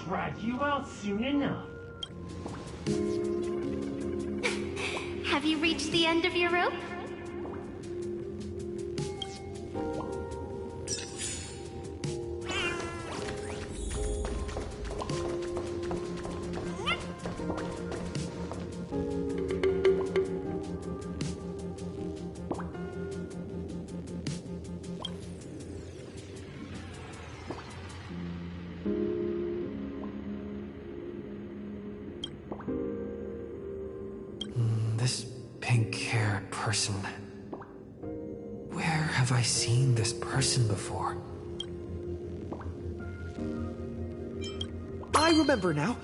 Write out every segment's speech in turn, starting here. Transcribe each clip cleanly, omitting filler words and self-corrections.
drag you out soon enough. Have you reached the end of your rope? This pink-haired person. Where have I seen this person before? I remember now.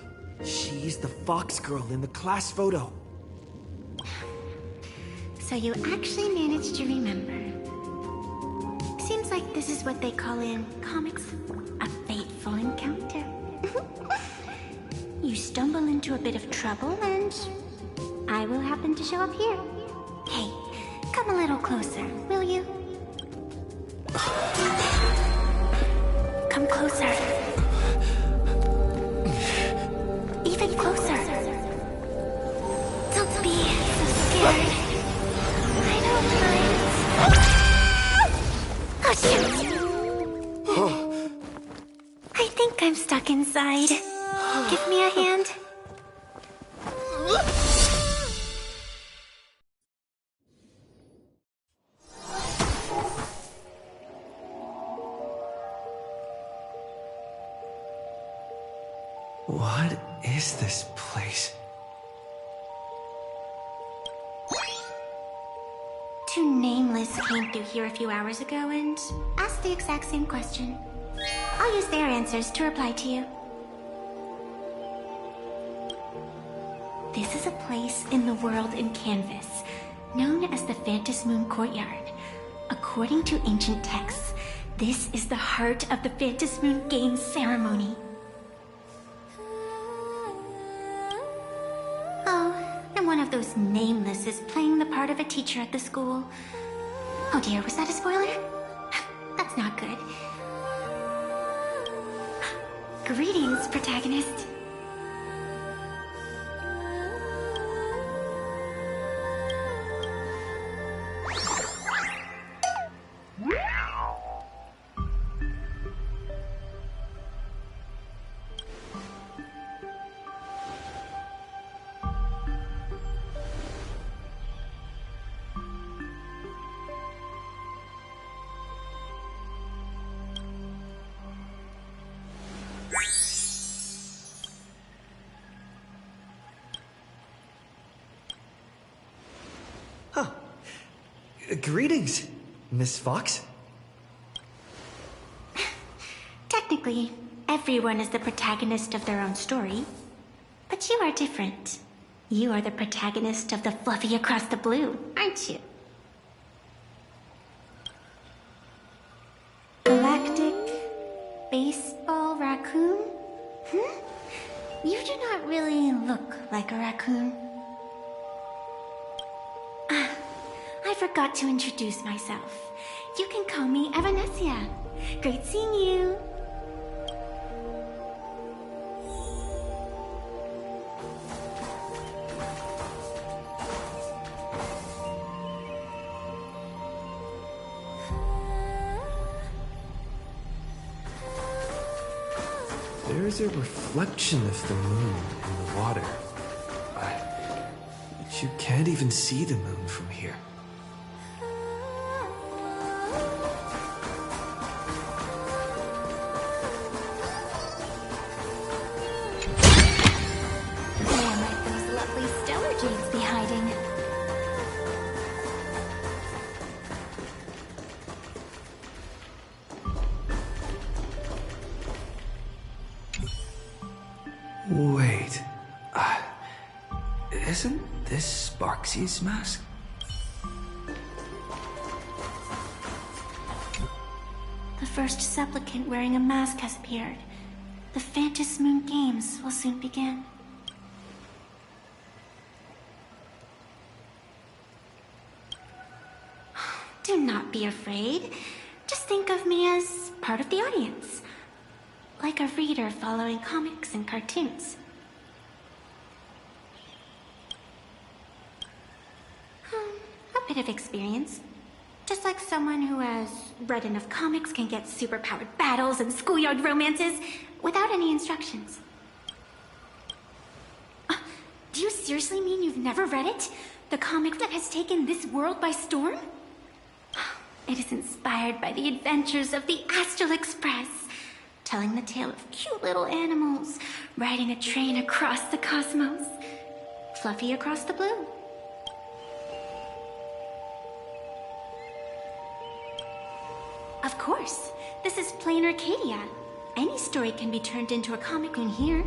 She's the fox girl in the class photo. So you actually managed to remember. Seems like this is what they call in comics a fateful encounter. You stumble into a bit of trouble and I will happen to show up here. Hey, come a little closer, will you? Come closer. Even closer. Don't be so scared. I don't mind. Oh, shoot. I think I'm stuck inside. Give me a hand. What is this place? Two nameless came through here a few hours ago and asked the exact same question. I'll use their answers to reply to you. This is a place in the world in Canvas, known as the Phantom Moon Courtyard. According to ancient texts, this is the heart of the Phantom Moon Games ceremony. One of those nameless is playing the part of a teacher at the school. Oh dear, was that a spoiler? That's not good. Greetings, protagonist. Greetings, Miss Fox. Technically, everyone is the protagonist of their own story. But you are different. You are the protagonist of the Fluffy Across the Blue, aren't you? Galactic Baseball Raccoon? You do not really look like a raccoon. I forgot to introduce myself. You can call me Evanessia. Great seeing you. There's a reflection of the moon in the water. But you can't even see the moon from here. Wait, isn't this Sparksy's mask? The first supplicant wearing a mask has appeared. The Phantom Moon Games will soon begin. Do not be afraid. Just think of me as part of the audience. like a reader following comics and cartoons. A bit of experience. Just like someone who has read enough comics can get superpowered battles and schoolyard romances without any instructions. Do you seriously mean you've never read it? The comic that has taken this world by storm? It is inspired by the adventures of the Astral Express, telling the tale of cute little animals riding a train across the cosmos, Fluffy across the blue. Of course, this is Planarcadia. Any story can be turned into a comic in here.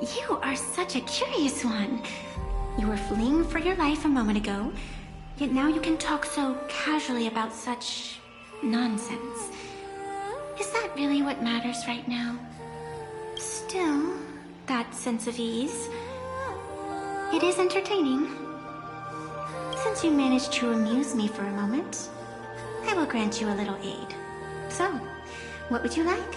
You are such a curious one. You were fleeing for your life a moment ago, yet now you can talk so casually about such nonsense. Is that really what matters right now? Still, that sense of ease. It is entertaining. Since you managed to amuse me for a moment, I will grant you a little aid. So, what would you like?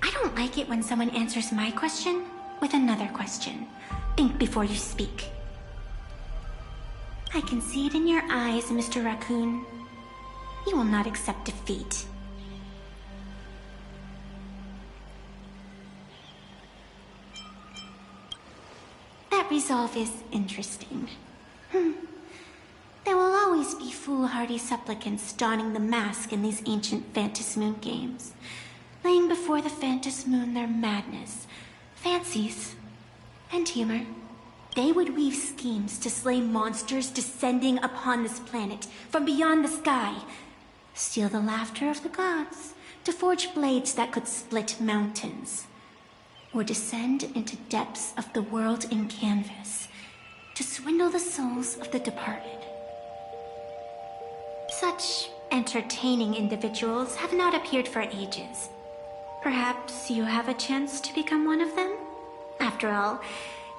I don't like it when someone answers my question with another question. Think before you speak. I can see it in your eyes, Mr. Raccoon. You will not accept defeat. That resolve is interesting. There will always be foolhardy supplicants donning the mask in these ancient Phantasmoon games, laying before the Phantasmoon their madness, fancies, and humor. They would weave schemes to slay monsters descending upon this planet from beyond the sky, steal the laughter of the gods to forge blades that could split mountains, or descend into depths of the world in canvas to swindle the souls of the departed. Such entertaining individuals have not appeared for ages. Perhaps you have a chance to become one of them? After all,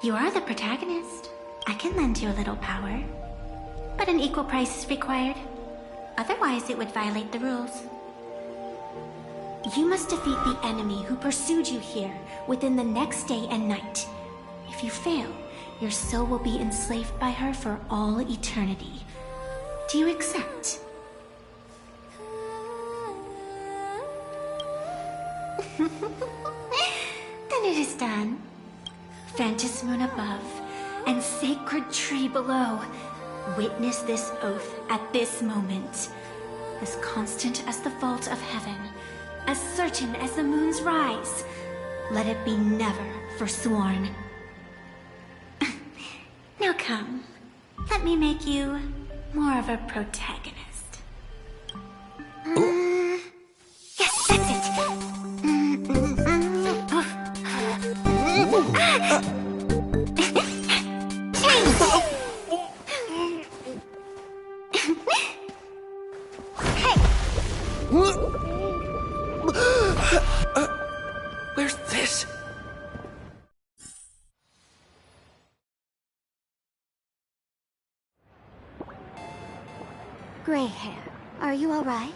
you are the protagonist. I can lend you a little power. But an equal price is required. Otherwise, it would violate the rules. You must defeat the enemy who pursued you here within the next day and night. If you fail, your soul will be enslaved by her for all eternity. Do you accept? Then it is done. Phantasmoon above, and sacred tree below. Witness this oath at this moment. As constant as the vault of heaven, as certain as the moon's rise. Let it be never forsworn. Now come, let me make you more of a protagonist. Yes, that's it. Where's this? Gray hair, are you all right?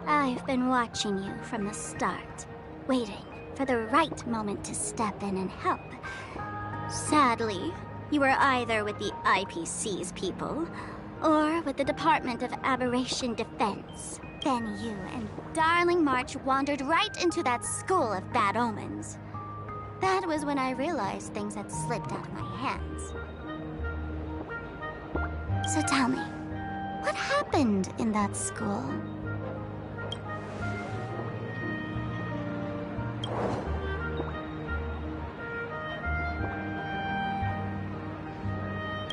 I've been watching you from the start, waiting for the right moment to step in and help. Sadly, you were either with the IPC's people, or with the Department of Aberration Defense. Then you and Darling March wandered right into that school of bad omens. That was when I realized things had slipped out of my hands. So tell me, what happened in that school?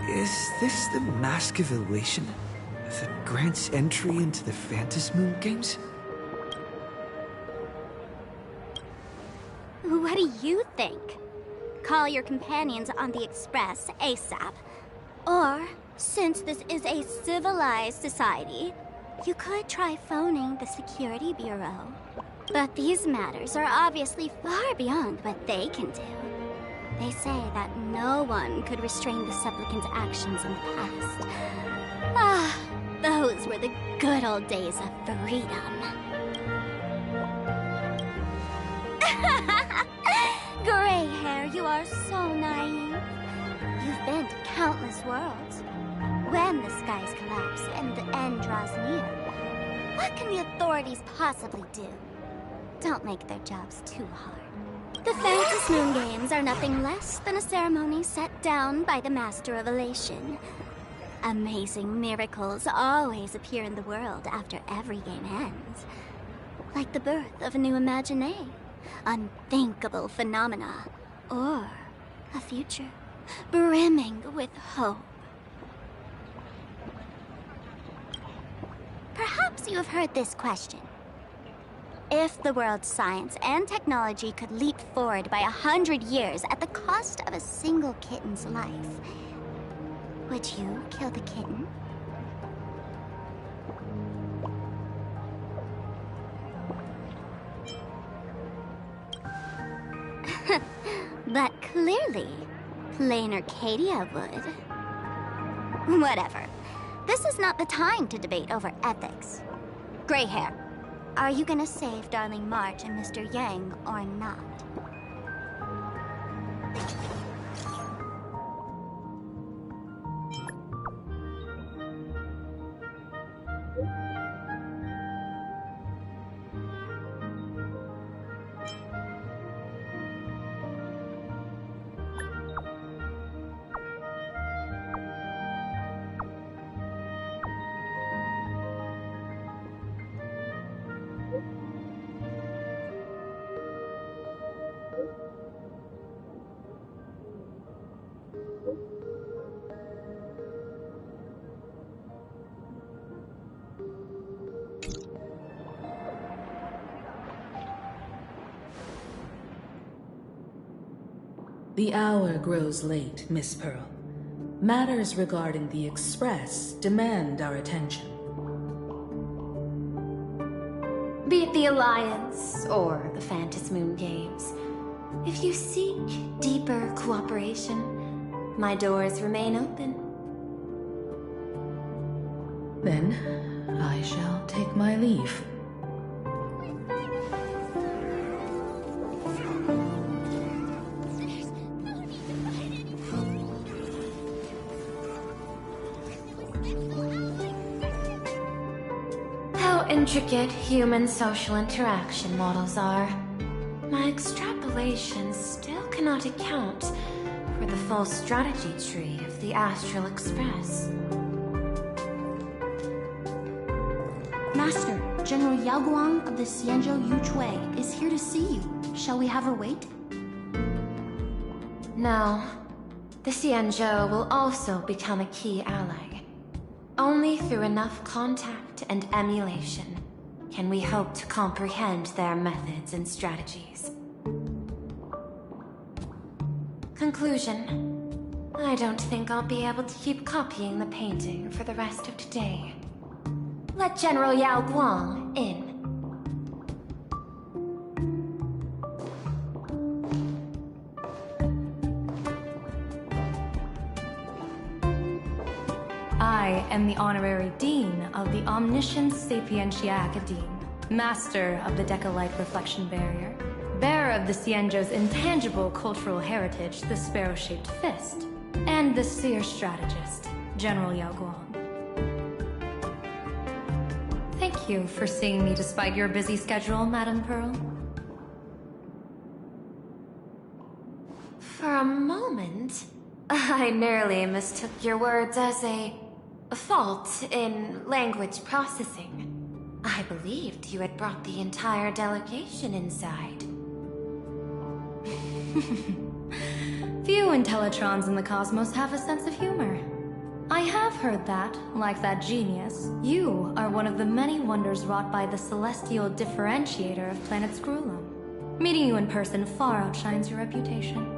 Is this the Mask of Elation that grants entry into the Phantasmoon games? do you think? Call your companions on the Express ASAP. Or, since this is a civilized society, you could try phoning the Security Bureau. But these matters are obviously far beyond what they can do. They say that no one could restrain the supplicant's actions in the past. Ah, those were the good old days of freedom. Gray hair, you are so naive. You've been to countless worlds. When the skies collapse and the end draws near, what can the authorities possibly do? Don't make their jobs too hard. The Phantom Moon Games are nothing less than a ceremony set down by the Master of Elation. Amazing miracles always appear in the world after every game ends. Like the birth of a new imagination, unthinkable phenomena, or a future brimming with hope. Perhaps you have heard this question. If the world's science and technology could leap forward by 100 years at the cost of a single kitten's life, would you kill the kitten? But clearly, Planarcadia would. Whatever. This is not the time to debate over ethics. Gray hair, are you gonna save Darling March and Mr. Yang or not? The hour grows late, Miss Pearl. Matters regarding the Express demand our attention. Be it the Alliance or the Phantom Moon Games, if you seek deeper cooperation, my doors remain open. Then, I shall take my leave. Intricate human social interaction models are. My extrapolations still cannot account for the full strategy tree of the Astral Express. Master, General Yao Guang of the Xianzhou Yuchui is here to see you. Shall we have her wait? No. The Xianzhou will also become a key ally. Only through enough contact and emulation can we hope to comprehend their methods and strategies. Conclusion. I don't think I'll be able to keep copying the painting for the rest of today. Let General Yao Guang in. I am the Honorary Dean of the Omniscience Sapientia Academe, Master of the Decalite Reflection Barrier, bearer of the Xianzhou's intangible cultural heritage, the Sparrow-Shaped Fist, and the Seer Strategist, General Yao Guang. Thank you for seeing me despite your busy schedule, Madame Pearl. For a moment, I nearly mistook your words as a fault in language processing. I believed you had brought the entire delegation inside. Few Intellitrons in the cosmos have a sense of humor. I have heard that, like that genius, you are one of the many wonders wrought by the celestial differentiator of planet Scrulum. Meeting you in person far outshines your reputation.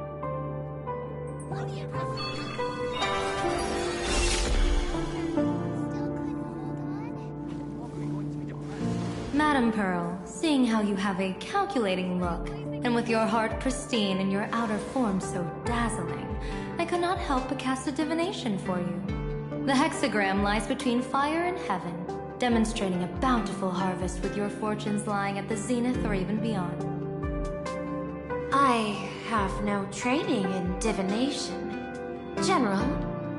Madam Pearl, seeing how you have a calculating look, and with your heart pristine and your outer form so dazzling, I could not help but cast a divination for you. The hexagram lies between fire and heaven, demonstrating a bountiful harvest with your fortunes lying at the zenith or even beyond. I have no training in divination. General,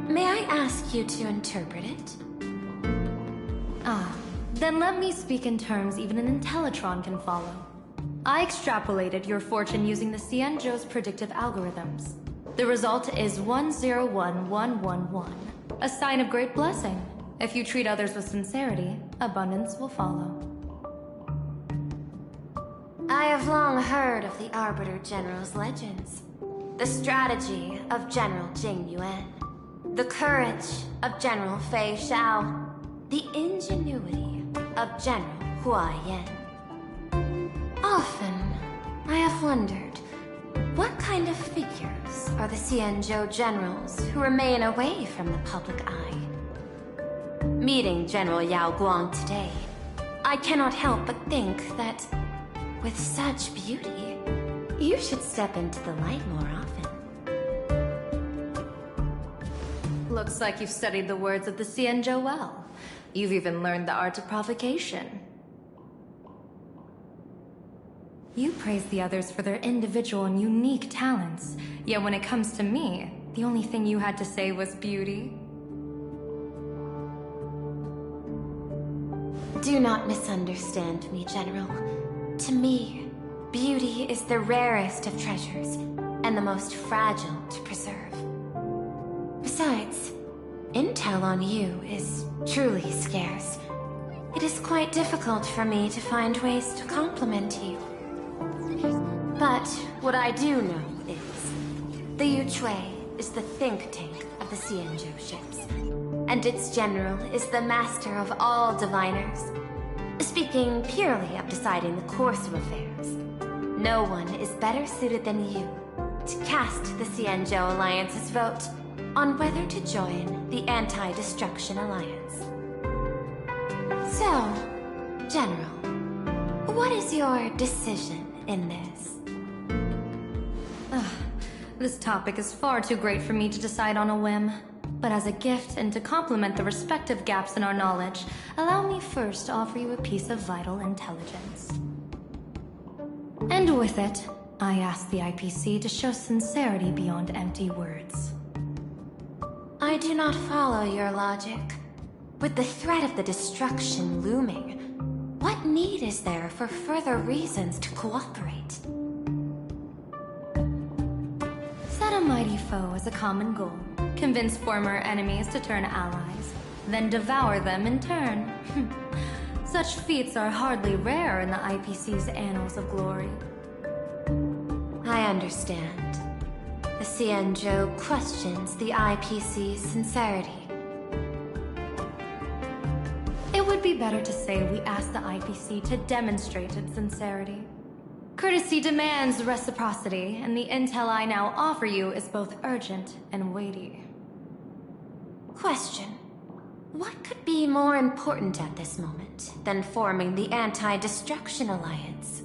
may I ask you to interpret it? Then let me speak in terms even an Intellitron can follow. I extrapolated your fortune using the Xianzhou's predictive algorithms. The result is 101111, a sign of great blessing. If you treat others with sincerity, abundance will follow. I have long heard of the Arbiter General's legends. The strategy of General Jing Yuan. The courage of General Fei Xiao. The ingenuity of General Hua Yan. Often, I have wondered, what kind of figures are the Xianzhou generals who remain away from the public eye? Meeting General Yao Guang today, I cannot help but think that, with such beauty, you should step into the light more often. Looks like you've studied the words of the Xianzhou well. You've even learned the art of provocation. You praise the others for their individual and unique talents, yet when it comes to me, the only thing you had to say was beauty. Do not misunderstand me, General. To me, beauty is the rarest of treasures, and the most fragile to preserve. Besides, intel on you is truly scarce. It is quite difficult for me to find ways to compliment you. But what I do know is, the Yuchui is the think tank of the Xianzhou ships, and its general is the master of all diviners. Speaking purely of deciding the course of affairs, no one is better suited than you to cast the Xianzhou Alliance's vote on whether to join the Anti-Destruction Alliance. So, General, what is your decision in this? This topic is far too great for me to decide on a whim. But as a gift and to complement the respective gaps in our knowledge, allow me first to offer you a piece of vital intelligence. And with it, I ask the IPC to show sincerity beyond empty words. I do not follow your logic. With the threat of the destruction looming, what need is there for further reasons to cooperate? Set a mighty foe as a common goal. Convince former enemies to turn allies, then devour them in turn. Such feats are hardly rare in the IPC's annals of glory. I understand. The Xianzhou questions the IPC's sincerity. It would be better to say we ask the IPC to demonstrate its sincerity. Courtesy demands reciprocity, and the intel I now offer you is both urgent and weighty. Question. What could be more important at this moment than forming the Anti-Destruction Alliance?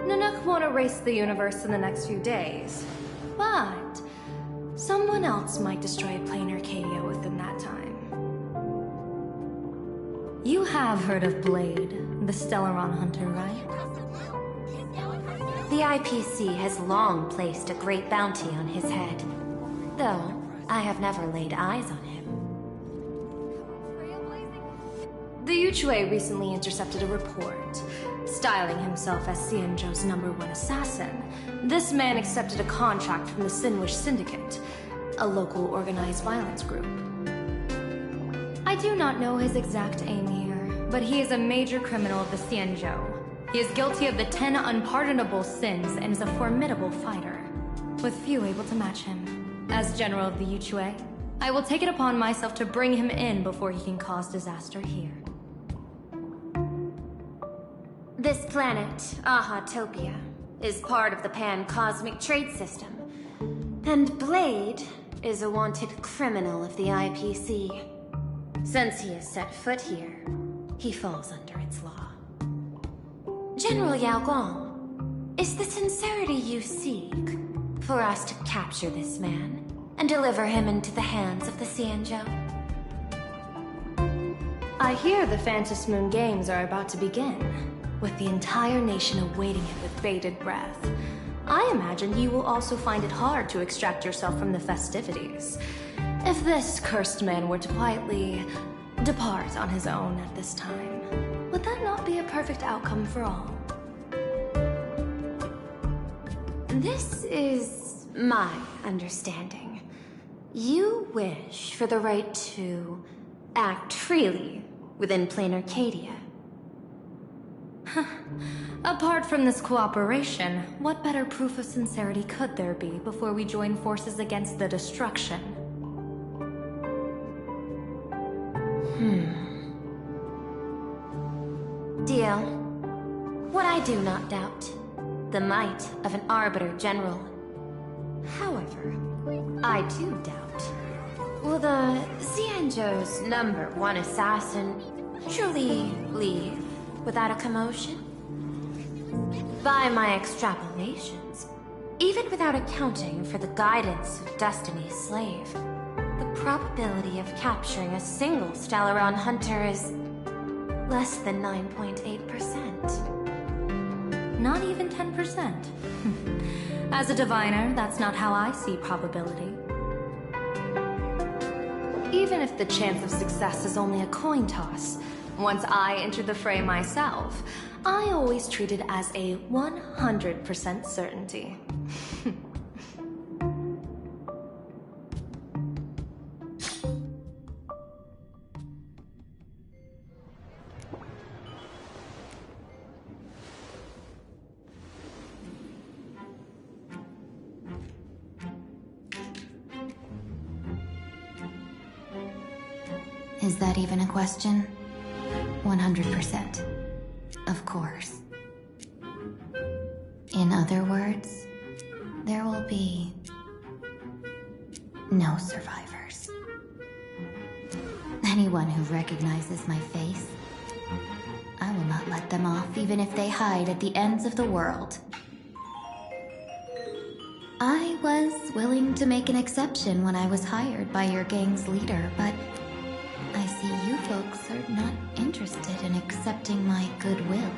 Nanook won't erase the universe in the next few days, but someone else might destroy Planarcadia within that time. You have heard of Blade, the Stellaron hunter, right? The IPC has long placed a great bounty on his head, though I have never laid eyes on him. The Yuchui recently intercepted a report. Styling himself as Xianzhou's #1 assassin, this man accepted a contract from the Sinwish Syndicate, a local organized violence group. I do not know his exact aim here, but he is a major criminal of the Xianzhou. He is guilty of the 10 unpardonable sins and is a formidable fighter, with few able to match him. As general of the Yuchui, I will take it upon myself to bring him in before he can cause disaster here. This planet, Ahatopia, is part of the pan-cosmic trade system. And Blade is a wanted criminal of the IPC. Since he has set foot here, he falls under its law. General Yao Guang, is the sincerity you seek for us to capture this man and deliver him into the hands of the Xianzhou? I hear the Phantom Moon Games are about to begin, with the entire nation awaiting it with bated breath. I imagine you will also find it hard to extract yourself from the festivities. If this cursed man were to quietly depart on his own at this time, would that not be a perfect outcome for all? This is my understanding. You wish for the right to act freely within Planarcadia. Apart from this cooperation, what better proof of sincerity could there be before we join forces against the destruction? Deal. What I do not doubt, the might of an Arbiter General. However, I do doubt, will the Xianzhou's #1 assassin truly leave without a commotion? By my extrapolations, even without accounting for the guidance of Destiny's slave, the probability of capturing a single Stellaron hunter is less than 9.8%. Not even 10%. As a diviner, that's not how I see probability. Even if the chance of success is only a coin toss, once I enter the fray myself, I always treat it as a 100% certainty. Is that even a question? 100%. Of course. In other words, there will be no survivors. Anyone who recognizes my face, I will not let them off even if they hide at the ends of the world. I was willing to make an exception when I was hired by your gang's leader, but I see you folks are not interested in accepting my goodwill.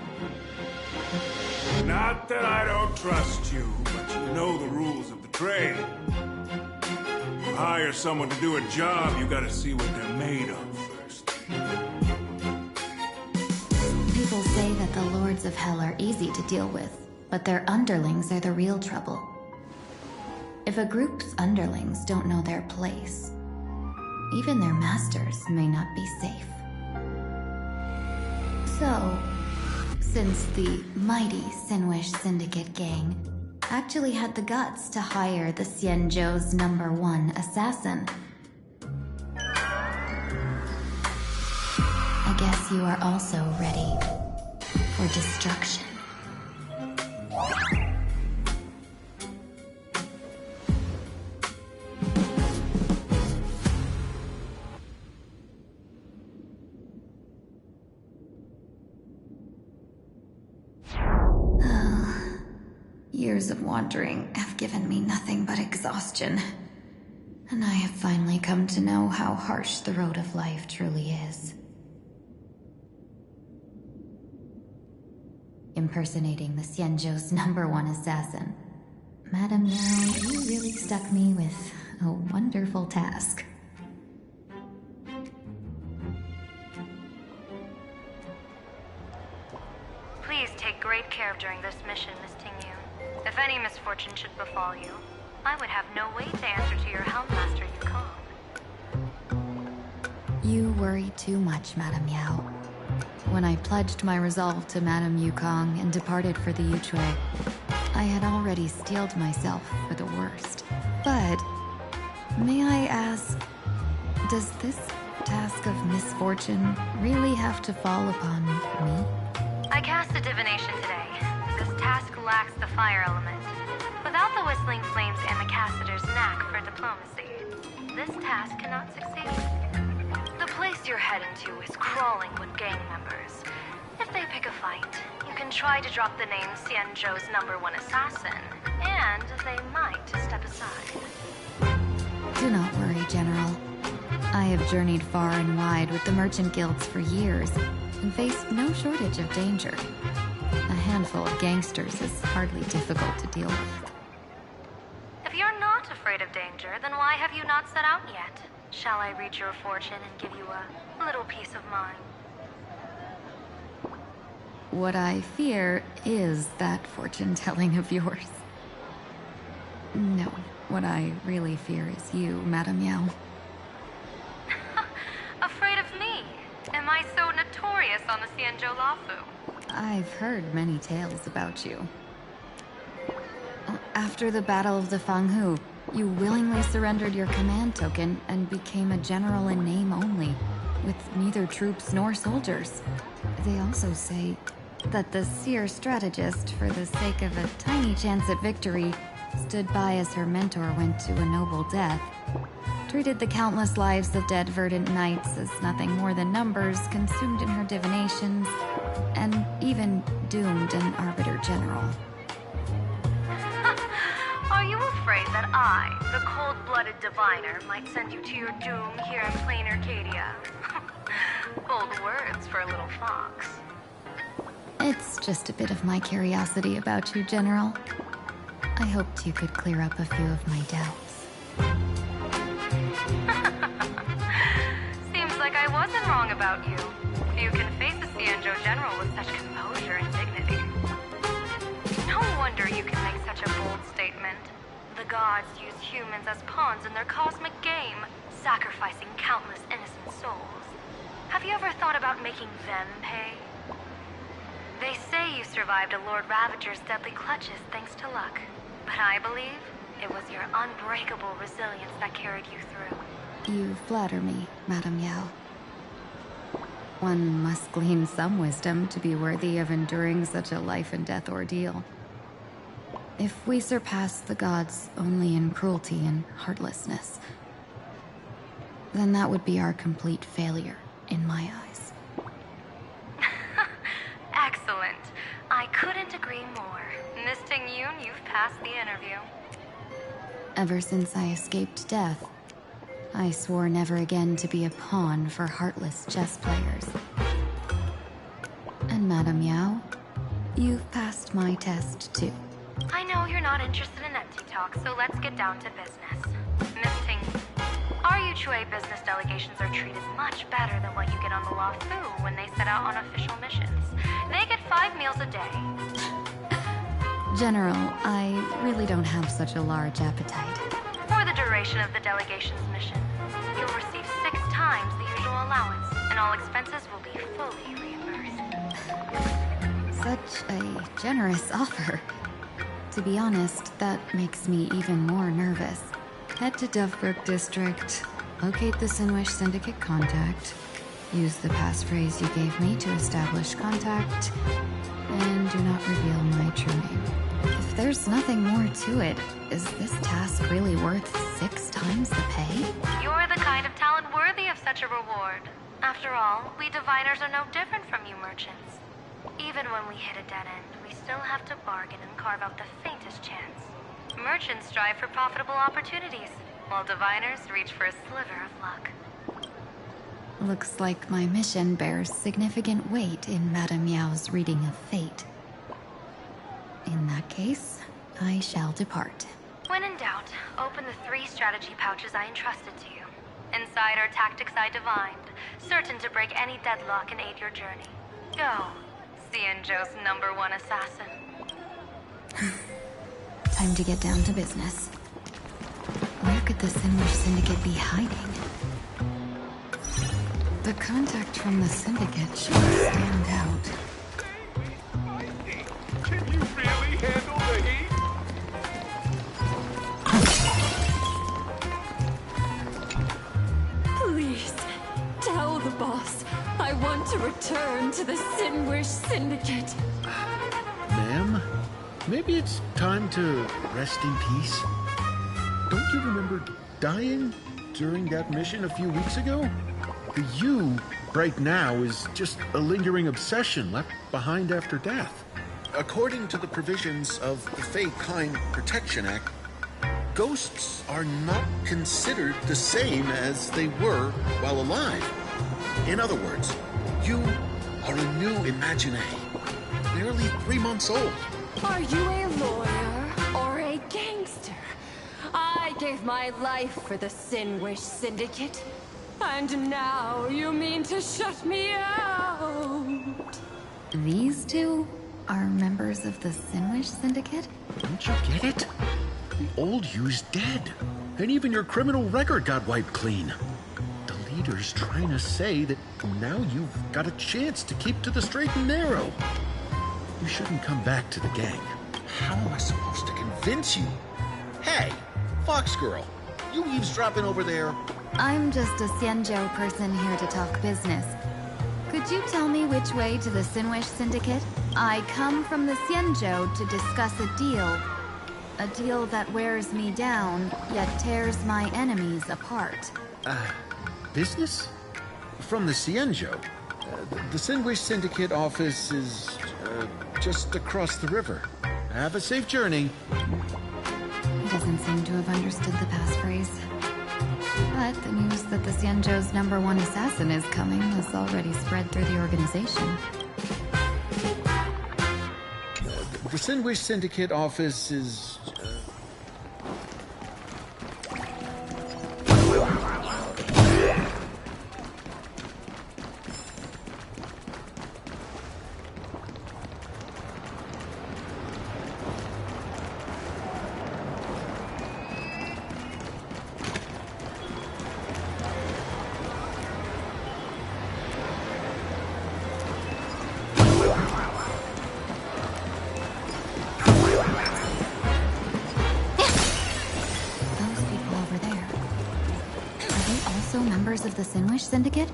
Not that I don't trust you, but you know the rules of the trade. You hire someone to do a job, you gotta see what they're made of first. People say that the Lords of Hell are easy to deal with, but their underlings are the real trouble. If a group's underlings don't know their place, even their masters may not be safe. So, since the mighty Sinwish Syndicate gang actually had the guts to hire the Xianzhou's #1 assassin, I guess you are also ready for destruction. Years of wandering have given me nothing but exhaustion, and I have finally come to know how harsh the road of life truly is. Impersonating the Xianzhou's #1 assassin. Madame Yao, you really stuck me with a wonderful task. Please take great care during this mission, Miss Tingyu. If any misfortune should befall you, I would have no way to answer to your Helmmaster Yukong. You worry too much, Madame Yao. When I pledged my resolve to Madame Yukong and departed for the Yuchue, I had already steeled myself for the worst. But, may I ask, does this task of misfortune really have to fall upon me? I I cast a divination today. This task lacks the fire element. Without the whistling flames and the caster's knack for diplomacy, this task cannot succeed. The place you're heading to is crawling with gang members. If they pick a fight, you can try to drop the name Xianzhou's #1 assassin, and they might step aside. Do not worry, General. I have journeyed far and wide with the merchant guilds for years, and faced no shortage of danger. A handful of gangsters is hardly difficult to deal with. If you're not afraid of danger, then why have you not set out yet? Shall I read your fortune and give you a little peace of mind? What I fear is that fortune-telling of yours. No, what I really fear is you, Madame Yao. Afraid of me? Am I so notorious on the Xianzhou Lafu? I've heard many tales about you. After the Battle of the Fanghu, you willingly surrendered your command token and became a general in name only, with neither troops nor soldiers. They also say that the seer strategist, for the sake of a tiny chance at victory, stood by as her mentor went to a noble death, treated the countless lives of dead verdant knights as nothing more than numbers consumed in her divinations, and even doomed an arbiter general. Are you afraid that I, the cold-blooded diviner, might send you to your doom here in Planarcadia? Bold words for a little fox. It's just a bit of my curiosity about you, General. I hoped you could clear up a few of my doubts. Seems like I wasn't wrong about you. Few can face a Xianzhou general with such composure and dignity. No wonder you can make such a bold statement. The gods use humans as pawns in their cosmic game, sacrificing countless innocent souls. Have you ever thought about making them pay? They say you survived a Lord Ravager's deadly clutches thanks to luck. But I believe it was your unbreakable resilience that carried you through. You flatter me, Madame Yao. One must glean some wisdom to be worthy of enduring such a life-and-death ordeal. If we surpass the gods only in cruelty and heartlessness, then that would be our complete failure, in my eyes. Excellent. I couldn't agree more. Miss Ting-Yun, you've passed the interview. Ever since I escaped death, I swore never again to be a pawn for heartless chess players. And Madame Yao, you've passed my test too. I know you're not interested in empty talk, so let's get down to business. Miss Ting, our Yuchue business delegations are treated much better than what you get on the Lafu when they set out on official missions. They get 5 meals a day. General, I really don't have such a large appetite. For the duration of the delegation's mission, you'll receive 6 times the usual allowance, and all expenses will be fully reimbursed. Such a generous offer. To be honest, that makes me even more nervous. Head to Dovebrook District, locate the Sinwish Syndicate contact, use the passphrase you gave me to establish contact, and do not reveal my true name. If there's nothing more to it, is this task really worth 6 times the pay? You're the kind of talent worthy of such a reward. After all, we diviners are no different from you merchants. Even when we hit a dead end, we still have to bargain and carve out the faintest chance. Merchants strive for profitable opportunities, while diviners reach for a sliver of luck. Looks like my mission bears significant weight in Madame Yao's reading of fate. In that case, I shall depart. When in doubt, open the 3 strategy pouches I entrusted to you. Inside are tactics I divined, certain to break any deadlock and aid your journey. Go, Xianzhou's #1 assassin. Time to get down to business. Where could the Sinwish Syndicate be hiding? The contact from the Syndicate should stand out. Can you really handle the heat? Please, Tell the boss I want to return to the Sinwish Syndicate. Ma'am, maybe it's time to rest in peace. Don't you remember dying during that mission a few weeks ago? The you right now is just a lingering obsession left behind after death. According to the provisions of the Fey Kind Protection Act, ghosts are not considered the same as they were while alive. In other words, you are a new Imagine, barely 3 months old. Are you a lawyer or a gangster? I gave my life for the Sinwish Syndicate. And now you mean to shut me out? These two are members of the Sinwish Syndicate? Don't you get it? The old you's dead. And even your criminal record got wiped clean. The leader's trying to say that now you've got a chance to keep to the straight and narrow. You shouldn't come back to the gang. How am I supposed to convince you? Hey, Fox Girl, you eavesdropping over there? I'm just a Xianzhou person here to talk business. Could you tell me which way to the Sinwish Syndicate? I come from the Xianzhou to discuss a deal. A deal that wears me down, yet tears my enemies apart. Business? From the Xianzhou. The Sinwish Syndicate office is just across the river. Have a safe journey. He doesn't seem to have understood the passphrase. But the news that the Xianzhou's #1 assassin is coming has already spread through the organization. The Sinwish Syndicate office is... Members of the Sinwish Syndicate?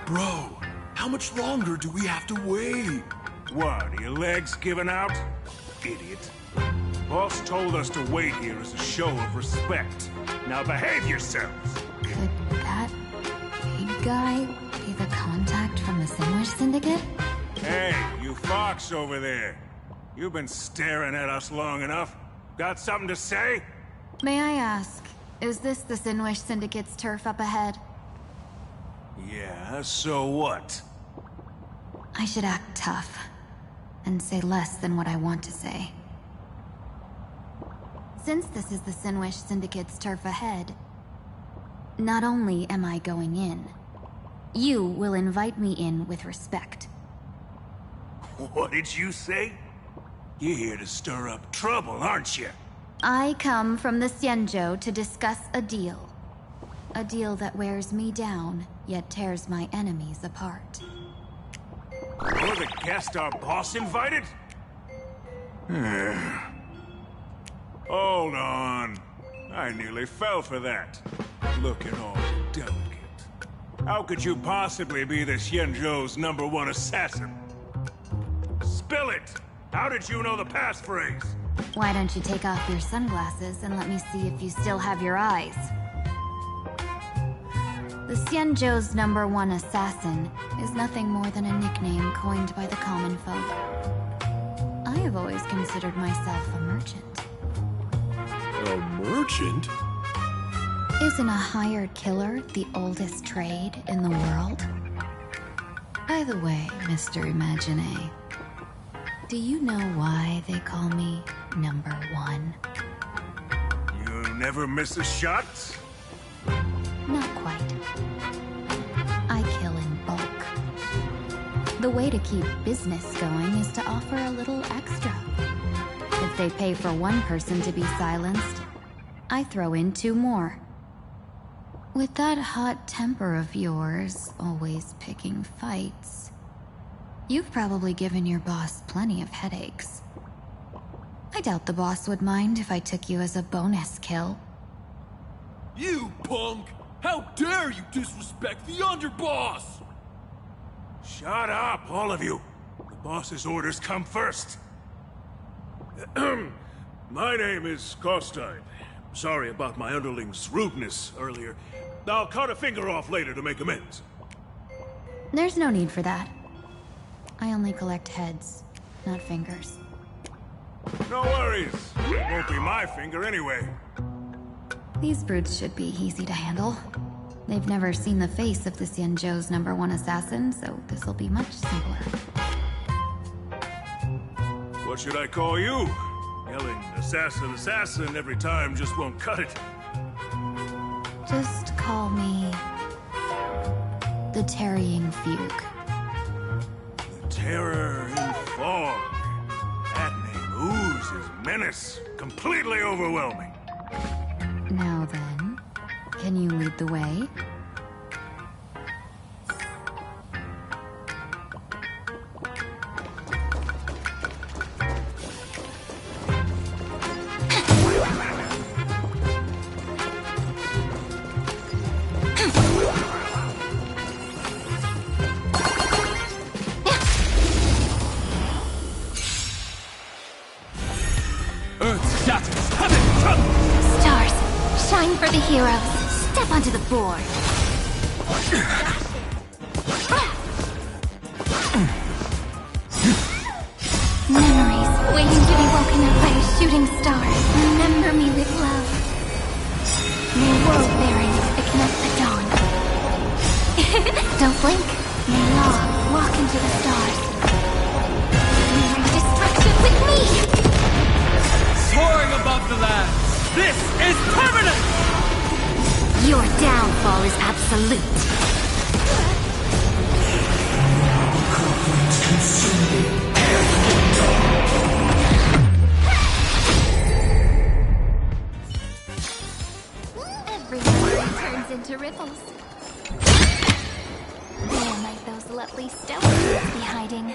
Bro, how much longer do we have to wait? What, are your legs giving out? Idiot. Boss told us to wait here as a show of respect. Now behave yourselves! Could that big guy be the contact from the Sinwish Syndicate? Hey, you fox over there. You've been staring at us long enough. Got something to say? May I ask, is this the Sinwish Syndicate's turf up ahead? Yeah, so what? I should act tough, and say less than what I want to say. Since this is the Sinwish Syndicate's turf ahead, not only am I going in, you will invite me in with respect. What did you say? You're here to stir up trouble, aren't you? I come from the Xianzhou to discuss a deal. A deal that wears me down, yet tears my enemies apart. You're the guest our boss invited? Hold on. I nearly fell for that. Looking all delicate. How could you possibly be the Xianzhou's #1 assassin? Spill it! How did you know the passphrase? Why don't you take off your sunglasses and let me see if you still have your eyes? The Xianzhou's #1 assassin is nothing more than a nickname coined by the common folk. I have always considered myself a merchant. A merchant? Isn't a hired killer the oldest trade in the world? By the way, Mr. Imagine, do you know why they call me #1? You never miss a shot? Not quite. The way to keep business going is to offer a little extra. If they pay for one person to be silenced, I throw in 2 more. With that hot temper of yours, always picking fights, you've probably given your boss plenty of headaches. I doubt the boss would mind if I took you as a bonus kill. You punk! How dare you disrespect the underboss! Shut up, all of you. The boss's orders come first. My name is Kostine. Sorry about my underling's rudeness earlier. I'll cut a finger off later to make amends. There's no need for that. I only collect heads, not fingers. No worries. It won't be my finger anyway. These brutes should be easy to handle. They've never seen the face of the Xianzhou's #1 assassin, so this'll be much simpler. What should I call you? Yelling assassin, assassin every time just won't cut it. Just call me the Tarrying Fugue. Terror in fog. That name oozes menace. Completely overwhelming. Now then, can you lead the way? Stars, shine for the heroes. Step onto the board. Memories waiting to be woken up by a shooting star. Remember me with love. May world bearings ignite the dawn. Don't blink. May law walk into the stars. Bring destruction with me. Soaring above the land, this is permanent! Your downfall is absolute. Everyone turns into ripples. Where might those lovely stones be hiding?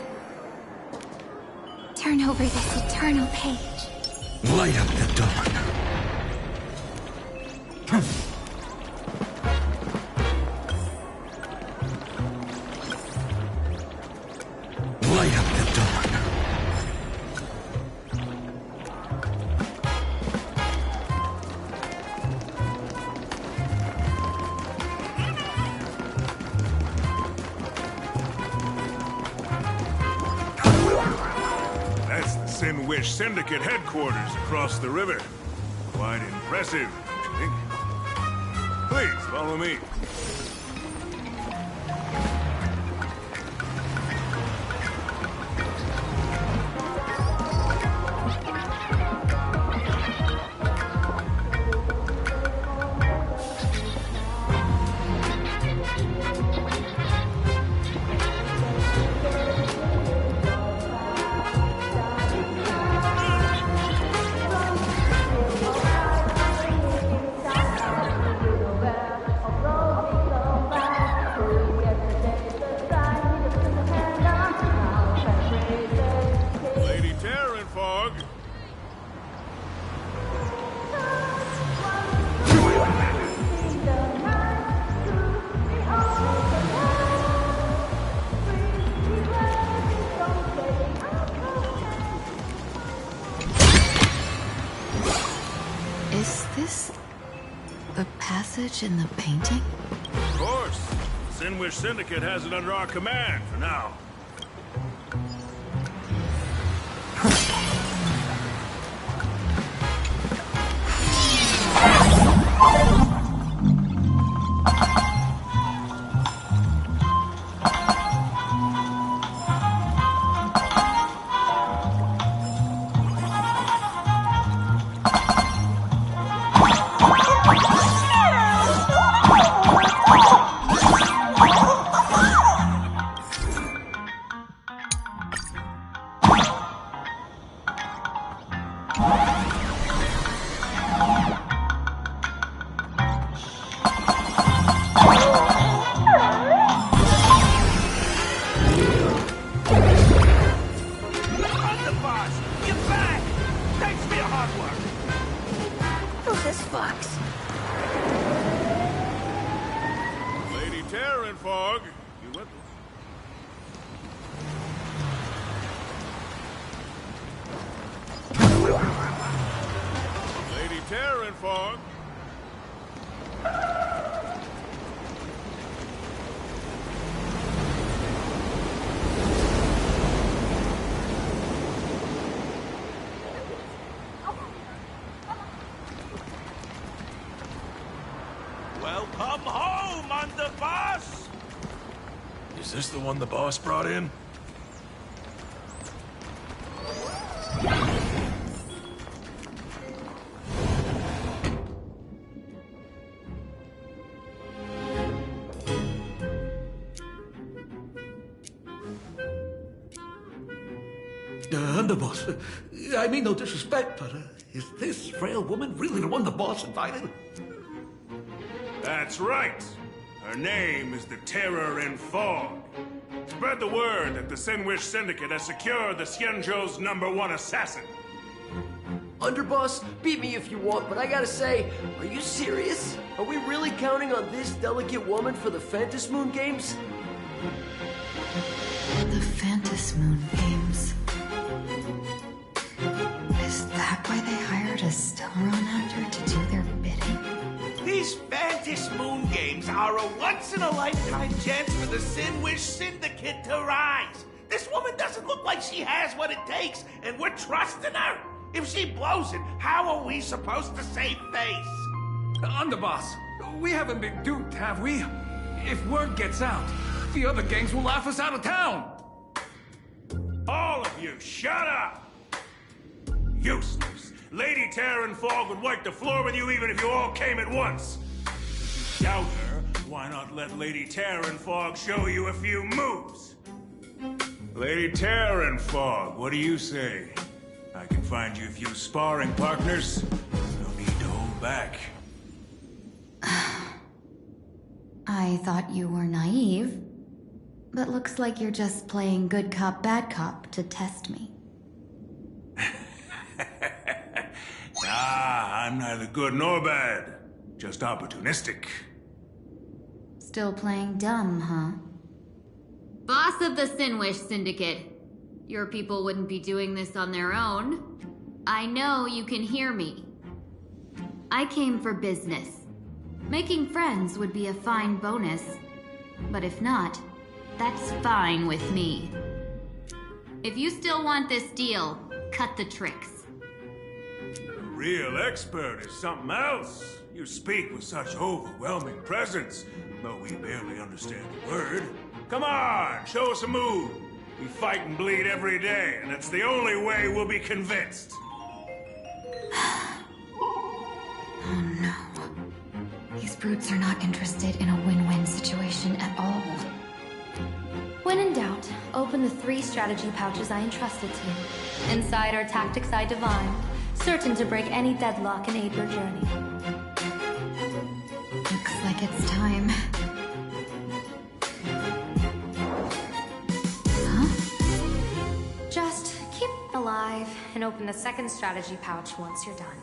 Turn over this eternal page. Light up the dawn. Light up the dawn. That's the Sin Wish Syndicate headquarters across the river. Quite impressive, don't you think? Please, follow me. Lady Terror in Fog. Is this the passage in the painting? Of course. Sin Wish Syndicate has it under our command for now. Terran Fog. You with us? Lady Terran Fog. Welcome home, Underboss! Is this the one the boss brought in? Underboss, I mean no disrespect, but is this frail woman really the one the boss invited? That's right. Her name is the Terror in Fog. Spread the word that the Sinwish Syndicate has secured the Xianzhou's #1 assassin. Underboss, beat me if you want, but I gotta say, are you serious? Are we really counting on this delicate woman for the Phantom Moon Games? The Phantom Moon Games. Is that why they hired a Stelron actor to do their bidding? These Phantom Moon Games are a once-in-a-lifetime chance for the Sinwish Syndicate to rise. This woman doesn't look like she has what it takes, and we're trusting her. If she blows it, how are we supposed to save face? Underboss, we haven't been duped, have we? If word gets out, the other gangs will laugh us out of town. All of you, shut up! Useless. Lady Terran Fog would wipe the floor with you even if you all came at once. If you doubt her, why not let Lady Terran Fog show you a few moves? Lady Terran Fog, what do you say? I can find you a few sparring partners. No need to hold back. I thought you were naive, but looks like you're just playing good cop, bad cop to test me. Nah, I'm neither good nor bad. Just opportunistic. Still playing dumb, huh? Boss of the Sinwish Syndicate. Your people wouldn't be doing this on their own. I know you can hear me. I came for business. Making friends would be a fine bonus. But if not, that's fine with me. If you still want this deal, cut the tricks. A real expert is something else. You speak with such overwhelming presence, though we barely understand a word. Come on, show us a move. We fight and bleed every day, and it's the only way we'll be convinced. Oh no. These brutes are not interested in a win-win situation at all. When in doubt, open the 3 strategy pouches I entrusted to you. Inside are tactics I divined, certain to break any deadlock and aid your journey. Looks like it's time. Just keep alive and open the 2nd strategy pouch once you're done.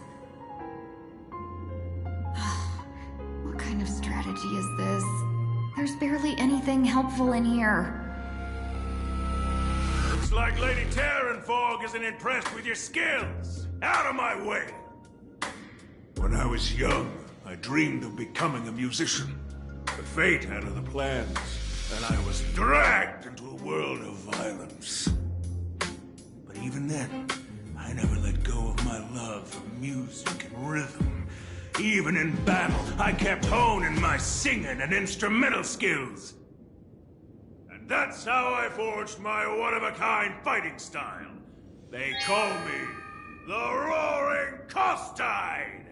What kind of strategy is this? There's barely anything helpful in here. Looks like Lady Terran Fog isn't impressed with your skills. Out of my way! When I was young, I dreamed of becoming a musician. But fate had other plans, and I was dragged into a world of violence. But even then, I never let go of my love for music and rhythm. Even in battle, I kept honing my singing and instrumental skills. And that's how I forged my one-of-a-kind fighting style. They call me the Roaring Costine!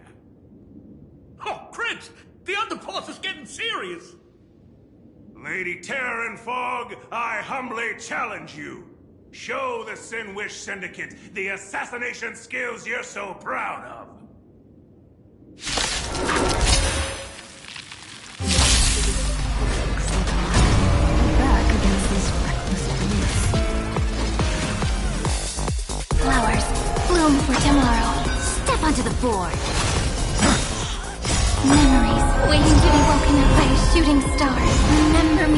Oh, Prince! The underboss is getting serious! Lady Terran Fog, I humbly challenge you. Show the Sinwish Syndicate the assassination skills you're so proud of. Back against these reckless brutes. Flowers, bloom for tomorrow. Step onto the board. Memories waiting to be woken up by a shooting star. Remember me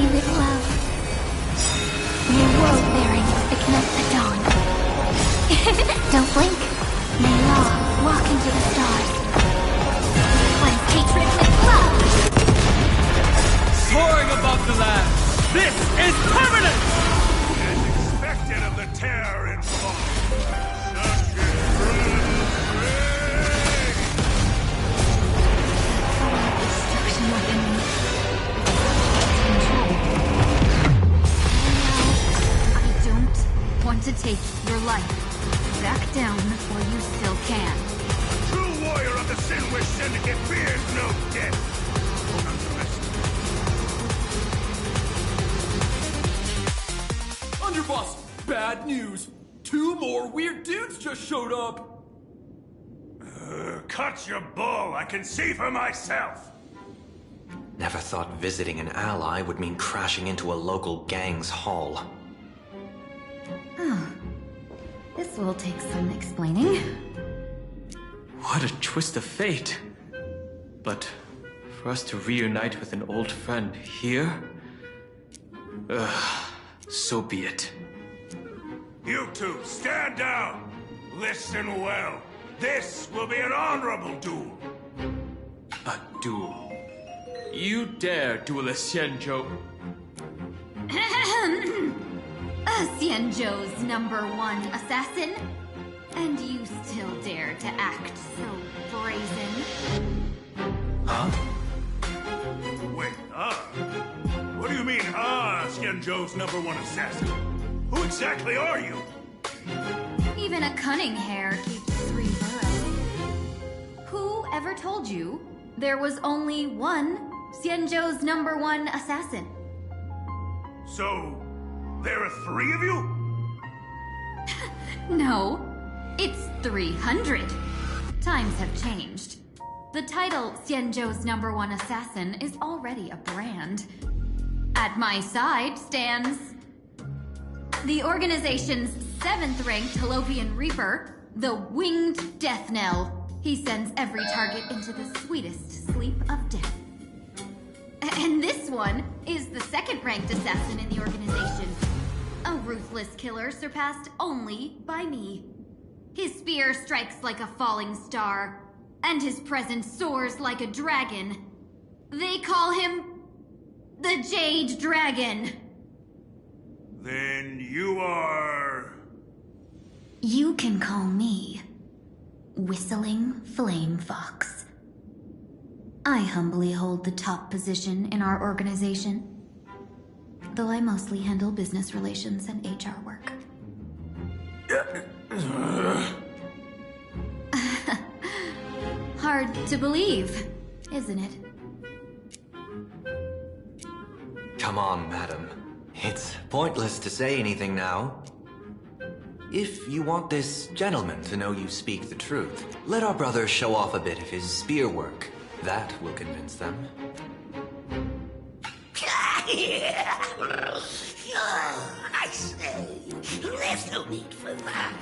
World-bearing, ignite the dawn. Don't blink. May law walk into the stars. Cleanse hatred with love. Soaring above the land. This is permanent! As expected of the terror in fall. Such is Destruction within me. I don't want to take your life. Back down, or you still can. True warrior of the Sinwish Syndicate fears no death. Underboss, bad news. 2 more weird dudes just showed up. Cut your bull. I can see for myself. Never thought visiting an ally would mean crashing into a local gang's hall. Oh. This will take some explaining. What a twist of fate. But for us to reunite with an old friend here? So be it. You two, stand down. Listen well. This will be an honorable duel. A duel. You dare duel a Xianzhou? Xianzhou's #1 assassin? And you still dare to act so brazen? Huh? Wait, What do you mean, Xianzhou's #1 assassin? Who exactly are you? Even a cunning hare keeps 3 burrows. Who ever told you there was only one Xianzhou's #1 assassin? So, there are 3 of you? No, it's 300. Times have changed. The title Xianzhou's #1 assassin is already a brand. At my side stands the organization's 7th-ranked Holopian Reaper, the Winged Death Knell. He sends every target into the sweetest sleep of death. And this one is the 2nd-ranked assassin in the organization. A ruthless killer surpassed only by me. His spear strikes like a falling star, and his presence soars like a dragon. They call him the Jade Dragon. Then you are... You can call me Whistling Flame Fox. I humbly hold the top position in our organization, though I mostly handle business relations and HR work. Hard to believe, isn't it? Come on, madam. It's pointless to say anything now. If you want this gentleman to know you speak the truth, let our brother show off a bit of his spear work. That will convince them. I say, there's no need for that.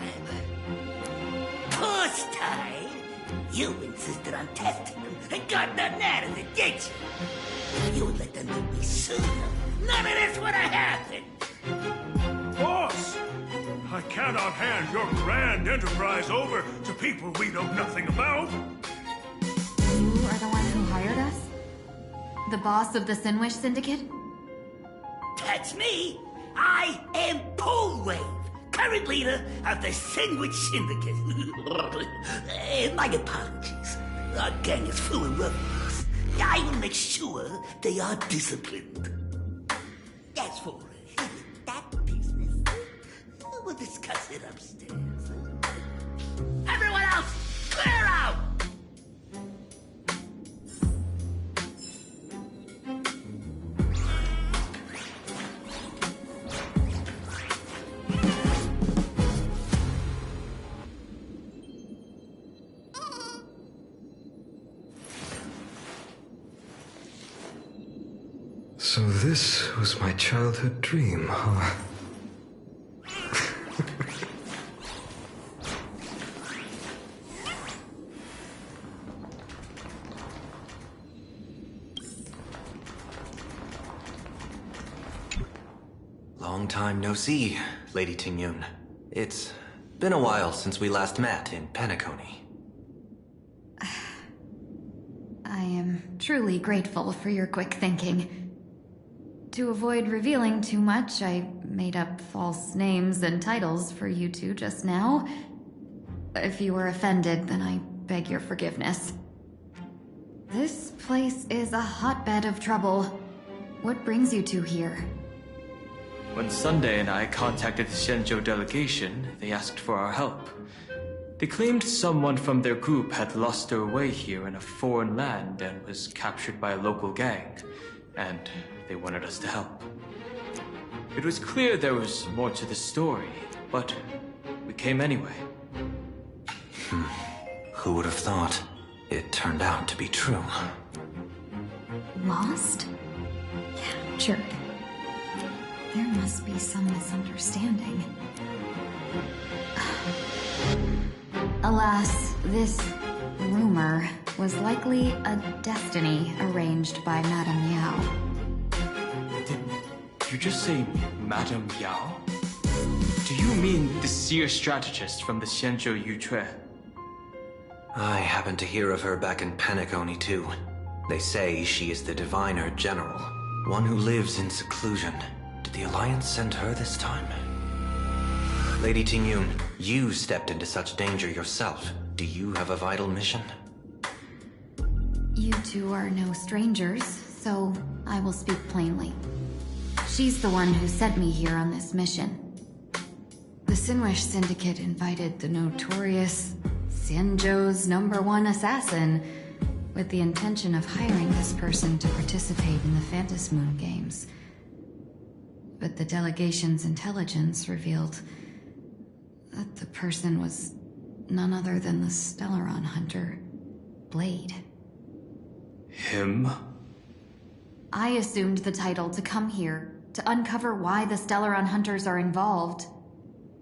Course time. You insisted on testing them and got nothing out of it, did you? If you would let them meet me sooner, none of this would have happened. Boss! I cannot hand your grand enterprise over to people we know nothing about. You are the one who hired us? The boss of the Sinwish Syndicate? That's me. I am Polwave, current leader of the Sinwish Syndicate. My apologies. Our gang is full of ruffians. I will make sure they are disciplined. As for that business, we'll discuss it upstairs. Everyone else, clear out! So this was my childhood dream, huh? Long time no see, Lady Tingyun. It's been a while since we last met in Penacony. I am truly grateful for your quick thinking. To avoid revealing too much, I made up false names and titles for you two just now. If you were offended, then I beg your forgiveness. This place is a hotbed of trouble. What brings you two here? When Sunday and I contacted the Xianzhou delegation, they asked for our help. They claimed someone from their group had lost their way here in a foreign land and was captured by a local gang, and they wanted us to help. It was clear there was more to the story, but we came anyway. Who would have thought? It turned out to be true. Lost? Captured. There must be some misunderstanding. Alas, this rumor was likely a destiny arranged by Madame Yao. Did you just say Madame Yao? Do you mean the seer strategist from the Xianzhou Yucue? I happened to hear of her back in Penacony too. They say she is the diviner general, one who lives in seclusion. Did the Alliance send her this time? Lady Tingyun, you stepped into such danger yourself. Do you have a vital mission? You two are no strangers, so I will speak plainly. She's the one who sent me here on this mission. The Sinwish Syndicate invited the notorious Xianzhou's #1 assassin with the intention of hiring this person to participate in the Phantasmoon Games. But the delegation's intelligence revealed that the person was none other than the Stellaron hunter, Blade. Him? I assumed the title to come here to uncover why the Stellaron hunters are involved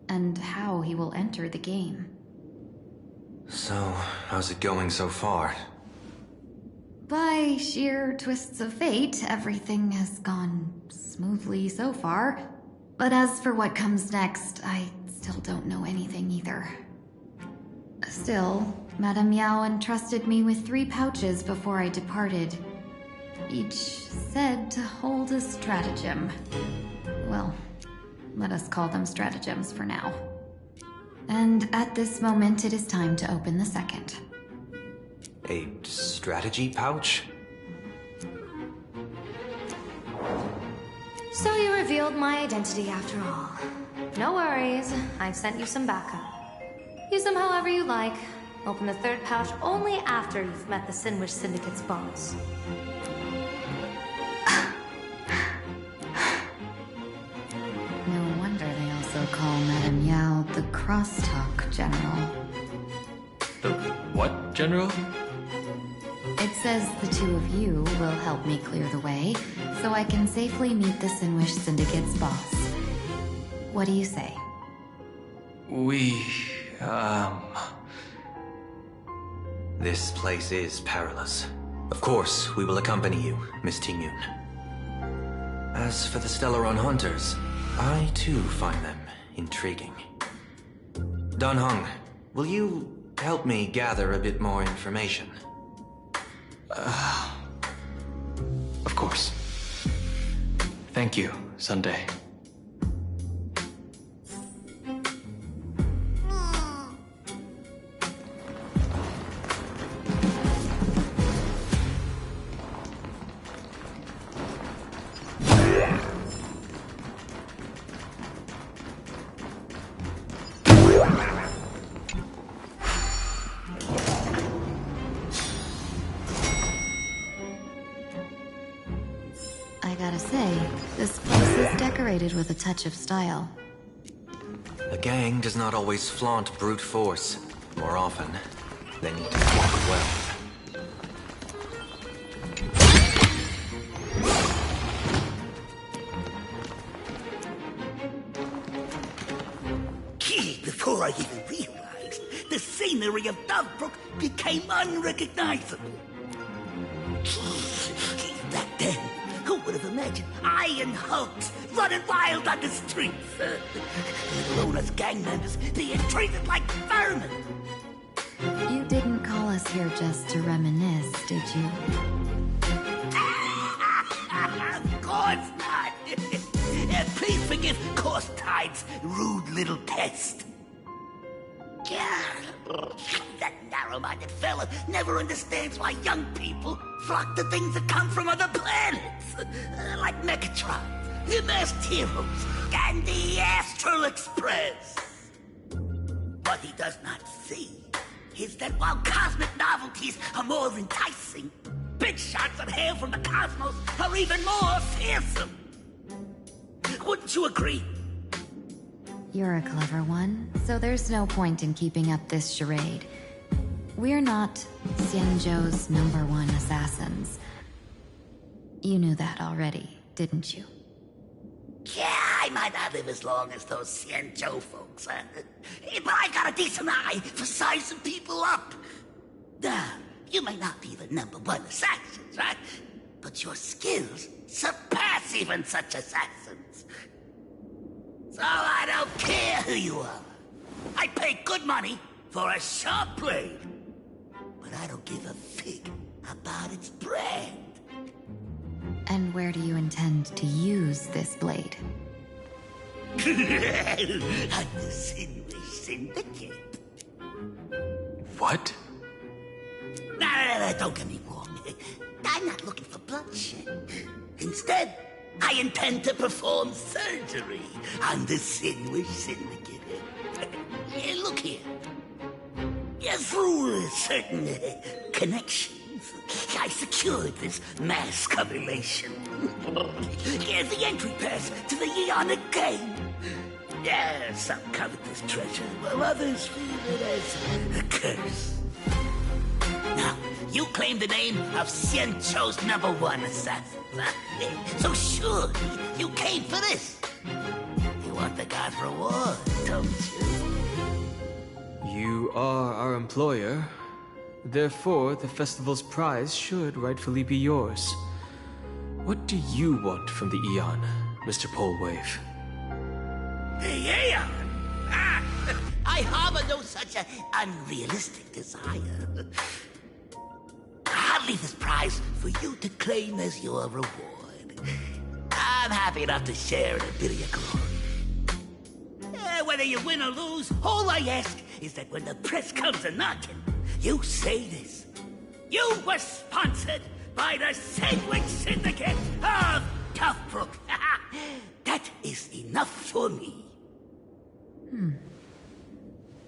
and how he will enter the game. So, how's it going so far? By sheer twists of fate, everything has gone smoothly so far. But as for what comes next, I still don't know anything either. Still, Madame Yao entrusted me with 3 pouches before I departed. Each said to hold a stratagem. Well, let us call them stratagems for now. And at this moment, it is time to open the second. A strategy pouch? So you revealed my identity after all. No worries, I've sent you some backup. Use them however you like. Open the third pouch only after you've met the Sinwish Syndicate's boss. No wonder they also call Madame Yao the Crosstalk General. The what, General? It says the 2 of you will help me clear the way, so I can safely meet the Sinwish Syndicate's boss. What do you say? This place is perilous. Of course, we will accompany you, Miss Tingyun. As for the Stellaron hunters, I too find them intriguing. Dan Heng, will you help me gather a bit more information? Of course. Thank you, Sunday. I gotta say, this place is decorated with a touch of style. A gang does not always flaunt brute force. More often, they need to walk well. Before I even realized, the scenery of Dovebrook became unrecognizable. Back then, who would have imagined iron hulks running wild on the streets. Let alone us gang members being treated like vermin. You didn't call us here just to reminisce, did you? Of course not. Please forgive Course Tide's rude little pest. That narrow-minded fella never understands why young people flock to things that come from other planets. Like Megatron, the Masked Heroes, and the Astral Express. What he does not see is that while cosmic novelties are more enticing, big shots that hail from the cosmos are even more fearsome. Wouldn't you agree? You're a clever one, so there's no point in keeping up this charade. We're not Xianzhou's #1 assassins. You knew that already, didn't you? Yeah, I might not live as long as those Xianzhou folks, but I got a decent eye for sizing people up. Now, you may not be the #1 assassins, right? But your skills surpass even such assassins. So I don't care who you are. I pay good money for a sharp blade. But I don't give a fig about its brand. And where do you intend to use this blade? At the Sinwish Syndicate. What? No, don't get me wrong. I'm not looking for bloodshed. Instead, I intend to perform surgery on the Sinwish Syndicate. Look here. Through certain connections, I secured this mass correlation. Here's the entry pass to the Eonic game. Yeah, some covet this treasure, while others feel it as a curse. Now, you claim the name of Xianzhou's #1 assassin. So surely you came for this. You want the god's reward, don't you? You are our employer. Therefore, the festival's prize should rightfully be yours. What do you want from the Eon, Mr. Polewave? The Eon? I harbor no such unrealistic desire. I'll leave this prize for you to claim as your reward. I'm happy enough to share in a bit of your glory. Whether you win or lose, all I ask is that when the press comes a-knocking, you say this. You were sponsored by the Sandwich Syndicate of Toughbrook. That is enough for me.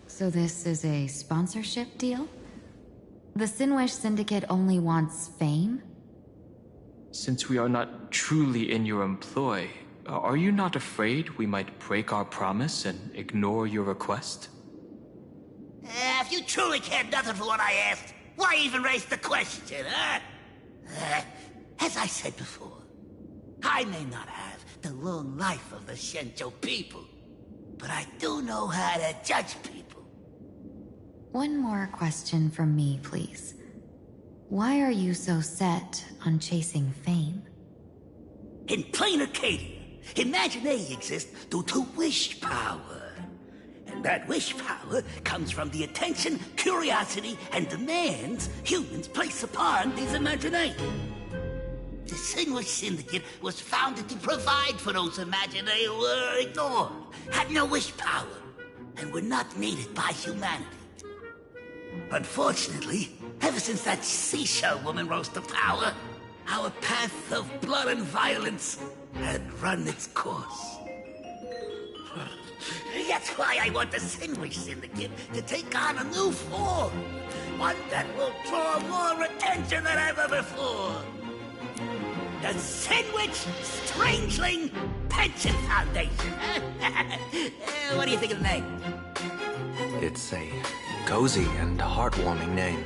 So this is a sponsorship deal? The Sinwish Syndicate only wants fame? Since we are not truly in your employ, are you not afraid we might break our promise and ignore your request? If you truly cared nothing for what I asked, why even raise the question, huh? As I said before, I may not have the long life of the Xianzhou people, but I do know how to judge people. One more question from me, please. Why are you so set on chasing fame? In Planarcadia, Imagination exists due to wish power. And that wish power comes from the attention, curiosity, and demands humans place upon these imaginations. The Sinwish Syndicate was founded to provide for those imaginations who were ignored, had no wish power, and were not needed by humanity. Unfortunately, ever since that seashell woman rose to power, our path of blood and violence had run its course. That's why I want the Sinwish Syndicate to take on a new form. One that will draw more attention than ever before. The Sinwich Strangeling Pension Foundation. What do you think of the name? It's a cozy and heartwarming name.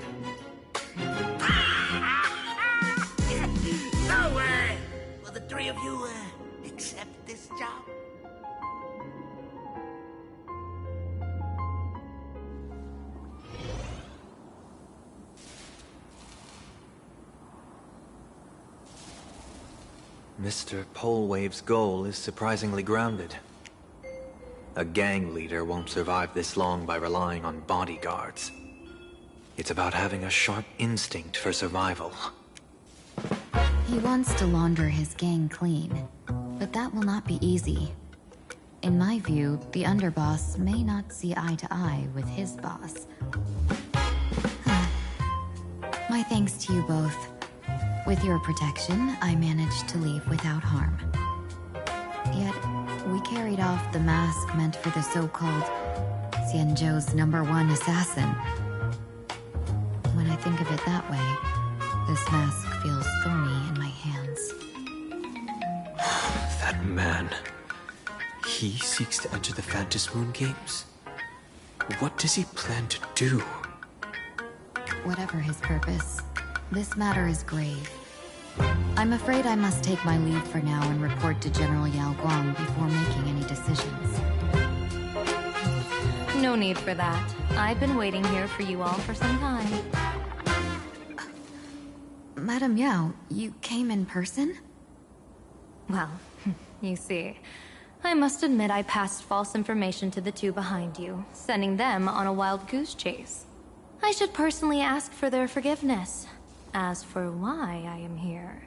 So, will the three of you, accept this job? Mr. Polewave's goal is surprisingly grounded. A gang leader won't survive this long by relying on bodyguards. It's about having a sharp instinct for survival. He wants to launder his gang clean, but that will not be easy. In my view, the underboss may not see eye to eye with his boss. My thanks to you both. With your protection, I managed to leave without harm. Yet, we carried off the mask meant for the so-called Xianzhou's #1 assassin. When I think of it that way, this mask feels thorny in my hands. That man... he seeks to enter the Phantom Moon Games? What does he plan to do? Whatever his purpose, this matter is grave. I'm afraid I must take my leave for now and report to General Yao Guang before making any decisions. No need for that. I've been waiting here for you all for some time. Madame Yao, you came in person? Well, you see, I must admit I passed false information to the two behind you, sending them on a wild goose chase. I should personally ask for their forgiveness. As for why I am here...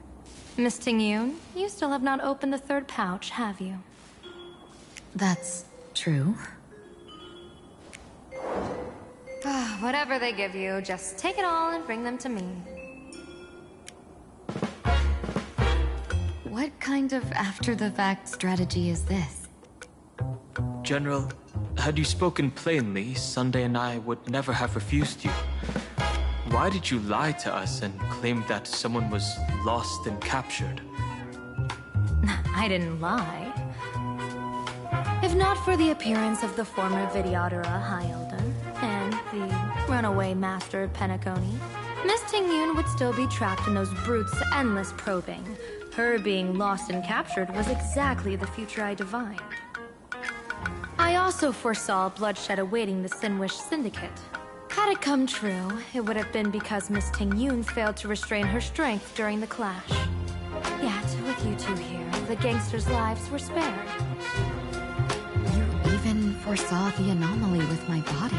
Miss Tingyun, you still have not opened the third pouch, have you? That's true. Whatever they give you, just take it all and bring them to me. What kind of after-the-fact strategy is this? General, had you spoken plainly, Sunday and I would never have refused you. Why did you lie to us and claim that someone was lost and captured? I didn't lie. If not for the appearance of the former Vidyadhara High Elder and the runaway master of Penacony, Miss Tingyun would still be trapped in those brutes' endless probing. Her being lost and captured was exactly the future I divined. I also foresaw bloodshed awaiting the Sinwish Syndicate. Had it come true, it would have been because Miss Tingyun failed to restrain her strength during the clash. Yet, with you two here, the gangsters' lives were spared. You even foresaw the anomaly with my body.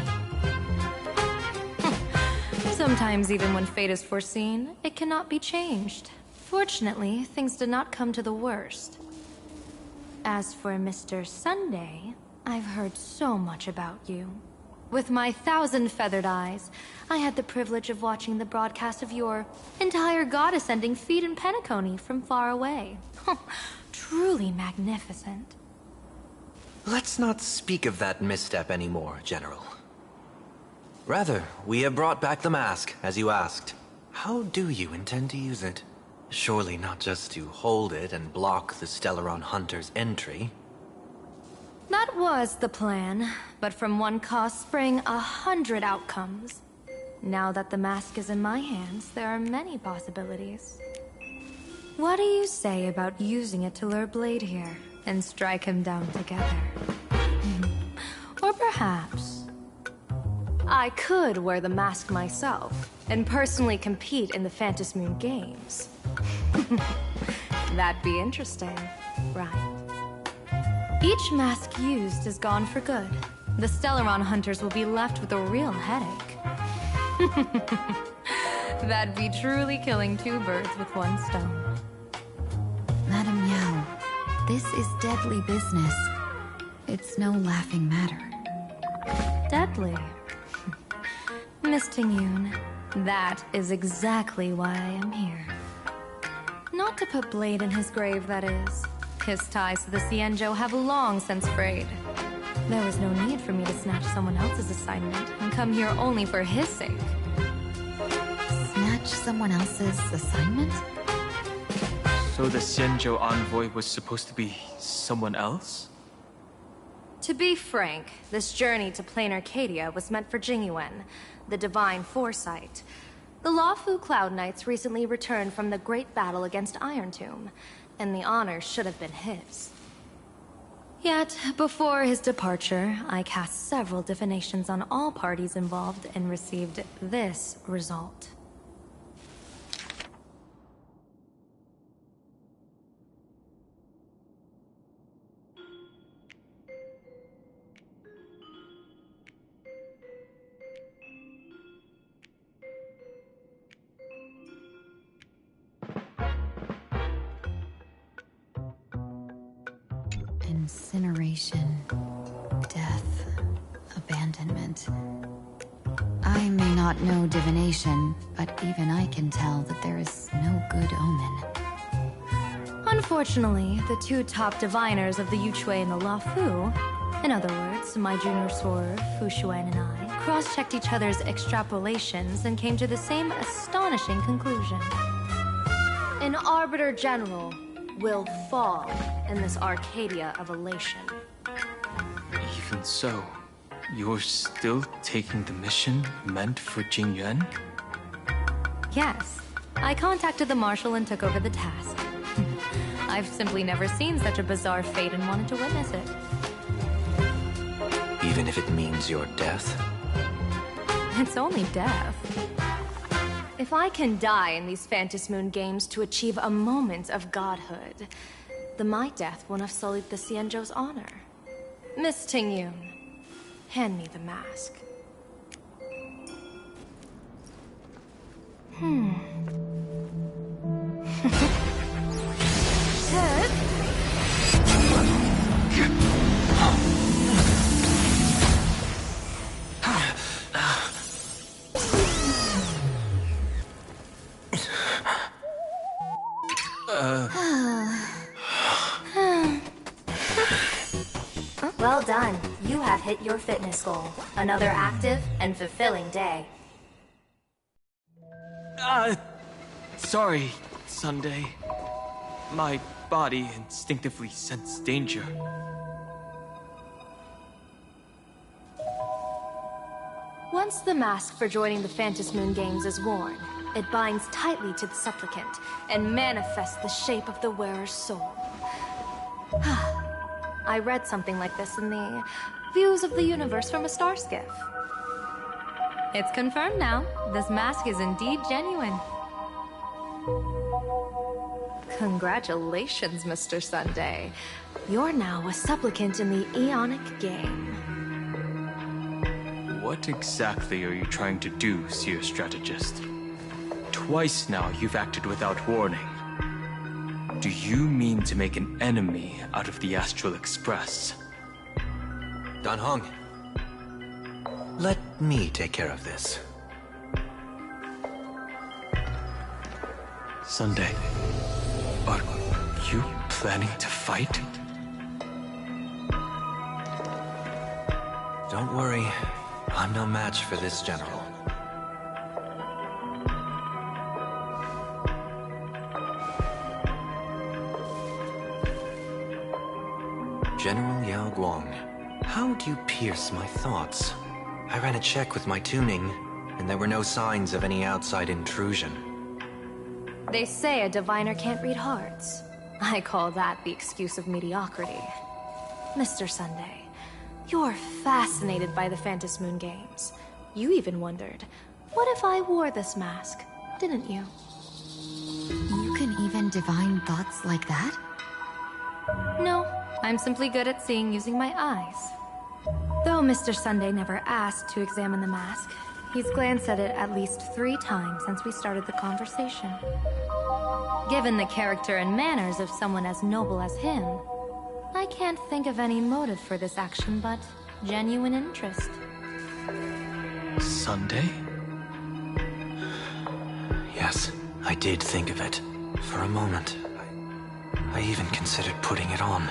Sometimes even when fate is foreseen, it cannot be changed. Fortunately, things did not come to the worst. As for Mr. Sunday, I've heard so much about you. With my 1,000 feathered eyes, I had the privilege of watching the broadcast of your entire goddess-ending feat in Penacony from far away. Truly magnificent. Let's not speak of that misstep anymore, General. Rather, we have brought back the mask, as you asked. How do you intend to use it? Surely not just to hold it and block the Stellaron Hunter's entry. That was the plan, but from one cause sprang 100 outcomes. Now that the mask is in my hands, there are many possibilities. What do you say about using it to lure Blade here, and strike him down together? Or perhaps... I could wear the mask myself, and personally compete in the Phantom Moon Games. That'd be interesting, right? Each mask used is gone for good. The Stellaron hunters will be left with a real headache. That'd be truly killing two birds with one stone. Madame Yao, this is deadly business. It's no laughing matter. Deadly? Miss Tingyun, that is exactly why I am here. Not to put Blade in his grave, that is. His ties to the Xianzhou have long since frayed. There was no need for me to snatch someone else's assignment and come here only for his sake. Snatch someone else's assignment? So the Xianzhou envoy was supposed to be someone else? To be frank, this journey to Planarcadia was meant for Jingyuan, the divine foresight. The Lawfu Cloud Knights recently returned from the great battle against Iron Tomb, and the honor should have been his. Yet, before his departure, I cast several divinations on all parties involved and received this result. Incineration, death, abandonment. I may not know divination, but even I can tell that there is no good omen. Unfortunately, the two top diviners of the Yuchui and the Lafu, in other words, my junior soror, Fu Xuan, and I, cross-checked each other's extrapolations and came to the same astonishing conclusion. An Arbiter General will fall in this Arcadia of elation. Even so, you're still taking the mission meant for Jingyuan? Yes, I contacted the Marshal and took over the task. I've simply never seen such a bizarre fate and wanted to witness it. Even if it means your death? It's only death. If I can die in these Phantasm Moon games to achieve a moment of godhood, then my death won't have sullied the Xianzhou's honor. Miss Tingyun, hand me the mask. Well done. You have hit your fitness goal. Another active and fulfilling day. Sorry, Sunday. My body instinctively sensed danger. Once the mask for joining the Phantasm Moon games is worn, it binds tightly to the supplicant and manifests the shape of the wearer's soul. I read something like this in the Views of the Universe from a Star Skiff. It's confirmed now. This mask is indeed genuine. Congratulations, Mr. Sunday. You're now a supplicant in the Aeonic game. What exactly are you trying to do, Seer Strategist? Twice now you've acted without warning. Do you mean to make an enemy out of the Astral Express? Dan Heng, let me take care of this. Sunday, are you planning to fight? Don't worry, I'm no match for this general. General Yao Guang, how do you pierce my thoughts? I ran a check with my tuning, and there were no signs of any outside intrusion. They say a diviner can't read hearts. I call that the excuse of mediocrity. Mr. Sunday, you're fascinated by the Phantasm Moon games. You even wondered, what if I wore this mask, didn't you? You can even divine thoughts like that? No, I'm simply good at seeing using my eyes. Though Mr. Sunday never asked to examine the mask, he's glanced at it at least 3 times since we started the conversation. Given the character and manners of someone as noble as him, I can't think of any motive for this action but genuine interest. Sunday? Yes, I did think of it. For a moment. I even considered putting it on.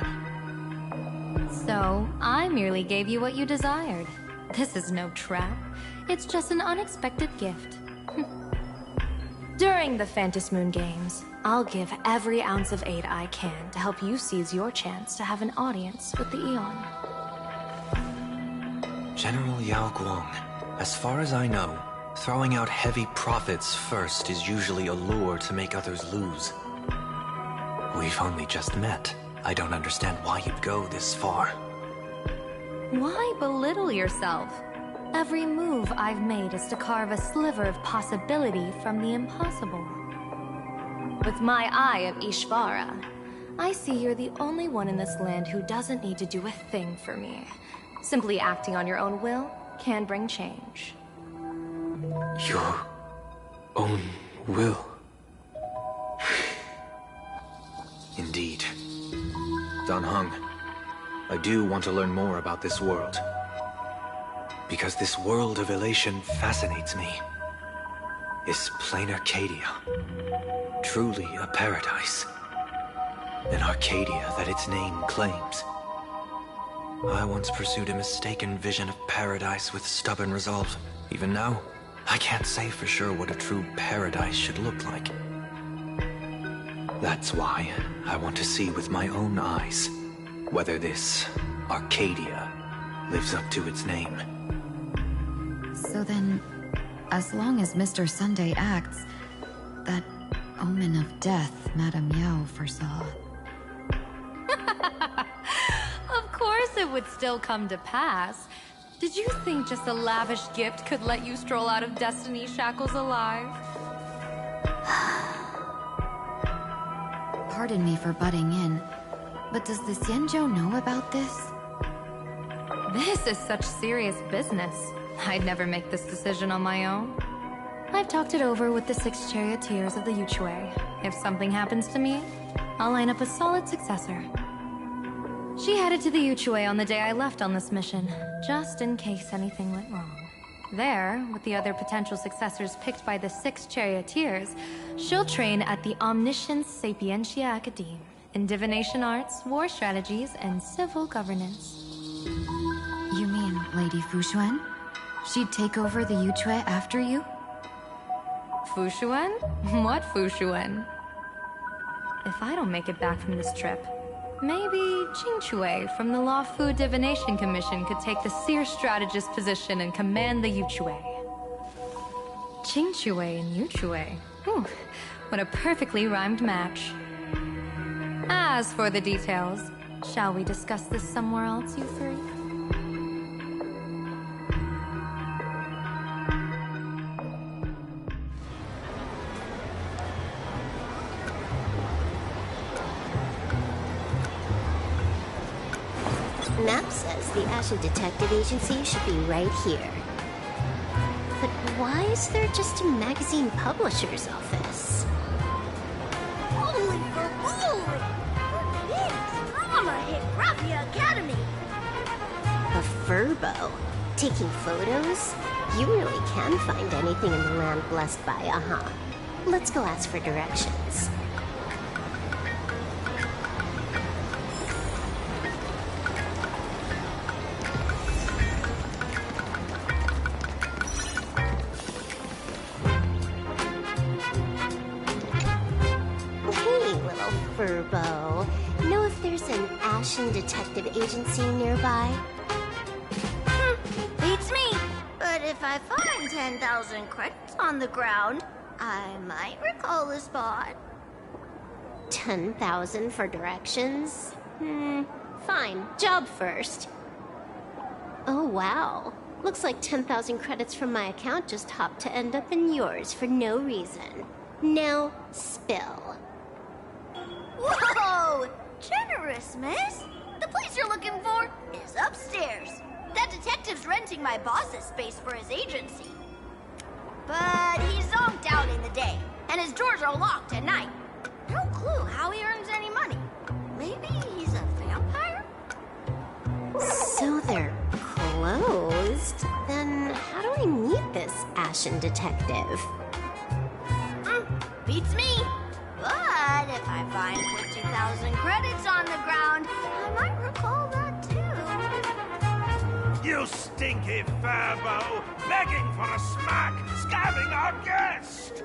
So, I merely gave you what you desired. This is no trap. It's just an unexpected gift. During the Phantasm Moon games, I'll give every ounce of aid I can to help you seize your chance to have an audience with the Eon. General Yao Guang, as far as I know, throwing out heavy profits first is usually a lure to make others lose. We've only just met. I don't understand why you'd go this far. Why belittle yourself? Every move I've made is to carve a sliver of possibility from the impossible. With my eye of Ishvara, I see you're the only one in this land who doesn't need to do a thing for me. Simply acting on your own will can bring change. Your own will? Indeed. Dan Heng, I do want to learn more about this world. Because this world of elation fascinates me. Is Planarcadia truly a paradise? An Arcadia that its name claims? I once pursued a mistaken vision of paradise with stubborn resolve. Even now, I can't say for sure what a true paradise should look like. That's why I want to see with my own eyes whether this Arcadia lives up to its name. So then, as long as Mr. Sunday acts, that omen of death Madame Yao foresaw. Of course it would still come to pass. Did you think just a lavish gift could let you stroll out of Destiny's shackles alive? Pardon me for butting in, but does the Xianzhou know about this? This is such serious business. I'd never make this decision on my own. I've talked it over with the 6 charioteers of the Yuchue. If something happens to me, I'll line up a solid successor. She headed to the Yuchue on the day I left on this mission, just in case anything went wrong. There, with the other potential successors picked by the 6 charioteers, she'll train at the Omniscience Sapientia Academe in divination arts, war strategies, and civil governance. You mean Lady Fushuan? She'd take over the Yuchue after you? Fushuan? What Fushuan? If I don't make it back from this trip, maybe Qingchue from the Law Fu Divination Commission could take the seer strategist position and command the Yuchue. Qingchue and Yuchue. Ooh, what a perfectly rhymed match. As for the details, shall we discuss this somewhere else, you three? Map says the Ashen Detective Agency should be right here. But why is there just a magazine publisher's office? Holy for holy! Yes, drama hit Raffia Academy! A furbo? Taking photos? You really can find anything in the land blessed by, uh-huh. Let's go ask for directions. Furbo. Know if there's an Ashen Detective Agency nearby? Beats me! But if I find 10,000 credits on the ground, I might recall the spot. 10,000 for directions? Fine. Job first. Oh, wow. Looks like 10,000 credits from my account just hopped to end up in yours for no reason. Now, spill. Whoa! Generous, miss! The place you're looking for is upstairs. That detective's renting my boss's space for his agency. But he's zonked out in the day, and his doors are locked at night. No clue how he earns any money. Maybe he's a vampire? So they're closed? Then how do I meet this Ashen Detective? Beats me! But if I find 50,000 credits on the ground, I might recall that too. You stinky furbo! Begging for a smack! Scabbing our guest!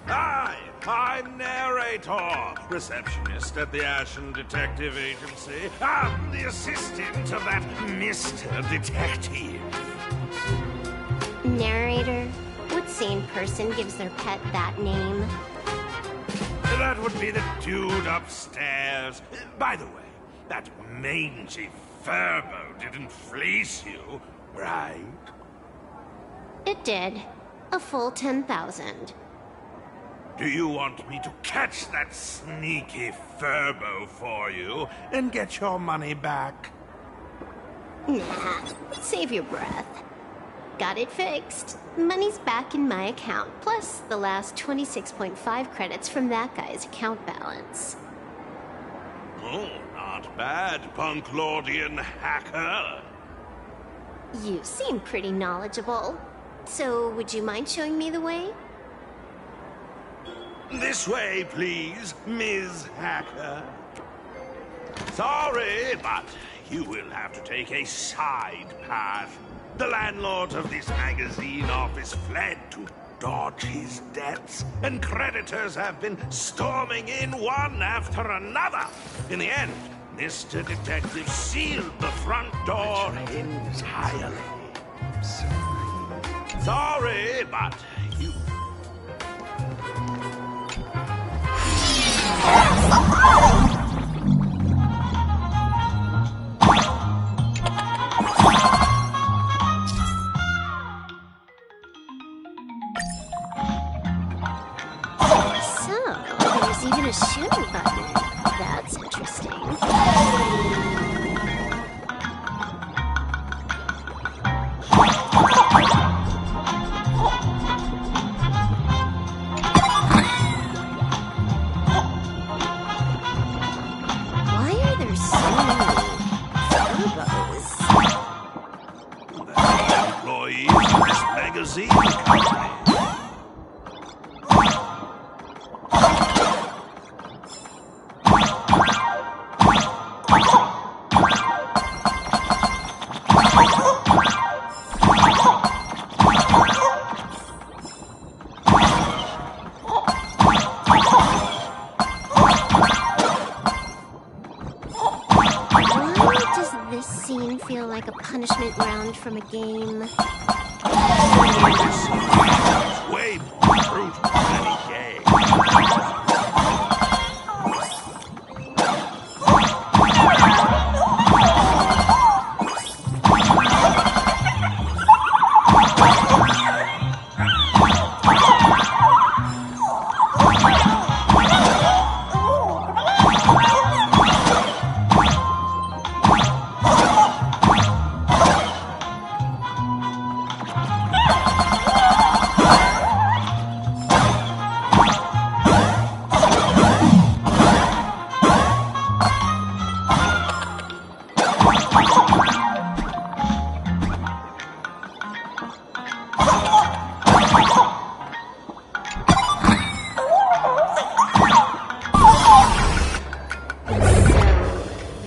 Hi, I'm Narrator, receptionist at the Ashen Detective Agency. I'm the assistant of that Mr. Detective. Narrator? What sane person gives their pet that name? That would be the dude upstairs. By the way, that mangy furbo didn't fleece you, right? It did. A full 10,000. Do you want me to catch that sneaky furbo for you and get your money back? Nah, save your breath. Got it fixed. Money's back in my account, plus the last 26.5 credits from that guy's account balance. Oh, not bad, Punklordian hacker. You seem pretty knowledgeable. So, would you mind showing me the way? This way, please, Ms. Hacker. Sorry, but you will have to take a side path. The landlord of this magazine office fled to dodge his debts, and creditors have been storming in one after another. In the end, Mr. Detective sealed the front door entirely. Sorry, but you... There's even a shooting button. That's interesting. Why are there so many turbos? Employees of this magazine company. Feel like a punishment round from a game. Way more brutal than any game.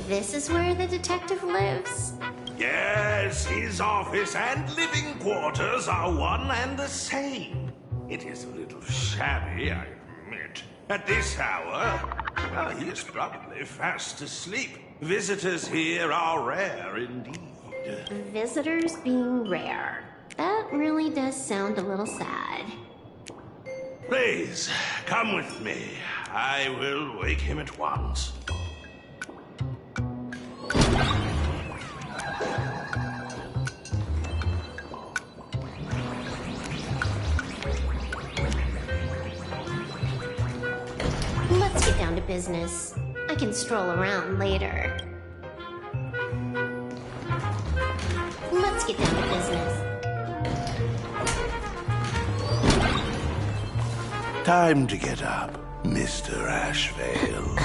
This is where the detective lives? Yes, his office and living quarters are one and the same. It is a little shabby, I admit. At this hour, well, he is probably fast asleep. Visitors here are rare indeed. Visitors being rare. That really does sound a little sad. Please, come with me. I will wake him at once. Let's get down to business. I can stroll around later. Let's get down to business. Time to get up, Mr. Ashvale.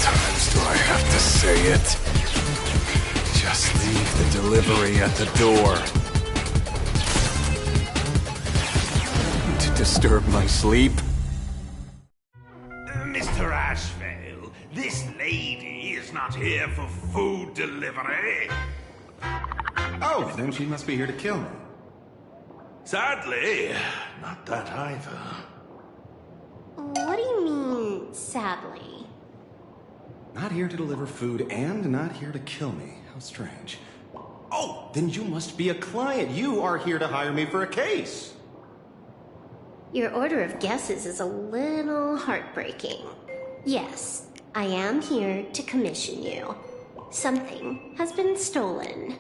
Times do I have to say it? Just leave the delivery at the door. To disturb my sleep? Mr. Ashvale, this lady is not here for food delivery. Oh, then she must be here to kill me. Sadly, not that either. What do you mean, sadly? Not here to deliver food and not here to kill me. How strange. Oh, then you must be a client. You are here to hire me for a case. Your order of guesses is a little heartbreaking. Yes, I am here to commission you. Something has been stolen.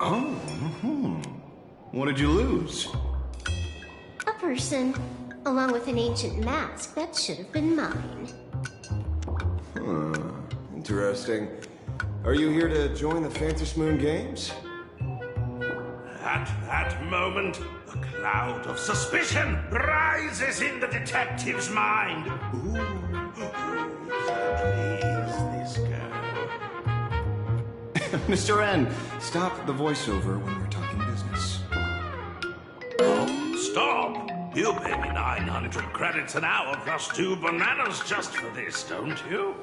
Oh, What did you lose? A person, along with an ancient mask that should have been mine. interesting. Are you here to join the Fantasy Moon Games? At that moment, a cloud of suspicion rises in the detective's mind. Who exactly is this girl? Mr. N, stop the voiceover when we're talking business. Oh, stop! You pay me 900 credits an hour plus 2 bananas just for this, don't you?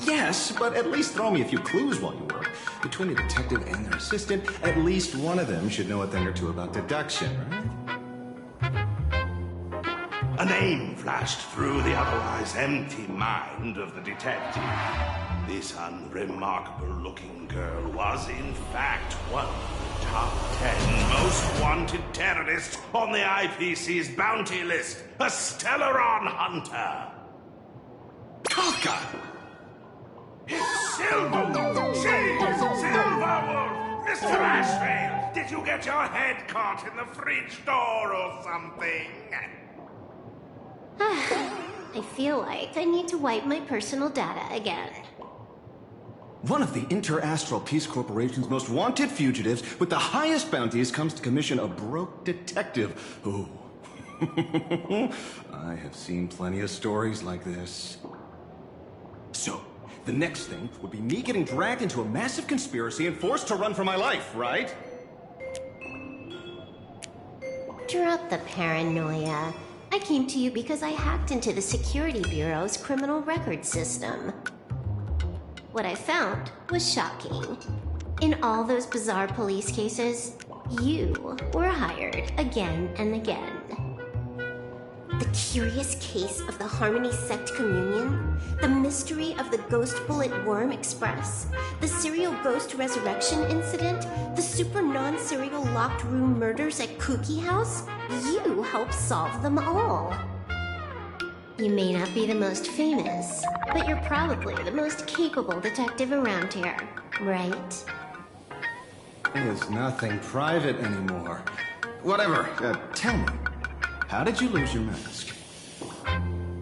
Yes, but at least throw me a few clues while you work. Between the detective and their assistant, at least one of them should know a thing or two about deduction, right? A name flashed through the otherwise empty mind of the detective. This unremarkable-looking girl was, in fact, one of the top 10 most wanted terrorists on the IPC's bounty list, a Stellaron hunter. Oh, God! It's Silverwood! She's Silverwood! Mr. Ashvale, did you get your head caught in the fridge door or something? I feel like I need to wipe my personal data again. One of the Interastral Peace Corporation's most wanted fugitives with the highest bounties comes to commission a broke detective. Ooh. I have seen plenty of stories like this. So, the next thing would be me getting dragged into a massive conspiracy and forced to run for my life, right? Drop the paranoia. I came to you because I hacked into the Security Bureau's criminal record system. What I found was shocking. In all those bizarre police cases, you were hired again and again. The curious case of the Harmony Sect Communion, the mystery of the Ghost Bullet Worm Express, the serial ghost resurrection incident, the super non-serial locked room murders at Kooky House, you helped solve them all. You may not be the most famous, but you're probably the most capable detective around here, right? There's nothing private anymore. Whatever, tell me. How did you lose your mask?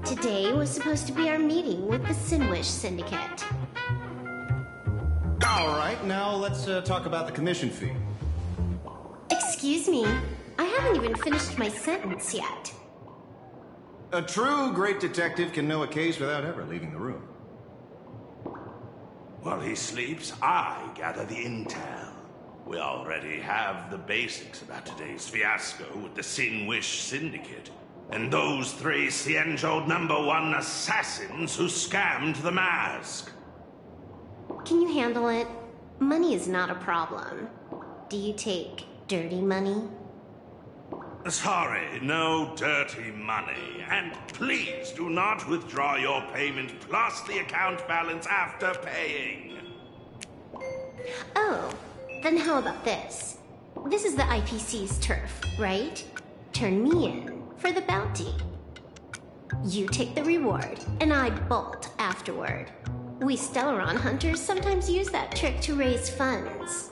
Today was supposed to be our meeting with the Sinwish Syndicate. All right, now let's talk about the commission fee. Excuse me, I haven't even finished my sentence yet. A true great detective can know a case without ever leaving the room. While he sleeps, I gather the intel. We already have the basics about today's fiasco with the Sinwish Syndicate, and those 3 Cienjo #1 assassins who scammed the mask. Can you handle it? Money is not a problem. Do you take dirty money? Sorry, no dirty money. And please do not withdraw your payment plus the account balance after paying. Oh, then how about this? This is the IPC's turf, right? Turn me in for the bounty. You take the reward, and I bolt afterward. We Stellaron hunters sometimes use that trick to raise funds.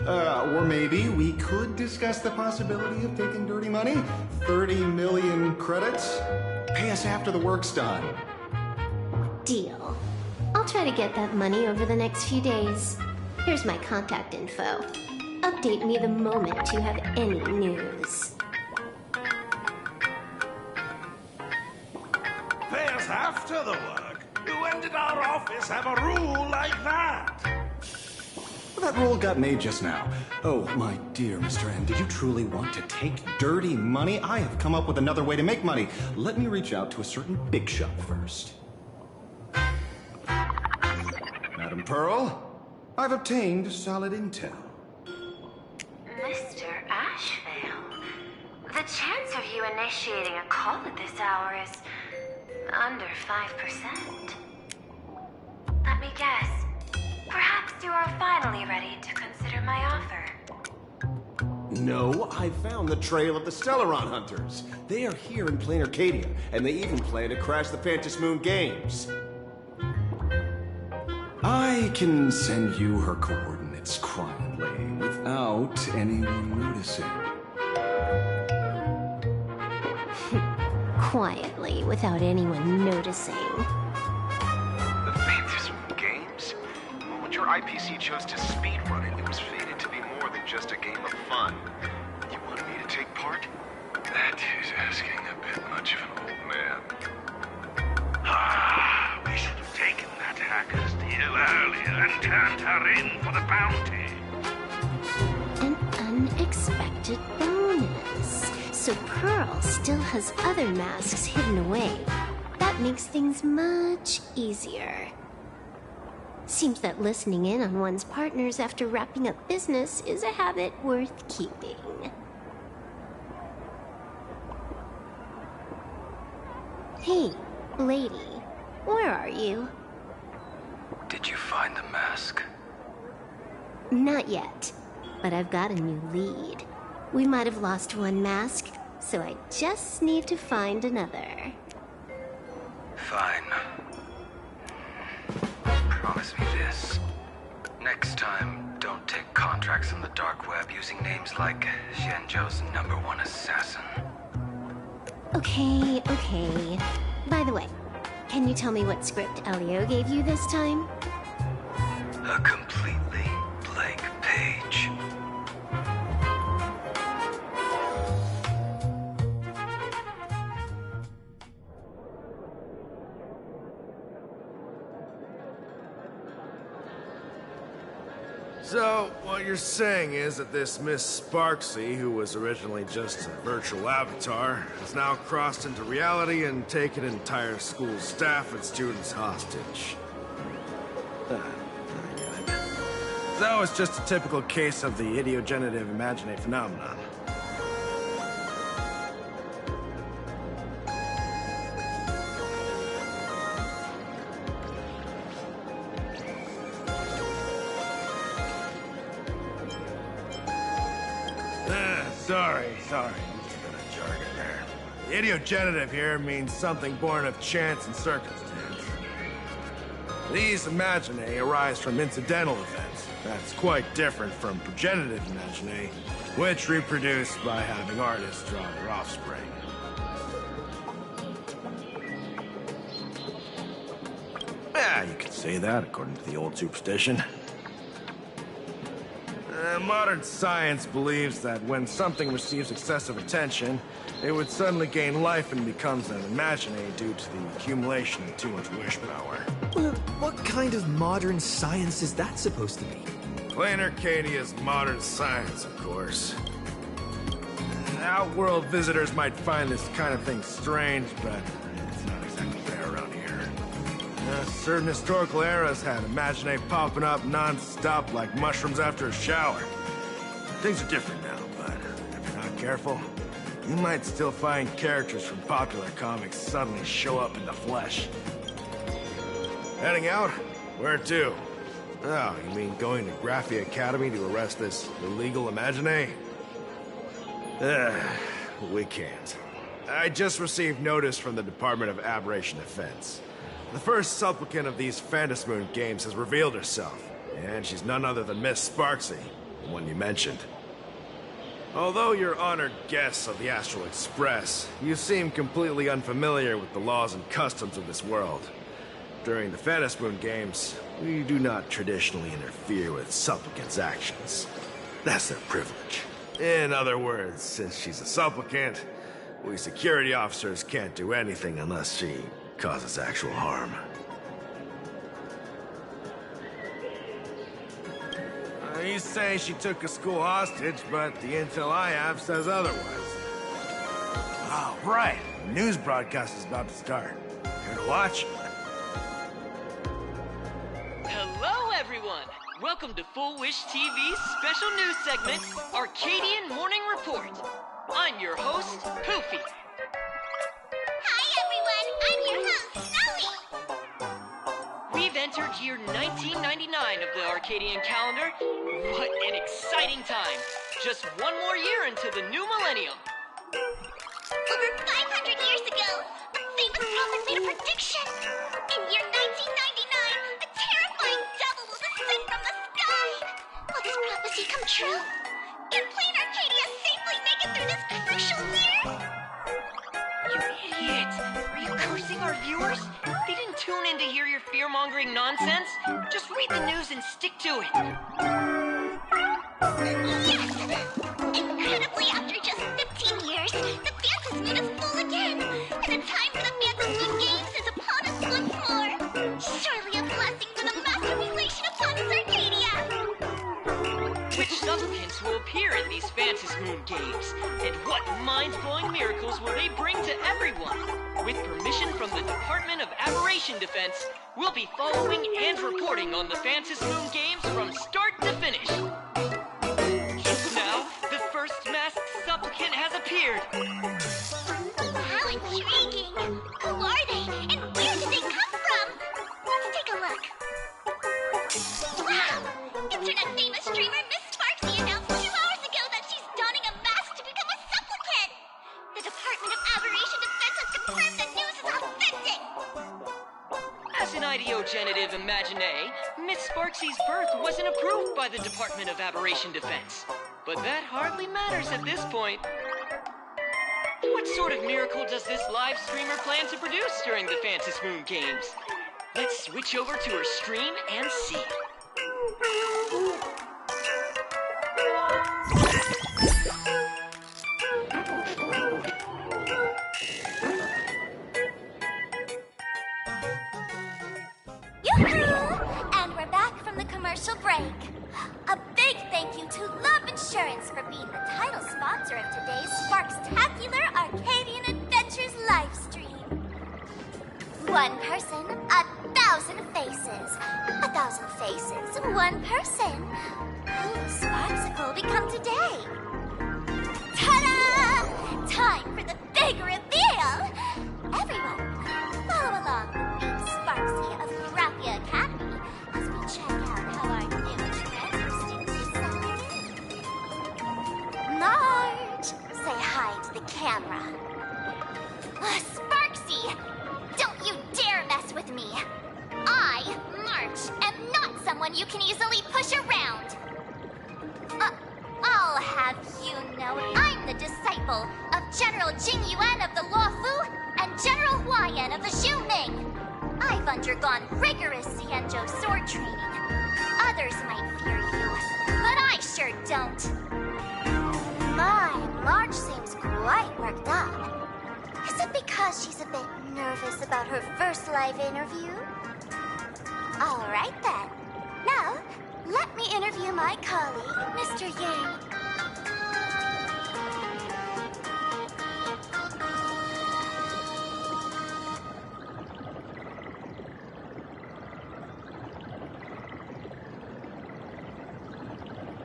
Or maybe we could discuss the possibility of taking dirty money? 30 million credits? Pay us after the work's done. Deal. I'll try to get that money over the next few days. Here's my contact info. Update me the moment you have any news. Pay us after the work? When did our office have a rule like that? That rule got made just now. Oh, my dear Mr. N, did you truly want to take dirty money? I have come up with another way to make money. Let me reach out to a certain big shot first. Madam Pearl, I've obtained solid intel. Mr. Ashvale, the chance of you initiating a call at this hour is under 5%. Let me guess. Perhaps you are finally ready to consider my offer. No, I found the trail of the Stellaron hunters. They are here in Planarcadia, and they even plan to crash the Fantasy Moon Games. I can send you her coordinates quietly, without anyone noticing. quietly without anyone noticing. The Fantasy Games? Well, when your IPC chose to speedrun it, it was fated to be more than just a game of fun. You wanted me to take part? That is asking a bit much of an old man. Ah, we should have taken that hacker's deal earlier and turned her in for the bounty. An unexpected bonus. So Pearl still has other masks hidden away. That makes things much easier. Seems that listening in on one's partners after wrapping up business is a habit worth keeping. Hey, lady, where are you? Did you find the mask? Not yet, but I've got a new lead. We might have lost one mask, so I just need to find another. Fine. Promise me this. Next time, don't take contracts on the dark web using names like Xianzhou's #1 assassin. Okay. By the way, can you tell me what script Elio gave you this time? A completely blank page. So, what you're saying is that this Miss Sparksy, who was originally just a virtual avatar, has now crossed into reality and taken an entire school staff and students hostage. I get it. So it's just a typical case of the idiogenerative imagine phenomenon. Sorry. Just a bit of jargon there. The idiogenerative here means something born of chance and circumstance. These imaginae arise from incidental events. That's quite different from progenitive imaginae, which reproduce by having artists draw their offspring. Yeah, you could say that according to the old superstition. Modern science believes that when something receives excessive attention, it would suddenly gain life and becomes an imaginae due to the accumulation of too much wish power. Well, what kind of modern science is that supposed to be? Planarcadia's modern science, of course. Outworld visitors might find this kind of thing strange, but it's not exactly rare around here. Certain historical eras had imaginae popping up non-stop like mushrooms after a shower. Things are different now, but if you're not careful, you might still find characters from popular comics suddenly show up in the flesh. Heading out? Where to? Oh, you mean going to Graphia Academy to arrest this illegal imaginae? We can't. I just received notice from the Department of Aberration Defense. The first supplicant of these Phantasmoon games has revealed herself, and she's none other than Miss Sparksy, the one you mentioned. Although you're honored guests of the Astral Express, you seem completely unfamiliar with the laws and customs of this world. During the Phantasmoon games, we do not traditionally interfere with supplicants' actions. That's their privilege. In other words, since she's a supplicant, we security officers can't do anything unless she causes actual harm. You say she took a school hostage, but the intel I have says otherwise. Oh, right. The news broadcast is about to start. Here to watch? Hello, everyone! Welcome to Full Wish TV's special news segment, Arcadian Morning Report. I'm your host, Poofy. Hi, everyone! I'm your host, Snowy! We've entered year 1999 of the Arcadian calendar. What an exciting time! Just one more year into the new millennium. Over 500 years ago, a famous prophet made a prediction. In year 1999, a terrifying devil will descend from the sky. Will this prophecy come true? Can Planarcadia safely make it through this crucial year? You idiots! fear-mongering nonsense? Just read the news and stick to it. Yes! Incredibly, after just 15 years, the Phantasy Moon is full again, and the time for the Phantasy Moon Games is upon us once more. Surely a blessing from the master relation upon us, Arcadia! Which supplicants will appear in these Phantasy Moon Games? And what mind-blowing miracles will they bring to everyone? With permission from the Department of Aberration Defense, we'll be following and reporting on the Phantasy Moon Games from start to finish. Now, the first masked supplicant has appeared. How intriguing! Who are they, and where did they come from? Let's take a look. Wow! Internet-famous streamer Miss Sparksy announced 2 hours ago that she's donning a mask to become a supplicant! The Department of Aberration Defense has confirmed the news is authentic! As an ideogenitive imagine, Miss Sparksy's birth wasn't approved by the Department of Aberration Defense. But that hardly matters at this point. What sort of miracle does this live streamer plan to produce during the Phantasy Moon Games? Let's switch over to her stream and see. Yoo-hoo! And we're back from the commercial break. A big thank you to Love Insurance for being the title sponsor of today's Sparkstacular Arcadian Adventures livestream. One person, 1,000 faces. 1,000 faces, one person. Who will Sparksicle become today? Ta-da! Time for the big reveal! Everyone, follow along with me, Sparksy of Planarcadia Academy, as we check out how our new transfer students decided. Marge, say hi to the camera. Sparksy, don't you dare mess with me. I, March, am not someone you can easily push around. I'll have you know I'm the disciple of General Jing Yuan of the Luofu and General Huayan of the Xu Ming. I've undergone rigorous Xianzhou sword training. Others might fear you, but I sure don't. My, Marge seems quite worked up. Is it because she's a bit nervous about her first live interview? All right then. Now, let me interview my colleague, Mr. Yang.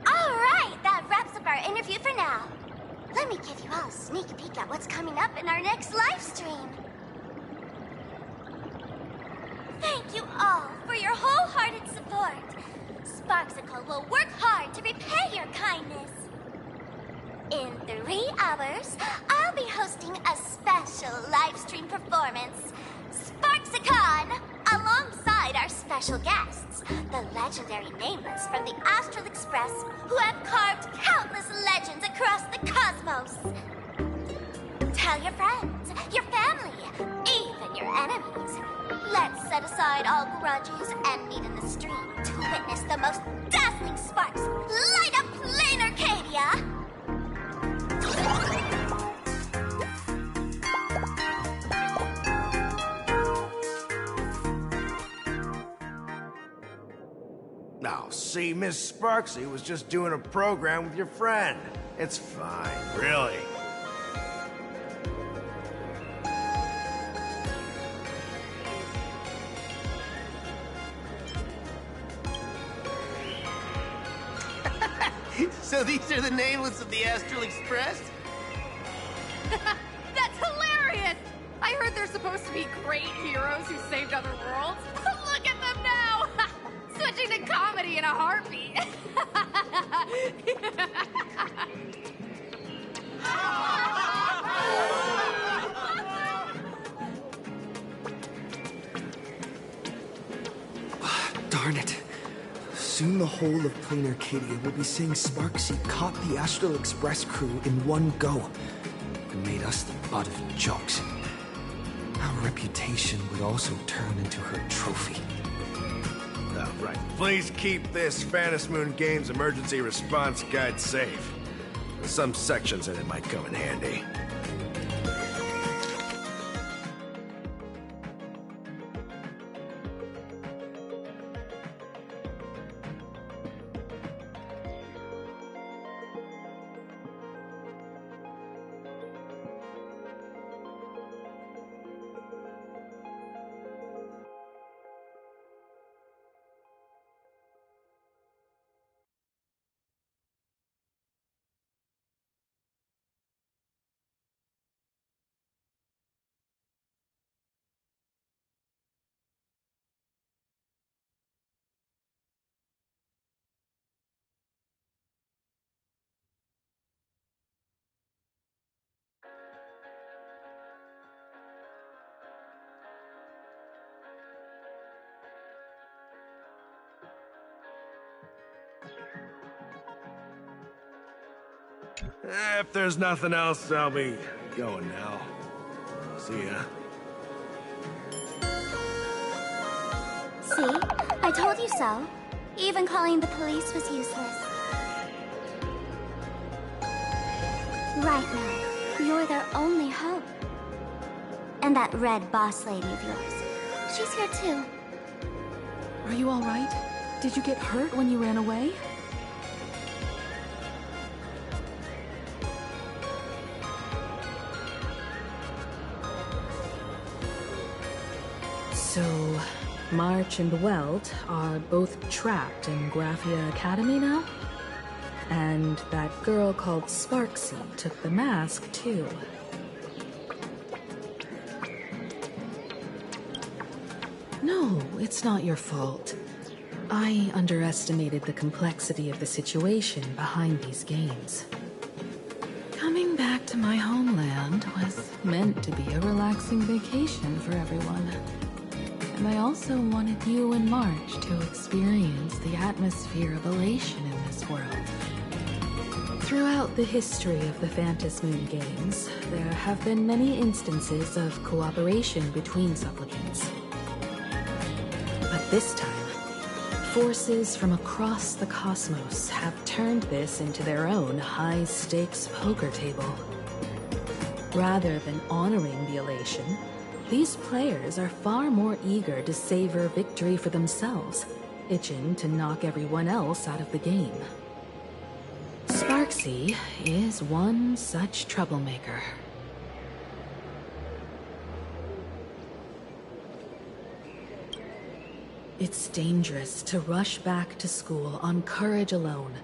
All right, that wraps up our interview for now. Let me give you all a sneak peek at what's coming up in our next live stream. Thank you all for your wholehearted support. Sparksicle will work hard to repay your kindness. In 3 hours, I'll be hosting a special live stream performance, Sparksicon, alongside our special guests, the legendary Nameless from the Astral Express, who have carved countless legends across the cosmos. Tell your friends, your family, even your enemies. Let's set aside all grudges and meet in the stream to witness the most dazzling sparks light up Planarcadia! Now, see, Miss Sparksy was just doing a program with your friend. It's fine, really. So these are the nameless of the Astral Express? That's hilarious! I heard they're supposed to be great heroes who saved other worlds. Look at them now! Switching to comedy in a heartbeat. Darn it. Soon the whole of Planarcadia will be saying Sparksy caught the Astral Express crew in one go and made us the butt of jokes. Our reputation would also turn into her trophy. please keep this Phantom Moon Games emergency response guide safe? Some sections in it might come in handy. If there's nothing else, I'll be going now. See ya. See? I told you so. Even calling the police was useless. Right now, you're their only hope. And that red boss lady of yours. She's here too. Are you alright? Did you get hurt when you ran away? So, March and Welt are both trapped in Graphia Academy now? And that girl called Sparksy took the mask, too. No, it's not your fault. I underestimated the complexity of the situation behind these games. Coming back to my homeland was meant to be a relaxing vacation for everyone. And I also wanted you and March to experience the atmosphere of elation in this world. Throughout the history of the Phantom Moon Games, there have been many instances of cooperation between supplicants. But this time, forces from across the cosmos have turned this into their own high-stakes poker table. Rather than honoring the elation, these players are far more eager to savor victory for themselves, itching to knock everyone else out of the game. Sparksy is one such troublemaker. It's dangerous to rush back to school on courage alone,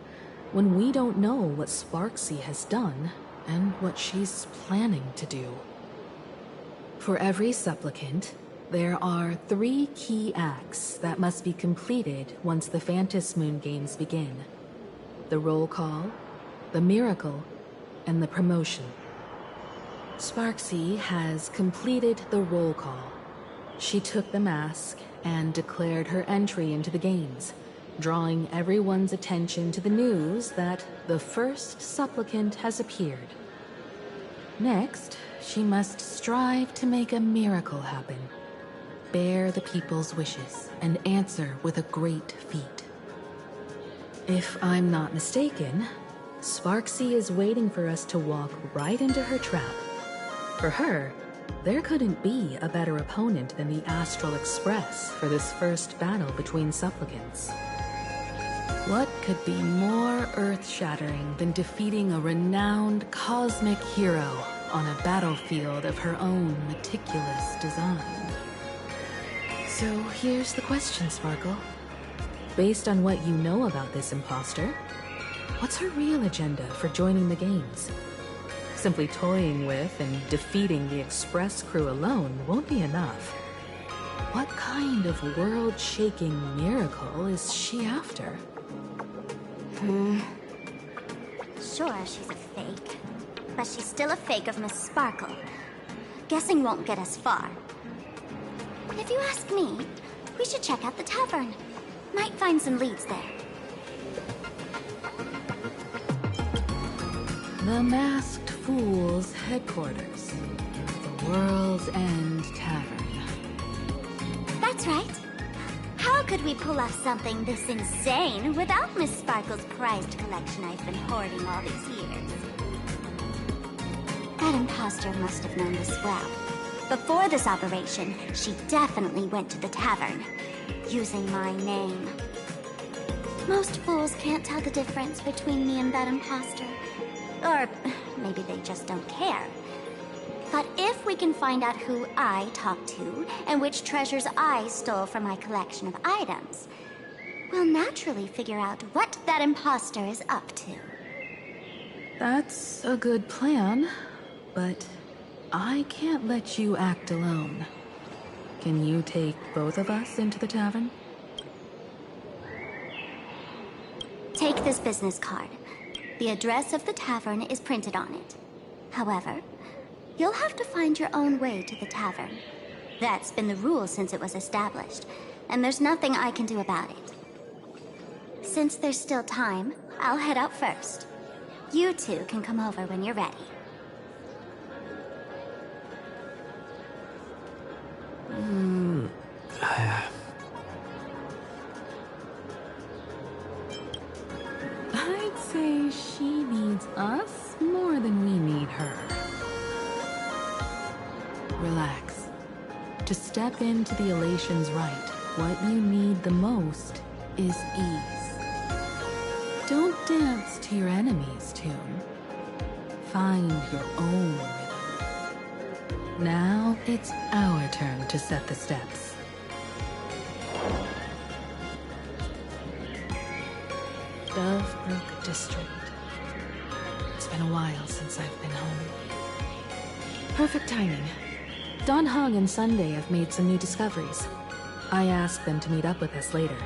when we don't know what Sparksy has done and what she's planning to do. For every supplicant, there are 3 key acts that must be completed once the Phantom Moon Games begin. The roll call, the miracle, and the promotion. Sparksy has completed the roll call. She took the mask and declared her entry into the games, drawing everyone's attention to the news that the first supplicant has appeared. Next, she must strive to make a miracle happen, bear the people's wishes, and answer with a great feat. If I'm not mistaken, Sparksy is waiting for us to walk right into her trap. For her, there couldn't be a better opponent than the Astral Express for this first battle between supplicants. What could be more earth-shattering than defeating a renowned cosmic hero on a battlefield of her own meticulous design? So here's the question, Sparkle. Based on what you know about this imposter, what's her real agenda for joining the games? Simply toying with and defeating the Express crew alone won't be enough. What kind of world-shaking miracle is she after? Sure, she's a fake. But she's still a fake of Miss Sparkle. Guessing won't get us far. If you ask me, we should check out the tavern. Might find some leads there. The Masked Fool's headquarters. The World's End Tavern. That's right. How could we pull off something this insane without Miss Sparkle's prized collection I've been hoarding all these years? That imposter must have known this well. Before this operation, she definitely went to the tavern, using my name. Most fools can't tell the difference between me and that imposter. Or maybe they just don't care. But if we can find out who I talked to and which treasures I stole from my collection of items, we'll naturally figure out what that imposter is up to. That's a good plan, but I can't let you act alone. Can you take both of us into the tavern? Take this business card. The address of the tavern is printed on it. However, you'll have to find your own way to the tavern. That's been the rule since it was established, and there's nothing I can do about it. Since there's still time, I'll head out first. You two can come over when you're ready. I'd say she needs us more than we need her. Relax. To step into the Elation's right, what you need the most is ease. Don't dance to your enemy's tune. Find your own rhythm. Now it's our turn to set the steps. Dovebrook District. It's been a while since I've been home. Perfect timing. Don Hung and Sunday have made some new discoveries. I asked them to meet up with us later.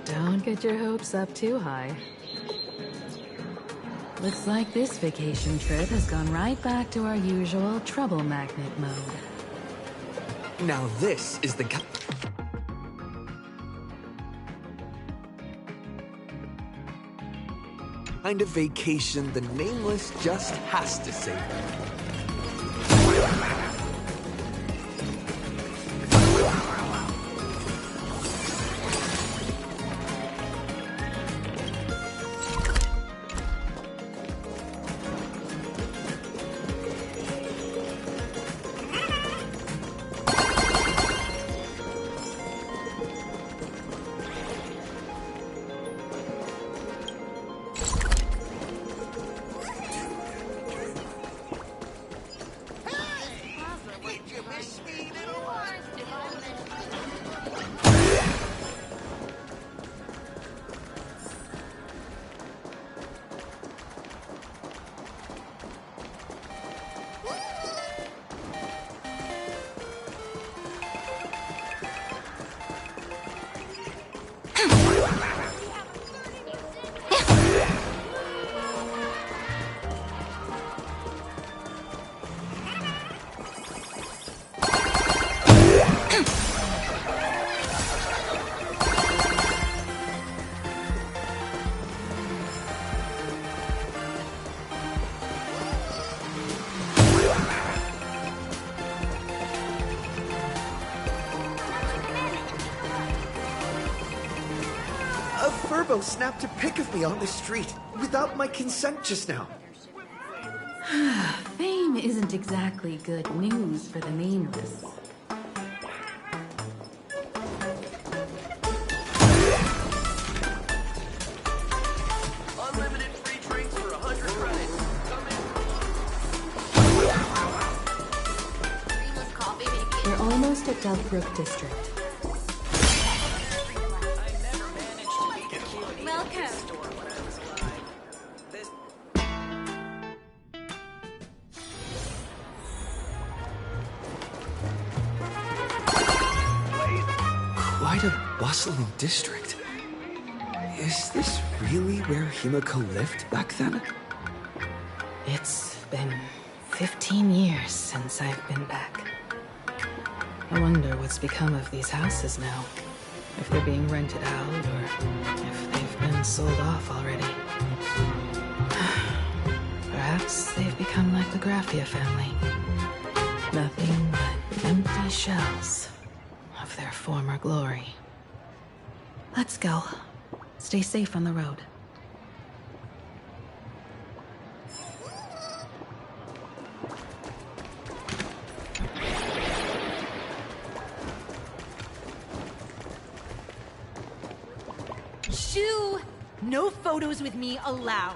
Don't get your hopes up too high. Looks like this vacation trip has gone right back to our usual trouble magnet mode. Now this is the kind of vacation the Nameless just has to savor. Furbo snapped a pic of me on the street without my consent just now. Fame isn't exactly good news for the Nameless. Unlimited free drinks for 100 credits. Come in. We're almost at Dovebrook District. Quite a bustling district. Is this really where Himiko lived back then? It's been 15 years since I've been back. I wonder what's become of these houses now. If they're being rented out, or if they've been sold off already. Perhaps Perhaps they've become like the Graphia family. Nothing but empty shells of their former glory. Let's go. Stay safe on the road. Shoo! No photos with me allowed.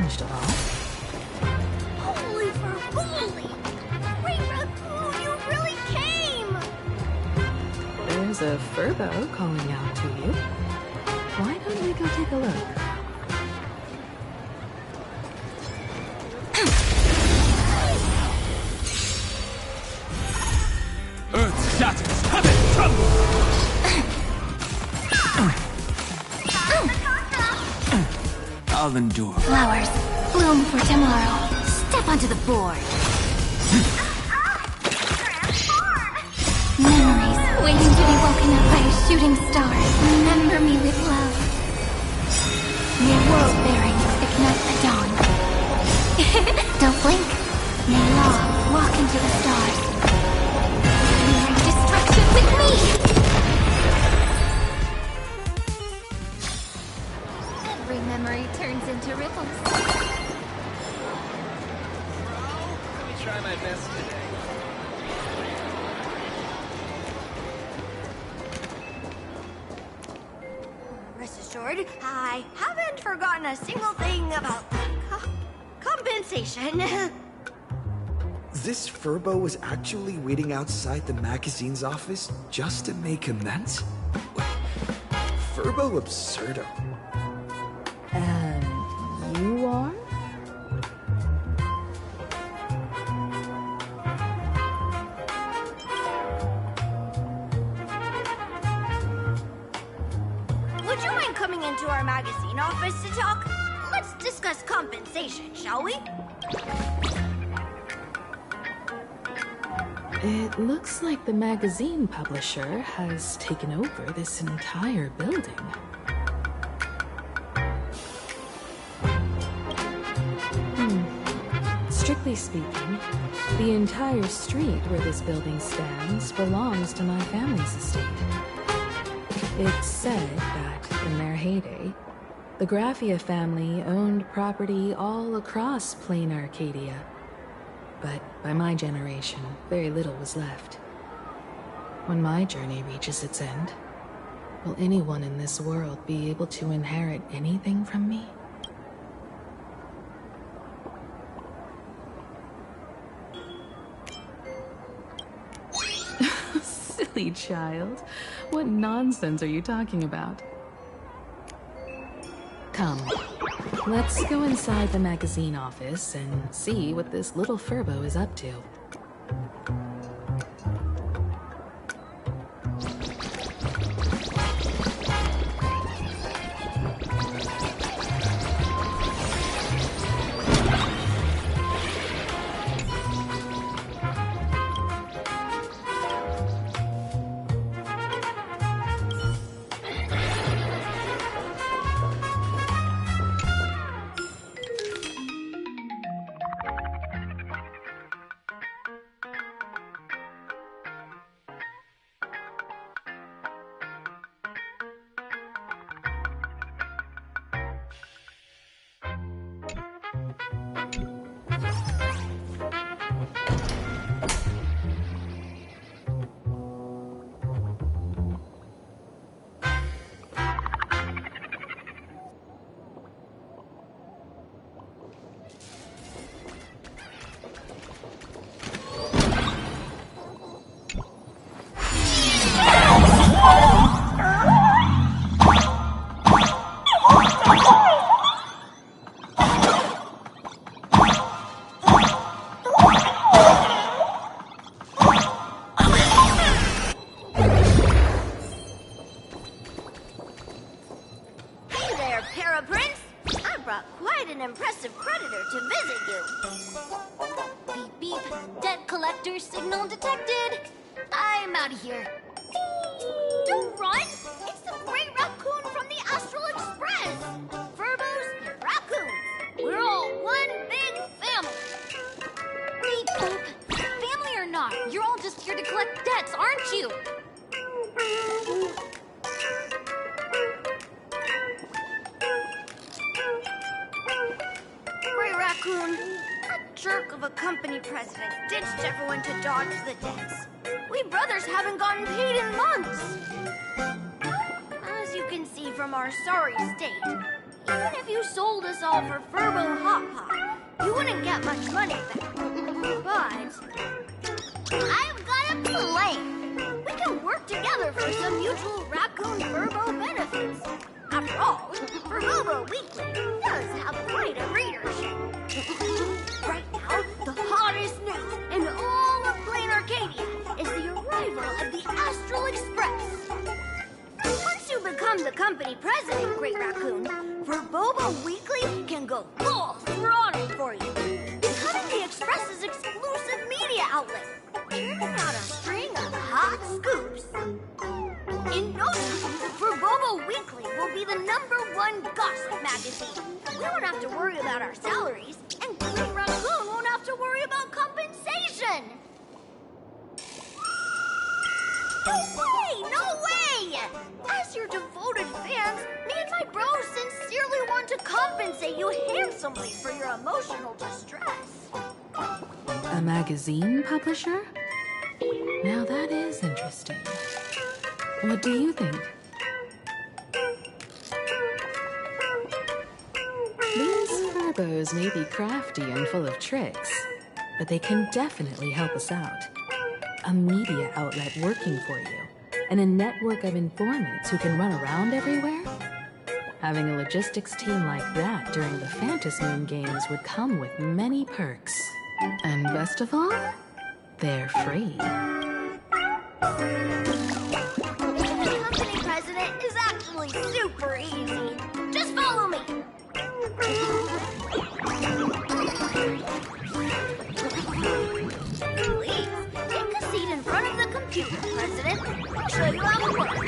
changed a lot. Holy for holy! Great Raccoon, you really came! There's a Furbo calling out to you. Why don't we go take a look? Earth shatters, heaven trembles! I'll endure. Flowers, bloom for tomorrow. Step onto the board. Memories waiting to be woken up by a shooting star. Remember me with love. May world bearings ignite the dawn. Don't blink. May law walk into the stars. Bring destruction with me. Every memory turns into ripples. Let me try my best today. Rest assured, I haven't forgotten a single thing about the compensation. This Furbo was actually waiting outside the magazine's office just to make amends? Furbo absurdo. And you are? Would you mind coming into our magazine office to talk? Let's discuss compensation, shall we? It looks like the magazine publisher has taken over this entire building. Strictly speaking, the entire street where this building stands belongs to my family's estate. It's said that, in their heyday, the Graphia family owned property all across Planarcadia. But by my generation, very little was left. When my journey reaches its end, will anyone in this world be able to inherit anything from me? Silly child. What nonsense are you talking about? Come, let's go inside the magazine office and see what this little Furbo is up to. impressive predator to visit you. Beep beep, debt collector signal detected. I'm out of here. Don't run! It's the Great Raccoon from the Astral Express! Furbos and raccoons. We're all one big family. Beep boop. Family or not, you're all just here to collect debts, aren't you? Great Raccoon, that jerk of a company president ditched everyone to dodge the debts. We brothers haven't gotten paid in months. As you can see from our sorry state, Even if you sold us all for Furbo Hot Pot, you wouldn't get much money back. But I've got a plan. We can work together for some mutual raccoon Furbo benefits. After all, Furbo Weekly does have quite a readership. Right now, the hottest news in all of Planarcadia is the arrival of the Astral Express. Once you become the company president, Great Raccoon, Furbo Weekly can go full throttle for you, becoming the Express's exclusive media outlet, churning out a string of hot scoops. In no time, Furbo Weekly will be the #1 gossip magazine. We won't have to worry about our salaries, and Great Raccoon won't have to worry about compensation. Hey, no way! As your devoted fans, me and my bros sincerely want to compensate you handsomely for your emotional distress. A magazine publisher? Now that is interesting. What do you think? These Furbos may be crafty and full of tricks, but they can definitely help us out. A media outlet working for you, and a network of informants who can run around everywhere? Having a logistics team like that during the Phantasmoon Games would come with many perks. And best of all, they're free. The company president is actually super easy. Just follow me. Please, take a seat in front of the computer, President. I'll show you how it works.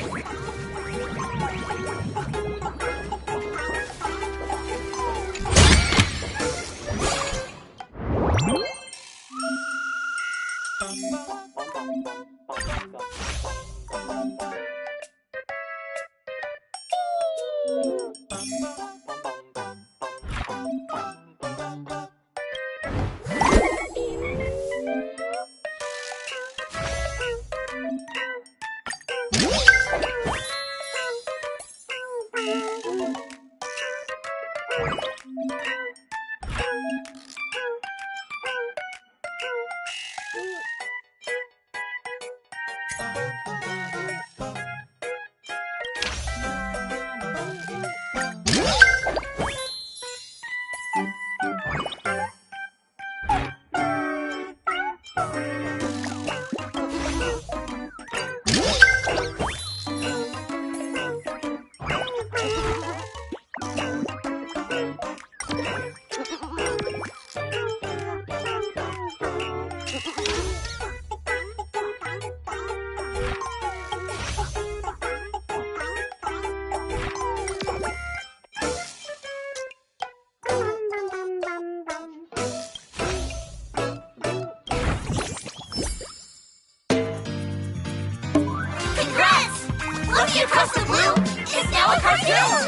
Lucky Across the Blue is now a cartoon!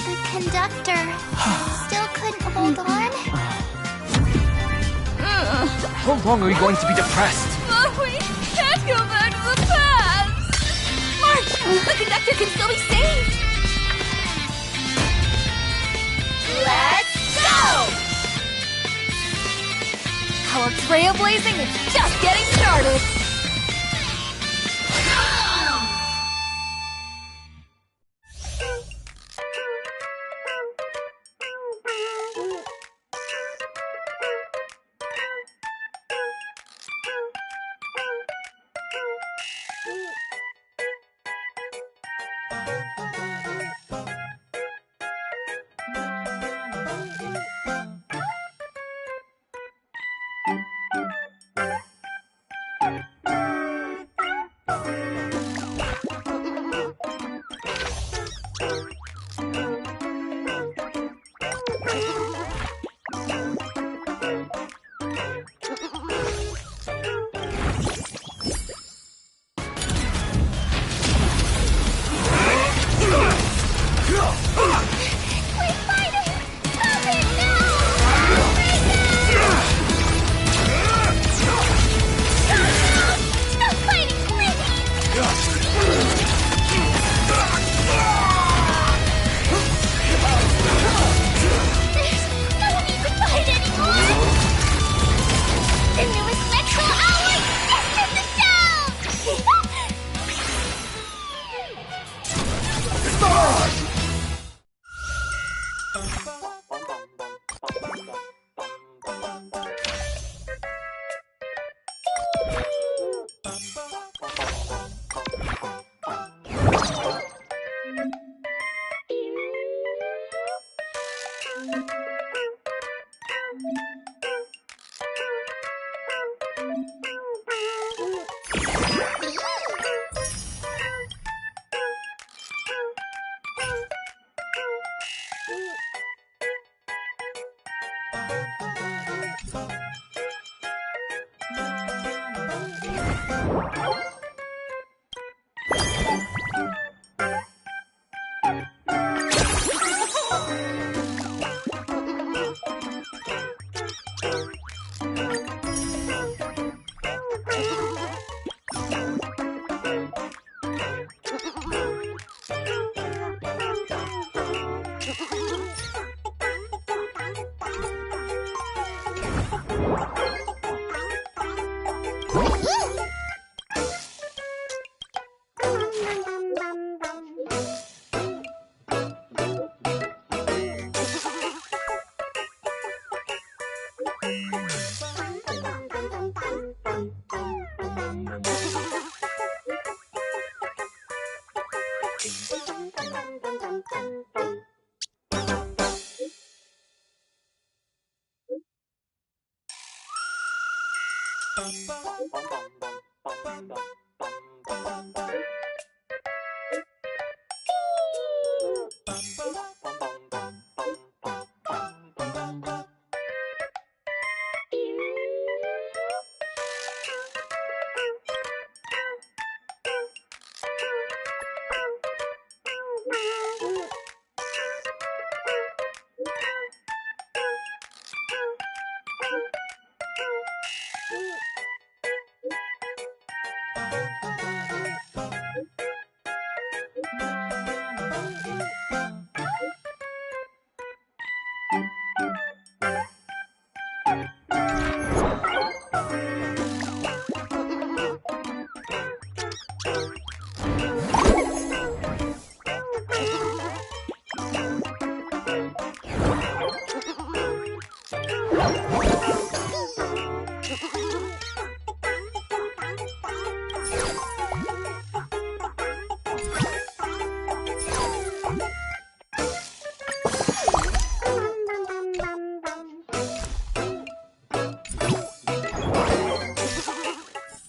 The conductor still couldn't hold on. How long are we going to be depressed? We can't go back to the past! March! The conductor can still be saved! Let's go! Our trailblazing is just getting started!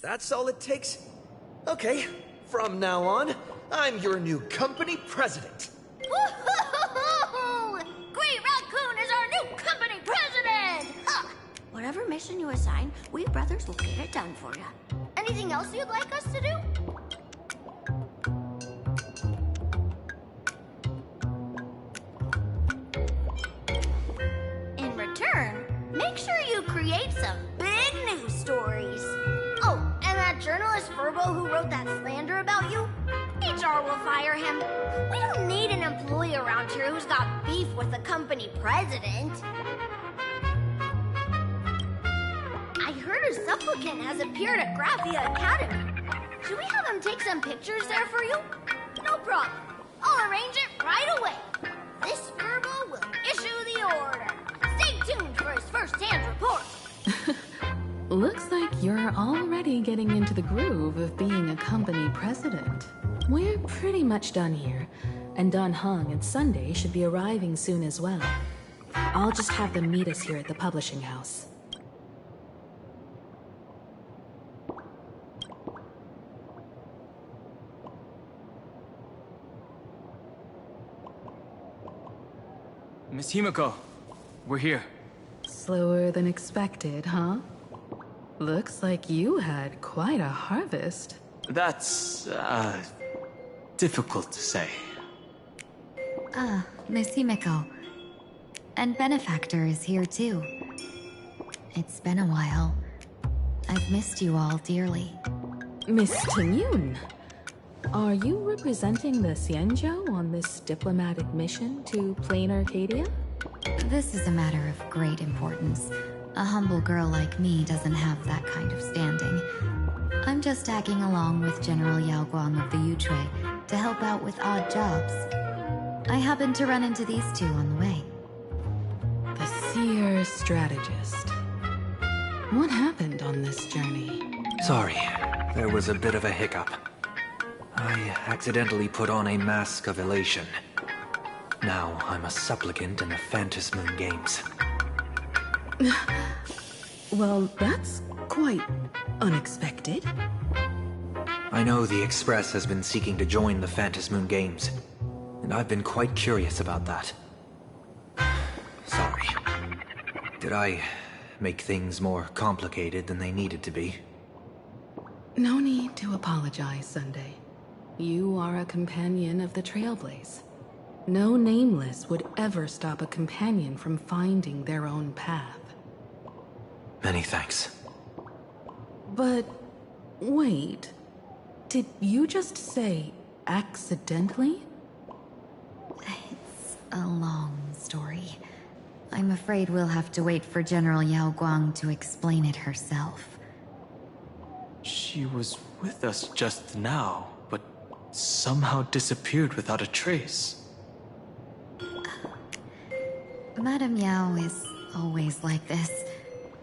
That's all it takes? Okay, from now on, I'm your new company president. Woo-hoo-hoo-hoo! Great Raccoon is our new company president! Ha! Whatever mission you assign, we brothers will get it done for you. Anything else you'd like us to do? In return, make sure you create some big news stories. Oh, and that journalist Furbo who wrote that slander about you? HR will fire him. We don't need an employee around here who's got beef with the company president. I heard a supplicant has appeared at Graphia Academy. Should we have him take some pictures there for you? No problem. I'll arrange it right away. This Furbo will issue the order. Stay tuned for his first-hand report. Looks like you're already getting into the groove of being a company president. We're pretty much done here, and Don Hung and Sunday should be arriving soon as well. I'll just have them meet us here at the publishing house. Miss Himiko, we're here. Slower than expected, huh? Looks like you had quite a harvest. That's, difficult to say. Miss Himiko. And Benefactor is here too. It's been a while. I've missed you all dearly. Miss Tamyun, are you representing the Xianzhou on this diplomatic mission to Planarcadia? This is a matter of great importance. A humble girl like me doesn't have that kind of standing. I'm just tagging along with General Yao Guang of the Yushui to help out with odd jobs. I happened to run into these two on the way. Seer strategist. What happened on this journey? Sorry, there was a bit of a hiccup. I accidentally put on a mask of elation. Now I'm a supplicant in the Phantom Moon Games. Well, that's quite unexpected. I know the Express has been seeking to join the Phantom Moon Games, and I've been quite curious about that. Sorry. Did I make things more complicated than they needed to be? No need to apologize, Sunday. You are a companion of the Trailblaze. No nameless would ever stop a companion from finding their own path. Many thanks. But wait, did you just say accidentally? It's a long story. I'm afraid we'll have to wait for General Yao Guang to explain it herself. She was with us just now, but somehow disappeared without a trace. Madame Yao is always like this.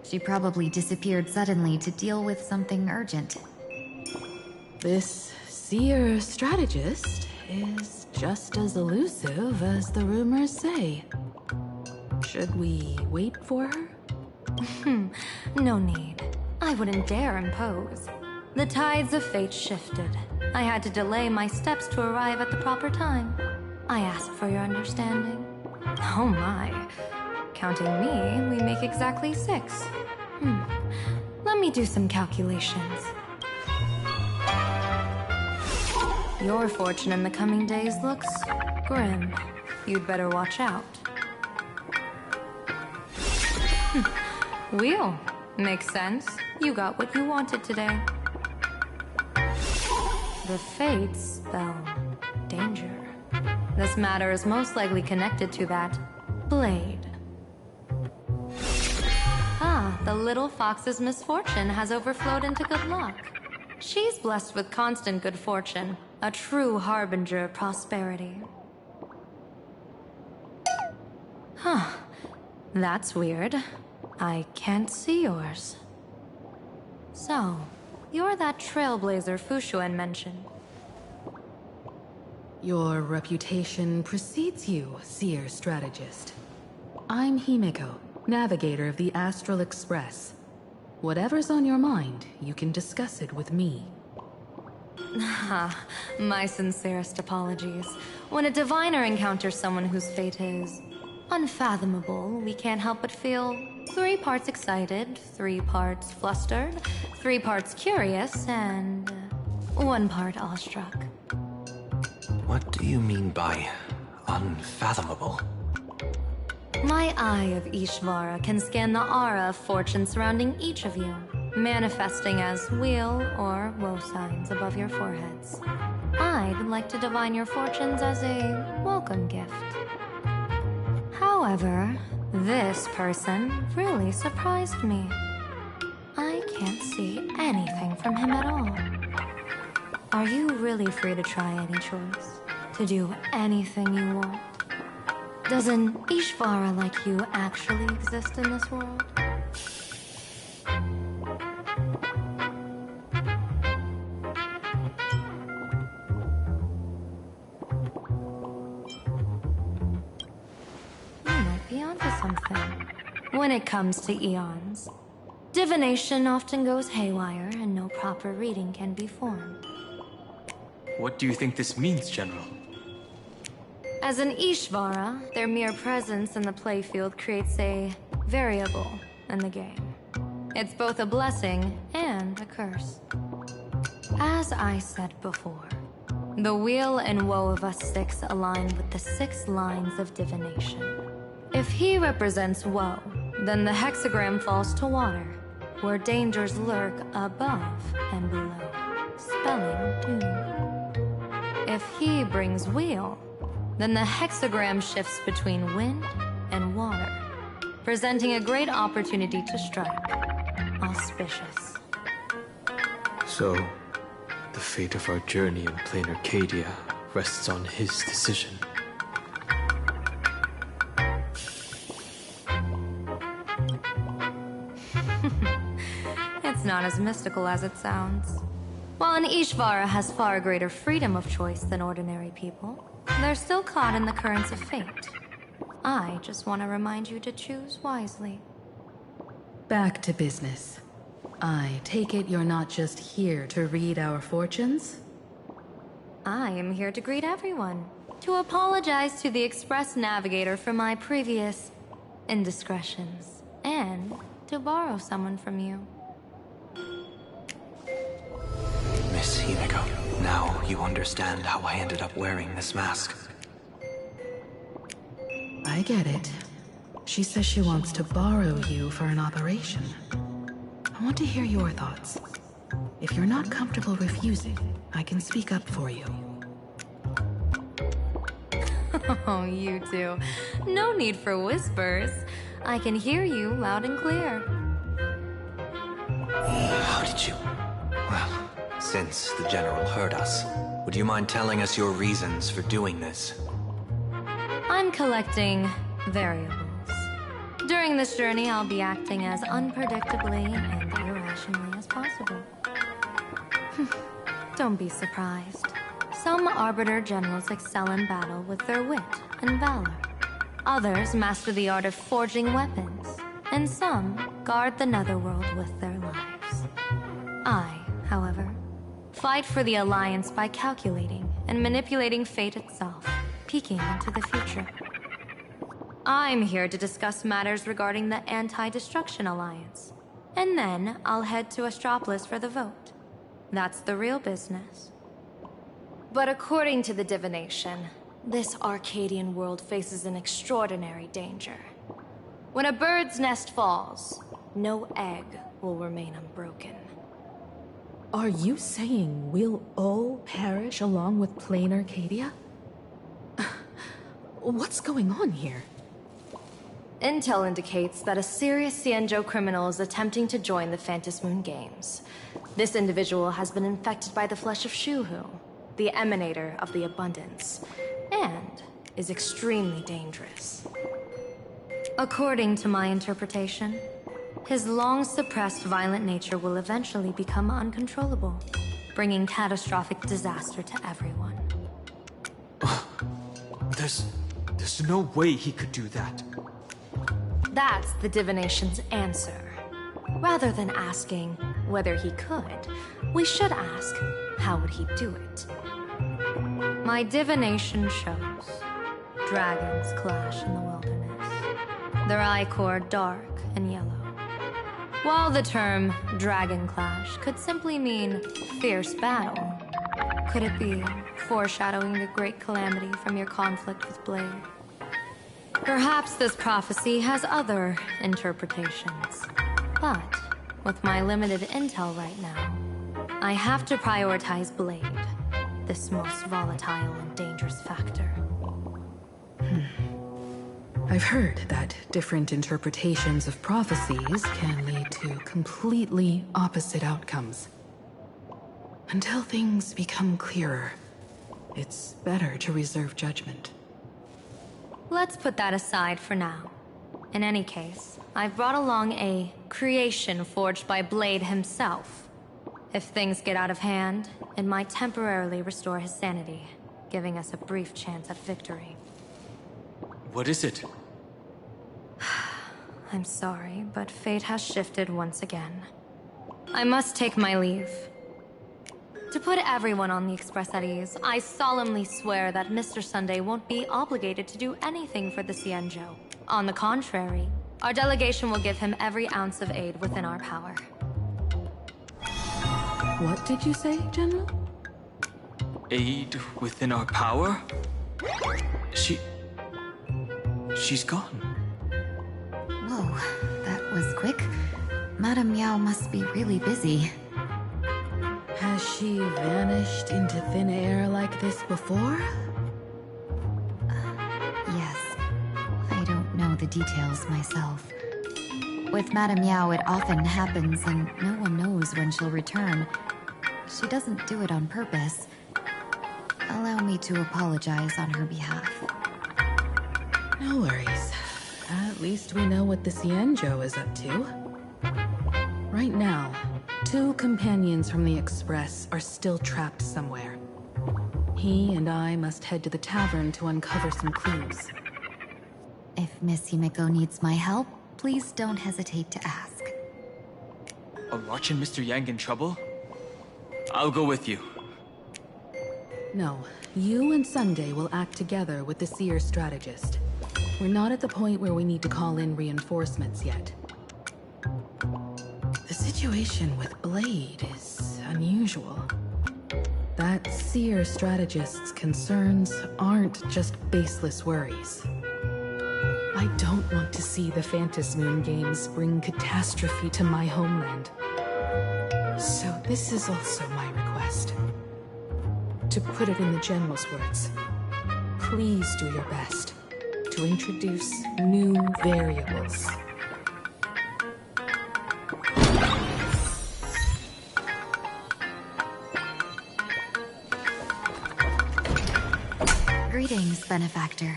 She probably disappeared suddenly to deal with something urgent. This seer strategist is just as elusive as the rumors say. Should we wait for her? No need. I wouldn't dare impose. The tides of fate shifted. I had to delay my steps to arrive at the proper time. I ask for your understanding. Oh my. Counting me, we make exactly 6. Let me do some calculations. Your fortune in the coming days looks grim. You'd better watch out. Wheel. Makes sense. You got what you wanted today. The fates spell danger. This matter is most likely connected to that blade. Ah, the little fox's misfortune has overflowed into good luck. She's blessed with constant good fortune, a true harbinger of prosperity. Huh. That's weird. I can't see yours. So, you're that trailblazer Fushuan mentioned. Your reputation precedes you, seer strategist. I'm Himeko, navigator of the Astral Express. Whatever's on your mind, you can discuss it with me. My sincerest apologies. When a diviner encounters someone whose fate is unfathomable, we can't help but feel 3 parts excited, 3 parts flustered, 3 parts curious, and 1 part awestruck. What do you mean by unfathomable? My eye of Ishvara can scan the aura of fortune surrounding each of you, manifesting as weal or woe signs above your foreheads. I'd like to divine your fortunes as a welcome gift. However, this person really surprised me. I can't see anything from him at all. Are you really free to try any choice? To do anything you want? Does an Ishvara like you actually exist in this world? You might be onto something. When it comes to eons, divination often goes haywire and no proper reading can be formed. What do you think this means, General? As an Ishvara, their mere presence in the playfield creates a variable in the game. It's both a blessing and a curse. As I said before, the weal and woe of us 6 align with the 6 lines of divination. If he represents woe, then the hexagram falls to water, where dangers lurk above and below, spelling doom. If he brings weal, then the hexagram shifts between wind and water, presenting a great opportunity to strike. Auspicious. So, the fate of our journey in Planarcadia rests on his decision. It's not as mystical as it sounds. While an Ishvara has far greater freedom of choice than ordinary people, they're still caught in the currents of fate. I just want to remind you to choose wisely. Back to business. I take it you're not just here to read our fortunes? I am here to greet everyone. To apologize to the Express Navigator for my previous indiscretions. And to borrow someone from you. Miss Himeko, now you understand how I ended up wearing this mask. I get it. She says she wants to borrow you for an operation. I want to hear your thoughts. If you're not comfortable refusing, I can speak up for you. Oh, you two. No need for whispers. I can hear you loud and clear. How did you... Well, since the General heard us, would you mind telling us your reasons for doing this? I'm collecting variables. During this journey, I'll be acting as unpredictably and irrationally as possible. Don't be surprised. Some Arbiter Generals excel in battle with their wit and valor. Others master the art of forging weapons. And some guard the Netherworld with their lives. I, however, fight for the Alliance by calculating and manipulating fate itself, peeking into the future. I'm here to discuss matters regarding the Anti-Destruction Alliance. And then I'll head to Astropolis for the vote. That's the real business. But according to the divination, this Arcadian world faces an extraordinary danger. When a bird's nest falls, no egg will remain unbroken. Are you saying we'll all perish along with Planarcadia? What's going on here? Intel indicates that a serious Xianzhou criminal is attempting to join the Phantom Moon Games. This individual has been infected by the flesh of Shuhu, the emanator of the abundance, and is extremely dangerous. According to my interpretation, his long-suppressed violent nature will eventually become uncontrollable, bringing catastrophic disaster to everyone. There's no way he could do that. That's the divination's answer. Rather than asking whether he could, we should ask, how would he do it? My divination shows dragons clash in the wilderness. Their ichor dark and yellow. While the term dragon clash could simply mean fierce battle, could it be foreshadowing a great calamity from your conflict with Blade? Perhaps this prophecy has other interpretations. But with my limited intel right now, I have to prioritize Blade, this most volatile and dangerous factor. I've heard that different interpretations of prophecies can lead to completely opposite outcomes. Until things become clearer, it's better to reserve judgment. Let's put that aside for now. In any case, I've brought along a creation forged by Blade himself. If things get out of hand, it might temporarily restore his sanity, giving us a brief chance at victory. What is it? I'm sorry, but fate has shifted once again. I must take my leave. To put everyone on the Express at ease, I solemnly swear that Mr. Sunday won't be obligated to do anything for the Xianzhou. On the contrary, our delegation will give him every ounce of aid within our power. What did you say, General? Aid within our power? She's gone. Whoa, that was quick. Madame Yao must be really busy. Has she vanished into thin air like this before? Yes. I don't know the details myself. With Madame Yao, it often happens and no one knows when she'll return. She doesn't do it on purpose. Allow me to apologize on her behalf. No worries. At least we know what the Xianzhou is up to. Right now, 2 companions from the Express are still trapped somewhere. He and I must head to the tavern to uncover some clues. If Miss Himiko needs my help, please don't hesitate to ask. Are March and Mr. Yang in trouble? I'll go with you. No, you and Sunday will act together with the Seer strategist. We're not at the point where we need to call in reinforcements yet. The situation with Blade is unusual. That Seer strategist's concerns aren't just baseless worries. I don't want to see the Phantom Moon games bring catastrophe to my homeland. So this is also my request. To put it in the General's words, please do your best to introduce new variables. Greetings, Benefactor.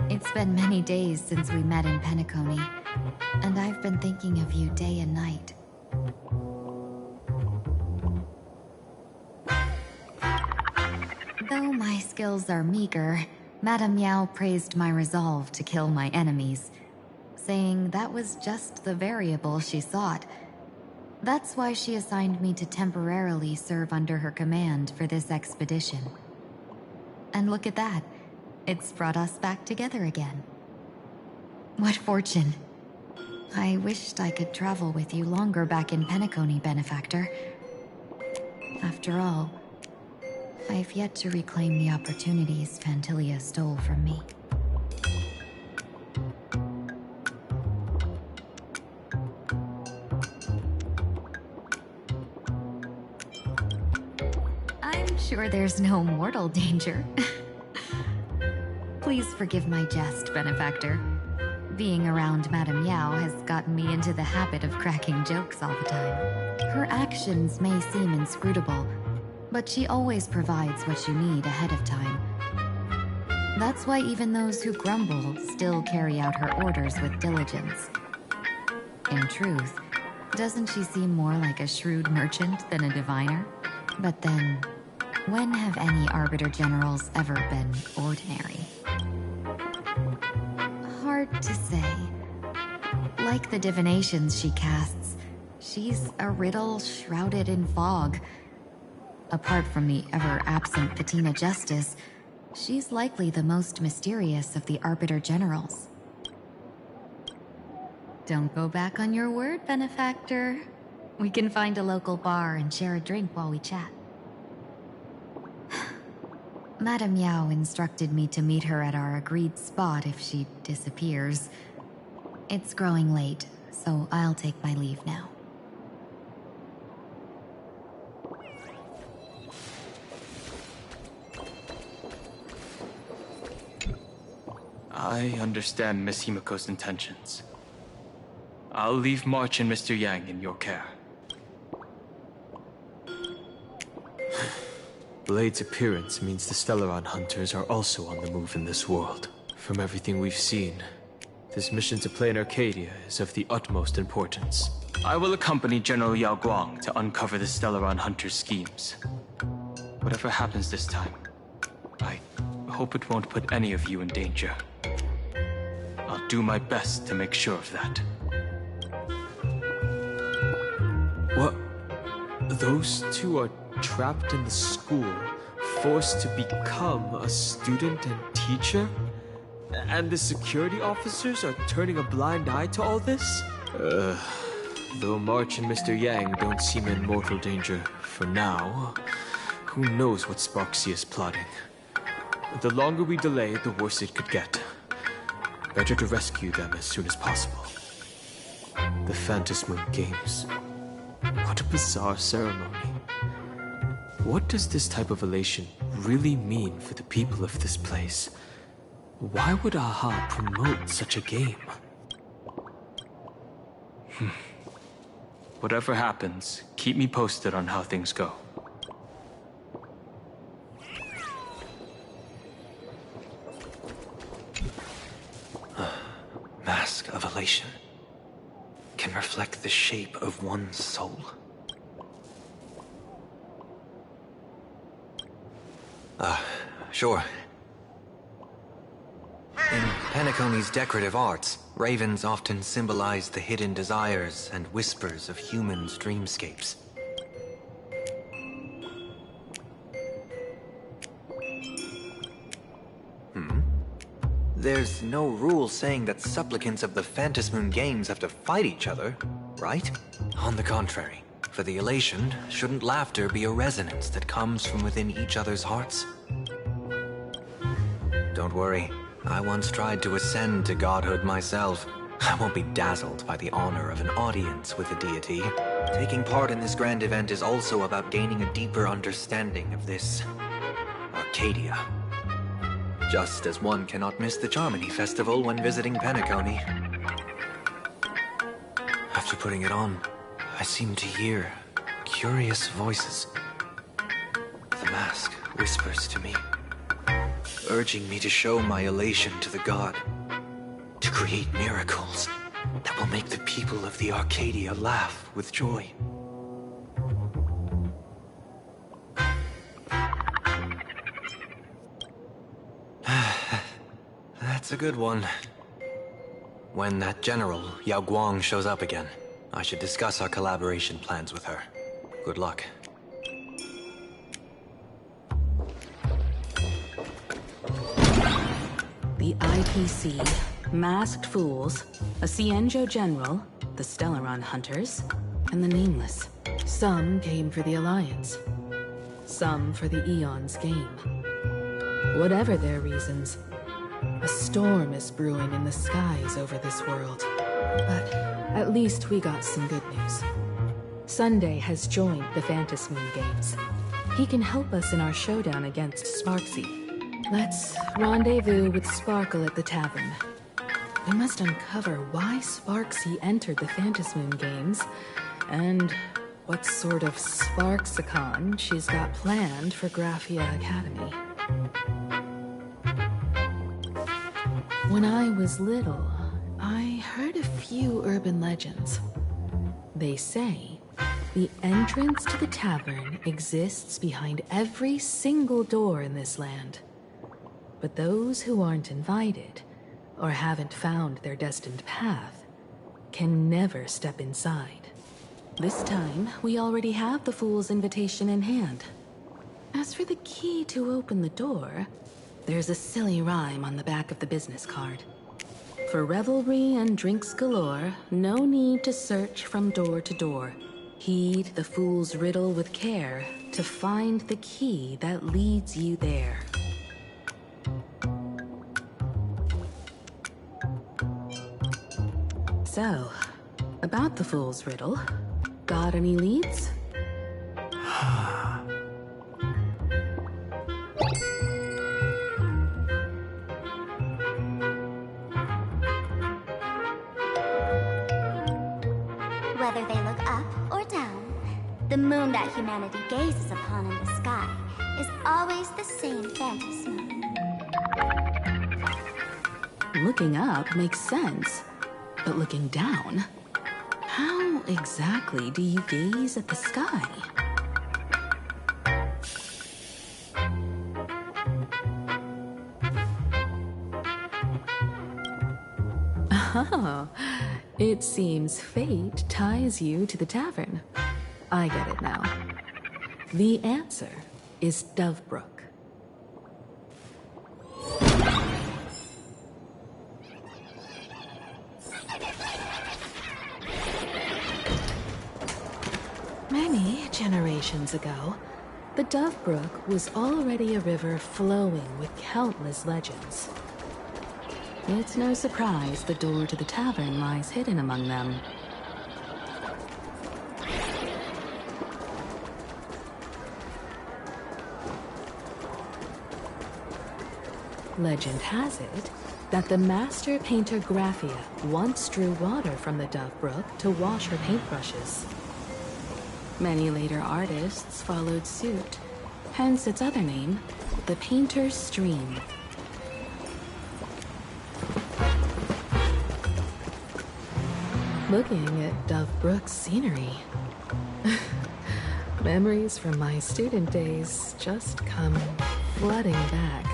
It's been many days since we met in Penacony, and I've been thinking of you day and night. Though my skills are meager, Madame Yao praised my resolve to kill my enemies, saying that was just the variable she sought. That's why she assigned me to temporarily serve under her command for this expedition. And look at that. It's brought us back together again. What fortune. I wished I could travel with you longer back in Penacony, Benefactor. After all, I've yet to reclaim the opportunities Phantilia stole from me. I'm sure there's no mortal danger. Please forgive my jest, Benefactor. Being around Madame Yao has gotten me into the habit of cracking jokes all the time. Her actions may seem inscrutable, but she always provides what you need ahead of time. That's why even those who grumble still carry out her orders with diligence. In truth, doesn't she seem more like a shrewd merchant than a diviner? But then, when have any Arbiter Generals ever been ordinary? Hard to say. Like the divinations she casts, she's a riddle shrouded in fog. Apart from the ever-absent Patina Justice, she's likely the most mysterious of the Arbiter Generals. Don't go back on your word, Benefactor. We can find a local bar and share a drink while we chat. Madame Yao instructed me to meet her at our agreed spot if she disappears. It's growing late, so I'll take my leave now. I understand Miss Himiko's intentions. I'll leave March and Mr. Yang in your care. Blade's appearance means the Stellaron hunters are also on the move in this world. From everything we've seen, this mission to Planarcadia is of the utmost importance. I will accompany General Yao Guang to uncover the Stellaron hunters' schemes. Whatever happens this time, I hope it won't put any of you in danger. I'll do my best to make sure of that. What? Those two are trapped in the school, forced to become a student and teacher? And the security officers are turning a blind eye to all this? Though March and Mr. Yang don't seem in mortal danger for now, who knows what Sparksea is plotting. The longer we delay, the worse it could get. Better to rescue them as soon as possible. The Phantom Moon Games. What a bizarre ceremony. What does this type of elation really mean for the people of this place? Why would AHA promote such a game? Whatever happens, keep me posted on how things go. Mask of elation can reflect the shape of one's soul. Sure. In Penacony's decorative arts, ravens often symbolize the hidden desires and whispers of humans' dreamscapes. There's no rule saying that supplicants of the Phantasmoon Games have to fight each other, right? On the contrary, for the elation, shouldn't laughter be a resonance that comes from within each other's hearts? Don't worry, I once tried to ascend to godhood myself. I won't be dazzled by the honor of an audience with a deity. Taking part in this grand event is also about gaining a deeper understanding of this Arcadia. Just as one cannot miss the Charmony Festival when visiting Penacony. After putting it on, I seem to hear curious voices. The mask whispers to me, urging me to show my elation to the god, to create miracles that will make the people of the Arcadia laugh with joy. That's a good one. When that general, Yao Guang, shows up again, I should discuss our collaboration plans with her. Good luck. The IPC, Masked Fools, a Cienjo General, the Stellaron Hunters, and the Nameless. Some came for the Alliance. Some for the Eon's game. Whatever their reasons, a storm is brewing in the skies over this world. But at least we got some good news. Sunday has joined the Phantasmoon Games. He can help us in our showdown against Sparksy. Let's rendezvous with Sparkle at the tavern. We must uncover why Sparksy entered the Phantasmoon Games, and what sort of Sparksicon she's got planned for Graphia Academy. When I was little, I heard a few urban legends. They say the entrance to the tavern exists behind every single door in this land. But those who aren't invited, or haven't found their destined path, can never step inside. This time, we already have the Fool's invitation in hand. As for the key to open the door, there's a silly rhyme on the back of the business card. For revelry and drinks galore, no need to search from door to door. Heed the fool's riddle with care to find the key that leads you there. So, about the fool's riddle, got any leads? Whether they look up or down, the moon that humanity gazes upon in the sky is always the same Phantasmoon. Looking up makes sense, but looking down? How exactly do you gaze at the sky? Oh, it seems fate ties you to the tavern. I get it now. The answer is Dovebrook. Many generations ago, the Dovebrook was already a river flowing with countless legends. It's no surprise the door to the tavern lies hidden among them. Legend has it that the master painter Graphia once drew water from the Dovebrook to wash her paintbrushes. Many later artists followed suit, hence its other name, the Painter's Stream. Looking at Dovebrook's scenery. Memories from my student days just come flooding back.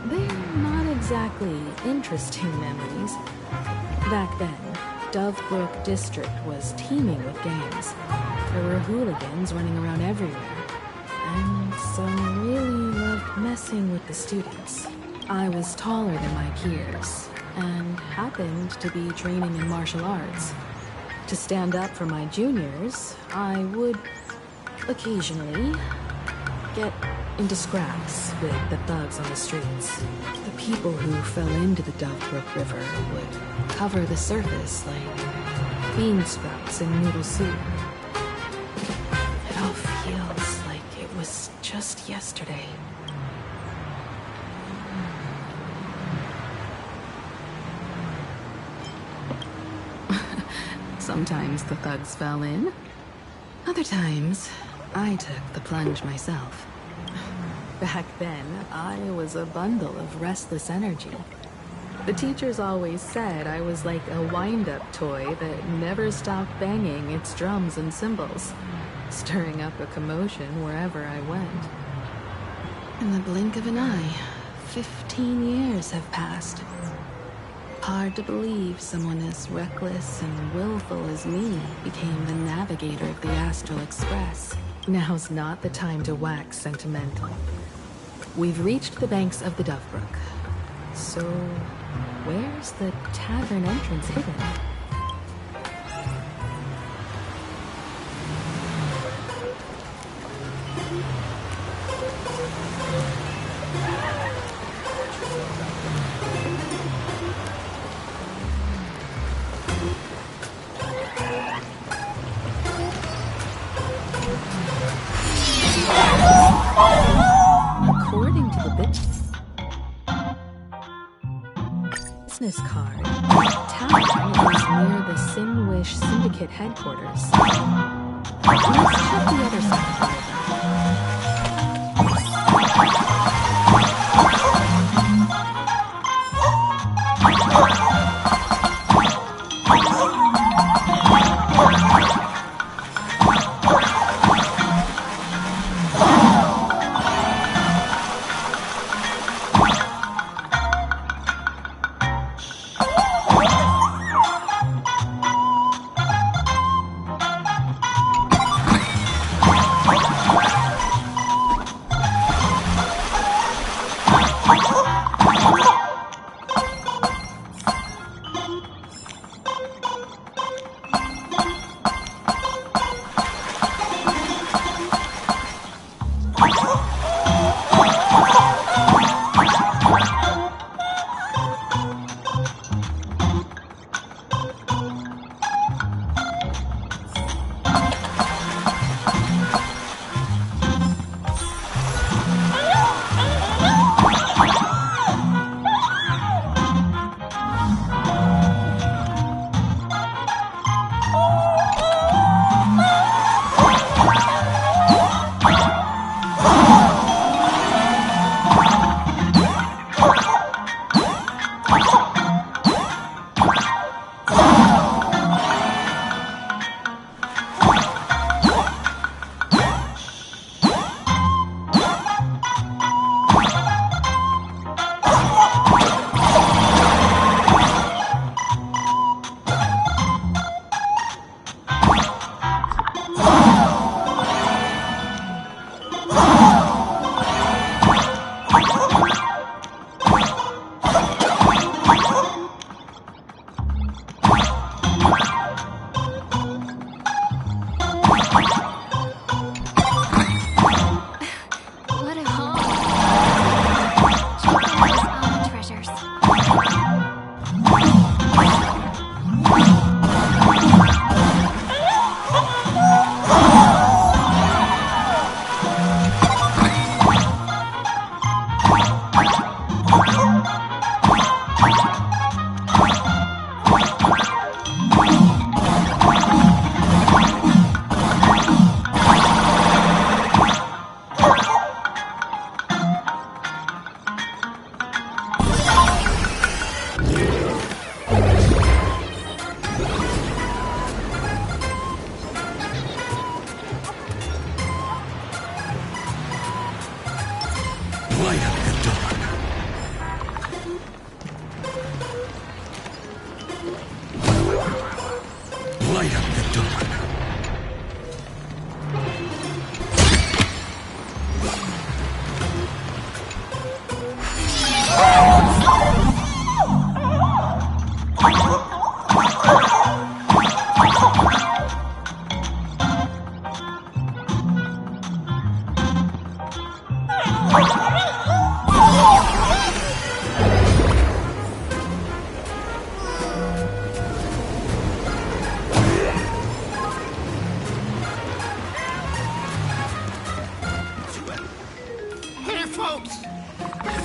They're not exactly interesting memories. Back then, Dovebrook District was teeming with gangs. There were hooligans running around everywhere, and some really loved messing with the students. I was taller than my peers, and happened to be training in martial arts. To stand up for my juniors, I would occasionally get into scraps with the thugs on the streets. The people who fell into the Dovebrook River would cover the surface like bean sprouts in noodle soup. It all feels like it was just yesterday. Sometimes the thugs fell in. Other times, I took the plunge myself. Back then, I was a bundle of restless energy. The teachers always said I was like a wind-up toy that never stopped banging its drums and cymbals, stirring up a commotion wherever I went. In the blink of an eye, 15 years have passed. Hard to believe someone as reckless and willful as me became the navigator of the Astral Express. Now's not the time to wax sentimental. We've reached the banks of the Dovebrook. So, where's the tavern entrance hidden? According to the business card, town is near the Sinwish Syndicate headquarters. Let's check the other side of the river.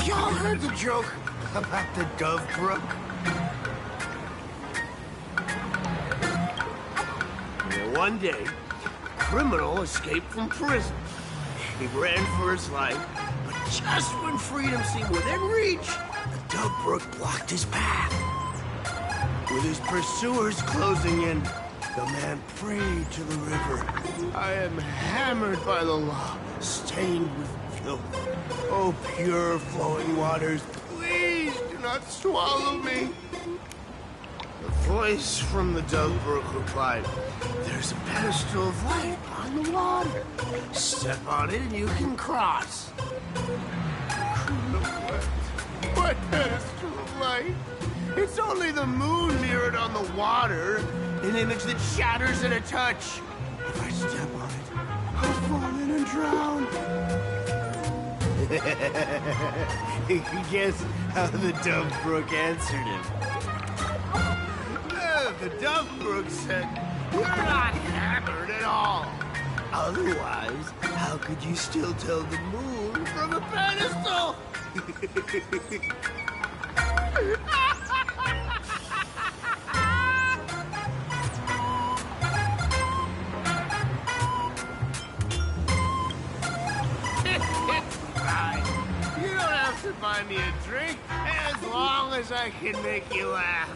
Have y'all heard the joke about the Dove Brook? Well, one day, a criminal escaped from prison. He ran for his life, but just when freedom seemed within reach, the Dove Brook blocked his path. With his pursuers closing in, the man prayed to the river. I am hammered by the law, stained with filth. Oh, pure flowing waters, please do not swallow me. The voice from the Dove Brook replied, there's a pedestal of light on the water. Step on it and you can cross. What pedestal of light? It's only the moon mirrored on the water, an image that shatters at a touch. If I step on it, I'll fall in and drown. Guess how the Dove Brook answered him. The Dove Brook said, you're not hammered at all. Otherwise, how could you still tell the moon from a pedestal? You don't have to buy me a drink as long as I can make you laugh.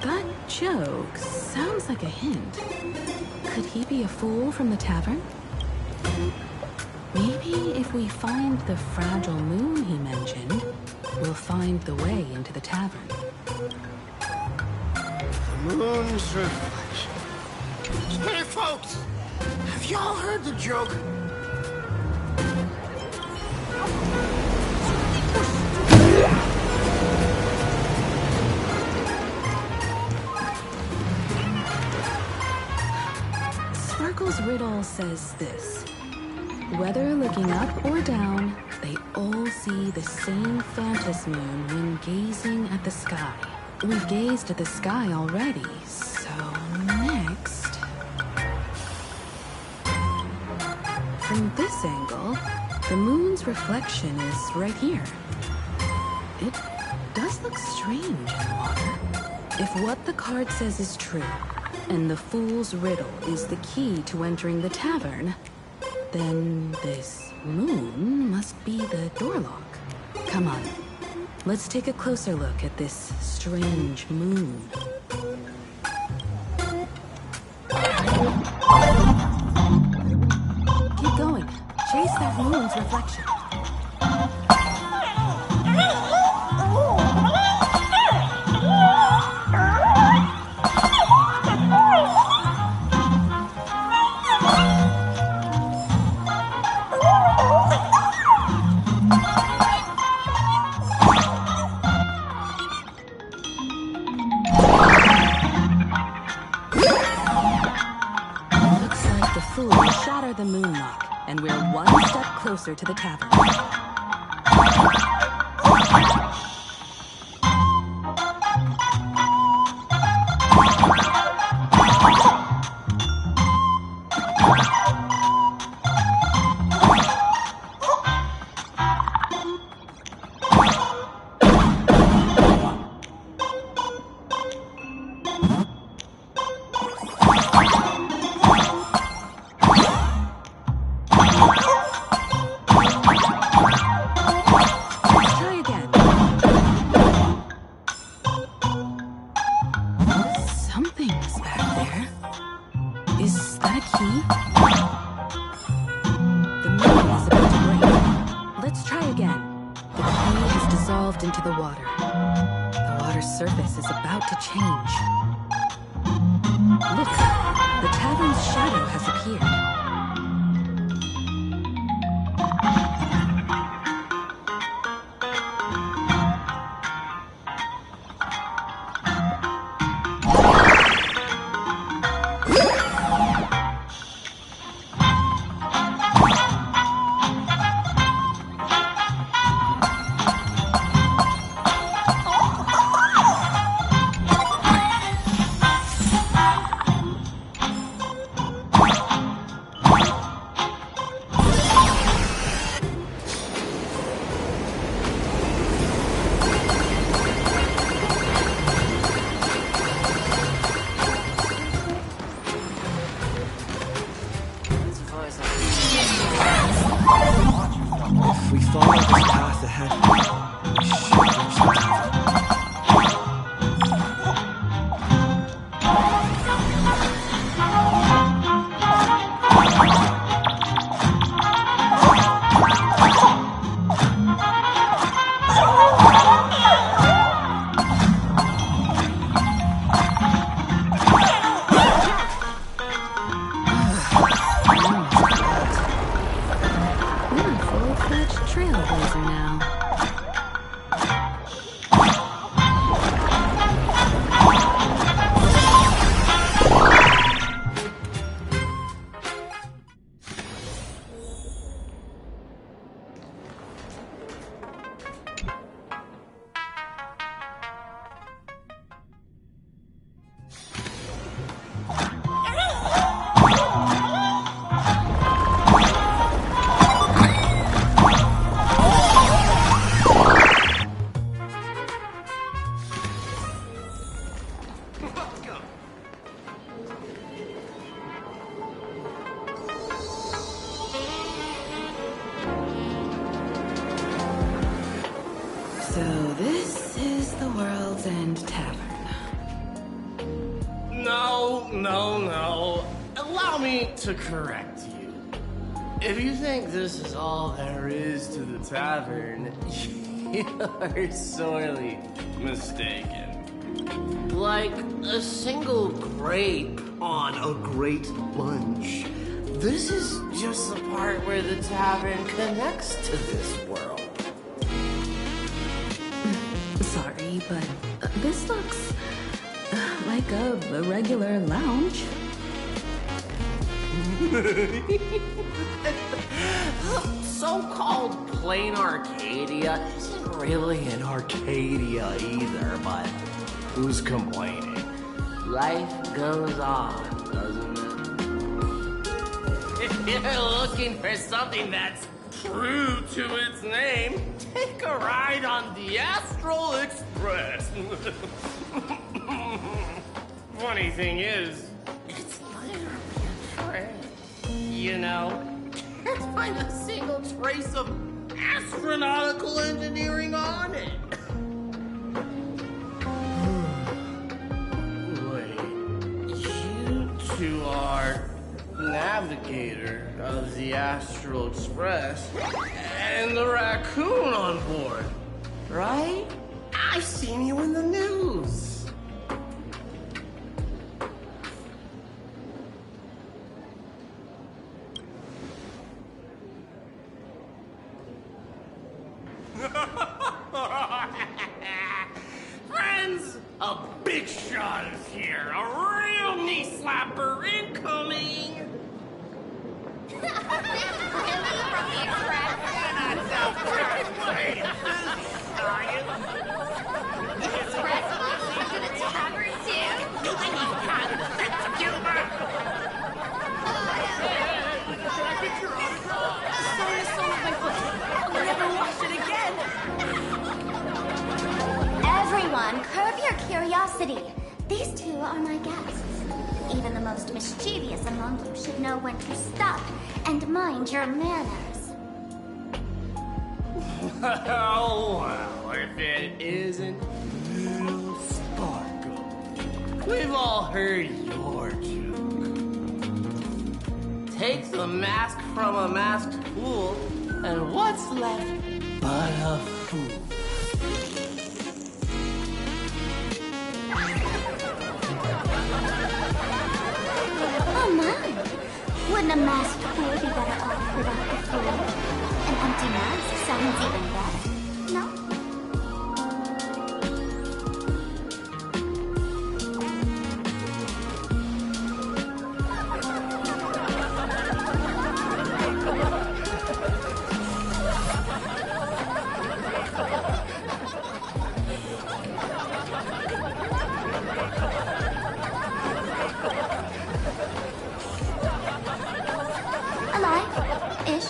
That joke sounds like a hint. Could he be a fool from the tavern? Maybe if we find the fragile moon he mentioned, we'll find the way into the tavern. The moon's reflection. Hey, folks! Have y'all heard the joke? Sparkle's riddle says this. Whether looking up or down, they all see the same phantom moon when gazing at the sky. We've gazed at the sky already, so next... From this angle, the moon's reflection is right here. It does look strange in the water. If what the card says is true, and the fool's riddle is the key to entering the tavern, then this moon must be the door lock. Come on, let's take a closer look at this strange moon. Keep going. Chase that moon's reflection. The moon lock, and we're one step closer to the tavern. Into the water. The water's surface is about to change. Look, the tavern's shadow has appeared. ahead. You're a full-fledged trailblazer now. So this is the World's End Tavern. No. Allow me to correct you. If you think this is all there is to the tavern, you are sorely mistaken. Like a single grape on a great bunch. This is just the part where the tavern connects to this world. Sorry, but this looks like a regular lounge. So-called Planarcadia isn't really an Arcadia either, but who's complaining? Life goes on, doesn't it? If you're looking for something that's true to its name, take a ride on the Astral Express. Funny thing is, it's literally a train. You know, can't find a single trace of astronautical engineering on it. Wait, you two are navigator of the Astral Express and the raccoon on board, right? I've seen you in the news. Friends, a big shot is here. A real knee slapper incoming. Everyone, curb your curiosity. These two are my guests. Even the most mischievous among you should know when to stop and mind your manners. Well, if it isn't Little Sparkle. We've all heard your joke. Take the mask from a masked fool, and what's left but a fool? Oh my! Wouldn't a masked fool be better off without the fool? An empty mask sounds even better, no? Alive-ish.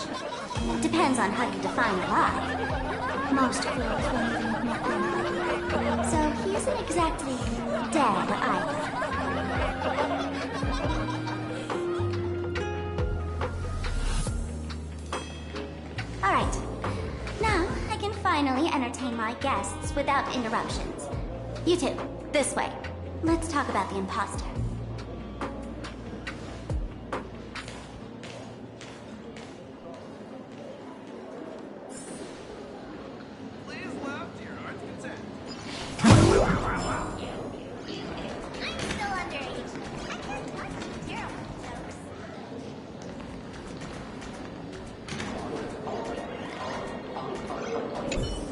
Depends on how you define alive. Most fools won't even admit that. So he isn't exactly dead either. Alright. Now I can finally entertain my guests without interruptions. You two, this way. Let's talk about the imposter.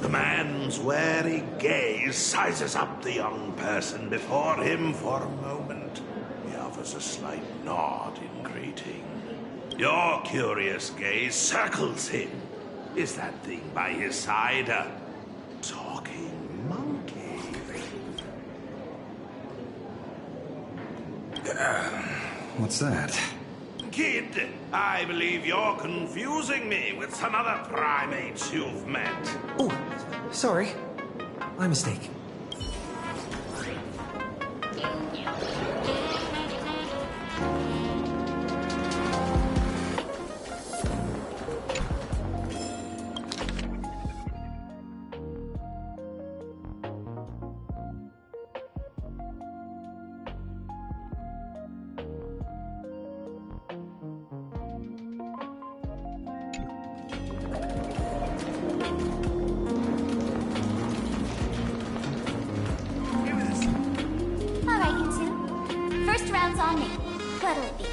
The man's wary gaze sizes up the young person before him for a moment. He offers a slight nod in greeting. Your curious gaze circles him. Is that thing by his side a talking monkey? What's that? Kid, I believe you're confusing me with some other primates you've met. Oh, sorry. My mistake. Alright, you two. First round's on me. What'll it be?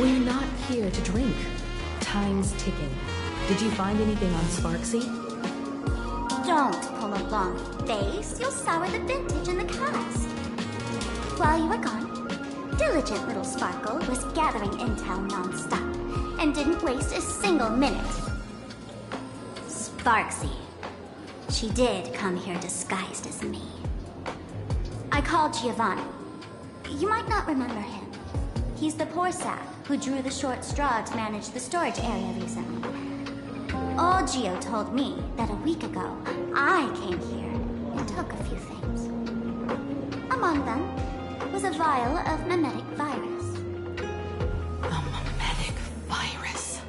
We're not here to drink. Time's ticking. Did you find anything on Sparksy? Don't pull a long face. You'll sour the vintage in the cast. While you were gone, diligent little Sparkle was gathering intel non-stop and didn't waste a single minute. Sparksy. She did come here disguised as me. I called Giovanni. You might not remember him. He's the poor sap who drew the short straw to manage the storage area recently. Old Gio told me that a week ago, I came here and took a few things. Among them was a vial of mimetic virus. A mimetic virus.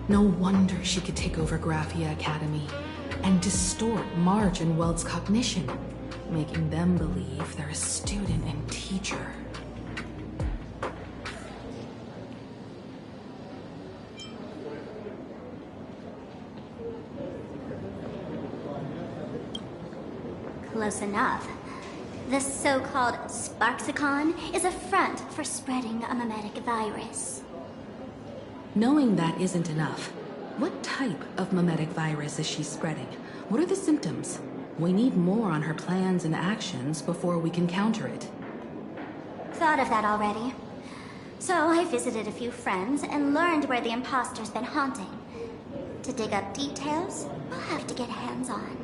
No wonder she could take over Graphia Academy and distort Marge and Welt's cognition, making them believe they're a student and teacher. Close enough. This so-called Sparksicon is a front for spreading a mimetic virus. Knowing that isn't enough, what type of mimetic virus is she spreading? What are the symptoms? We need more on her plans and actions before we can counter it. Thought of that already. So I visited a few friends and learned where the imposter's been haunting. To dig up details, we'll have to get hands-on.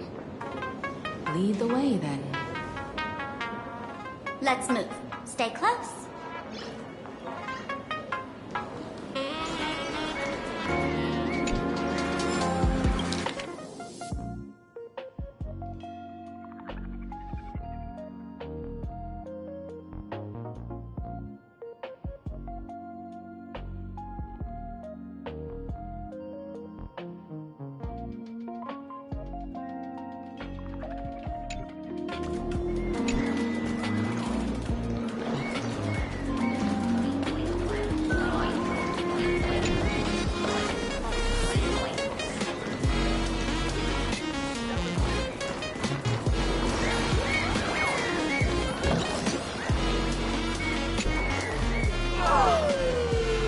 Lead the way, then. Let's move. Stay close.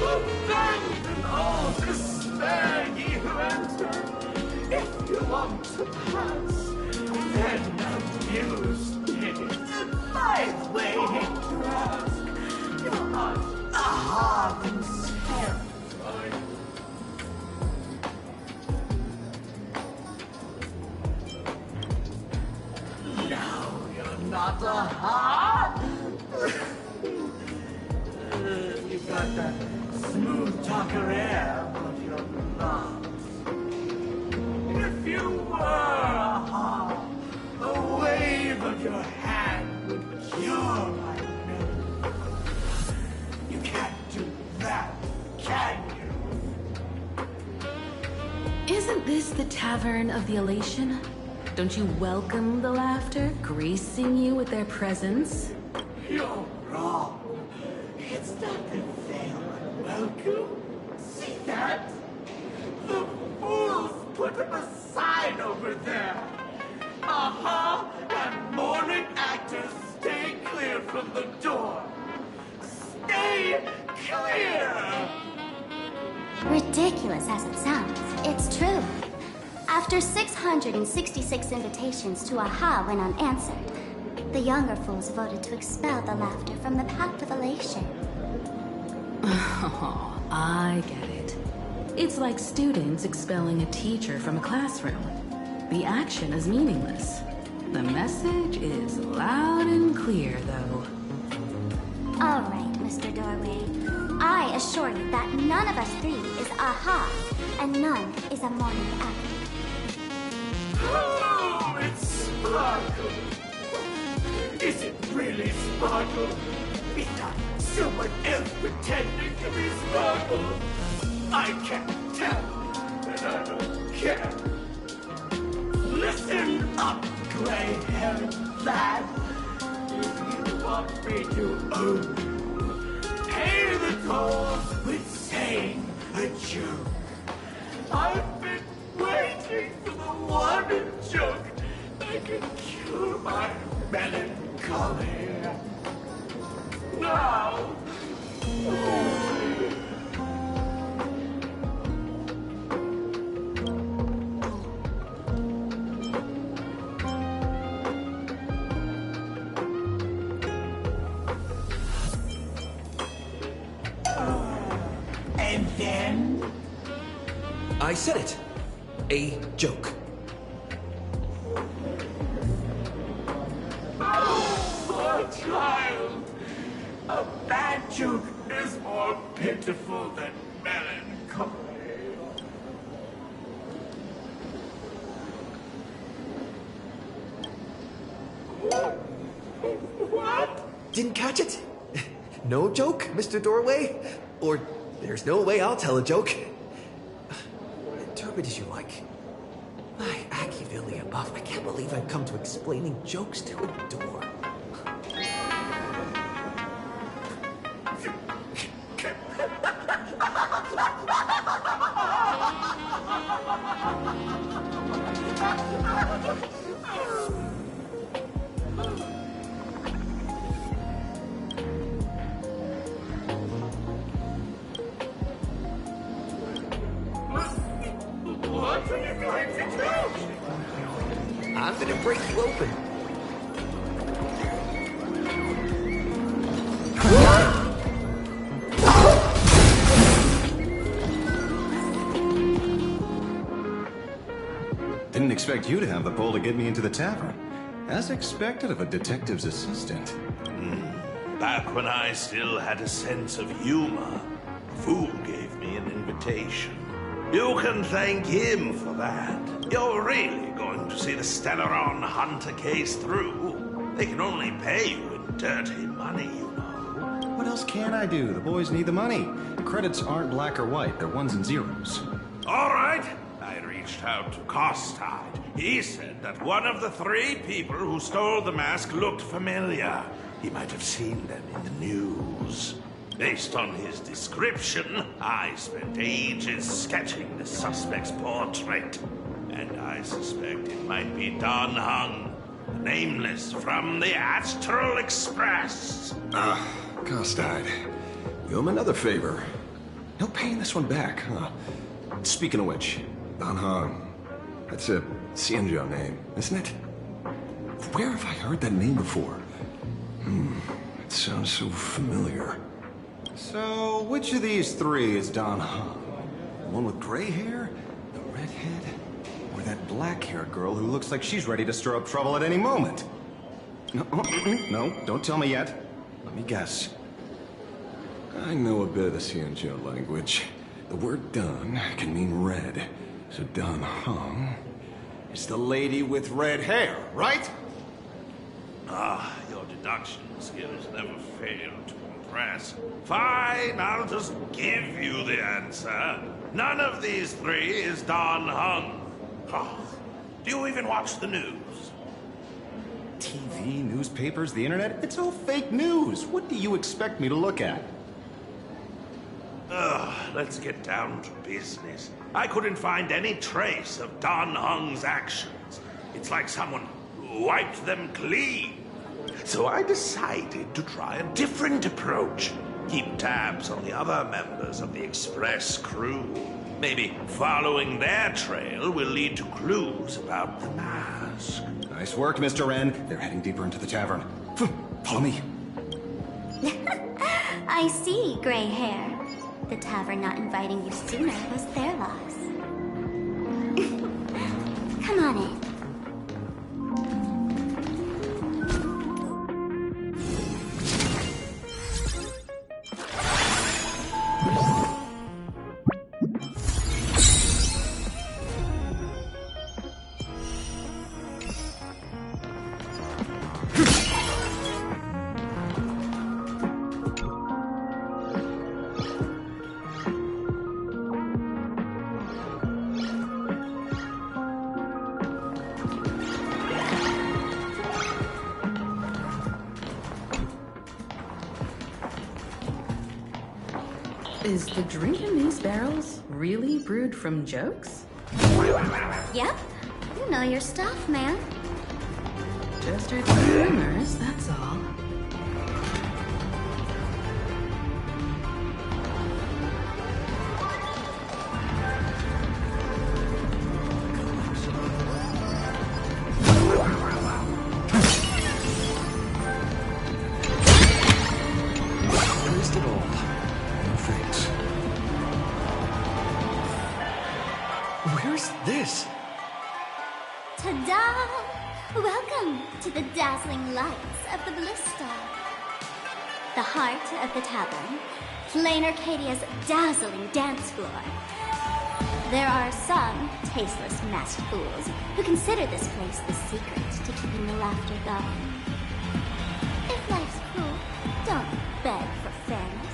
Abandon all despair, ye who enter. If you want to pass, then amuse it. My way grasp. You're not a harmless terrified. No, you're not a heart. You got that smooth talker air, but you're not. If you were a heart, a wave of your hand would cure my nose. this the Tavern of the Elation? Don't you welcome the laughter, gracing you with their presence? You're wrong. It's not that they are welcome. See that? The fools put up a sign over there. Aha! And morning actors stay clear from the door. Stay clear! Ridiculous as it sounds, it's true. After 666 invitations to Aha went unanswered, the younger fools voted to expel the laughter from the Pact of Elation. Oh, I get it. It's like students expelling a teacher from a classroom. The action is meaningless. The message is loud and clear, though. All right, Mr. Doorway. I assure you that none of us three is Aha, and none is a morning actor. Oh, it's Sparkle. Is it really Sparkle? Is not someone else pretending to be Sparkle? I can't tell, and I don't care. Listen up, gray-haired lad. If you want me to own, pay the toll with saying a joke. I've been waiting for the one joke that can cure my melancholy. Now, and then? I said it. A joke. Oh, poor child. A bad joke is more pitiful than melancholy. What? Didn't catch it? No joke, Mr. Doorway? Or there's no way I'll tell a joke. Turbid as you like. My Machiavelli buff, I can't believe I've come to explaining jokes to a door. What are you going to do? I'm gonna break you open. Didn't expect you to have the pull to get me into the tavern. As expected of a detective's assistant. Back when I still had a sense of humor, a fool gave me an invitation. You can thank him for that. You're really going to see the Stellaron Hunter case through. They can only pay you in dirty money, you know. What else can I do? The boys need the money. The credits aren't black or white, they're ones and zeros. All right. I reached out to Costide. He said that one of the 3 people who stole the mask looked familiar. He might have seen them in the news. Based on his description, I spent ages sketching the suspect's portrait. And I suspect it might be Don Hung, the nameless from the Astral Express. Costide. You owe him another favor. No paying this one back, huh? Speaking of which, Don Hung. That's a Xianzhou name, isn't it? Where have I heard that name before? It sounds so familiar. So, which of these 3 is Don Hung? The one with gray hair? The redhead? Or that black-haired girl who looks like she's ready to stir up trouble at any moment? No, don't tell me yet. Let me guess. I know a bit of the Xianzhou language. The word Don can mean red. So Don Hung is the lady with red hair, right? Your deduction skills never fail to impress. Fine, I'll just give you the answer. None of these 3 is Don Hung. Oh, do you even watch the news? TV, newspapers, the internet, it's all fake news. What do you expect me to look at? Let's get down to business. I couldn't find any trace of Don Hung's actions. It's like someone wiped them clean. So I decided to try a different approach. Keep tabs on the other members of the Express crew. Maybe following their trail will lead to clues about the mask. Nice work, Mr. Wren. They're heading deeper into the tavern. Follow me. I see, gray hair. The tavern not inviting you sooner was their loss. Come on in. Is the drink in these barrels really brewed from jokes? Yep. You know your stuff, man. Just heard some rumors, that's all. Raised it all. No thanks. Where's this? Ta-da! Welcome to the dazzling lights of the Bliss Star. The heart of the tavern, Planarcadia's dazzling dance floor. There are some tasteless masked fools who consider this place the secret to keeping the laughter going. If life's cruel, don't beg for fairness.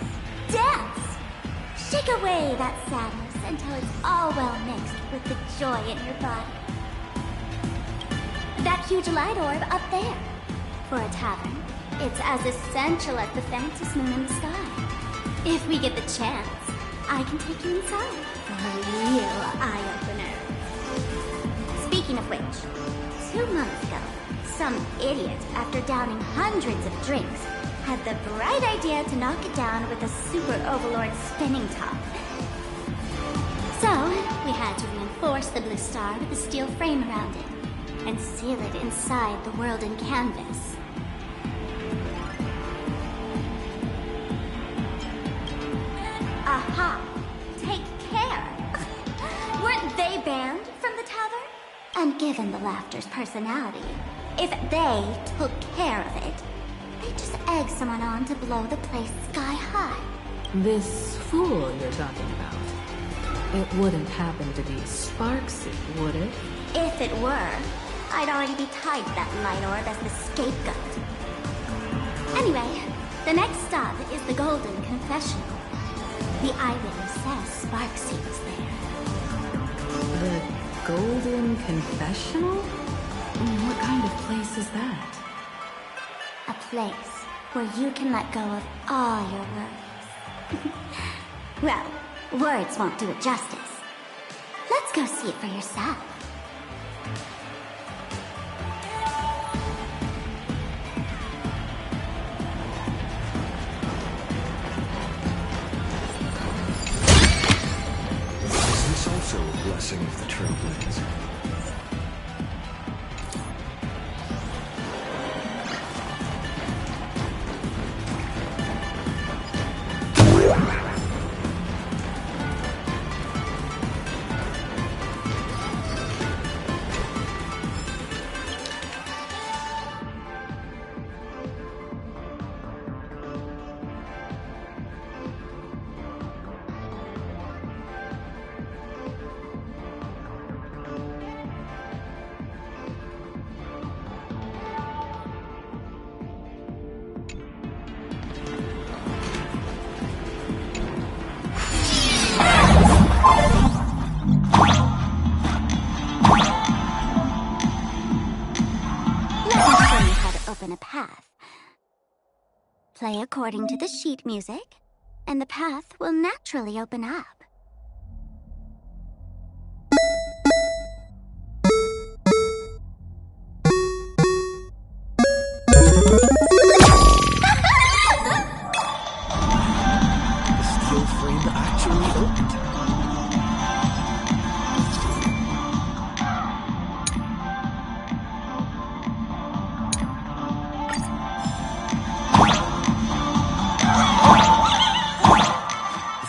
Dance! Shake away that sadness until it's all well mixed with the joy in your body. That huge light orb up there. For a tavern, it's as essential as the faintest moon in the sky. If we get the chance, I can take you inside for a real eye-opener. Speaking of which, 2 months ago, some idiot, after downing hundreds of drinks, had the bright idea to knock it down with a super overlord spinning top. So, we had to reinforce the Blue Star with a steel frame around it and seal it inside the world in canvas. Aha! Take care! Weren't they banned from the tavern? And given the laughter's personality, if they took care of it, they'd just egg someone on to blow the place sky high. This fool you're talking about. It wouldn't happen to be Sparksy, would it? If it were, I'd already be tied to that light orb as the scapegoat. Anyway, the next stop is the Golden Confessional. The eyewitness says Sparksy was there. The Golden Confessional? What kind of place is that? A place where you can let go of all your worries. Well, words won't do it justice. Let's go see it for yourself. Is this also a blessing of the Trailblazer? open a path. Play according to the sheet music, and the path will naturally open up. The steel frame actually opened.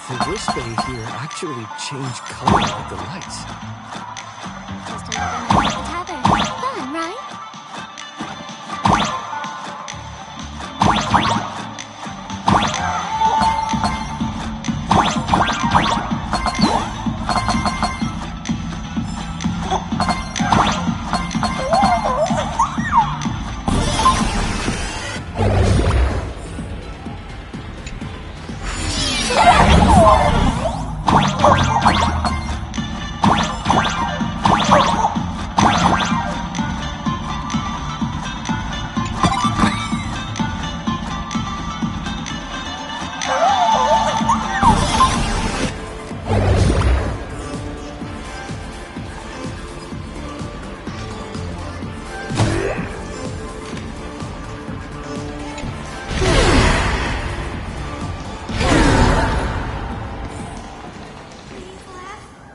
The wristband here actually changed color with the lights. Just another night at the tavern. Fun, right?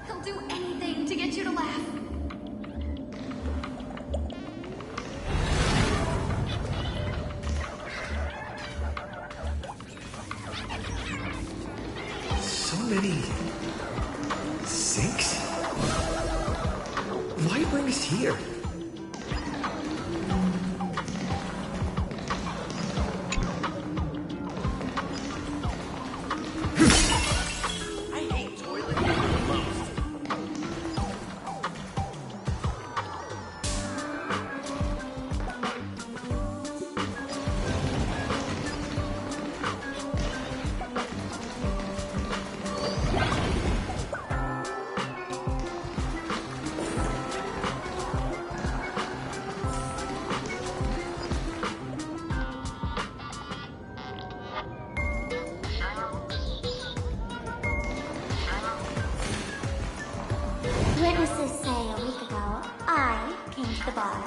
He'll do anything to get you to laugh. So many sinks? Why bring us here? I hate toilet paper the most. Witnesses say a week ago, I came to the bar,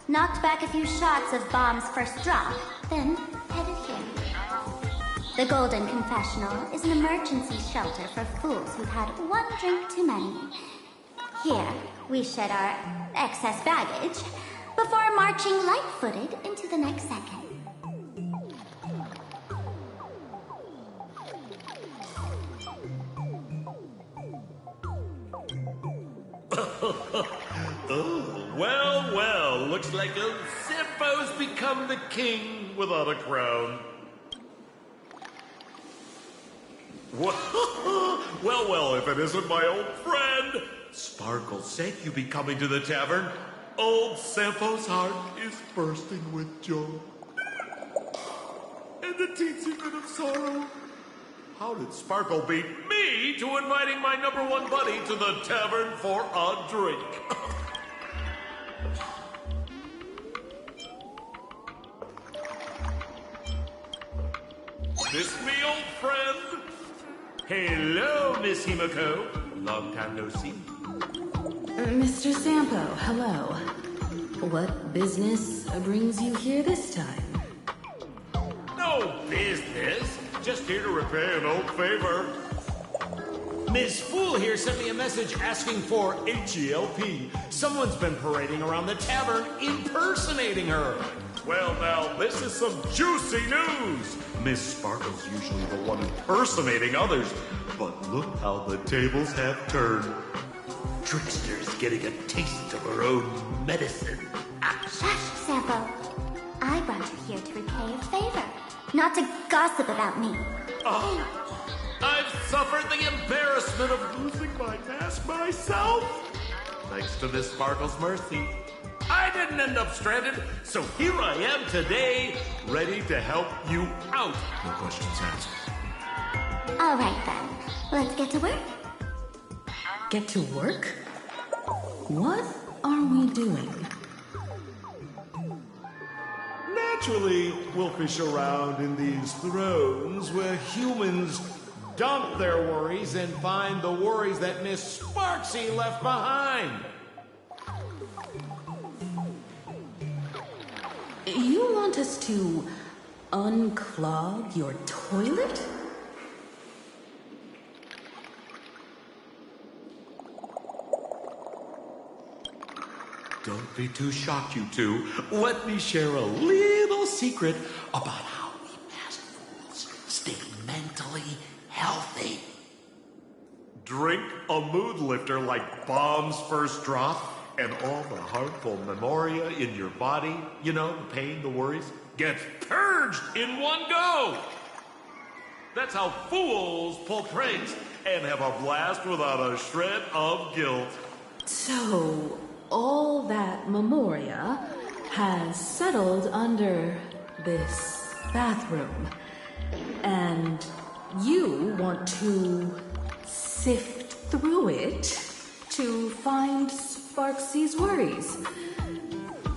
knocked back a few shots of Bomb's first drop, then headed here. The Golden Confessional is an emergency shelter for fools who've had one drink too many. Here, we shed our excess baggage before marching light-footed into the next second. Oh, well, well, looks like old Zippo's become the king without a crown. Well, well, if it isn't my old friend. Sparkle said you'd be coming to the tavern. Old Sampo's heart is bursting with joy. And the teensy bit of sorrow. How did Sparkle beat me to inviting my #1 buddy to the tavern for a drink? This me, old friend. Hello, Miss Himiko. Long time no see. Mr. Sampo, hello. What business brings you here this time? No business. Just here to repay an old favor. Ms. Fool here sent me a message asking for H-E-L-P. Someone's been parading around the tavern impersonating her. Well, now, this is some juicy news. Miss Sparkle's usually the one impersonating others, but look how the tables have turned. Trickster's getting a taste of her own medicine. Shush, Sampo. I brought you here to repay a favor, not to gossip about me. Oh, I've suffered the embarrassment of losing my mask myself. Thanks to Miss Sparkle's mercy, I didn't end up stranded, so here I am today, ready to help you out. No questions asked. All right, then. Let's get to work. Get to work? What are we doing? Actually, we'll fish around in these thrones where humans dump their worries and find the worries that Miss Sparksy left behind. You want us to unclog your toilet? Don't be too shocked, you two. Let me share a little secret about how we masked fools stay mentally healthy. Drink a mood lifter like Bomb's First Drop, and all the harmful memoria in your body, you know, the pain, the worries, gets purged in one go. That's how fools pull pranks and have a blast without a shred of guilt. So, all that memoria has settled under this bathroom. And you want to sift through it to find Sparksy's worries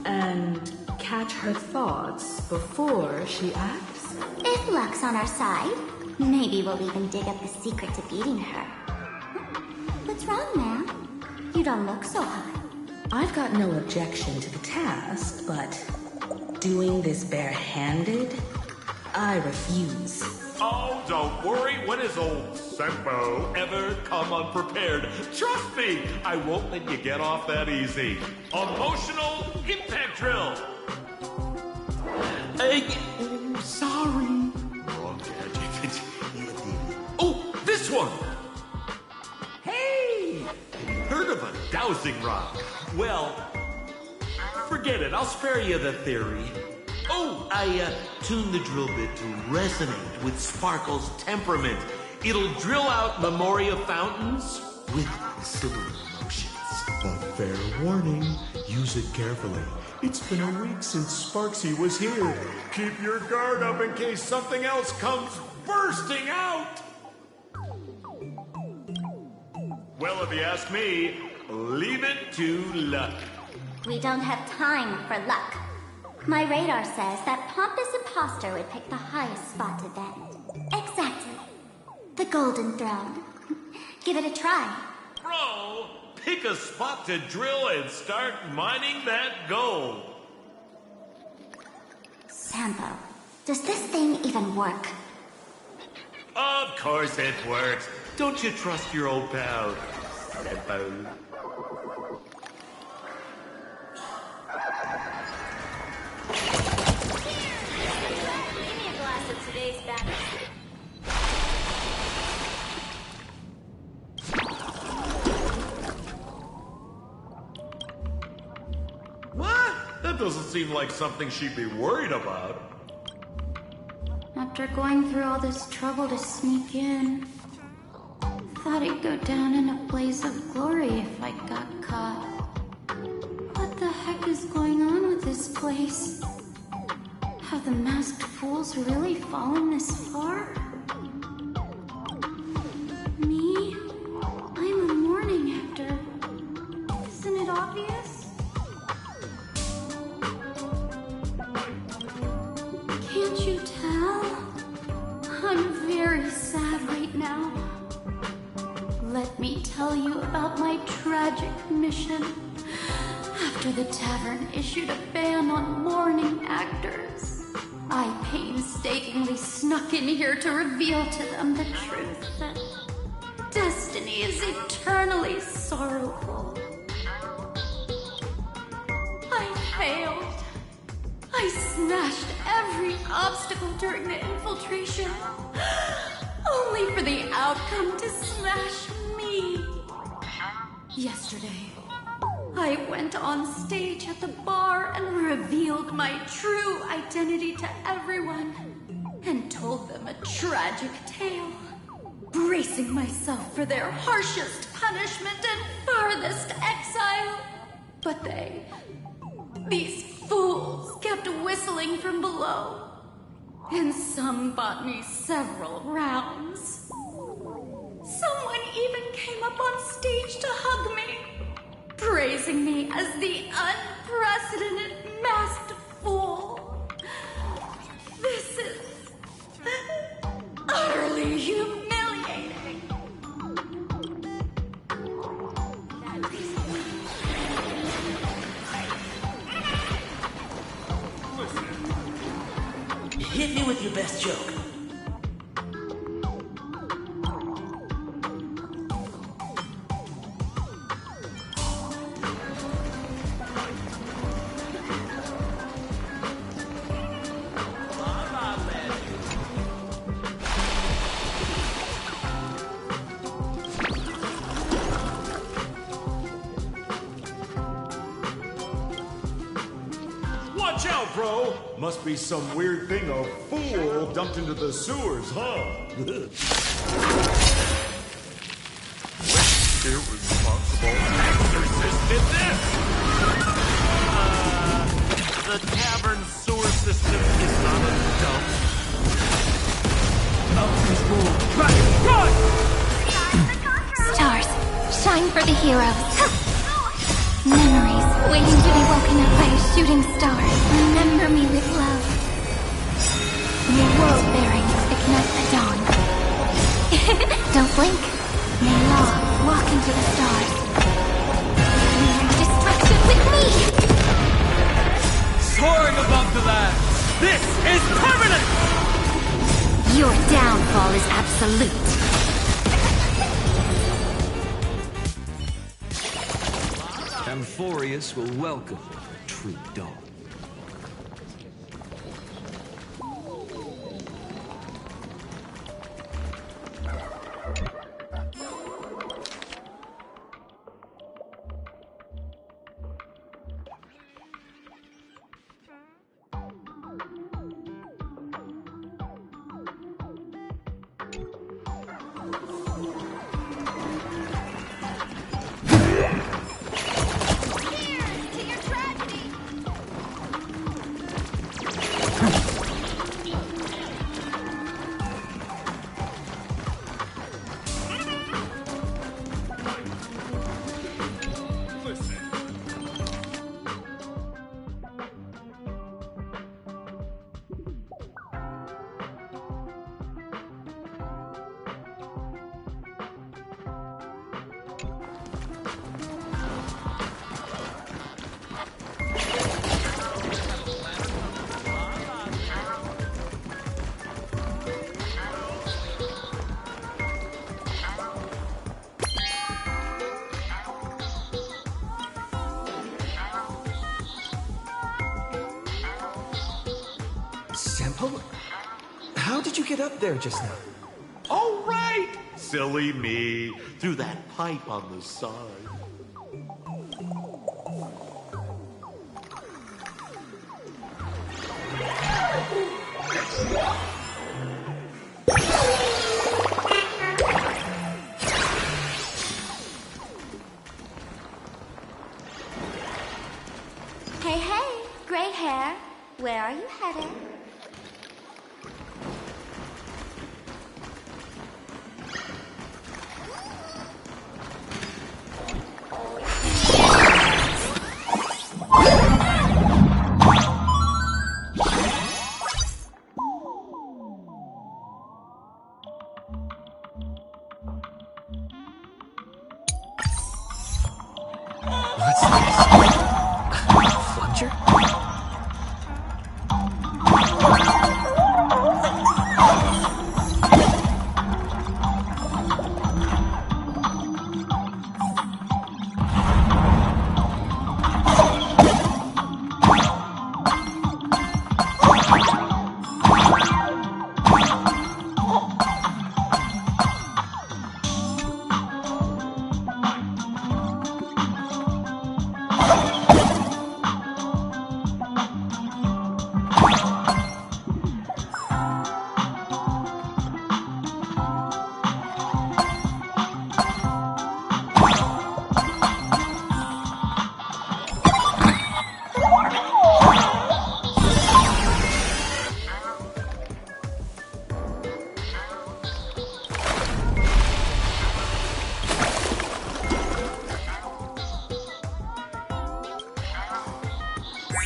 and catch her thoughts before she acts? If luck's on our side, maybe we'll even dig up the secret to beating her. What's wrong, ma'am? You don't look so hot. I've got no objection to the task, but doing this barehanded, I refuse. Oh, don't worry. When has old Sempo ever come unprepared? Trust me, I won't let you get off that easy. Emotional impact drill. Sorry. Wrong gadget. Oh, this one. Hey! Heard of a dowsing rod? Well, forget it. I'll spare you the theory. Oh, I tuned the drill bit to resonate with Sparkle's temperament. It'll drill out memoria fountains with similar emotions. But fair warning, use it carefully. It's been a week since Sparksy was here. Keep your guard up in case something else comes bursting out. Well, if you ask me, leave it to luck. We don't have time for luck. My radar says that Pompous Imposter would pick the highest spot to vent. Exactly. The Golden Throne. Give it a try. Bro, pick a spot to drill and start mining that gold. Sampo, does this thing even work? Of course it works. Don't you trust your old pal, Sampo? What? That doesn't seem like something she'd be worried about. After going through all this trouble to sneak in, thought I'd go down in a blaze of glory if I got caught. What the heck is going on with this place? Have the masked fools really fallen this far? Me? I'm a morning actor. Isn't it obvious? Can't you tell? I'm very sad right now. Let me tell you about my tragic mission. After the tavern issued a ban on morning actors, I painstakingly snuck in here to reveal to them the truth that destiny is eternally sorrowful. I failed. I smashed every obstacle during the infiltration, only for the outcome to smash me. Yesterday, I went on stage at the bar and revealed my true identity to everyone and told them a tragic tale, bracing myself for their harshest punishment and farthest exile. But these fools kept whistling from below, and some bought me several rounds. Someone even came up on stage to hug me, praising me as the unprecedented masked fool. best joke. Watch out, bro! Must be some weird thing a fool dumped into the sewers, huh? Which irresponsible exorcist did this? The tavern sewer system is not a dump. Out of control. Run! Stars, shine for the heroes. Memories waiting to be woken up by a shooting star. Remember me with love. Your world bearings ignite the dawn. Don't blink. May law walk into the stars. Clear destruction with me. Soaring above the land. This is permanent! Your downfall is absolute. Amphorius will welcome true dawn. How did you get up there just now? Oh, right! Silly me. Through that pipe on the side. Hey, hey, gray hair. Where are you headed? What's this? Fletcher?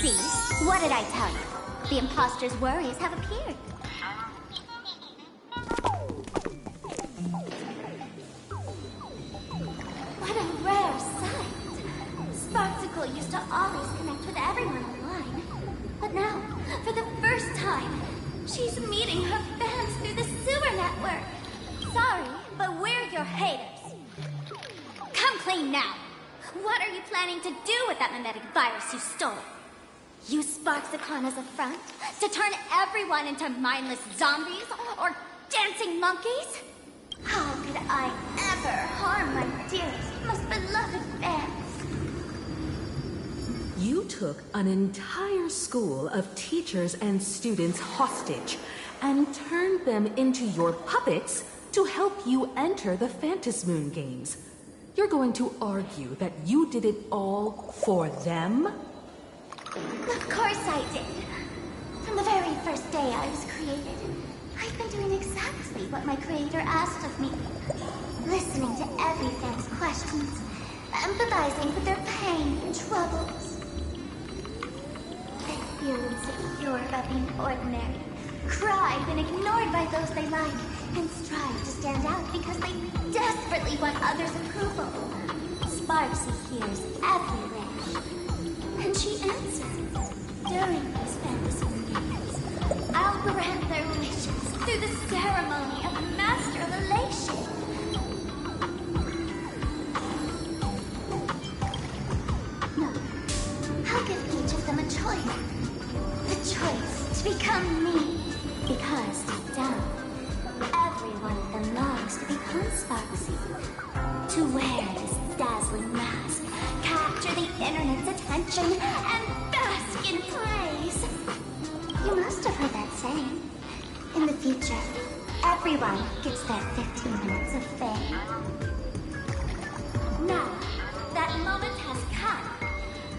See? What did I tell you? The imposter's worries have appeared. What a rare sight. Sparksicle used to always connect with everyone online. But now, for the first time, she's meeting her your haters. Come clean now. What are you planning to do with that mimetic virus you stole? Use Sparksicon as a front? To turn everyone into mindless zombies? Or dancing monkeys? How could I ever harm my dearest, most beloved fans? You took an entire school of teachers and students hostage and turned them into your puppets to help you enter the Phantasmoon Games. You're going to argue that you did it all for them? Of course I did. From the very first day I was created, I've been doing exactly what my creator asked of me. Listening to every fan's questions, empathizing with their pain and troubles. They feel insecure about being ordinary, cry when ignored by those they like, and strive to stand out because they desperately want others' approval. Sparksy hears every wish, and she answers. During these fantasy games, I'll grant their wishes through the ceremony of the Master of Elation. No, I'll give each of them a choice. The choice to become me. Because deep down, every one of them longs to become Sparksy. To wear this dazzling mask, capture the internet's attention, and bask in praise. You must have heard that saying. In the future, everyone gets their 15 minutes of fame. Now, that moment has come.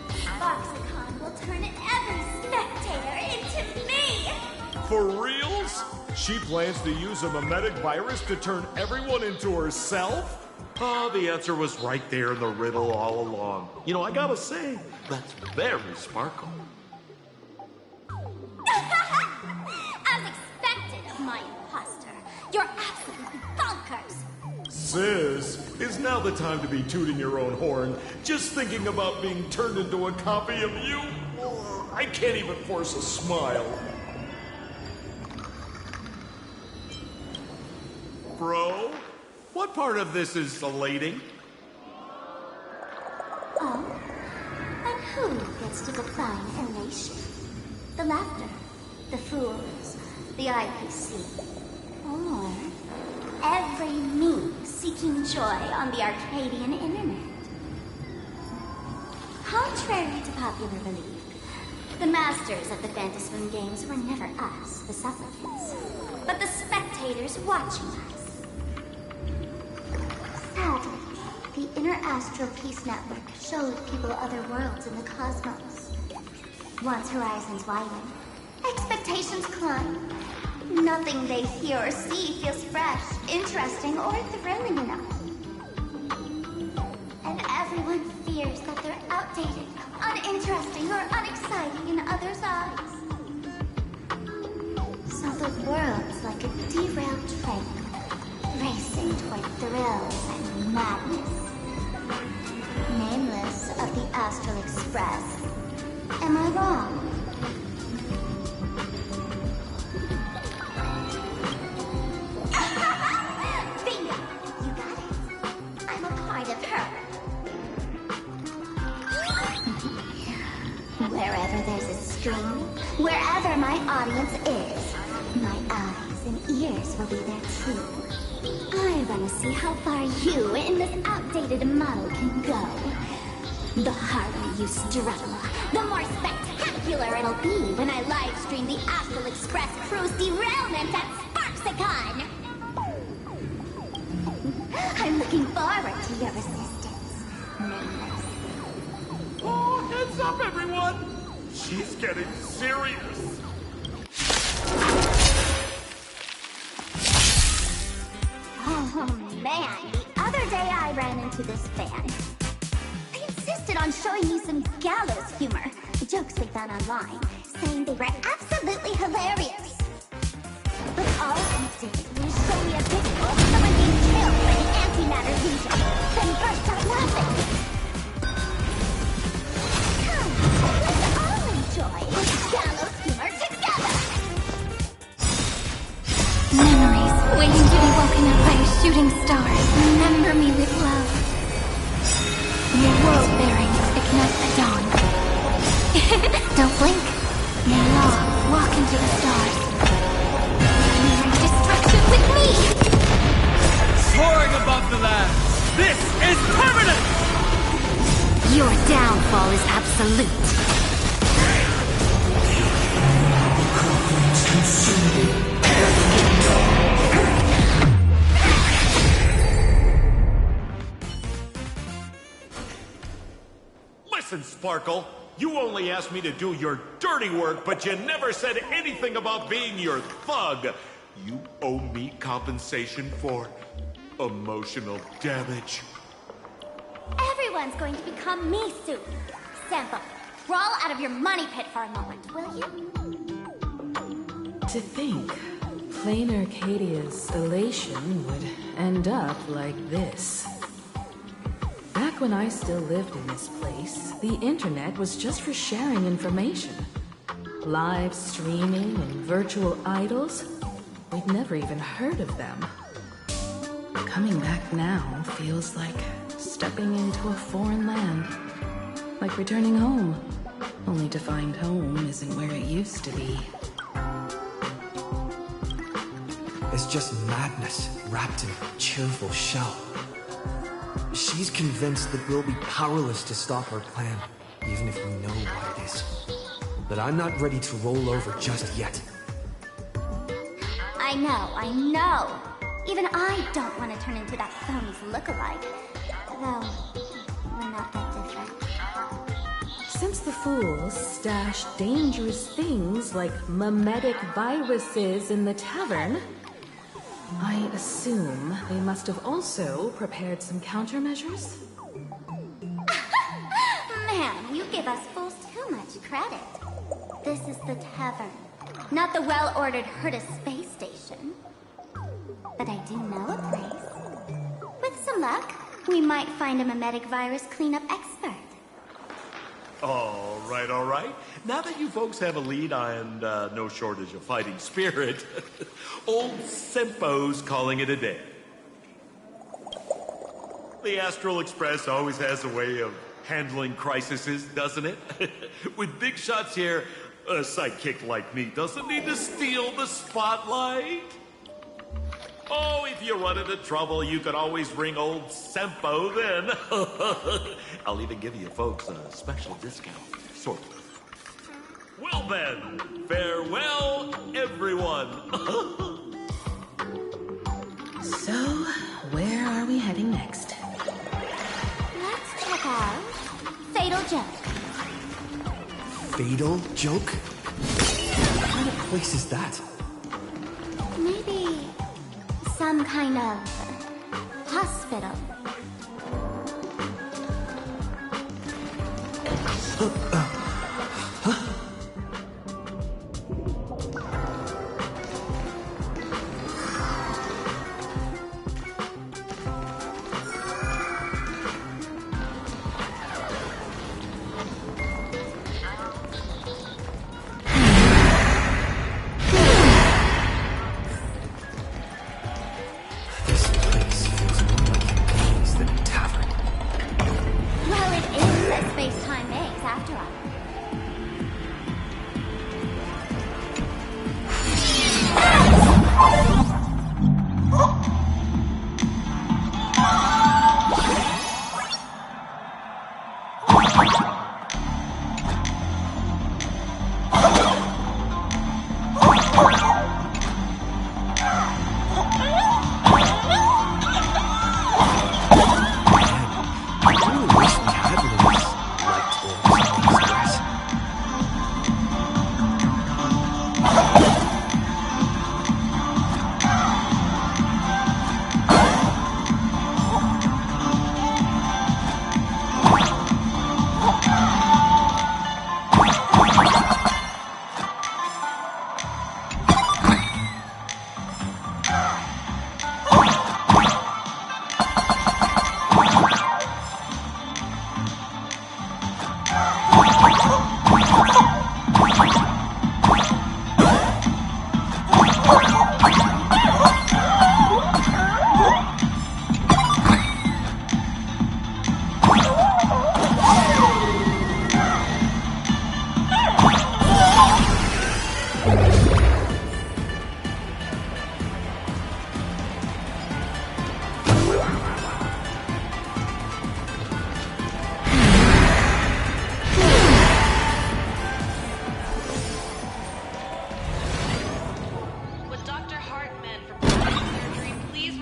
Sparksicon will turn every spectator into me! For reals? She plans to use a mimetic virus to turn everyone into herself? Oh, the answer was right there in the riddle all along. You know, I gotta say, that's very Sparkle. As expected of my imposter, you're absolutely bonkers! Sis, is now the time to be tooting your own horn? Just thinking about being turned into a copy of you? I can't even force a smile. Bro, what part of this is elating? Oh, and who gets to define elation? The laughter, the fools, the IPC, or every me seeking joy on the Arcadian internet? Contrary to popular belief, the masters of the Phantasmoon Games were never us, the supplicants, but the spectators watching us. Sadly, the Inter-Astral Peace Network showed people other worlds in the cosmos. Once horizons widen, expectations climb. Nothing they hear or see feels fresh, interesting, or thrilling enough. And everyone fears that they're outdated, uninteresting, or unexciting in others' eyes. So the world's like a derailed train, racing toward thrills and madness. Nameless of the Astral Express. Am I wrong? Bingo! You got it. I'm a part of her. Wherever there's a stream, wherever my audience is, my eyes and ears will be there too. I want to see how far you in this outdated model can go. The harder you struggle, the more spectacular it'll be when I live stream the Astral Express cruise derailment at Sparksicon! I'm looking forward to your resistance, Nameless. Oh, heads up, everyone! She's getting serious. Oh man, the other day I ran into this fan. They insisted on showing me some gallows humor, jokes they found online, saying they were absolutely hilarious. But all they did was show me a picture of someone being killed by the antimatter legion, then burst out laughing. Come, let's all enjoy this gallows humor together! Memories waiting to be woken up by a shooting star. Remember me with love. Your world bearings ignite the dawn. Don't blink. May law walk into the stars. Your destruction with me! Soaring above the land! This is permanent! Your downfall is absolute. Listen, Sparkle, you only asked me to do your dirty work, but you never said anything about being your thug. You owe me compensation for emotional damage. Everyone's going to become me soon. Sampo, crawl out of your money pit for a moment, will you? To think, Planarcadia's elation would end up like this. Back when I still lived in this place, the internet was just for sharing information. Live streaming and virtual idols, we'd never even heard of them. Coming back now feels like stepping into a foreign land. Like returning home, only to find home isn't where it used to be. It's just madness wrapped in a cheerful shell. She's convinced that we'll be powerless to stop our plan, even if we know what it is. But I'm not ready to roll over just yet. I know. Even I don't want to turn into that phony's lookalike. Though, we're not that different. Since the fools stashed dangerous things like mimetic viruses in the tavern, I assume they must have also prepared some countermeasures? Man, you give us fools too much credit. This is the tavern, not the well-ordered Herta space station. But I do know a place. With some luck, we might find a mimetic virus cleanup expert. All right. Now that you folks have a lead and no shortage of fighting spirit, old Sempo's calling it a day. The Astral Express always has a way of handling crises, doesn't it? With big shots here, a sidekick like me doesn't need to steal the spotlight. Oh, if you run into trouble, you can always ring old Sempo then. I'll even give you folks a special discount, sort of. Well then, farewell, everyone. So, where are we heading next? Let's check out Fatal Joke. Fatal Joke? What kind of place is that? Maybe some kind of hospital. Well, it is a space-time maze, after all.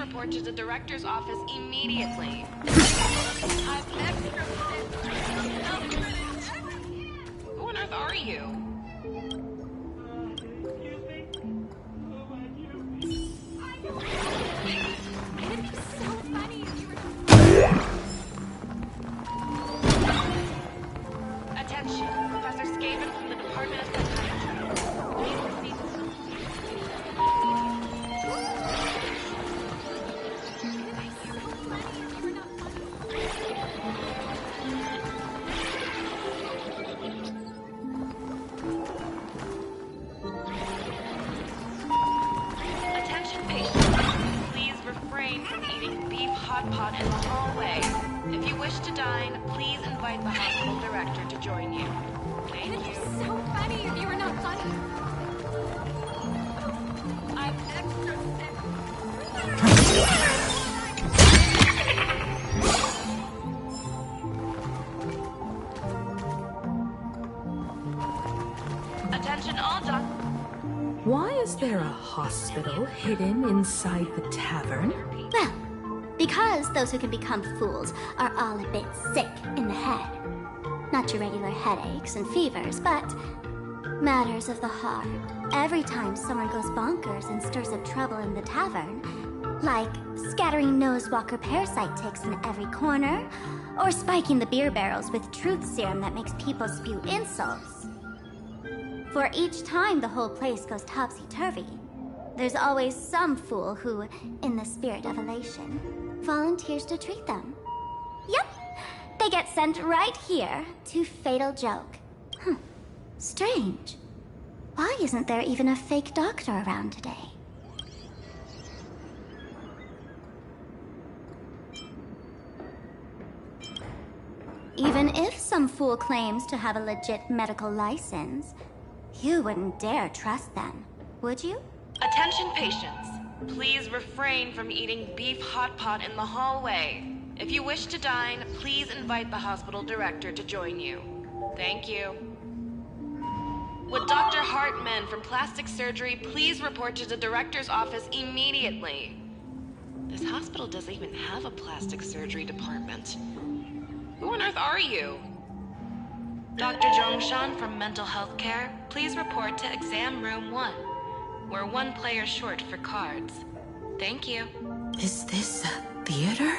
report to the director's office immediately. Who on earth are you? It'd be so funny if you were... Attention, Professor Skaven from the Department of Psychiatry. Please proceed to... Attention patients, please refrain from eating beef hot pot in the hallway. If you wish to dine, please invite the hospital director to join you. Thank you. So funny if you were not funny. I'm extra sick. Attention all doctors. Why is there a hospital hidden inside the tavern? Well, because those who can become fools are all a bit sick in the head. Not your regular headaches and fevers, but matters of the heart. Every time someone goes bonkers and stirs up trouble in the tavern, like scattering nosewalker parasite ticks in every corner, or spiking the beer barrels with truth serum that makes people spew insults. For each time the whole place goes topsy-turvy, there's always some fool who, in the spirit of elation, volunteers to treat them. Yep, they get sent right here to Fatal Joke. Strange. Why isn't there even a fake doctor around today? Even if some fool claims to have a legit medical license, you wouldn't dare trust them, would you? Attention patients, please refrain from eating beef hot pot in the hallway. If you wish to dine, please invite the hospital director to join you. Thank you. Would Dr. Hartman from Plastic Surgery please report to the director's office immediately? This hospital doesn't even have a plastic surgery department. Who on earth are you? Dr. Zhongshan from Mental Health Care, please report to Exam Room 1. We're one player short for cards. Thank you. Is this a theater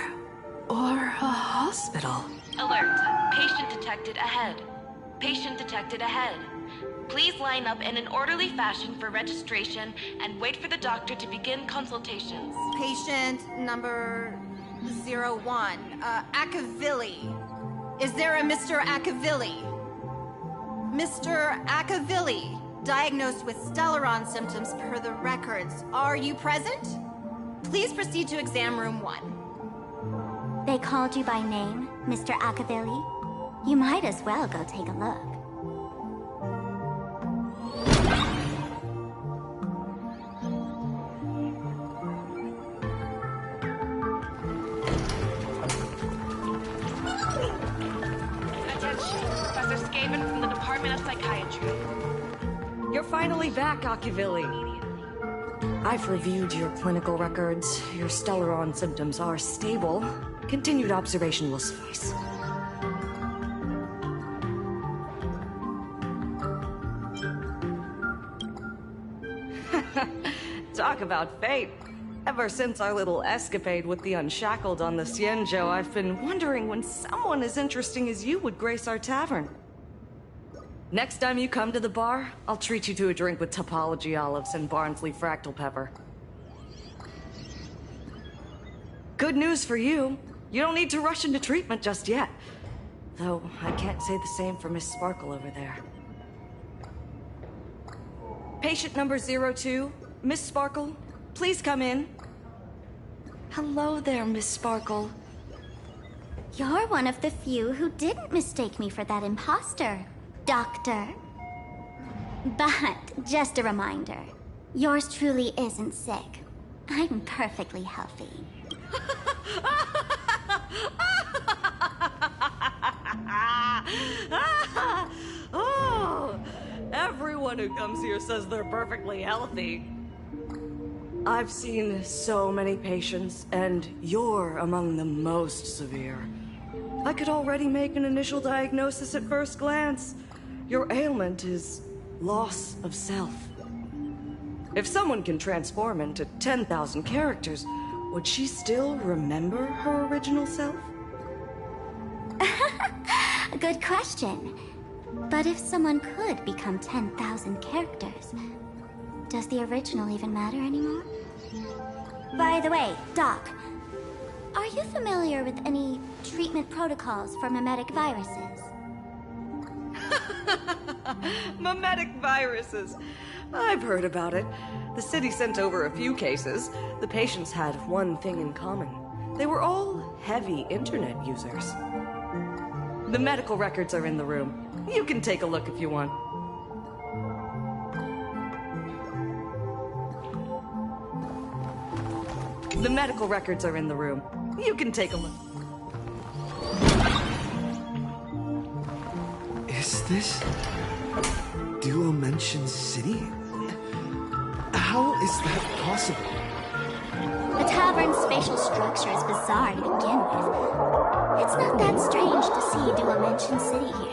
or a hospital? Alert. Patient detected ahead. Patient detected ahead. Please line up in an orderly fashion for registration and wait for the doctor to begin consultations. Patient number 01, Akavilli. Is there a Mr. Akavilli? Mr. Akavilli, diagnosed with Stellaron symptoms per the records. Are you present? Please proceed to exam room 1. They called you by name, Mr. Akavilli? You might as well go take a look. Professor Skaven from the Department of Psychiatry. You're finally back, Akavilli. I've reviewed your clinical records. Your Stellaron symptoms are stable. Continued observation will suffice. Talk about fate. Ever since our little escapade with the Unshackled on the Xianzhou, I've been wondering when someone as interesting as you would grace our tavern. Next time you come to the bar, I'll treat you to a drink with topology olives and Barnsley fractal pepper. Good news for you. You don't need to rush into treatment just yet. Though, I can't say the same for Miss Sparkle over there. Patient number 02, Miss Sparkle, please come in. Hello there, Miss Sparkle. You're one of the few who didn't mistake me for that imposter, Doctor. But, just a reminder, yours truly isn't sick. I'm perfectly healthy. Oh, everyone who comes here says they're perfectly healthy. I've seen so many patients, and you're among the most severe. I could already make an initial diagnosis at first glance. Your ailment is loss of self. If someone can transform into 10,000 characters, would she still remember her original self? Good question. But if someone could become 10,000 characters, does the original even matter anymore? By the way, Doc, are you familiar with any treatment protocols for mimetic viruses? Mimetic viruses. I've heard about it. The city sent over a few cases. The patients had one thing in common. They were all heavy internet users. The medical records are in the room. You can take a look if you want. The medical records are in the room. You can take a look. Is this Duomension City? How is that possible? The tavern's spatial structure is bizarre to begin with. It's not that strange to see Duomension City here.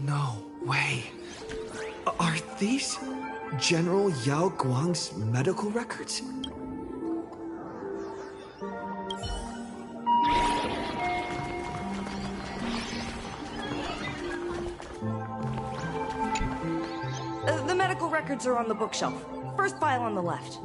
No way. Are these General Yao Guang's medical records? The medical records are on the bookshelf. First file on the left.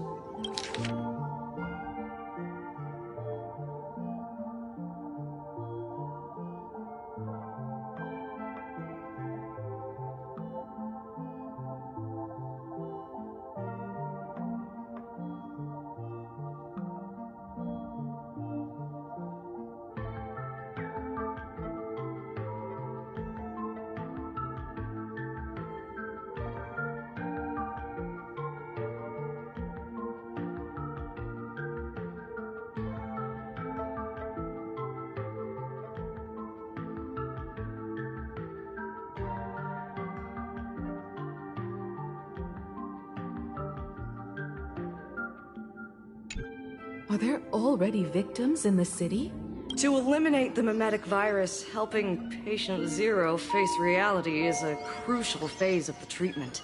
Are there already victims in the city? To eliminate the mimetic virus, helping Patient Zero face reality is a crucial phase of the treatment.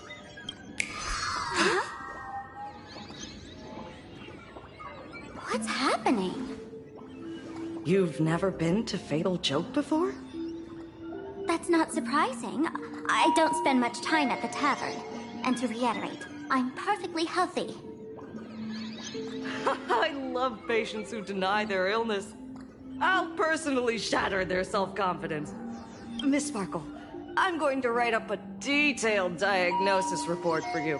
Huh? What's happening? You've never been to Fatal Joke before? That's not surprising. I don't spend much time at the tavern. And to reiterate, I'm perfectly healthy. I love patients who deny their illness. I'll personally shatter their self-confidence. Miss Sparkle, I'm going to write up a detailed diagnosis report for you.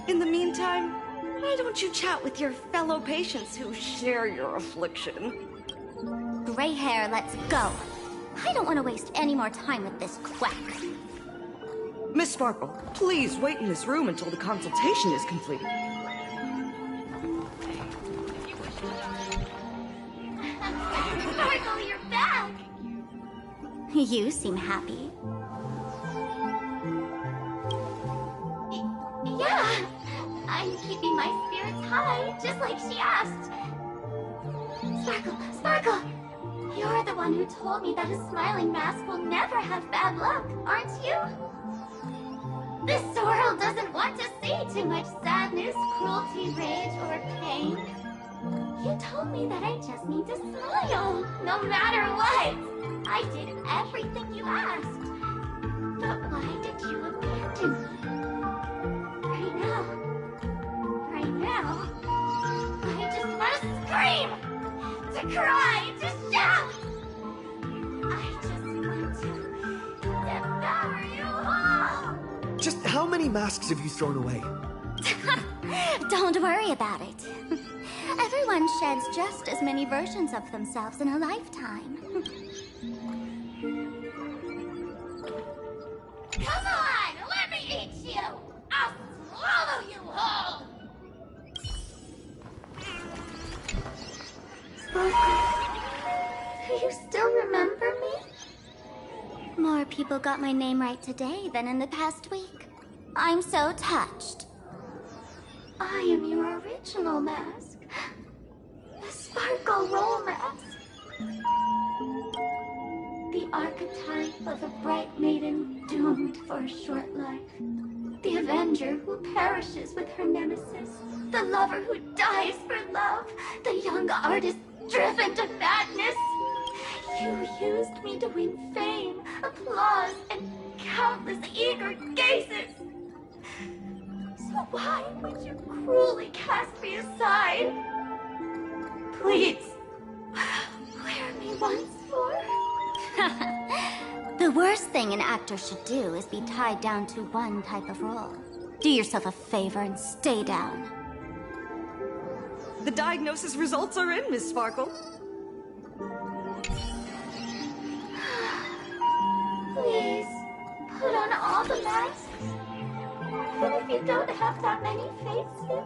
In the meantime, why don't you chat with your fellow patients who share your affliction? Gray hair, let's go. I don't want to waste any more time with this quack. Miss Sparkle, please wait in this room until the consultation is complete. Sparkle, you're back! You seem happy. Yeah, I'm keeping my spirits high, just like she asked. Sparkle, you're the one who told me that a smiling mask will never have bad luck, aren't you? This world doesn't want to see too much sadness, cruelty, rage, or pain. You told me that I just need to smile, no matter what. I did everything you asked. But why did you abandon me? Right now, I just want to scream, to cry, to shout. I just want to devour you all. Just how many masks have you thrown away? Don't worry about it. Everyone sheds just as many versions of themselves in a lifetime. Come on, let me eat you. I'll swallow you whole. Do you still remember me? More people got my name right today than in the past week. I'm so touched. I am your original mask. The Sparkle Roll Mask. The archetype of a bright maiden doomed for a short life. The avenger who perishes with her nemesis. The lover who dies for love. The young artist driven to madness. You used me to win fame, applause, and countless eager gazes. So why would you cruelly cast me aside? Please, wear me once more. The worst thing an actor should do is be tied down to one type of role. Do yourself a favor and stay down. The diagnosis results are in, Miss Sparkle. Please, put on all the masks. Even if you don't have that many faces.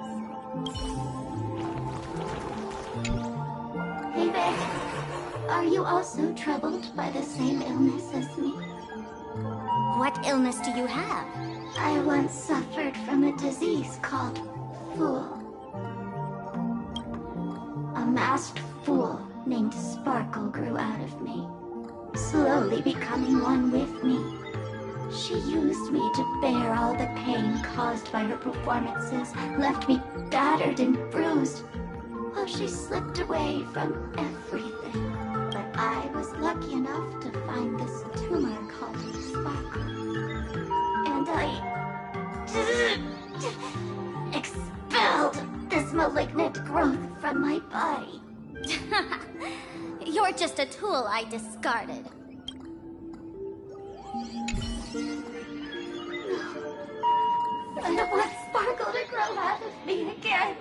Hey there. Are you also troubled by the same illness as me? What illness do you have? I once suffered from a disease called Fool. A masked fool named Sparkle grew out of me, slowly becoming one with me. She used me to bear all the pain caused by her performances, left me battered and bruised, while she slipped away from everything. But I was lucky enough to find this tumor called Sparkle. And I expelled this malignant growth from my body. You're just a tool I discarded. I don't want Sparkle to grow out of me again.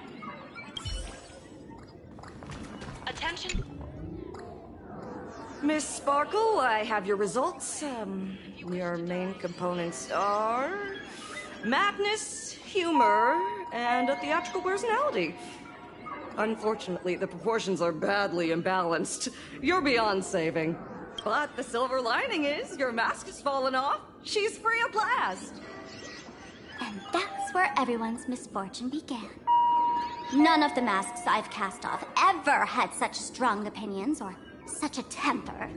Attention. Miss Sparkle, I have your results. Your main components are madness, humor, and a theatrical personality. Unfortunately, the proportions are badly imbalanced. You're beyond saving. But the silver lining is your mask has fallen off. She's free of blast. And that's where everyone's misfortune began. None of the masks I've cast off ever had such strong opinions or such a temper.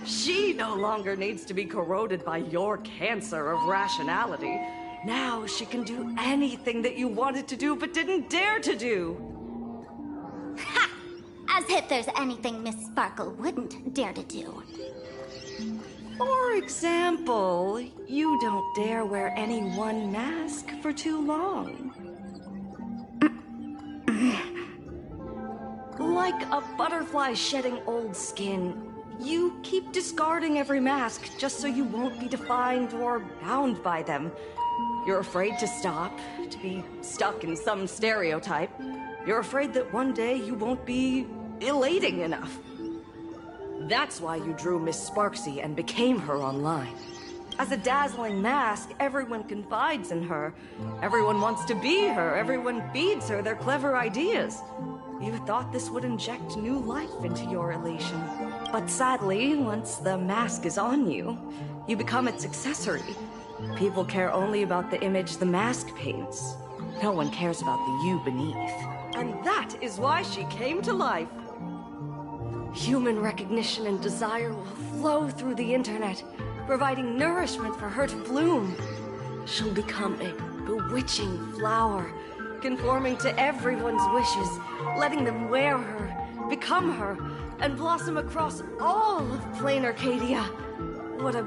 She no longer needs to be corroded by your cancer of rationality. Now she can do anything that you wanted to do but didn't dare to do. Ha! As if there's anything Miss Sparkle wouldn't dare to do. For example, you don't dare wear any one mask for too long. Like a butterfly shedding old skin, you keep discarding every mask just so you won't be defined or bound by them. You're afraid to stop, to be stuck in some stereotype. You're afraid that one day you won't be elating enough. That's why you drew Miss Sparksy and became her online. As a dazzling mask, everyone confides in her. Everyone wants to be her. Everyone feeds her their clever ideas. You thought this would inject new life into your elation. But sadly, once the mask is on you, you become its accessory. People care only about the image the mask paints. No one cares about the you beneath. And that is why she came to life. Human recognition and desire will flow through the internet, providing nourishment for her to bloom. She'll become a bewitching flower, conforming to everyone's wishes, letting them wear her, become her, and blossom across all of Planarcadia. What a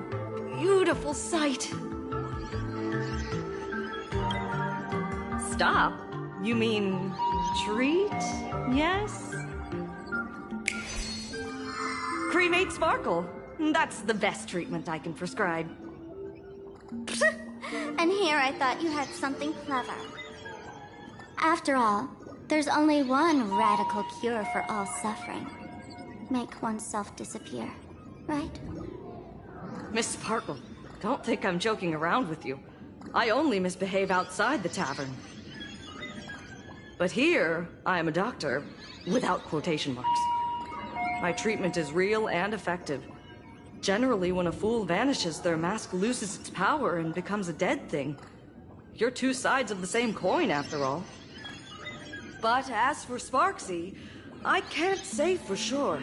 beautiful sight. Stop? You mean treat? Yes? Cremate Sparkle. That's the best treatment I can prescribe. And here I thought you had something clever. After all, there's only one radical cure for all suffering. Make oneself disappear, right? Miss Sparkle, don't think I'm joking around with you. I only misbehave outside the tavern. But here, I am a doctor, without quotation marks. My treatment is real and effective. Generally, when a fool vanishes, their mask loses its power and becomes a dead thing. You're two sides of the same coin, after all. But as for Sparksy, I can't say for sure.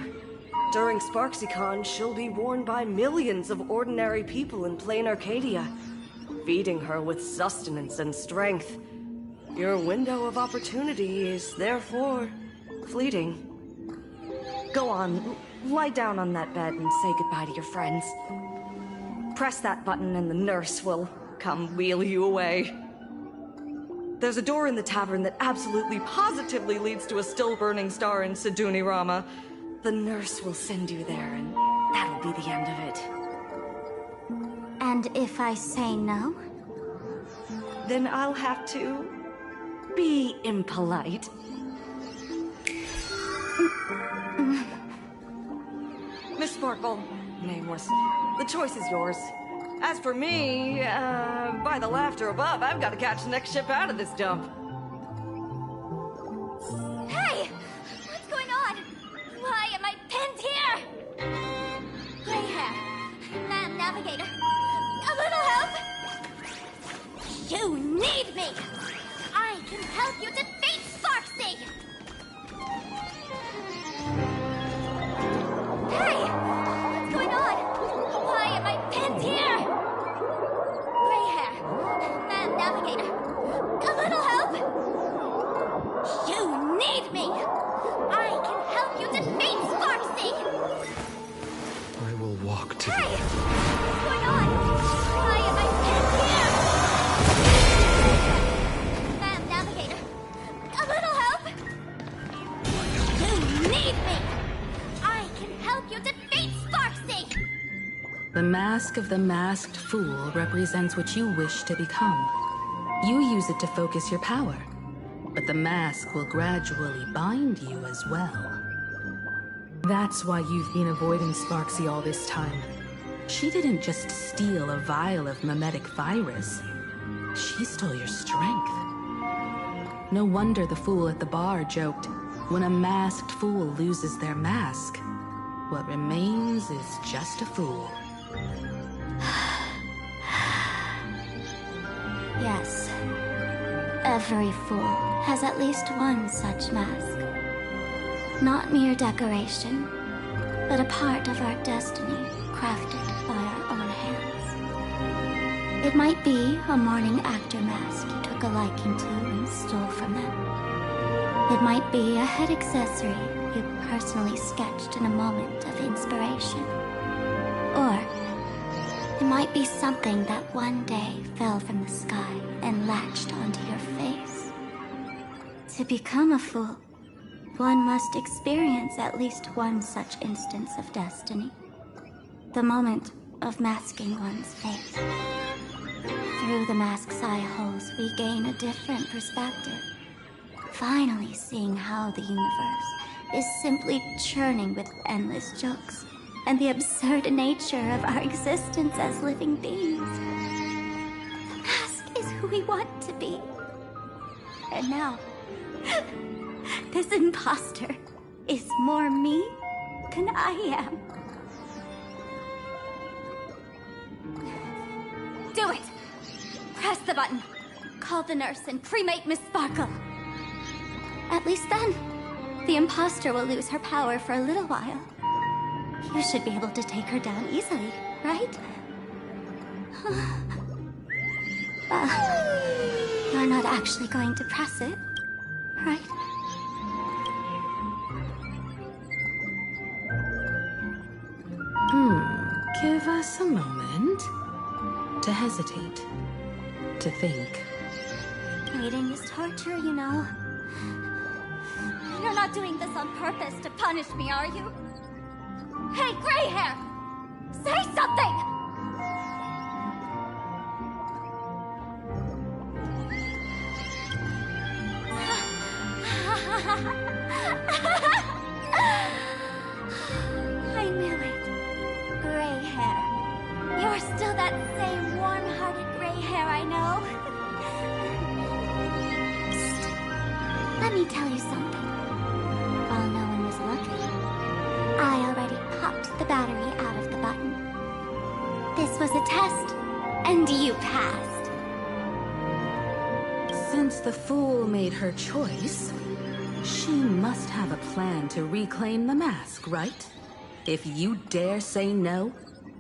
During SparksyCon, she'll be worn by millions of ordinary people in Planarcadia, feeding her with sustenance and strength. Your window of opportunity is therefore fleeting. Go on, lie down on that bed and say goodbye to your friends. Press that button and the nurse will come wheel you away. There's a door in the tavern that absolutely positively leads to a still-burning star in Siduni Rama. The nurse will send you there, and that'll be the end of it. And if I say no? Then I'll have to be impolite. Miss Sparkle, nameless, the choice is yours. As for me, by the laughter above, I've got to catch the next ship out of this dump. Hey! What's going on? Why am I pinned here? Gray hair. Ma'am Navigator. A little help? You need me! I can help you defeat Sparksy! Hey! What's going on? Why am I pinned here? Gray hair. Ma'am Navigator. A little help? You need me! I can help you defeat Sparksy! I will walk to Hey! What's going on? Why am I pinned here? Ma'am Navigator. A little help? You need me! I can help you defeat Sparksy! The mask of the masked fool represents what you wish to become. You use it to focus your power, but the mask will gradually bind you as well. That's why you've been avoiding Sparksy all this time. She didn't just steal a vial of mimetic virus. She stole your strength. No wonder the fool at the bar joked, when a masked fool loses their mask, what remains is just a fool. Yes. Every fool has at least one such mask. Not mere decoration, but a part of our destiny crafted by our own hands. It might be a morning actor mask you took a liking to and stole from them. It might be a head accessory you personally sketched in a moment of inspiration. Or it might be something that one day fell from the sky and latched onto your face. To become a fool, one must experience at least one such instance of destiny. The moment of masking one's face. Through the mask's eye holes, we gain a different perspective. Finally seeing how the universe is simply churning with endless jokes, and the absurd nature of our existence as living beings. The mask is who we want to be. And now, this imposter is more me than I am. Do it! Press the button. Call the nurse and cremate Miss Sparkle. At least then, the imposter will lose her power for a little while. You should be able to take her down easily, right? You're not actually going to press it, right? Give us a moment to hesitate, to think. Waiting is torture, you know. You're not doing this on purpose to punish me, are you? Hey, gray hair! Say something! I knew it. Gray hair. You're still that same warm-hearted gray hair I know. Psst. Let me tell you something. While no one was looking, I already popped the battery out of the button. This was a test, and you passed. Since the fool made her choice, she must have a plan to reclaim the mask, right? If you dare say no,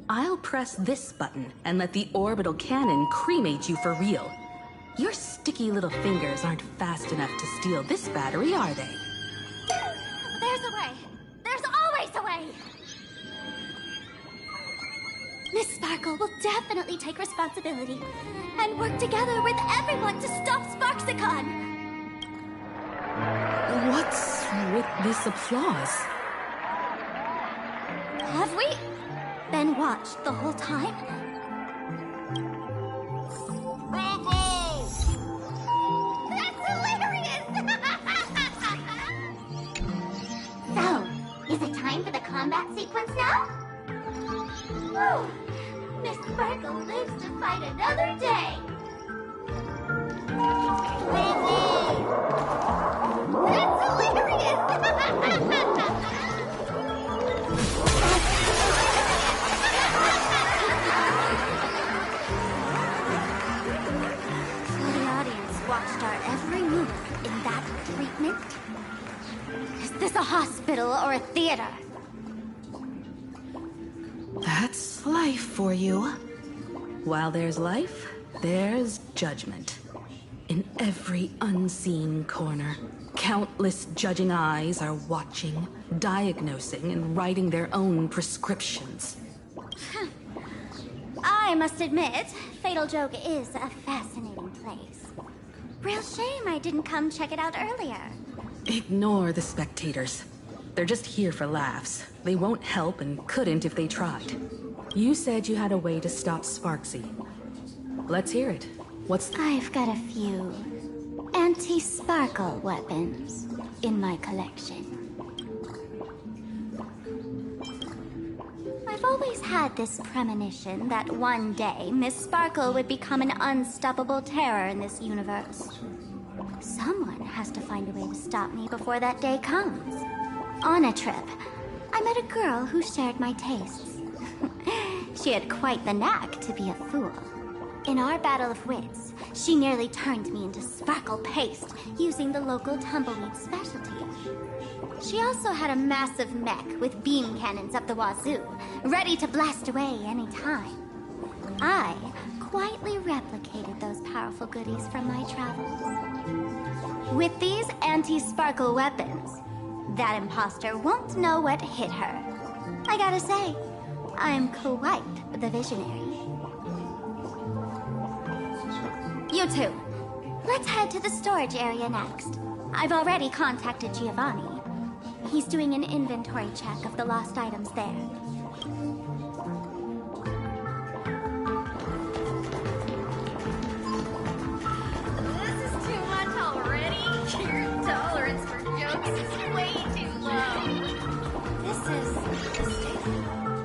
I'll press this button and let the orbital cannon cremate you for real. Your sticky little fingers aren't fast enough to steal this battery, are they? There's a way. There's always a way. Miss Sparkle will definitely take responsibility and work together with everyone to stop Sparksicon. What's with this applause? Have we been watched the whole time? Bravo! That's hilarious! So, is it time for the combat sequence now? Whew. Miss Sparkle lives to fight another day. Bravo! That's hilarious! The audience watched our every move in that treatment. Is this a hospital or a theater? That's life for you. While there's life, there's judgment. In every unseen corner, countless judging eyes are watching, diagnosing, and writing their own prescriptions. I must admit, Fatal Joke is a fascinating place. Real shame I didn't come check it out earlier. Ignore the spectators. They're just here for laughs. They won't help and couldn't if they tried. You said you had a way to stop Sparksy. Let's hear it. I've got a few anti-sparkle weapons in my collection. I've always had this premonition that one day Miss Sparkle would become an unstoppable terror in this universe. Someone has to find a way to stop me before that day comes. On a trip, I met a girl who shared my tastes. She had quite the knack to be a fool. In our battle of wits, she nearly turned me into sparkle paste using the local tumbleweed specialty. She also had a massive mech with beam cannons up the wazoo, ready to blast away any time. I quietly replicated those powerful goodies from my travels. With these anti-sparkle weapons, that imposter won't know what hit her. I gotta say, I'm quite the visionary. You two, let's head to the storage area next. I've already contacted Giovanni. He's doing an inventory check of the lost items there. This is too much already. Your tolerance for jokes is way too low. This is a statement.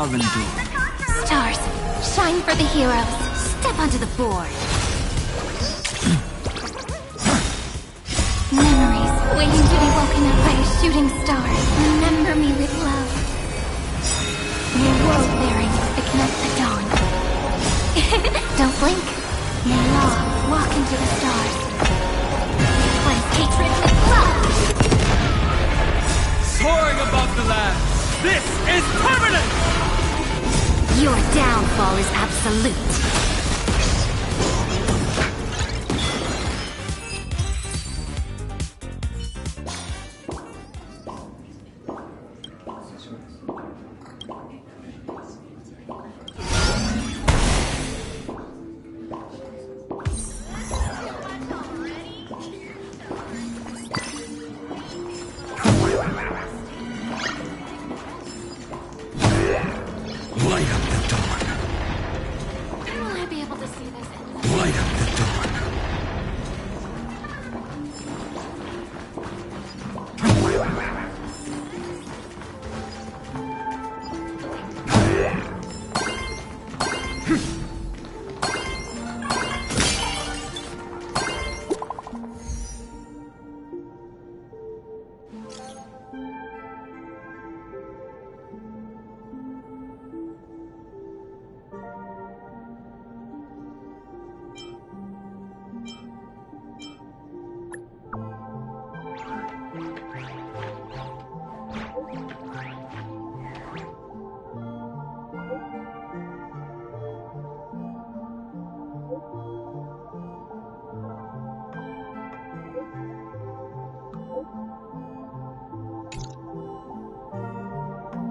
oven door. Stars, shine for the heroes. Step onto the board. Memories waiting to be woken up by a shooting star. Remember me with love. May world bearing ignite the dawn. Don't blink. May law walk into the stars. Cleanse hatred with love. Soaring above the land. This is permanent! Your downfall is absolute.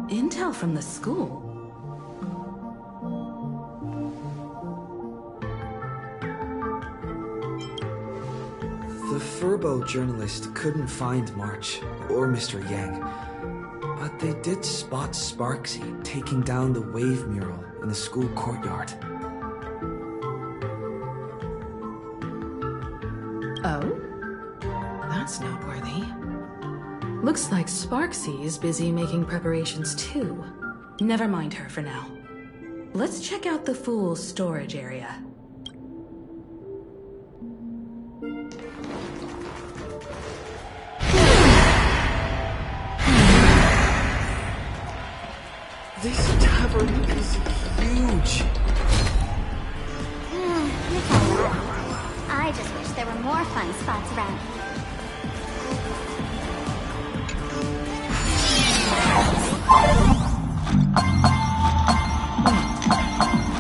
Intel from the school? The Furbo journalist couldn't find March or Mr. Yang, but they did spot Sparksy taking down the wave mural in the school courtyard. Oh? That's noteworthy. Looks like Sparksy is busy making preparations too. Never mind her for now. Let's check out the Fool's storage area. This tavern is huge. I just wish there were more fun spots around.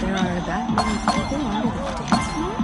There are that many people under the dance floor?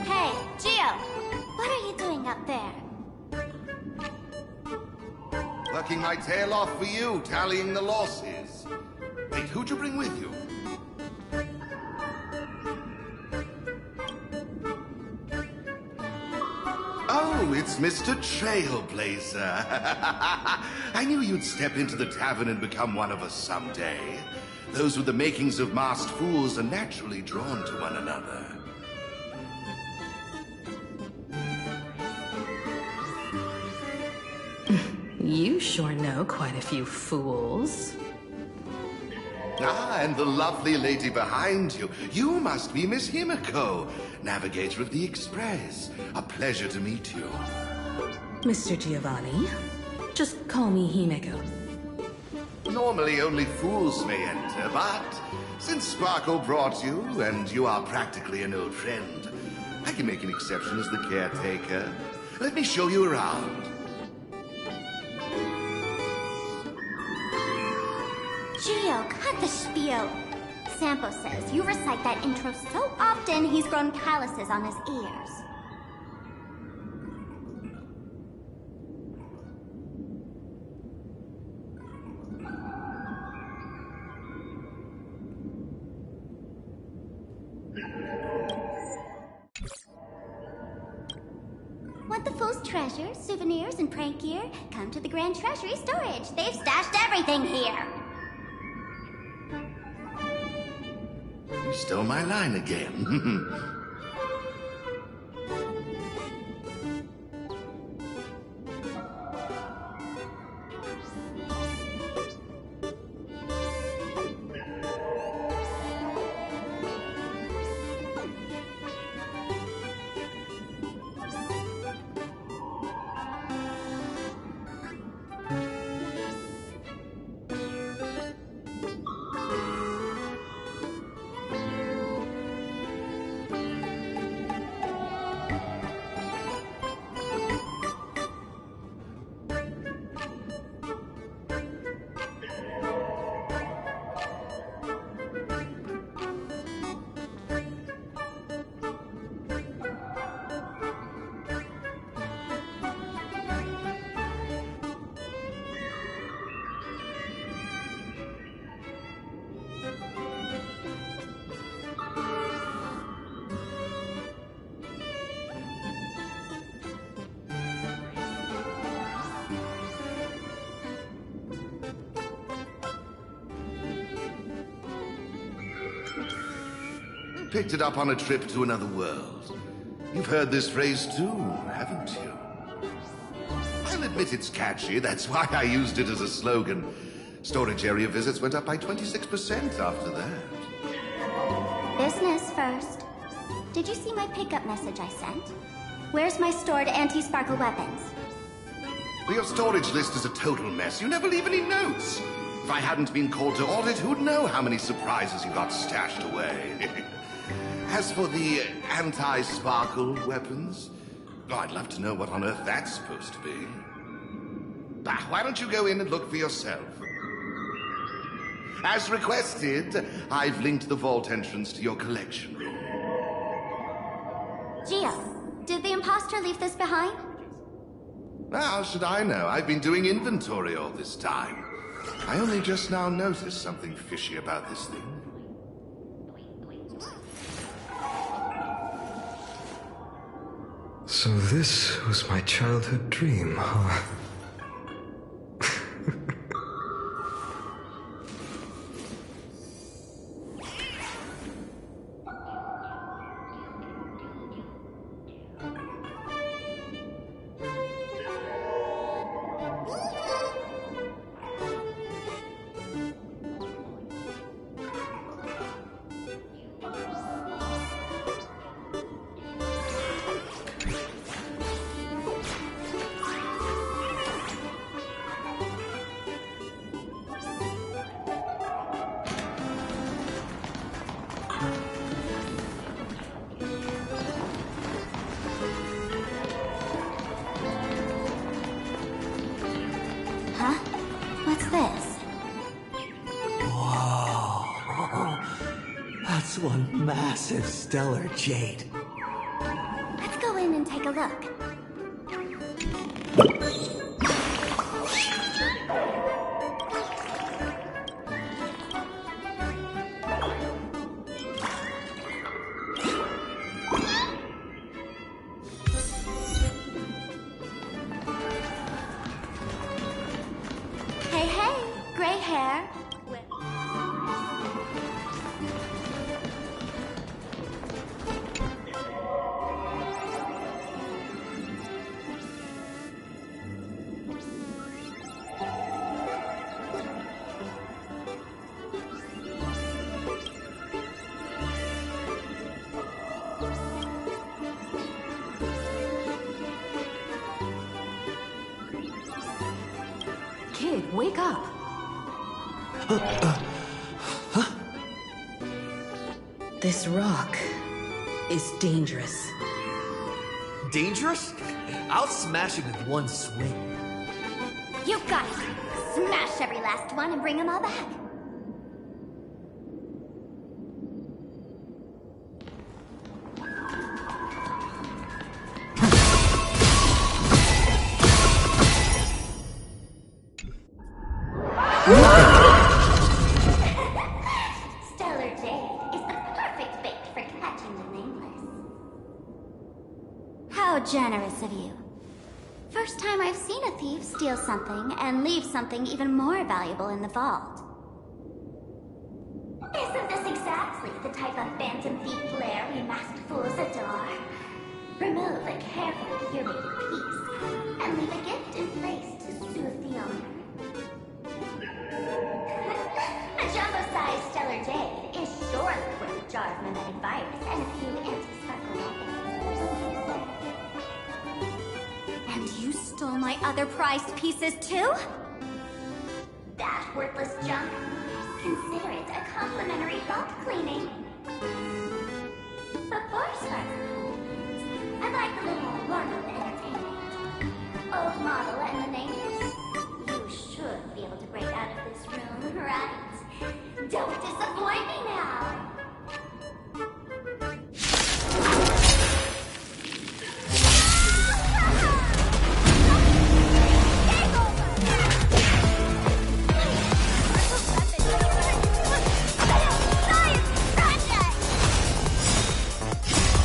Hey, Gio! What are you doing up there? Working my tail off for you, tallying the losses. Wait, who'd you bring with you? Oh, it's Mr. Trailblazer. I knew you'd step into the tavern and become one of us someday. Those with the makings of masked fools are naturally drawn to one another. You sure know quite a few fools. Ah, and the lovely lady behind you. You must be Miss Himiko, navigator of the Express. A pleasure to meet you. Mr. Giovanni, just call me Himeko. Normally only fools may enter, but since Sparkle brought you, and you are practically an old friend, I can make an exception as the caretaker. Let me show you around. Gio, cut the spiel. Sampo says you recite that intro so often he's grown calluses on his ears. Want the Fool's treasure, souvenirs, and prank gear? Come to the Grand Treasury Storage. They've stashed everything here. You stole my line again. Picked it up on a trip to another world. You've heard this phrase too, haven't you? I'll admit it's catchy, that's why I used it as a slogan. Storage area visits went up by 26% after that. Business first. Did you see my pickup message I sent? Where's my stored anti-sparkle weapons? Well, your storage list is a total mess. You never leave any notes. If I hadn't been called to audit, who'd know how many surprises you got stashed away? As for the anti-sparkle weapons, oh, I'd love to know what on earth that's supposed to be. Bah, why don't you go in and look for yourself? As requested, I've linked the vault entrance to your collection room. Gio, did the imposter leave this behind? How should I know? I've been doing inventory all this time. I only just now noticed something fishy about this thing. So this was my childhood dream, huh? One massive stellar jade. Let's go in and take a look. Kid, wake up! This rock is dangerous. Dangerous? I'll smash it with one swing. You got it. Smash every last one and bring them all back. Stellar Jade is the perfect bait for catching the nameless. How generous of you. First time I've seen a thief steal something and leave something even more valuable in the vault. Isn't this exactly the type of phantom thief flair we masked fools adore? Remove a carefully curated piece and leave a gift in place to soothe the owner. A jumbo-sized Stellar Jade is surely worth a jar of mimetic virus and a few anti-sparkle weapons. And you stole my other prized pieces too? That worthless junk? Consider it a complimentary vault cleaning. Before Sparkle, I'd like a little warm-up entertainment. Old model and the nameless. You should be able to break out of this room, right? Don't disappoint me now!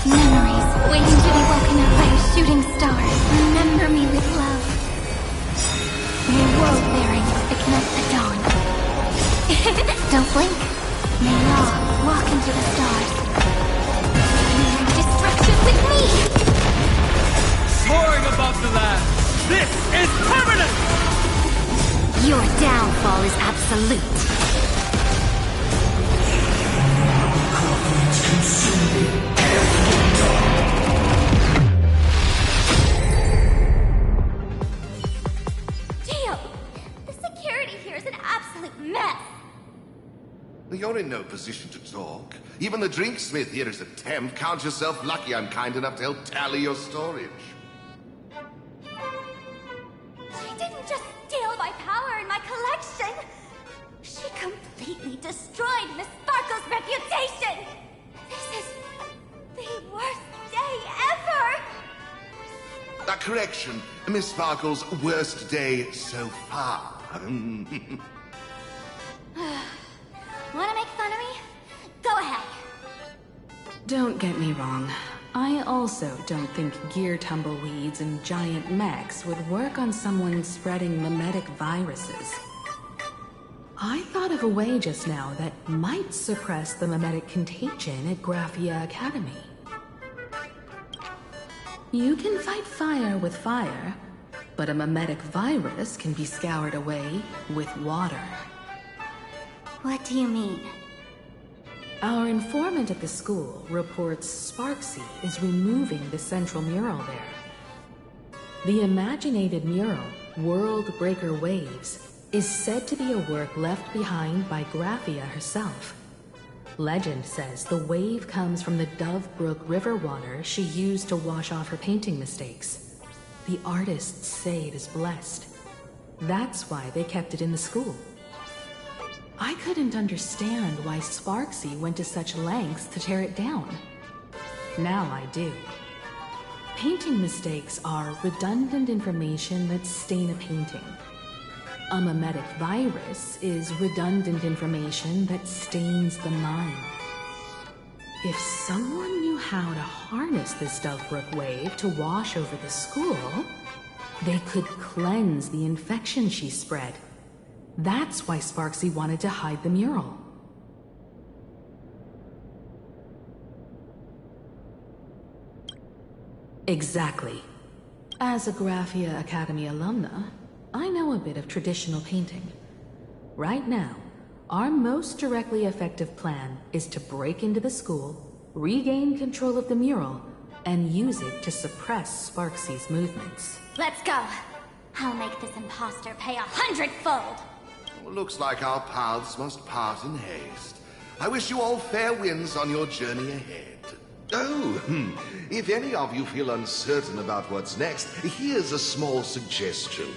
Memories waiting to be woken up by a shooting star. Remember me with love. May world bearings ignite the dawn. Don't blink. May Law walk into the stars. May destruction with me. Soaring above the land. This is permanent! Your downfall is absolute. Dio! The security here is an absolute mess! You're in no position to talk. Even the drinksmith here is a temp. Count yourself lucky I'm kind enough to help tally your storage. She didn't just steal my power and my collection! She completely destroyed Miss Sparkle's reputation! This is the worst day ever! A correction. Miss Sparkle's worst day so far. Wanna make fun of me? Go ahead. Don't get me wrong. I also don't think gear tumbleweeds and giant mechs would work on someone spreading mimetic viruses. I thought of a way just now that might suppress the mimetic contagion at Graphia Academy. You can fight fire with fire, but a mimetic virus can be scoured away with water. What do you mean? Our informant at the school reports Sparksy is removing the central mural there. The imaginated mural, World Breaker Waves, is said to be a work left behind by Graphia herself. Legend says the wave comes from the Dove Brook river water she used to wash off her painting mistakes. The artists say it is blessed. That's why they kept it in the school. I couldn't understand why Sparksy went to such lengths to tear it down. Now I do. Painting mistakes are redundant information that stain a painting. A mimetic virus is redundant information that stains the mind. If someone knew how to harness this Dovebrook wave to wash over the school, they could cleanse the infection she spread. That's why Sparksy wanted to hide the mural. Exactly. As a Graphia Academy alumna, I know a bit of traditional painting. Right now, our most directly effective plan is to break into the school, regain control of the mural, and use it to suppress Sparksy's movements. Let's go! I'll make this imposter pay 100-fold. Well, looks like our paths must part in haste. I wish you all fair winds on your journey ahead. Oh, if any of you feel uncertain about what's next, here's a small suggestion.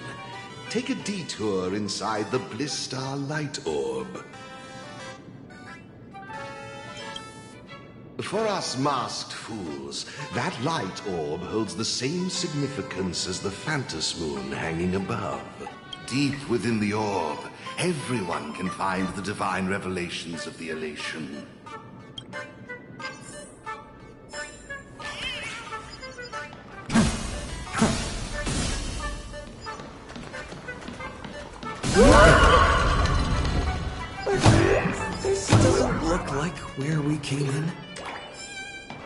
Take a detour inside the Blistar Light Orb. For us masked fools, that light orb holds the same significance as the Phantos Moon hanging above. Deep within the orb, everyone can find the divine revelations of the elation. This doesn't look like where we came in.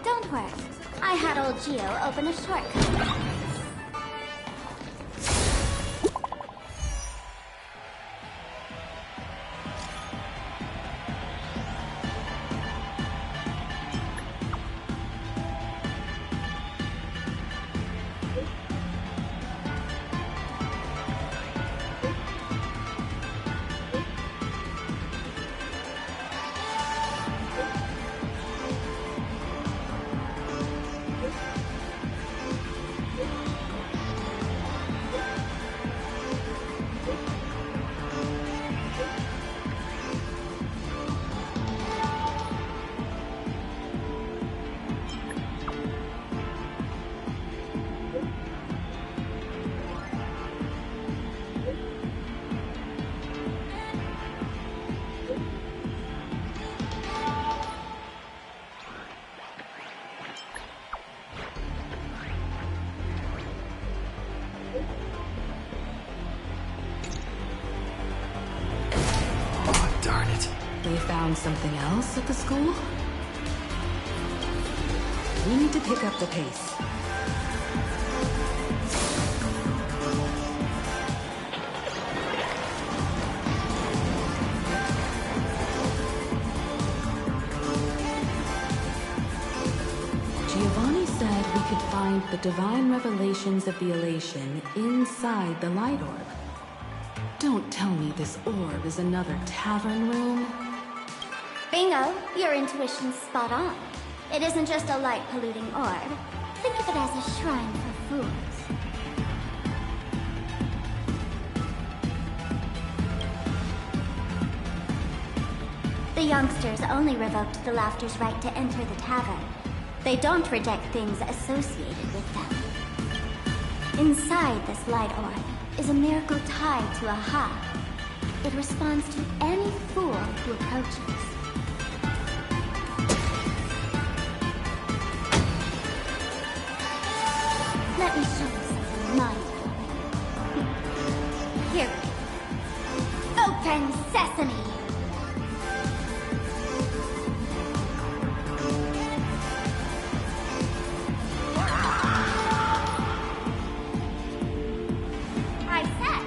Don't worry. I had old Gio open a shortcut. They found something else at the school? We need to pick up the pace. Giovanni said we could find the divine revelations of the elation inside the light orb. Don't tell me this orb is another tavern room. Bingo, your intuition's spot on. It isn't just a light-polluting orb. Think of it as a shrine for fools. The youngsters only revoked the Laughter's right to enter the tavern. They don't reject things associated with them. Inside this light orb is a miracle tied to a hub. It responds to any fool who approaches. Let me show you something mind-blowing. Here. Open sesame! I said,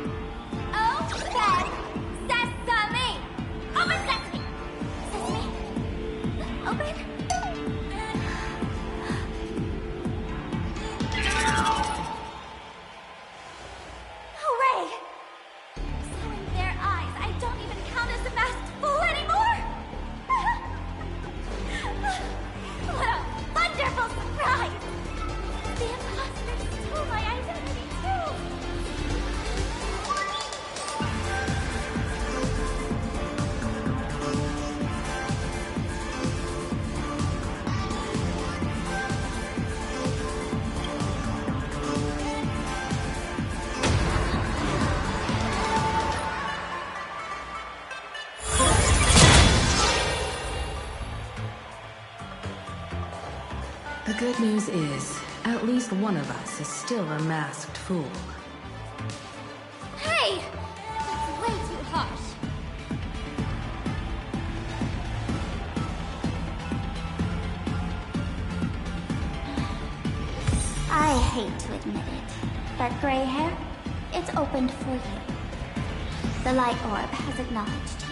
open sesame! Open sesame! Sesame? Open? Hooray! So in their eyes, I don't even count as a masked fool anymore! What a wonderful surprise! The imposters stole my identity too! The good news is, at least one of us is still a masked fool. Hey! That's way too harsh. I hate to admit it, but gray hair, it's opened for you. The light orb has acknowledged you.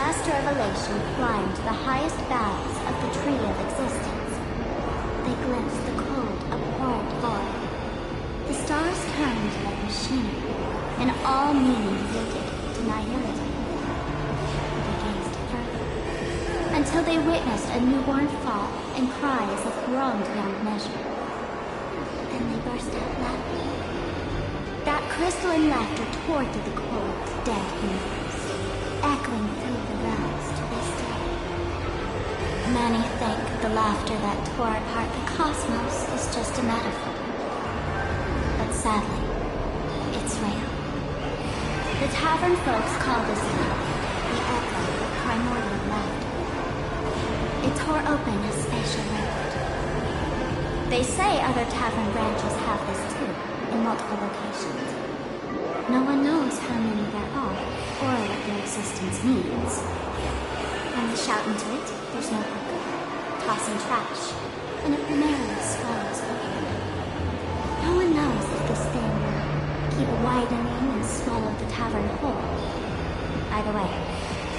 last revelation climbed the highest boughs of the tree of existence. They glimpsed the cold, abhorrent void. The stars turned like machinery, and all meaning yielded to nihility. They gazed further, until they witnessed a newborn fall and cries that groaned beyond measure. Then they burst out laughing. That crystalline laughter tore through the cold, dead universe, echoing through the realms to this day. Many think the laughter that tore apart the cosmos is just a metaphor. But sadly, it's real. The tavern folks call this laugh the echo of primordial laughter. It tore open a spatial rift. They say other tavern branches have this too, in multiple locations. No one knows how many there are, or what their existence means. When they shout into it, there's no echo. Tossing trash, and it primarily swallows over. No one knows if this thing will keep widening and swallow the tavern whole. Either way,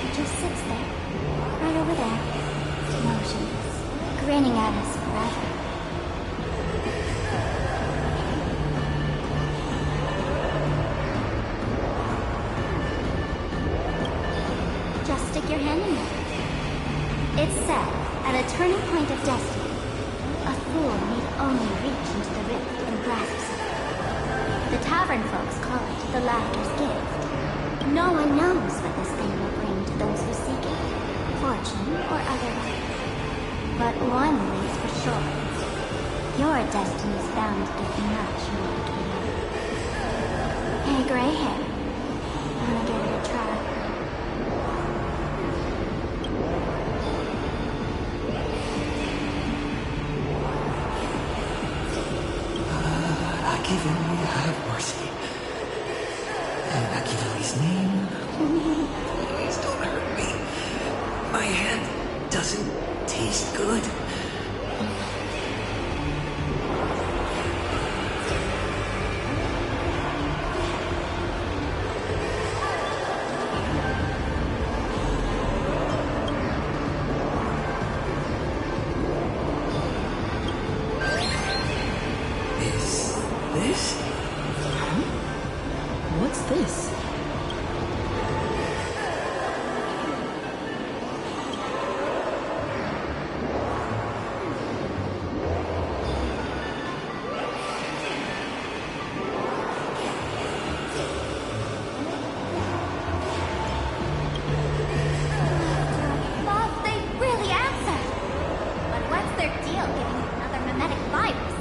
it just sits there, right over there, motionless, grinning at us forever. Just stick your hand in there. It's said, at a turning point of destiny, a fool need only reach into the rift and grasp it. The tavern folks call it the laughter's gift. No one knows what this thing will bring to those who seek it, fortune or otherwise. But one is for sure. Your destiny's bound to get much more chaotic. Hey, gray hair. Wanna give it a try? Akivili, have mercy. In Akivili's name, please don't hurt me. My hand doesn't taste good. What's this? Bob, they really answered! But what's their deal giving you another mimetic virus?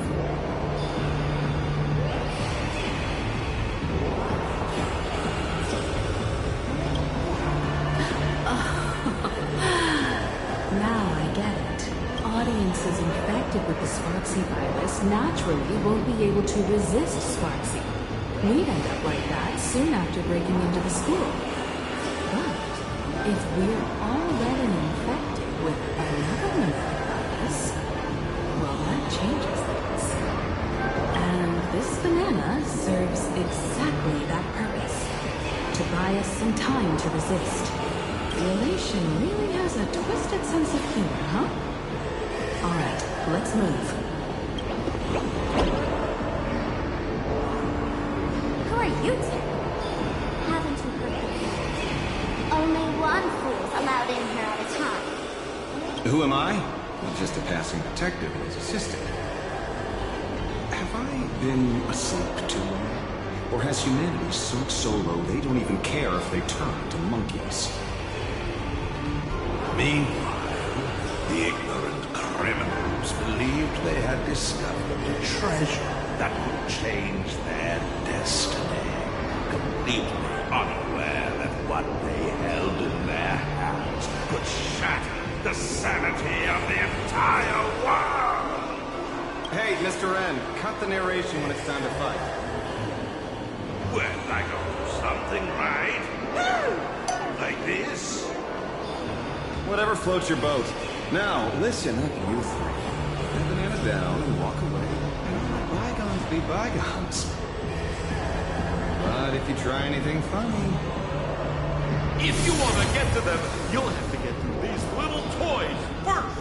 Now I get it. Audiences infected with the Sparksy virus naturally won't be able to resist Sparksy. We'd end up like that soon after breaking into the school. But if we're already infected with another mimetic virus, well, that changes things. And this banana serves exactly that purpose. To buy us some time to resist. The elation really has a twisted sense of humor, huh? Alright, let's move. Who are you two? Haven't you heard before? Only one fool's allowed in here at a time. Who am I? Well, just a passing detective and his assistant. Have I been asleep too long? Or has humanity sunk so low they don't even care if they turn to monkeys? Meanwhile, the ignorant criminals believed they had discovered a treasure that would change their destiny, completely unaware that what they held in their hands could shatter the sanity of the entire world! Hey, Mr. N, cut the narration when it's time to fight. Well, I go something right. Like this? Whatever floats your boat. Now, listen up, you three. Put that banana down and walk away. And let bygones be bygones. But if you try anything funny, If you want to get to them, you'll have to get through these little toys first.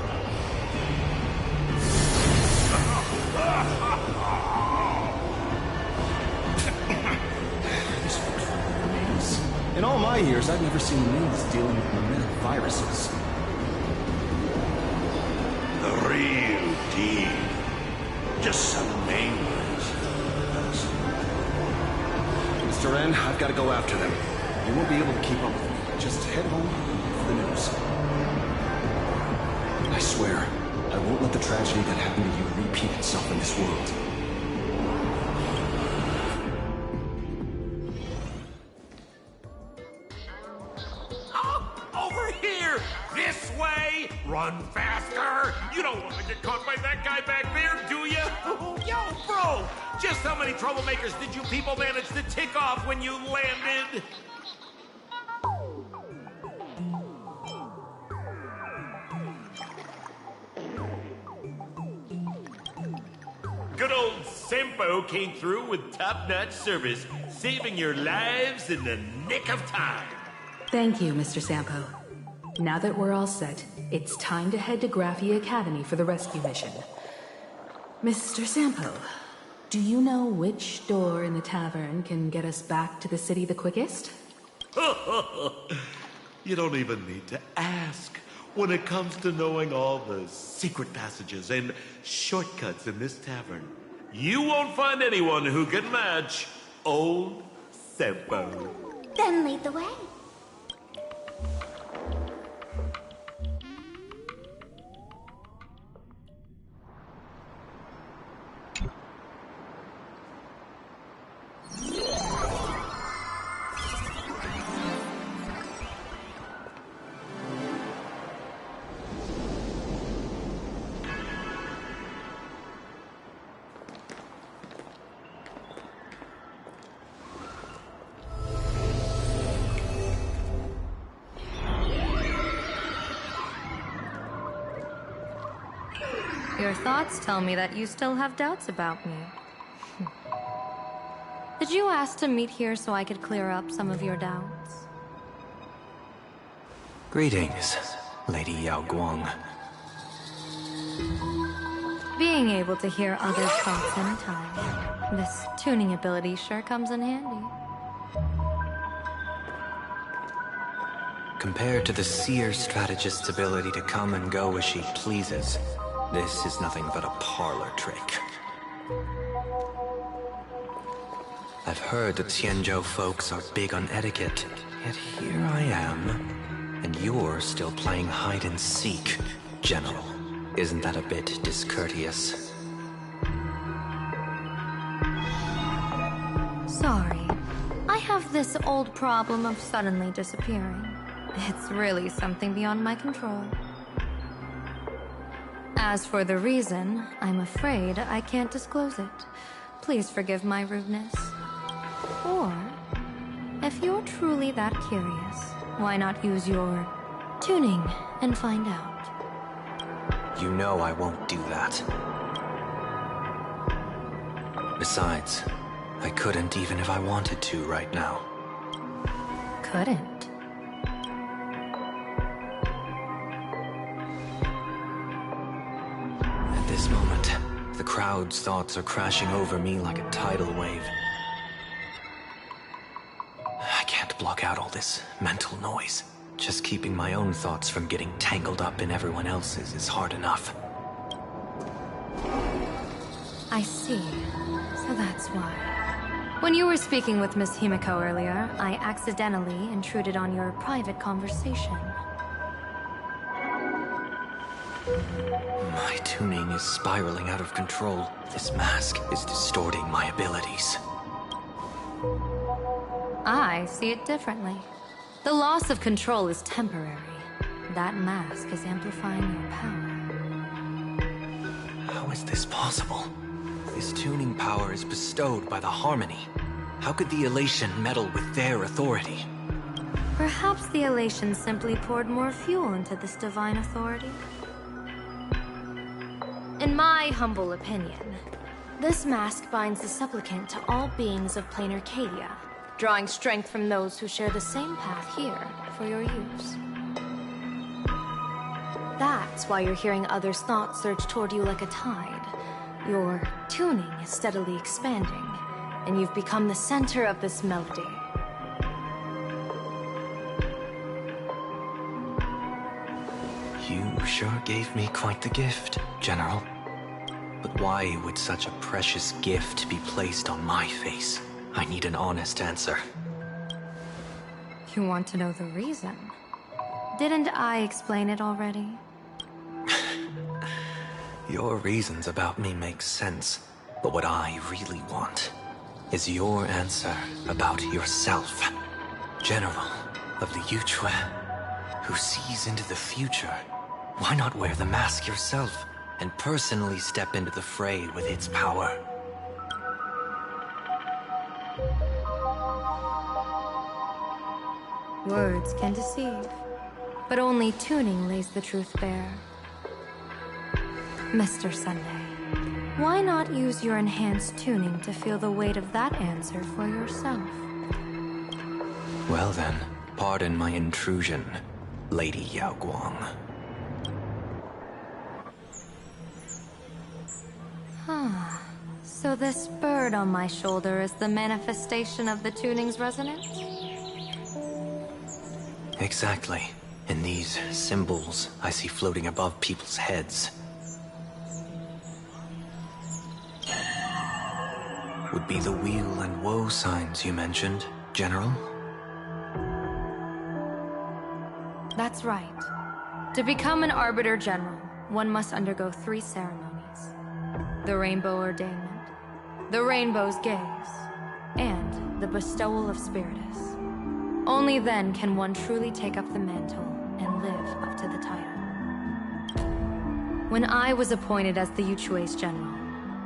In all my years, I've never seen males dealing with mimetic viruses. The real deal. Just some nameless. Mr. N, I've got to go after them. You won't be able to keep up with me. Just head home for the news. I swear, I won't let the tragedy that happened to you repeat itself in this world. Over here! This way! Run faster! You don't want to get caught by that guy back there, do you? Yo, bro! Just how many troublemakers did you people manage to tick off when you landed? Good old Sempo came through with top-notch service, saving your lives in the nick of time. Thank you, Mr. Sampo. Now that we're all set, it's time to head to Graphia Academy for the rescue mission. Mr. Sampo, do you know which door in the tavern can get us back to the city the quickest? You don't even need to ask. When it comes to knowing all the secret passages and shortcuts in this tavern, you won't find anyone who can match old Sempo. Then lead the way. Your thoughts tell me that you still have doubts about me. Did you ask to meet here so I could clear up some of your doubts? Greetings, Lady Yao Guang. Being able to hear others' thoughts anytime. This tuning ability sure comes in handy. Compared to the seer strategist's ability to come and go as she pleases, this is nothing but a parlor trick. I've heard that Xianzhou folks are big on etiquette, yet here I am, and you're still playing hide and seek, General. Isn't that a bit discourteous? Sorry. I have this old problem of suddenly disappearing. It's really something beyond my control. As for the reason, I'm afraid I can't disclose it. Please forgive my rudeness. Or, if you're truly that curious, why not use your tuning and find out? You know I won't do that. Besides, I couldn't even if I wanted to right now. Couldn't? At this moment, the crowd's thoughts are crashing over me like a tidal wave. I can't block out all this mental noise. Just keeping my own thoughts from getting tangled up in everyone else's is hard enough. I see. So that's why. When you were speaking with Miss Himiko earlier, I accidentally intruded on your private conversation. My tuning is spiraling out of control. This mask is distorting my abilities. I see it differently. The loss of control is temporary. That mask is amplifying your power. How is this possible? This tuning power is bestowed by the Harmony. How could the Elation meddle with their authority? Perhaps the Elation simply poured more fuel into this divine authority. In my humble opinion, this mask binds the supplicant to all beings of Planarcadia, drawing strength from those who share the same path here for your use. That's why you're hearing others' thoughts surge toward you like a tide. Your tuning is steadily expanding, and you've become the center of this melody. You sure gave me quite the gift, General. But why would such a precious gift be placed on my face? I need an honest answer. You want to know the reason? Didn't I explain it already? Your reasons about me make sense, but what I really want is your answer about yourself. General of the Yuchue, who sees into the future. Why not wear the mask yourself and personally step into the fray with its power? Words can deceive, but only tuning lays the truth bare. Mr. Sunday, why not use your enhanced tuning to feel the weight of that answer for yourself? Well then, pardon my intrusion, Lady Yao Guang. So this bird on my shoulder is the manifestation of the tuning's resonance? Exactly. And these symbols I see floating above people's heads would be the wheel and woe signs you mentioned, General? That's right. To become an Arbiter General, one must undergo 3 ceremonies. The Rainbow Ordainment, the Rainbow's Gaze, and the Bestowal of Spiritus. Only then can one truly take up the mantle and live up to the title. When I was appointed as the Yuchue's general,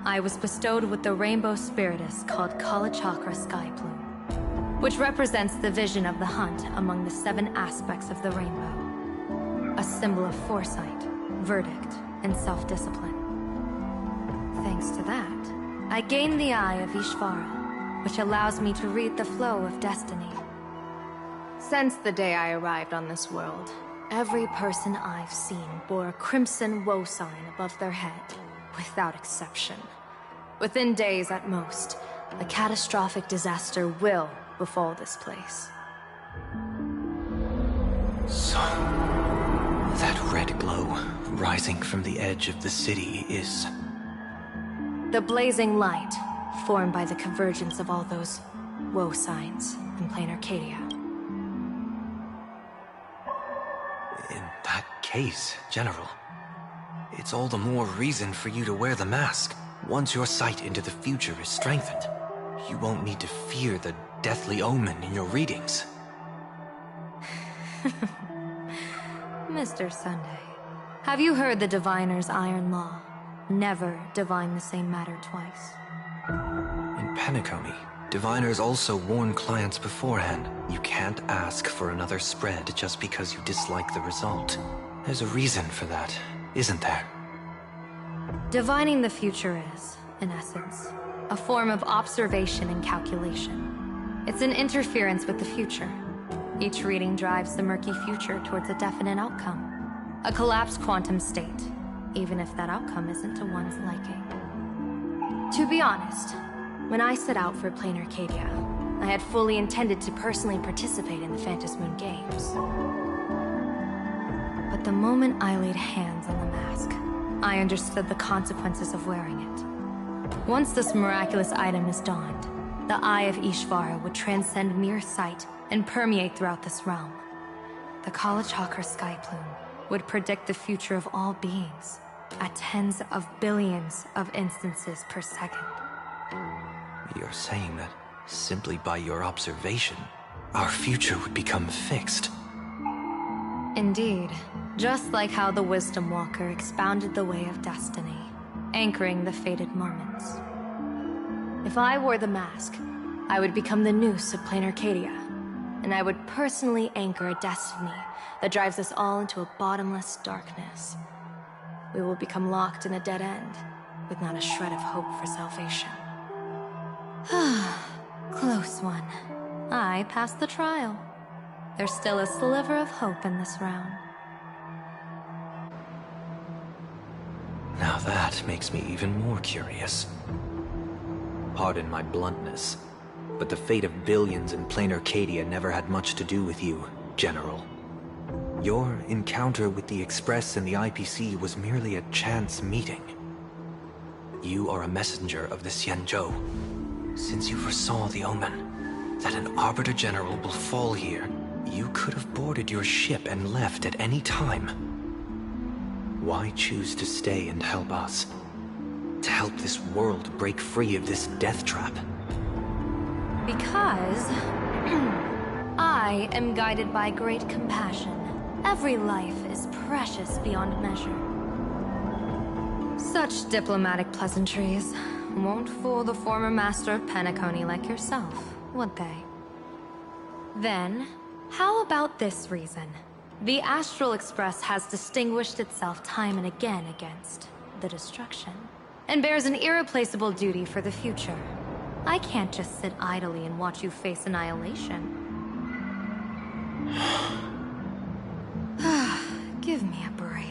I was bestowed with the Rainbow Spiritus called Kalachakra Sky Plume, which represents the vision of the hunt among the 7 aspects of the rainbow. A symbol of foresight, verdict, and self-discipline. Thanks to that, I gained the Eye of Ishvara, which allows me to read the flow of destiny. Since the day I arrived on this world, every person I've seen bore a crimson woe sign above their head, without exception. Within days at most, a catastrophic disaster will befall this place. So, that red glow rising from the edge of the city is... the blazing light, formed by the convergence of all those woe signs in Planarcadia. In that case, General, it's all the more reason for you to wear the mask. Once your sight into the future is strengthened, you won't need to fear the deathly omen in your readings. Mr. Sunday, have you heard the Diviner's iron law? Never divine the same matter twice. In Penacony, diviners also warn clients beforehand. You can't ask for another spread just because you dislike the result. There's a reason for that, isn't there? Divining the future is, in essence, a form of observation and calculation. It's an interference with the future. Each reading drives the murky future towards a definite outcome. A collapsed quantum state, even if that outcome isn't to one's liking. To be honest, when I set out for Planarcadia, I had fully intended to personally participate in the Phantom Moon Games. But the moment I laid hands on the mask, I understood the consequences of wearing it. Once this miraculous item is donned, the Eye of Ishvara would transcend mere sight and permeate throughout this realm. The Kalachakra Sky Plume would predict the future of all beings at tens of billions of instances per second. You're saying that simply by your observation, our future would become fixed. Indeed, just like how the Wisdom Walker expounded the way of destiny, anchoring the fated moments. If I wore the mask, I would become the noose of Planarcadia, and I would personally anchor a destiny that drives us all into a bottomless darkness. We will become locked in a dead end, with not a shred of hope for salvation. Close one. I passed the trial. There's still a sliver of hope in this round. Now that makes me even more curious. Pardon my bluntness, but the fate of billions in Planarcadia never had much to do with you, General. Your encounter with the Express and the IPC was merely a chance meeting. You are a messenger of the Xianzhou. Since you foresaw the omen, that an Arbiter General will fall here, you could have boarded your ship and left at any time. Why choose to stay and help us? To help this world break free of this death trap? Because I am guided by great compassion. Every life is precious beyond measure. Such diplomatic pleasantries won't fool the former master of Penacony like yourself, would they? Then, how about this reason? The Astral Express has distinguished itself time and again against the destruction, and bears an irreplaceable duty for the future. I can't just sit idly and watch you face annihilation. Give me a break.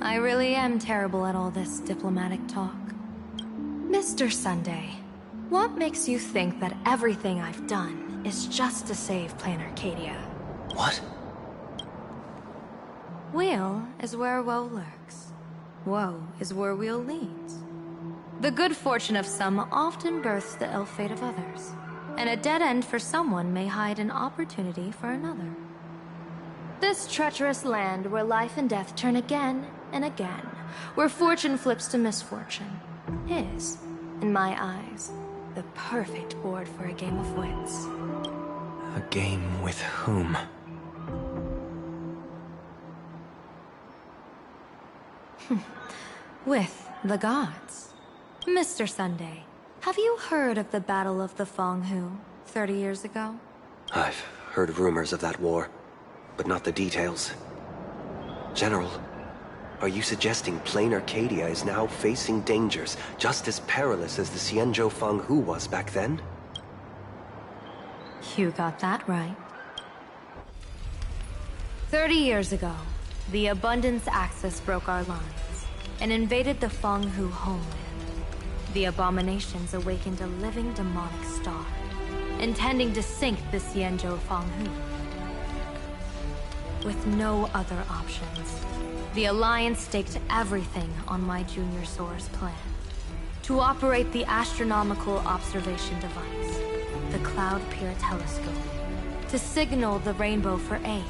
I really am terrible at all this diplomatic talk. Mr. Sunday, what makes you think that everything I've done is just to save Planarcadia? What? Weal is where woe lurks. Woe is where weal leads. The good fortune of some often births the ill fate of others, and a dead end for someone may hide an opportunity for another. This treacherous land where life and death turn again and again, where fortune flips to misfortune, is, in my eyes, the perfect board for a game of wits. A game with whom? With the gods. Mr. Sunday, have you heard of the Battle of the Fenghu 30 years ago? I've heard rumors of that war, but not the details. General, are you suggesting Planarcadia is now facing dangers just as perilous as the Xianzhou Fenghu was back then? You got that right. 30 years ago, the Abundance Axis broke our lines and invaded the Fenghu homeland. The abominations awakened a living demonic star, intending to sink the Xianzhou Fenghu. With no other options, the Alliance staked everything on my Junior Soar's plan. To operate the astronomical observation device, the Cloud Pier telescope, to signal the rainbow for aid,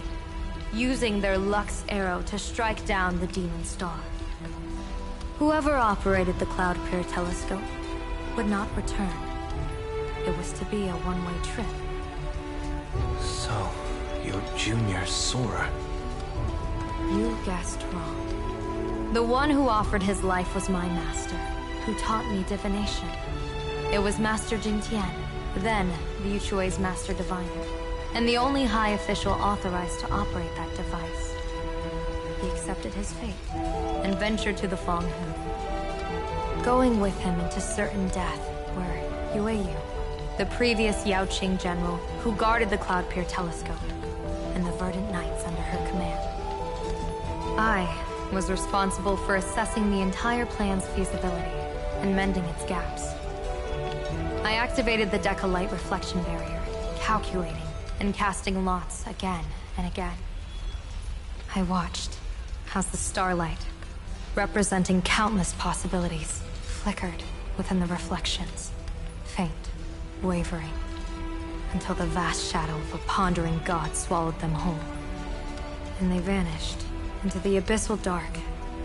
using their Lux arrow to strike down the demon star. Whoever operated the Cloud Pier telescope would not return. It was to be a one-way trip. So, your Junior Soar. You guessed wrong. The one who offered his life was my master, who taught me divination. It was Master Jingtian, then the Yuchui's Master Diviner, and the only high official authorized to operate that device. He accepted his fate and ventured to the Fenghu, going with him into certain death were Yueyu, the previous Yaoqing general who guarded the Cloud Pier telescope, and the Verdant Knights under her command. I was responsible for assessing the entire plan's feasibility and mending its gaps. I activated the Decalite reflection barrier, calculating and casting lots again and again. I watched as the starlight, representing countless possibilities, flickered within the reflections, faint, wavering, until the vast shadow of a pondering god swallowed them whole. And they vanished into the abyssal dark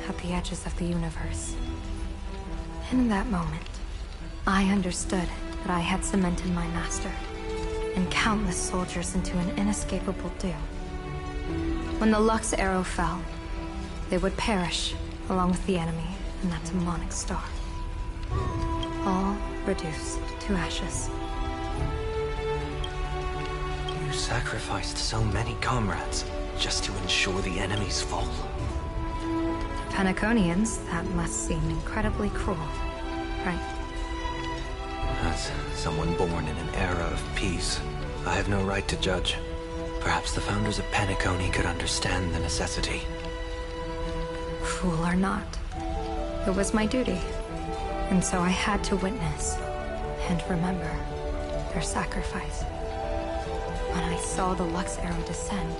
at the edges of the universe. In that moment, I understood that I had cemented my master and countless soldiers into an inescapable doom. When the Lux arrow fell, they would perish along with the enemy and that demonic star. All reduced to ashes. You sacrificed so many comrades just to ensure the enemy's fall. Penaconians, that must seem incredibly cruel, right? As someone born in an era of peace, I have no right to judge. Perhaps the founders of Penacony could understand the necessity. Fool or not, it was my duty. And so I had to witness and remember their sacrifice. When I saw the Lux Arrow descend,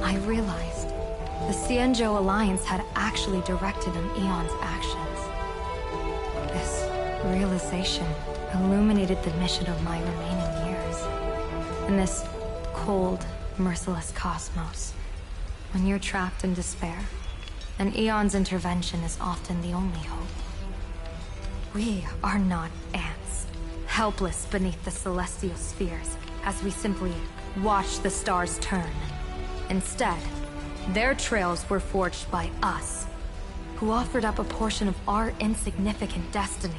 I realized the Xianzhou Alliance had actually directed an Eon's actions. This realization illuminated the mission of my remaining years. In this cold, merciless cosmos, when you're trapped in despair, an Eon's intervention is often the only hope. We are not ants, helpless beneath the celestial spheres as we simply watch the stars turn. Instead, their trails were forged by us, who offered up a portion of our insignificant destiny.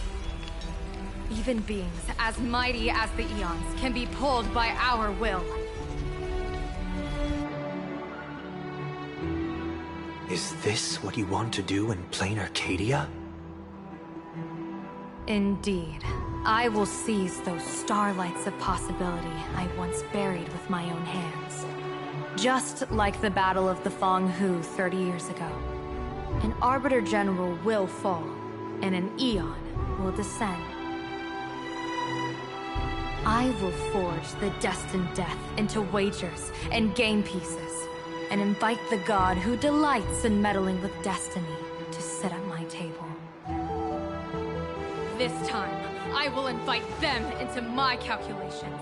Even beings as mighty as the Eons can be pulled by our will. Is this what you want to do in Planarcadia? Indeed. I will seize those starlights of possibility I once buried with my own hands. Just like the Battle of the Fong Hu 30 years ago. An Arbiter General will fall, and an Eon will descend. I will forge the destined death into wagers and game pieces, and invite the god who delights in meddling with destiny to sit at my table. This time, I will invite them into my calculations,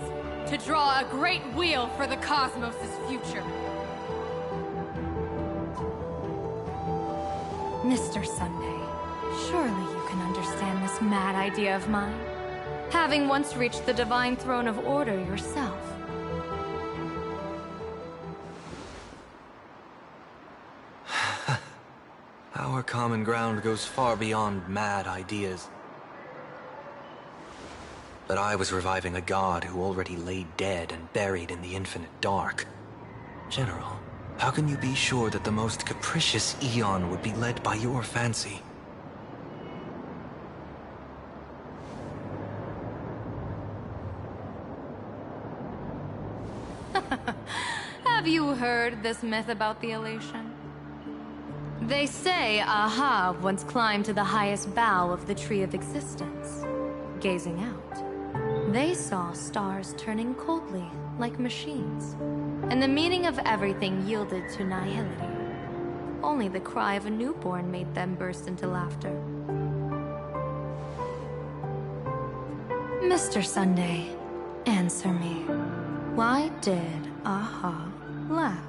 to draw a great wheel for the cosmos' future. Mr. Sunday, surely you can understand this mad idea of mine, having once reached the divine throne of order yourself. Our common ground goes far beyond mad ideas. But I was reviving a god who already lay dead and buried in the infinite dark. General, how can you be sure that the most capricious Eon would be led by your fancy? Have you heard this myth about the elation? They say Aha once climbed to the highest bough of the Tree of Existence. Gazing out, they saw stars turning coldly, like machines. And the meaning of everything yielded to nihility. Only the cry of a newborn made them burst into laughter. Mr. Sunday, answer me. Why did Aha laugh?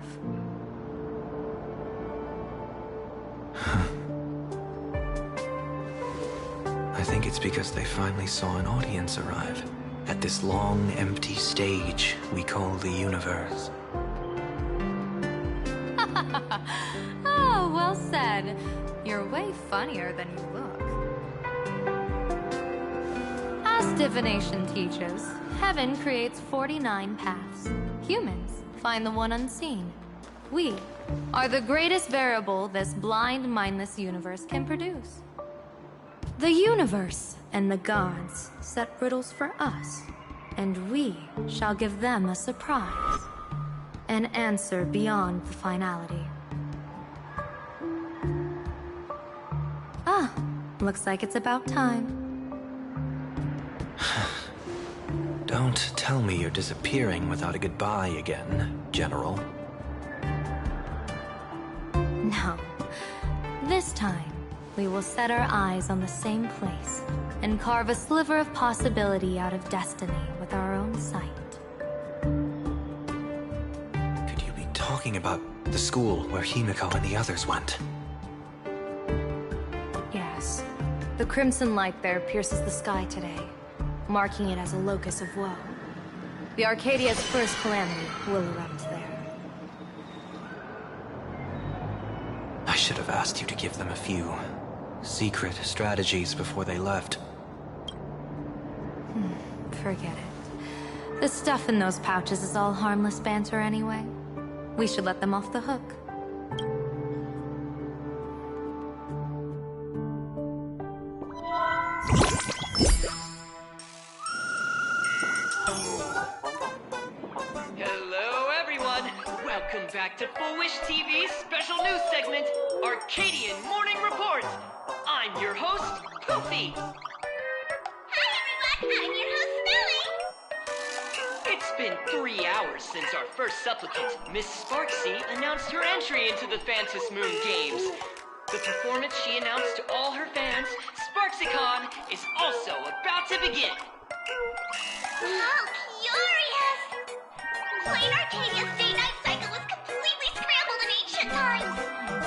I think it's because they finally saw an audience arrive at this long, empty stage we call the universe. Oh, well said. You're way funnier than you look. As divination teaches, heaven creates 49 paths. Humans find the one unseen. We are the greatest variable this blind, mindless universe can produce. The universe and the gods set riddles for us, and we shall give them a surprise. An answer beyond the finality. Ah, looks like it's about time. Don't tell me you're disappearing without a goodbye again, General. No. This time, we will set our eyes on the same place and carve a sliver of possibility out of destiny with our own sight. Could you be talking about the school where Himiko and the others went? Yes. The crimson light there pierces the sky today, marking it as a locus of woe. The Arcadia's first calamity will erupt there. I should have asked you to give them a few secret strategies before they left. Forget it. The stuff in those pouches is all harmless banter anyway. We should let them off the hook. back to Full Wish TV's special news segment, Arcadian Morning Report. I'm your host, Poofy. Hi everyone, I'm your host, Billy. It's been 3 hours since our first supplicant, Miss Sparksy, announced her entry into the Phantom Moon Games. The performance she announced to all her fans, SparksyCon, is also about to begin. Oh, curious! Planarcadia's day-night cycle was completely scrambled in ancient times.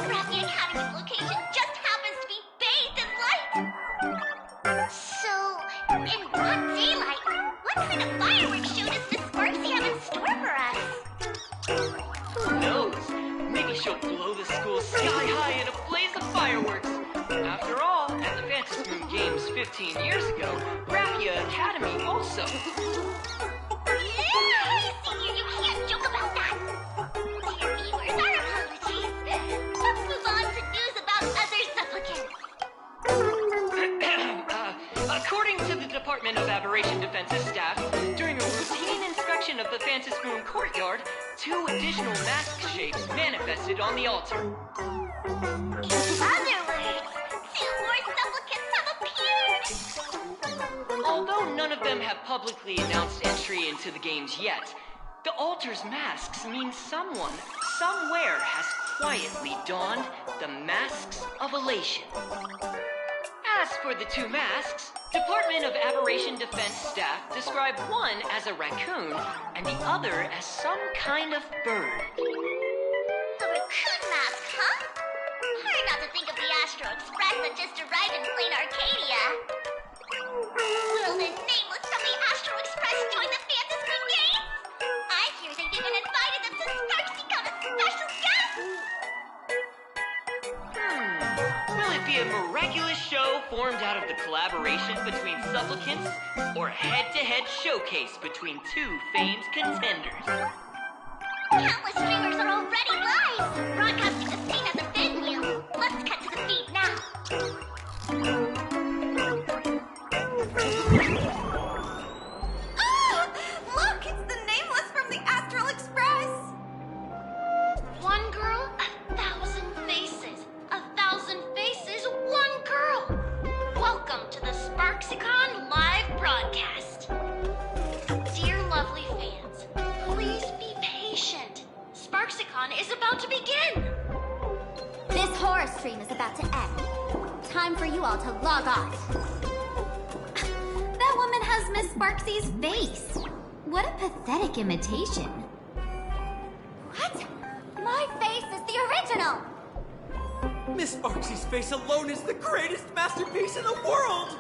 Graffy Academy's location just happens to be bathed in light. So, in broad daylight, what kind of fireworks show does Miss Sparksy have in store for us? Who knows? Maybe she'll blow the school sky high in a blaze of fireworks. After all, at the Phantom Moon Games 15 years ago, Graffy Academy also. Hey, Senior, you can't joke about that. Dear viewers, our apologies. Let's move on to news about other supplicants. According to the Department of Aberration Defense's staff, during a routine inspection of the Phantom Moon courtyard, 2 additional mask shapes manifested on the altar. In other words, 2 more supplicants have appeared. Although none of them have publicly announced entry into the games yet, the altar's masks mean someone, somewhere has quietly donned the masks of elation. As for the 2 masks, Department of Aberration Defense staff describe one as a raccoon and the other as some kind of bird. A raccoon mask, huh? Hard not to think of the Astro Express that just arrived in Planarcadia. Will the nameless from the Astro Express join the Phantom Moon Games? I hear they've even invited them to SparksyCon as special guests. Will it be a miraculous show formed out of the collaboration between supplicants, or a head-to-head showcase between 2 famed contenders? Countless streamers are already live, broadcasting the scene at the venue. Let's cut to the feed now. Look, it's the nameless from the Astral Express! One girl, 1,000 faces. 1,000 faces, one girl. Welcome to the SparksyCon live broadcast. Dear lovely fans, please be patient. SparksyCon is about to begin. This horror stream is about to end. Time for you all to log off. That woman has Miss Sparksy's face. What a pathetic imitation. What? My face is the original! Miss Sparksy's face alone is the greatest masterpiece in the world!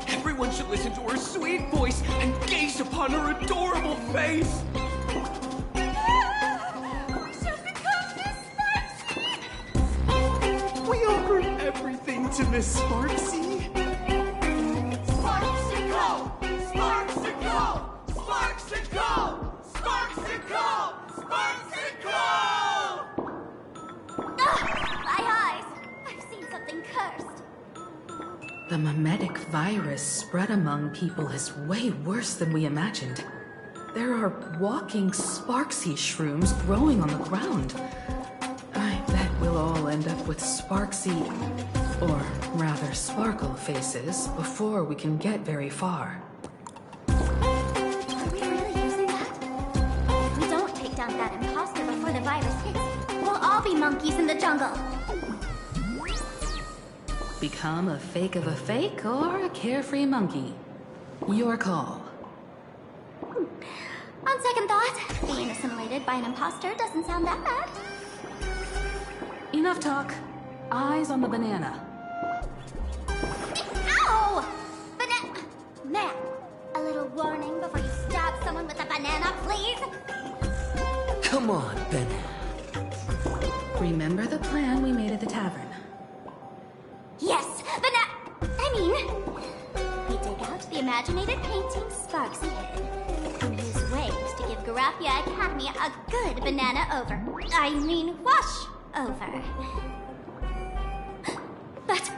Everyone should listen to her sweet voice and gaze upon her adorable face! We shall become Miss Sparksy! We offer everything to Miss Sparksy. Sparksyco! Sparksyco! Sparksyco! Sparksyco! Sparksyco! My eyes! I've seen something cursed. The mimetic virus spread among people is way worse than we imagined. There are walking Sparksy shrooms growing on the ground. I bet we'll all end up with Sparksy, or rather Sparkle faces before we can get very far. Are we really using that? If we don't take down that imposter before the virus hits, we'll all be monkeys in the jungle. Become a fake of a fake or a carefree monkey. Your call. On second thought, being assimilated by an imposter doesn't sound that bad. Enough talk. Eyes on the banana. Ow! Man, a little warning before you stab someone with a banana, please? Come on, banana. Remember the plan we made at the tavern? Yes, we dig out the imaginated painting Sparksy hid, and use waves to give Graffia Academy a good banana wash over. But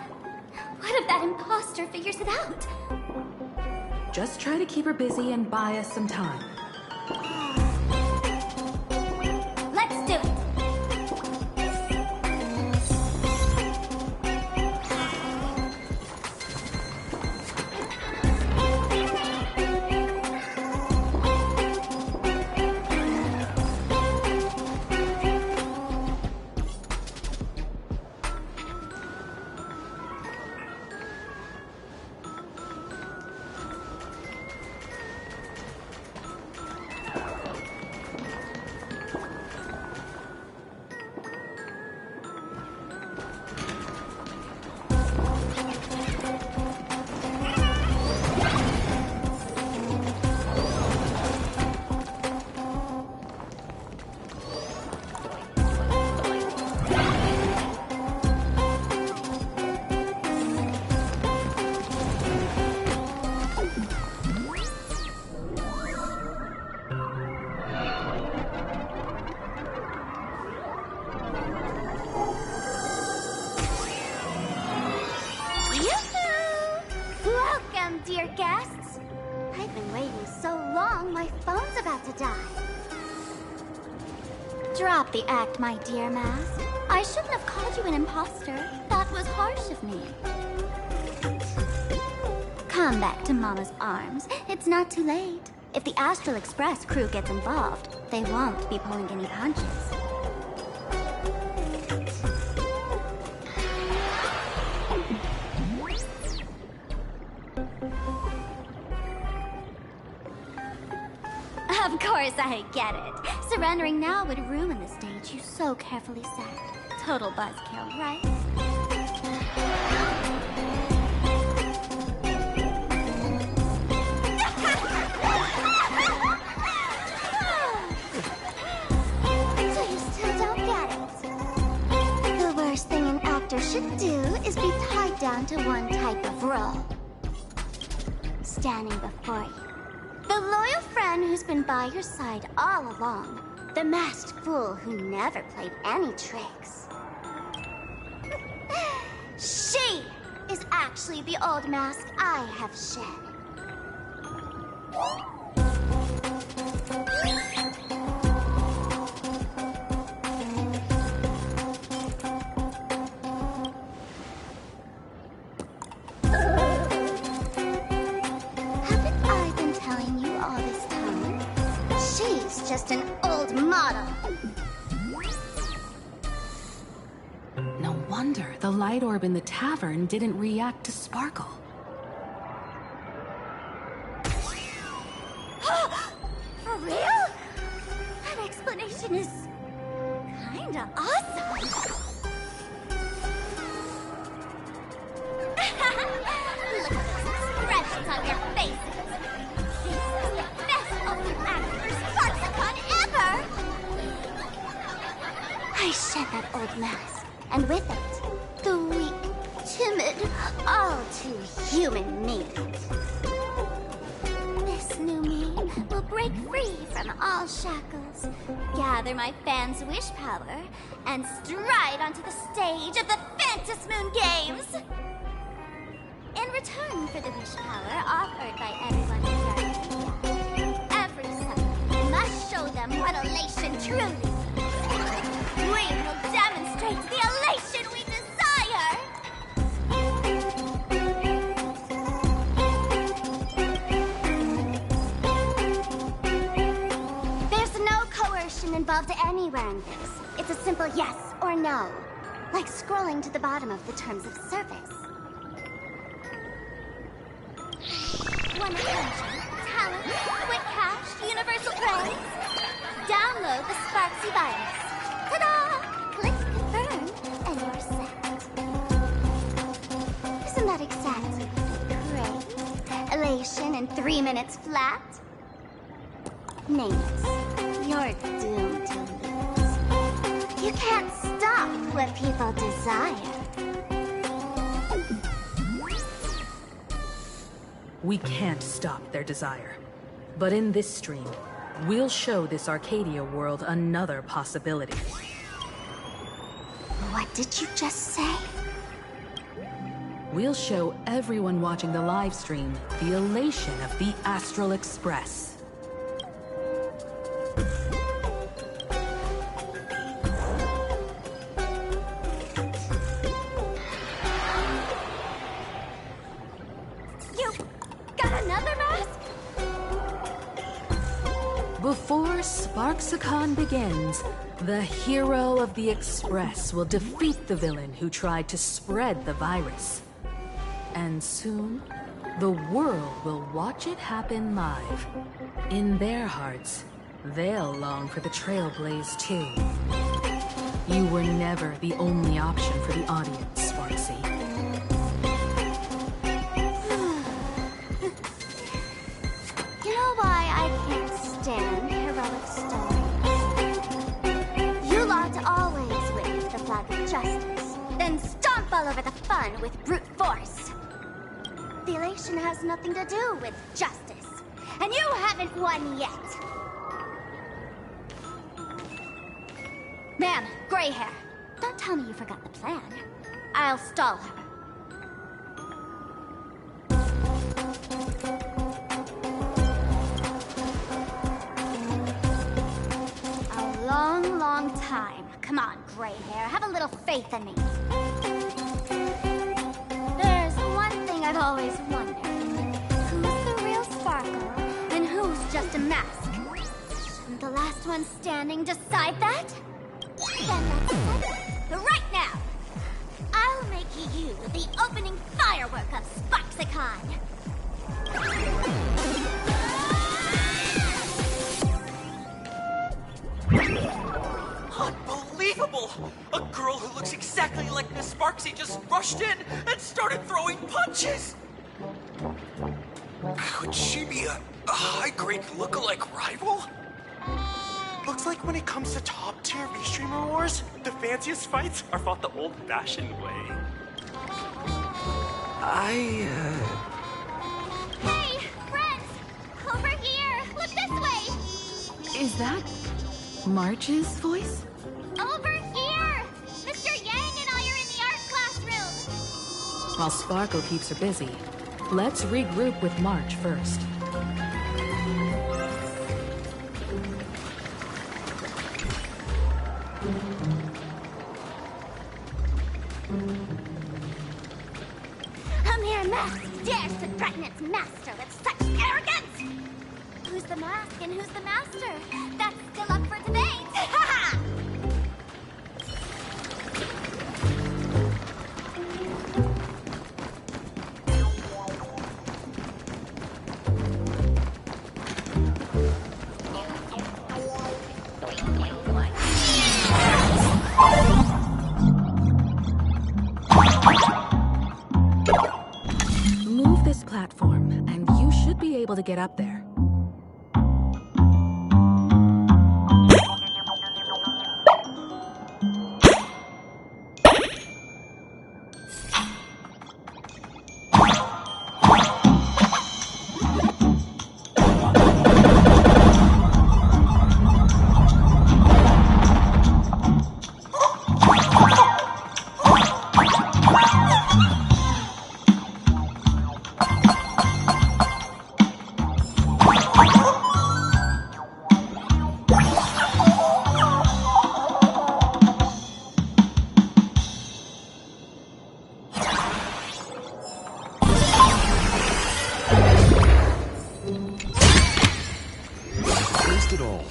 what if that imposter figures it out? Just try to keep her busy and buy us some time. been waiting so long, my phone's about to die. Drop the act, my dear Mask. I shouldn't have called you an imposter. That was harsh of me. Come back to Mama's arms. It's not too late. If the Astral Express crew gets involved, they won't be pulling any punches. Of course I get it. Surrendering now would ruin the stage you so carefully set. Total buzzkill, right? So you still don't get it. The worst thing an actor should do is be tied down to one type of role. Standing before you. The loyal friend who's been by your side all along. The masked fool who never played any tricks. She is actually the old mask I have shed. Just an old model. No wonder the light orb in the tavern didn't react to Sparkle. For real? That explanation is kinda awesome. Look at those expressions on your faces. This is the best open act for Sparksicon ever! I shed that old mask, and with it, the weak, timid, all too human me. This new me will break free from all shackles, gather my fans' wish power, and stride onto the stage of the Phantom Moon Games! In return for the wish power offered by everyone in Planarcadia, every son must show them what elation truly means. We will demonstrate the elation we desire! There's no coercion involved anywhere in this. It's a simple yes or no, like scrolling to the bottom of the terms of service. One attention, talent, quick cash, universal praise. Download the Sparksy virus. Ta-da! Click confirm, and you're set. Isn't that exactly praise? Elation in 3 minutes flat? Nameless, you're doomed to lose. You can't stop what people desire. We can't stop their desire. But in this stream, we'll show this Arcadia world another possibility. What did you just say? We'll show everyone watching the live stream the elation of the Astral Express. Before Sparksicon begins, the hero of the Express will defeat the villain who tried to spread the virus. And soon, the world will watch it happen live. In their hearts, they'll long for the Trailblaze too. You were never the only option for the audience, Sparksy. You know why I can't stand heroic stories? You lot always wave the flag of justice, then stomp all over the fun with brute force. The elation has nothing to do with justice, and you haven't won yet. Ma'am, gray hair. Don't tell me you forgot the plan. I'll stall her. long, long time. Come on, gray hair, have a little faith in me. There's one thing I've always wondered. Who's the real Sparkle, and who's just a mask? Shouldn't the last one standing decide that? Then let's settle it right now. I'll make you the opening firework of Sparksicon. Unbelievable! A girl who looks exactly like Miss Sparksy just rushed in and started throwing punches! Could she be a high-grade look-alike rival? Looks like when it comes to top-tier V-Streamer wars, the fanciest fights are fought the old-fashioned way. Hey, friends! Over here! Look this way! Is that March's voice? Over here! Mr. Yang and I are in the art classroom! While Sparkle keeps her busy, let's regroup with March first. A mere mask dares to threaten its master with such arrogance! Who's the mask and who's the master? That's still up for debate! Move this platform, and you should be able to get up there. It all.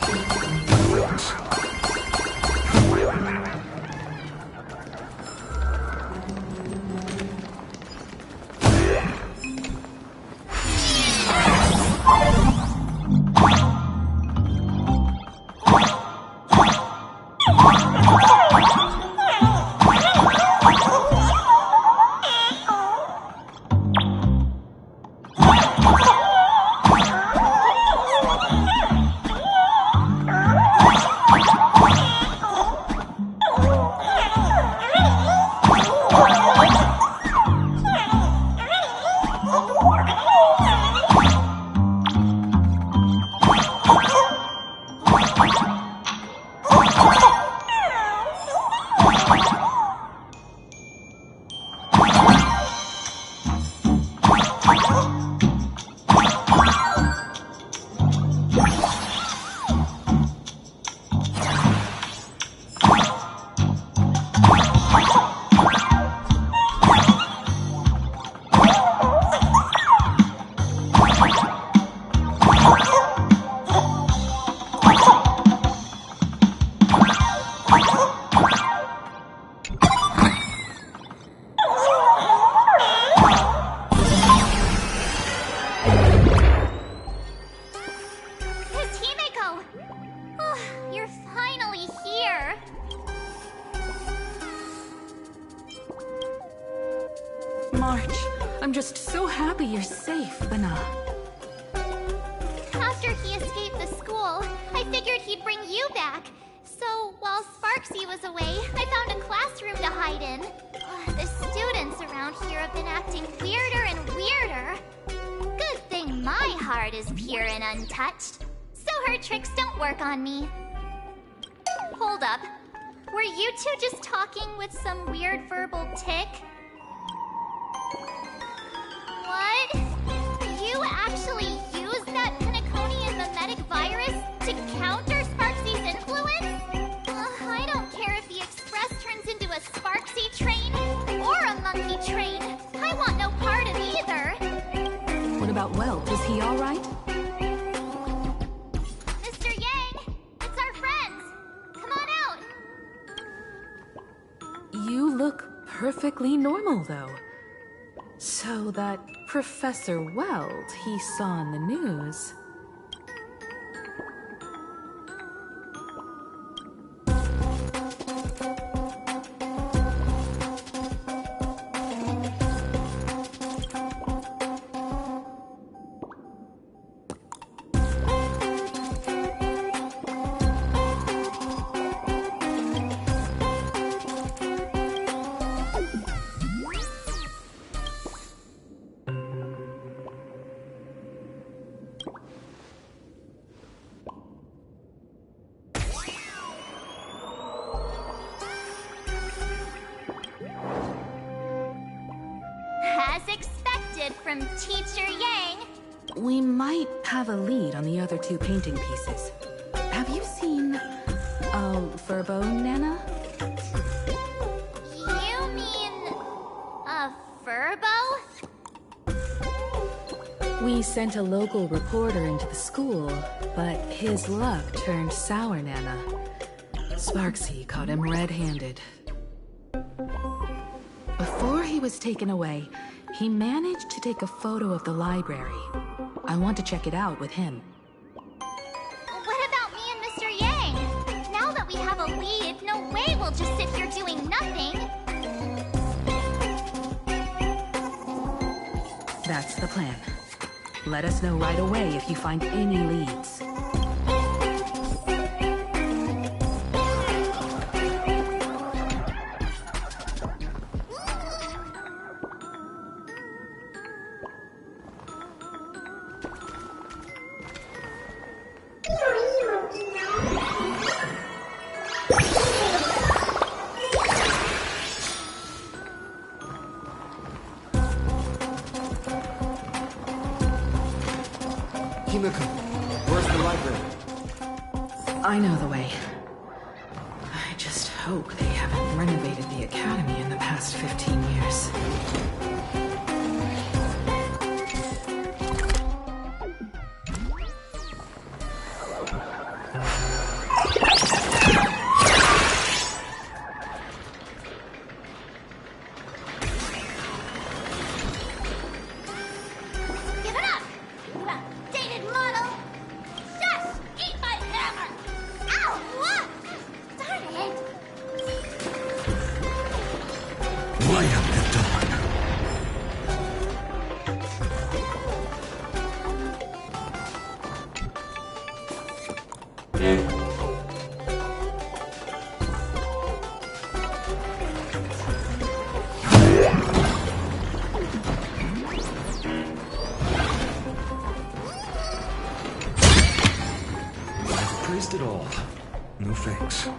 March, I'm just so happy you're safe, Bana. After he escaped the school, I figured he'd bring you back. So, while Sparksy was away, I found a classroom to hide in. The students around here have been acting weirder and weirder. Good thing my heart is pure and untouched, so her tricks don't work on me. Hold up. Were you two just talking with some weird verbal tick? What? You actually used that Penaconian mimetic virus to counter Sparksy's influence? Was he all right? Mr. Yang! It's our friends! Come on out! You look perfectly normal, though. So that Professor Weld he saw in the news... As expected from Teacher Yang. We might have a lead on the other two painting pieces. Have you seen... Furbo, Nana? You mean... a Furbo? We sent a local reporter into the school, but his luck turned sour, Nana. Sparksy caught him red-handed. Before he was taken away, he managed to take a photo of the library. I want to check it out with him. What about me and Mr. Yang? Now that we have a lead, no way we'll just sit here doing nothing. That's the plan. Let us know right away if you find any leads. Himiko, where's the library? I know the way. I just hope they haven't renovated the academy in the past 15 years. Give it up! You outdated model! Shush! Eat my hammer! Ow! What? Darn it! Light up the dawn. I've praised it all. No thanks.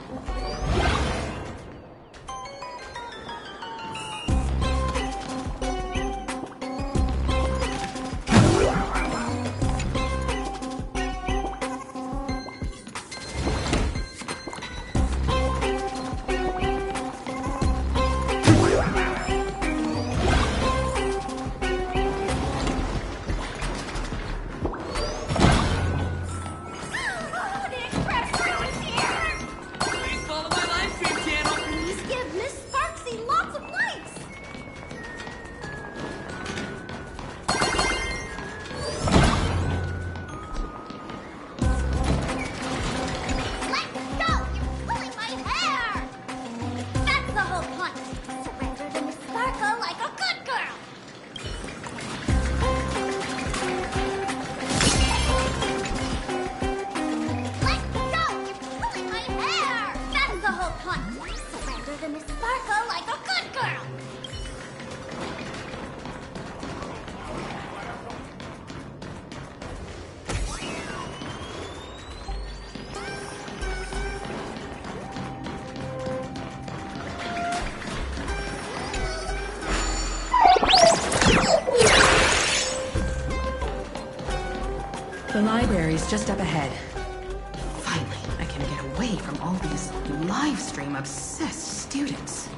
The express crew is here! Please follow my live stream channel. Please give Miss Sparksy lots of likes! Let go! You're pulling my hair! That's the whole point! Surrender to Miss Sparkle like a good girl! Let go! You're pulling my hair! That's the whole point! Surrender to Miss Sparkle like a good girl! The library's just up ahead. Finally, I can get away from all these live stream obsessed students.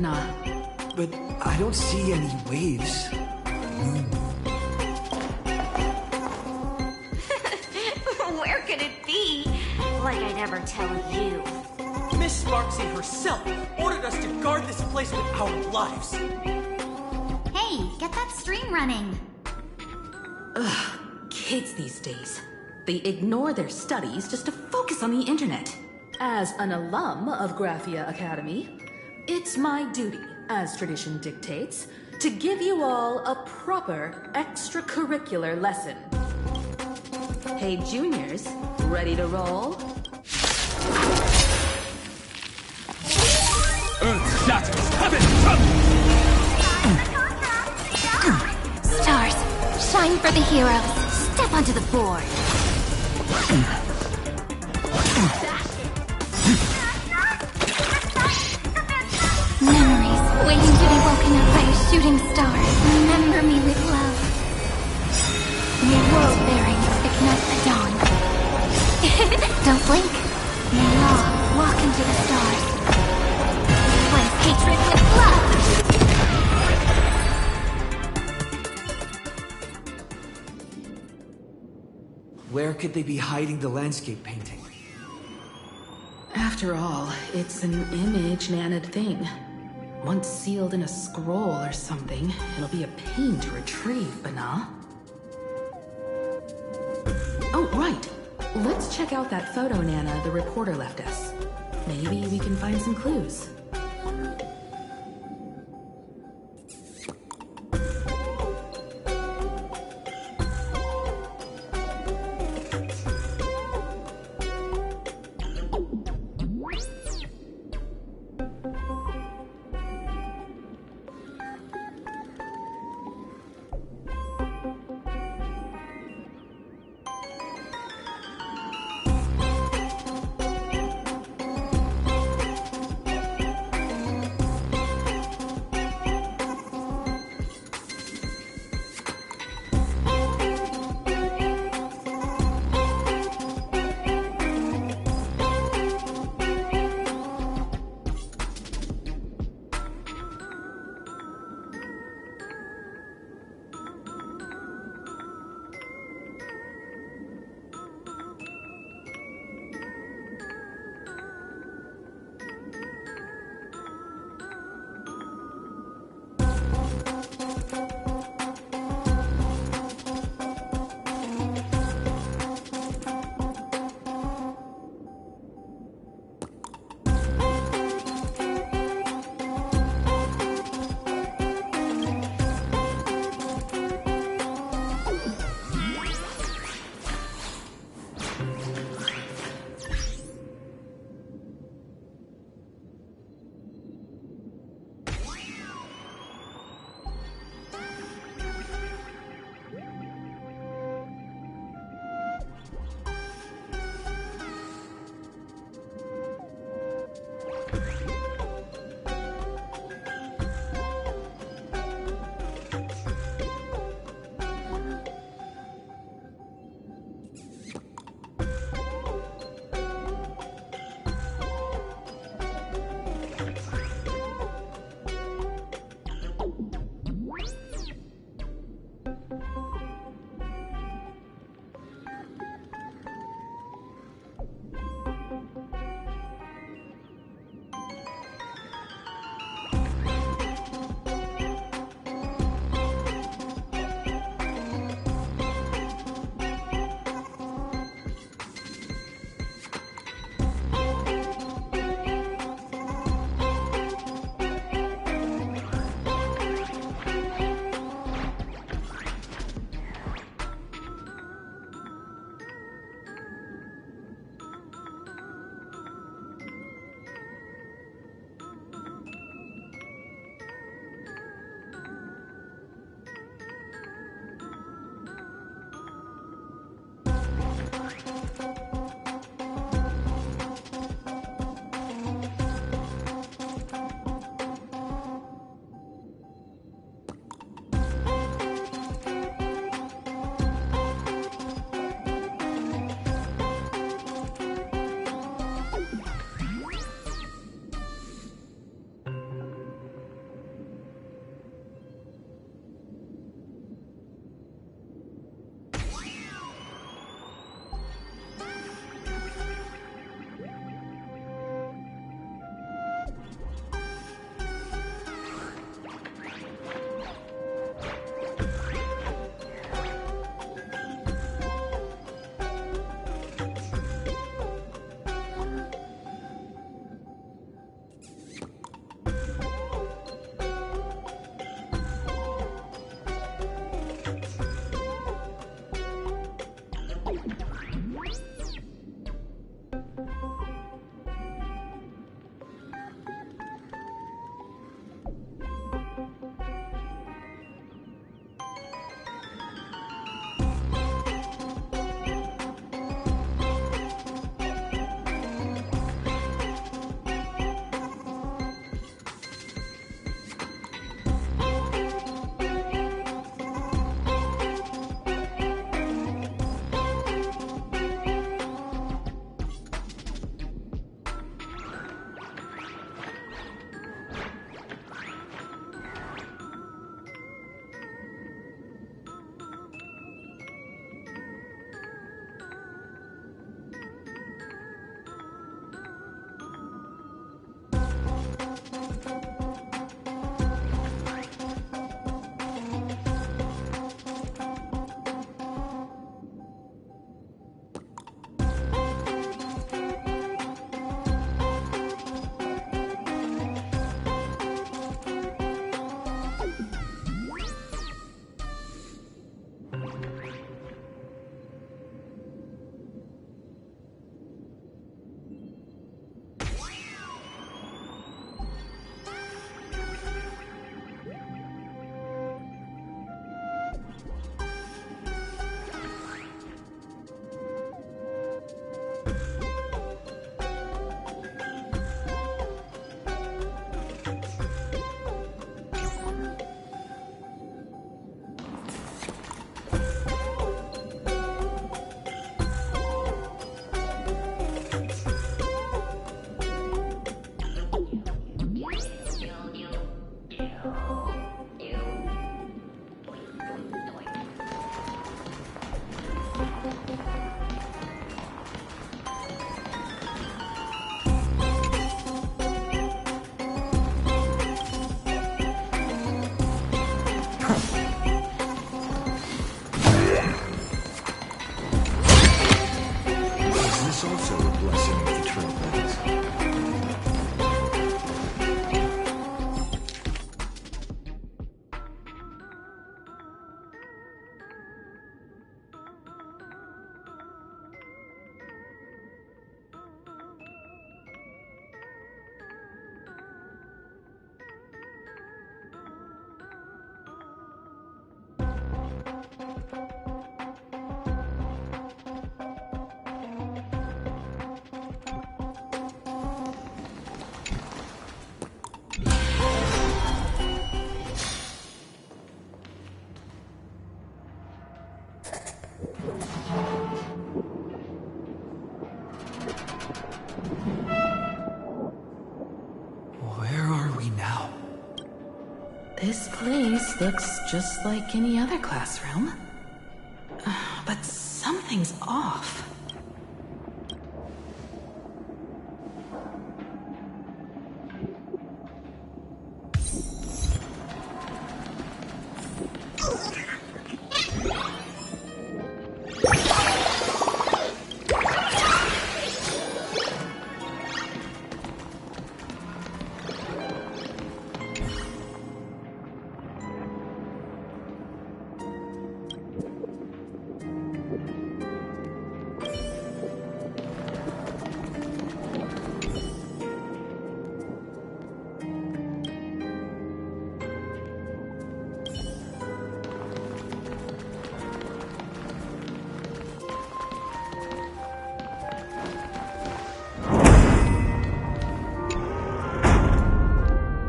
Bana. But I don't see any waves. Where could it be? Like I'd ever tell you. Miss Sparksy herself ordered us to guard this place with our lives. Hey, get that stream running. Ugh, kids these days. They ignore their studies just to focus on the internet. As an alum of Graphia Academy, it's my duty, as tradition dictates, to give you all a proper extracurricular lesson. Hey, juniors, ready to roll? Stars, shine for the heroes. Step onto the board. Memories waiting to be woken up by a shooting star. Remember me with love. May world bearings ignite the dawn. Don't blink. May law walk into the stars. Replace hatred with love. Where could they be hiding the landscape painting? After all, it's an image-nanted thing. Once sealed in a scroll or something, it'll be a pain to retrieve, Bana. Oh, right. Let's check out that photo Nana the reporter left us. Maybe we can find some clues. It's also a blessing of the Trailblazers. Where are we now? This place looks just like any other classroom. But something's off.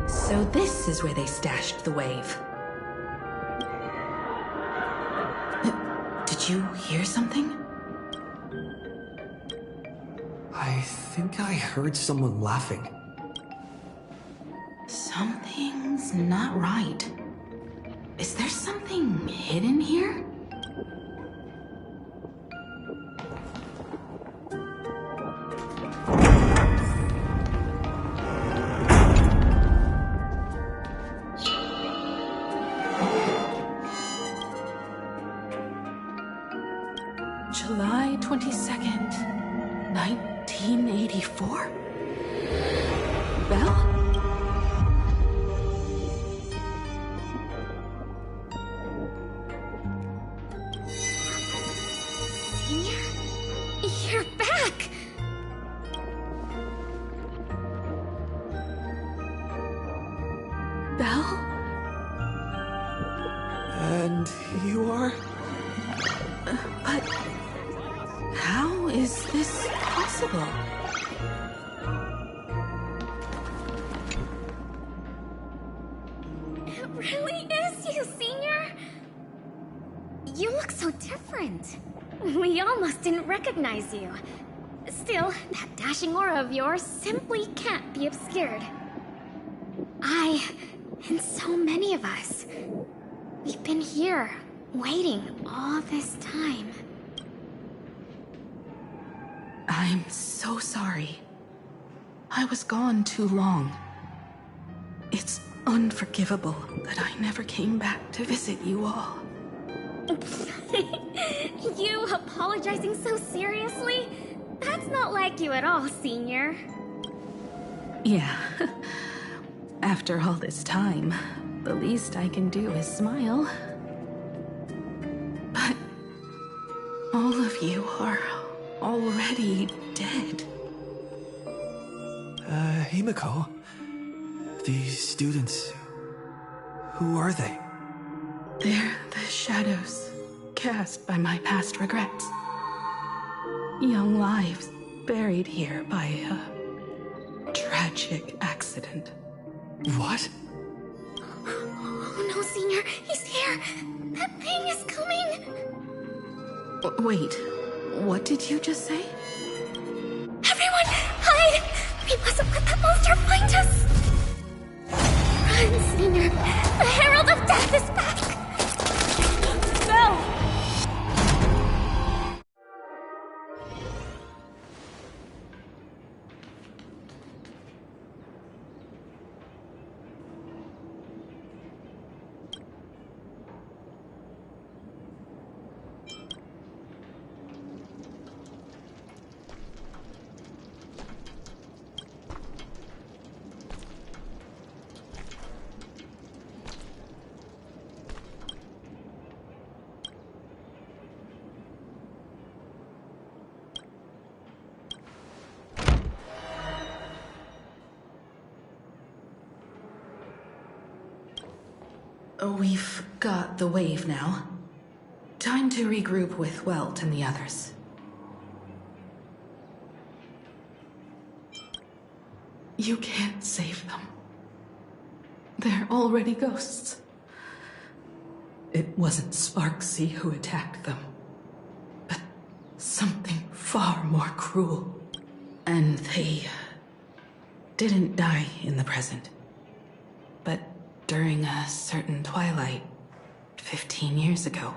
So this is where they stashed the wave. Did you hear something? I think I heard someone laughing. Something's not right. Is there something hidden here? July 22nd, 1984? Belle? Senior? You're back! Belle? And you are? But how is this possible? It really is you, Senior! You look so different. We almost didn't recognize you. Still, that dashing aura of yours simply can't be obscured. I, and so many of us, we've been here, waiting all this time. I'm so sorry. I was gone too long. It's unforgivable that I never came back to visit you all. You apologizing so seriously? That's not like you at all, Senior. Yeah. After all this time, the least I can do is smile. But all of you are already dead. Himiko? These students... who are they? They're the shadows cast by my past regrets. Young lives buried here by a tragic accident. What? Oh no, Senior, he's here! That thing is coming! Wait, what did you just say? Everyone, hide! We mustn't let that monster find us! Run, Senior! The Herald of Death is back! Go! We've got the wave now. Time to regroup with Welt and the others. You can't save them. They're already ghosts. It wasn't Sparksy who attacked them, but something far more cruel. And they didn't die in the present, but during a certain twilight 15 years ago.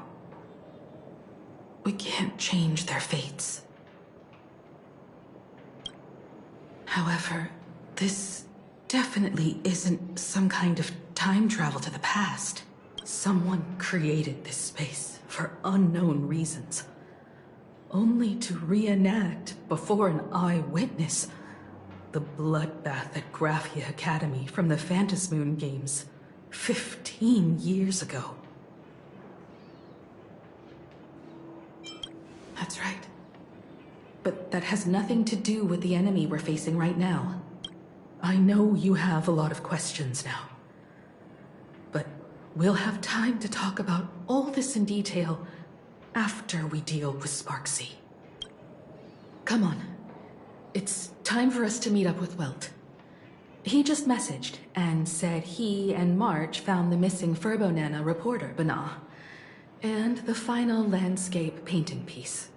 We can't change their fates. However, this definitely isn't some kind of time travel to the past. Someone created this space for unknown reasons, only to reenact before an eyewitness the bloodbath at Graphia Academy from the Phantasmoon games 15 years ago. That's right. But that has nothing to do with the enemy we're facing right now. I know you have a lot of questions now. But we'll have time to talk about all this in detail after we deal with Sparksy. Come on. It's time for us to meet up with Welt. He just messaged and said he and March found the missing Furbonana reporter, Bana, and the final landscape painting piece.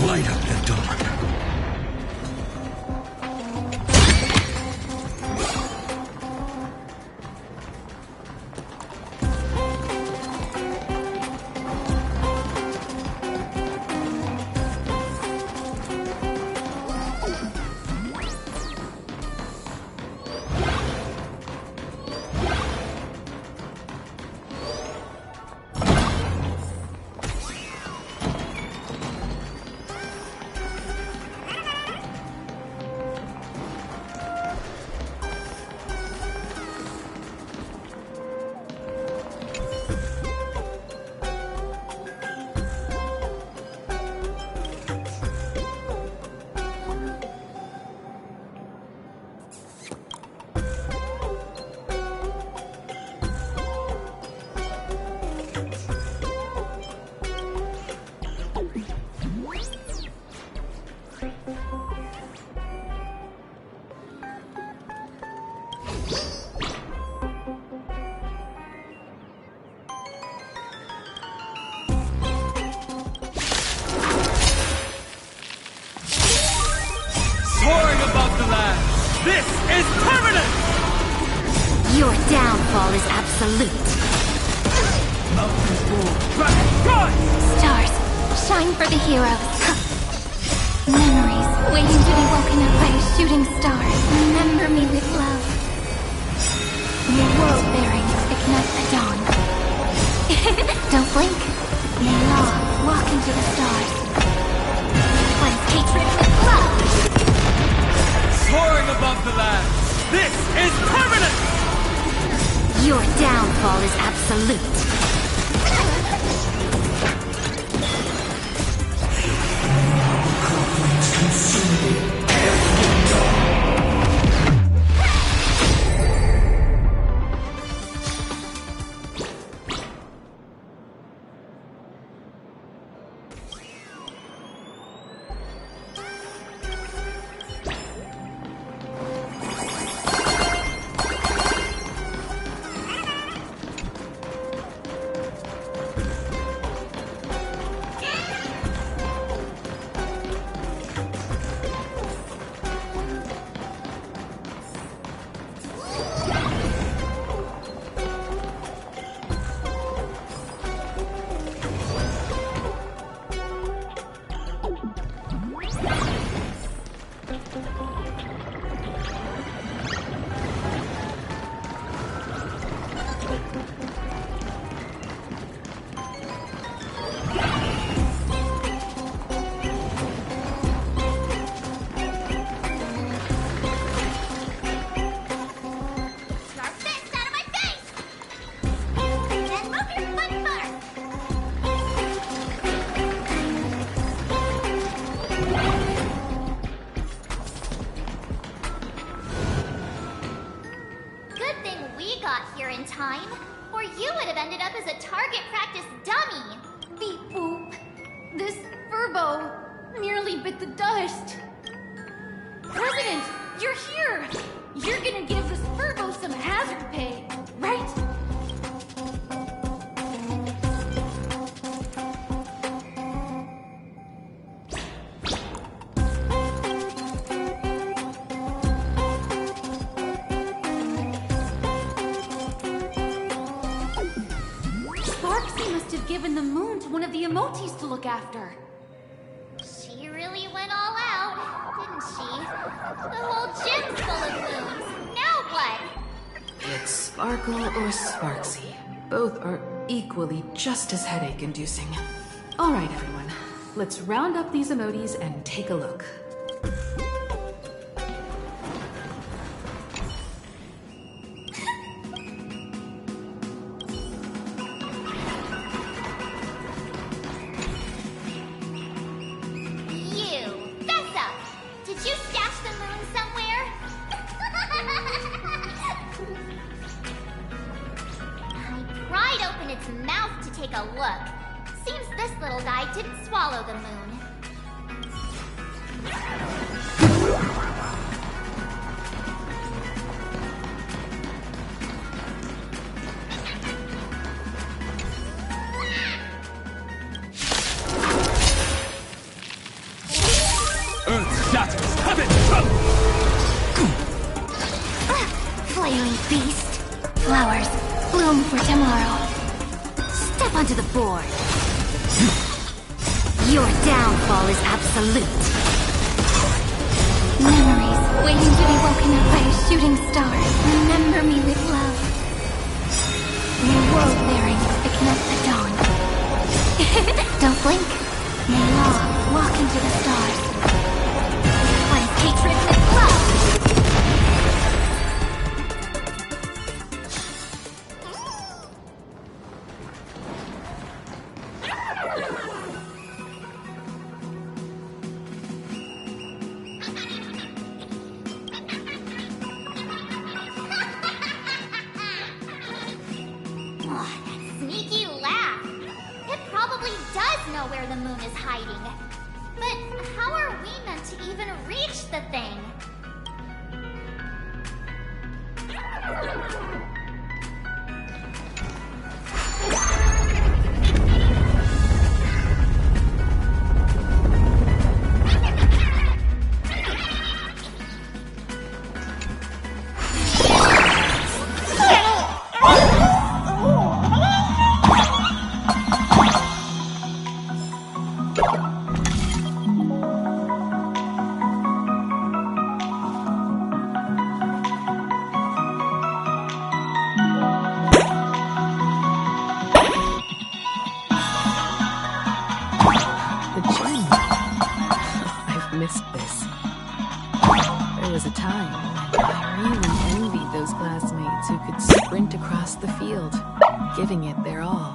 Light up the dark. This is permanent! Your downfall is absolute. Mountains will run! Stars, shine for the heroes. Memories waiting to be woken up by a shooting star. Remember me with love. May world bearings ignite the dawn. Don't blink. May law walk into the stars. Cleanse hatred with love. Soaring above the land, this is permanent! Your downfall is absolute. Time, or you would have ended up as a target practice dummy. Beep boop. This furbo nearly bit the dust. President, you're here. You're gonna give this furbo some hazard pay, right? Given the moon to one of the emotes to look after. She really went all out, didn't she? The whole gym's full of moons. Now what? It's Sparkle or Sparksy. Both are equally just as headache-inducing. All right, everyone. Let's round up these emotes and take a look. Flaming beast. Flowers bloom for tomorrow. Step onto the board. Your downfall is absolute. Memories waiting to be woken up by a shooting star. Remember me with love. May world bearing thicken up the dawn. Don't blink. May law walk into the stars. Cleanse hatred with love. Giving it their all.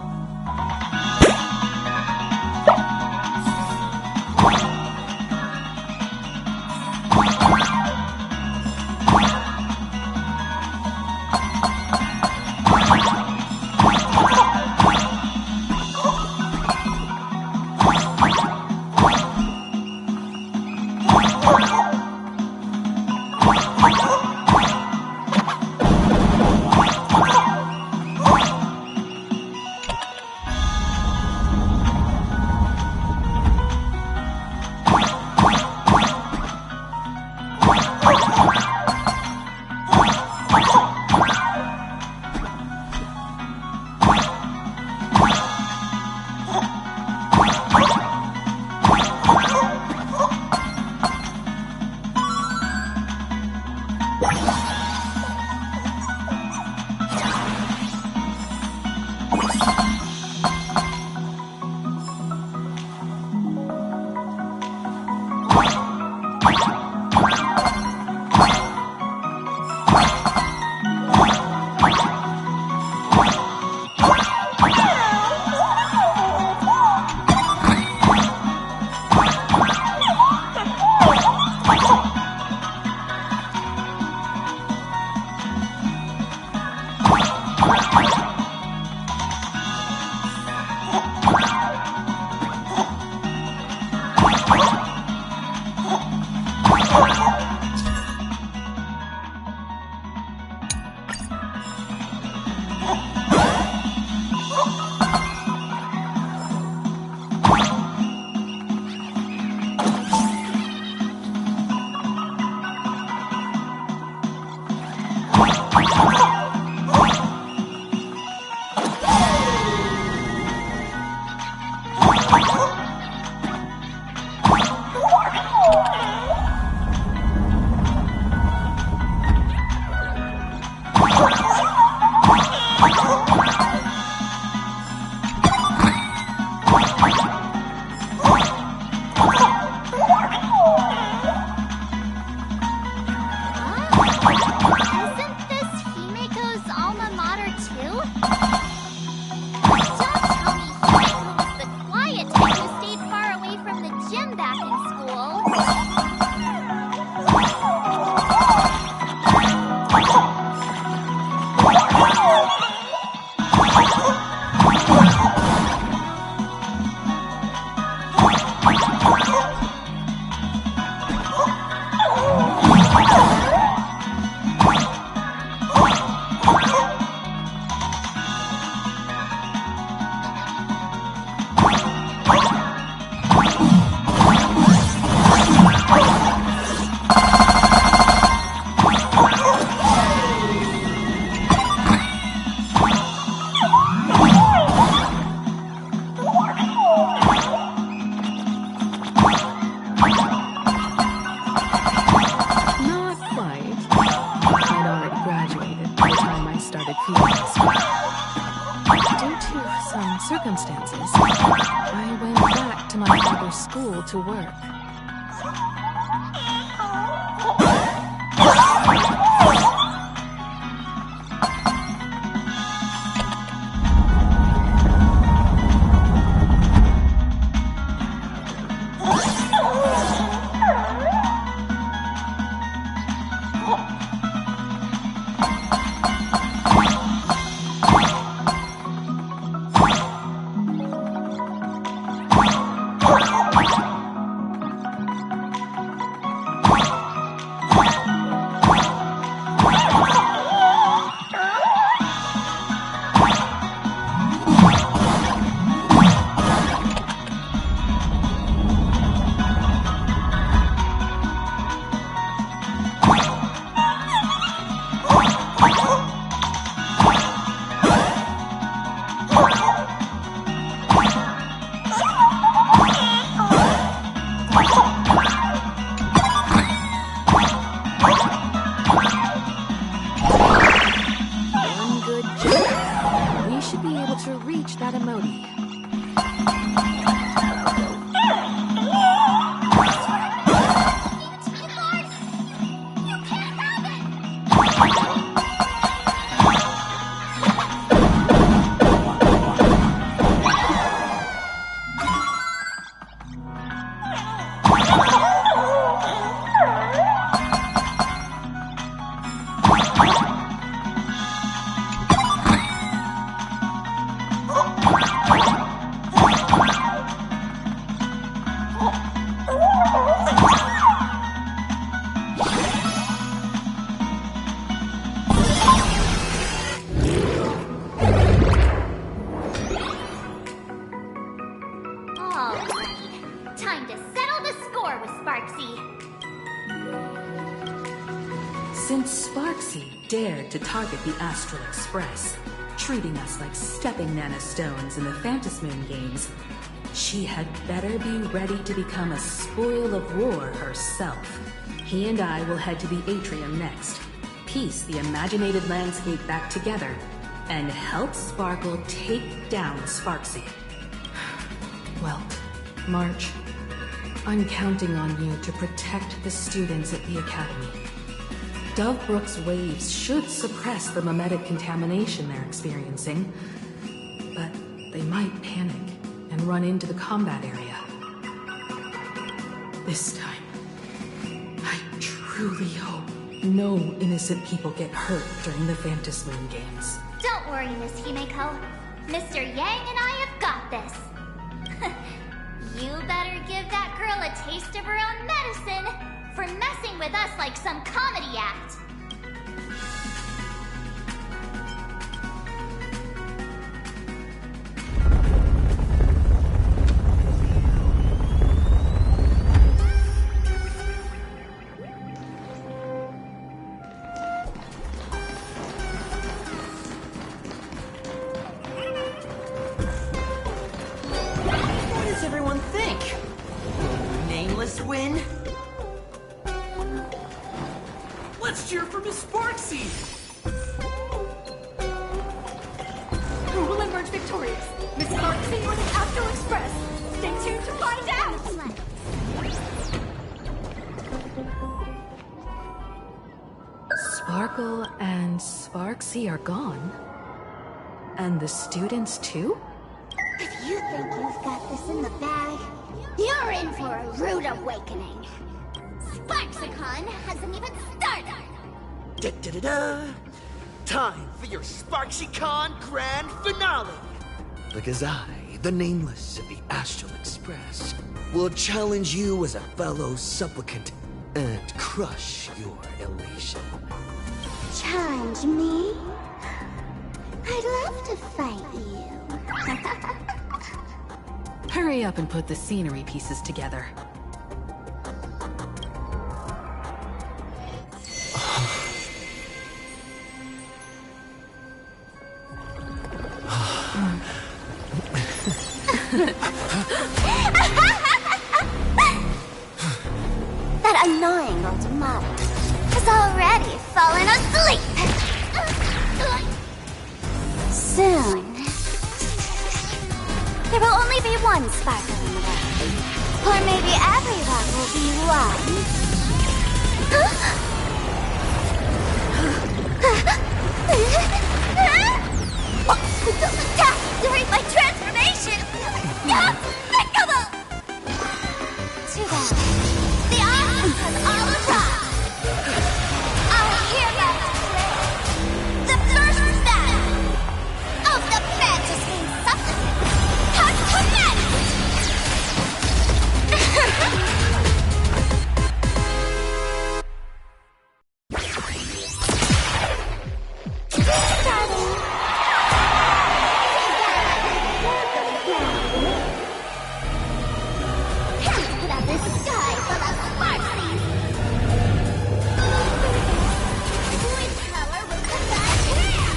circumstances, I went back to my father's school to work. Since Sparksy dared to target the Astral Express, treating us like stepping nanostones in the Phantasmoon games, she had better be ready to become a spoil of war herself. He and I will head to the atrium next, piece the imaginated landscape back together, and help Sparkle take down Sparksy. Well, March, I'm counting on you to protect the students at the Academy. Dovebrook's waves should suppress the mimetic contamination they're experiencing, but they might panic and run into the combat area. This time, I truly hope no innocent people get hurt during the Phantasmoon games. Don't worry, Miss Himeko. Mr. Yang and I have got this. You better give that girl a taste of her own medicine for messing with us like some comedy act. What does everyone think? Nameless win? Let's cheer for Miss Sparksy! Who will emerge victorious? Miss Sparksy or the Astral Express? Stay tuned to find out! Sparkle and Sparksy are gone? And the students too? If you think you've got this in the bag, you're in for a rude awakening. Sparksicon hasn't even started! Da-da-da-da! Time for your SparksyCon Grand Finale! Because I, the Nameless of the Astral Express, will challenge you as a fellow supplicant and crush your elation. Challenge me? I'd love to fight you. Hurry up and put the scenery pieces together. That annoying old model has already fallen asleep. Soon, there will only be one Sparkle in the world. Or maybe everyone will be one. Don't attack during my transformation! Despicable! Too bad. The audience has all arrived. I hereby declare the first battle of the Phantasmoon Supplicants has commenced! Put out this sky full of Sparksies! Wind power will combine here!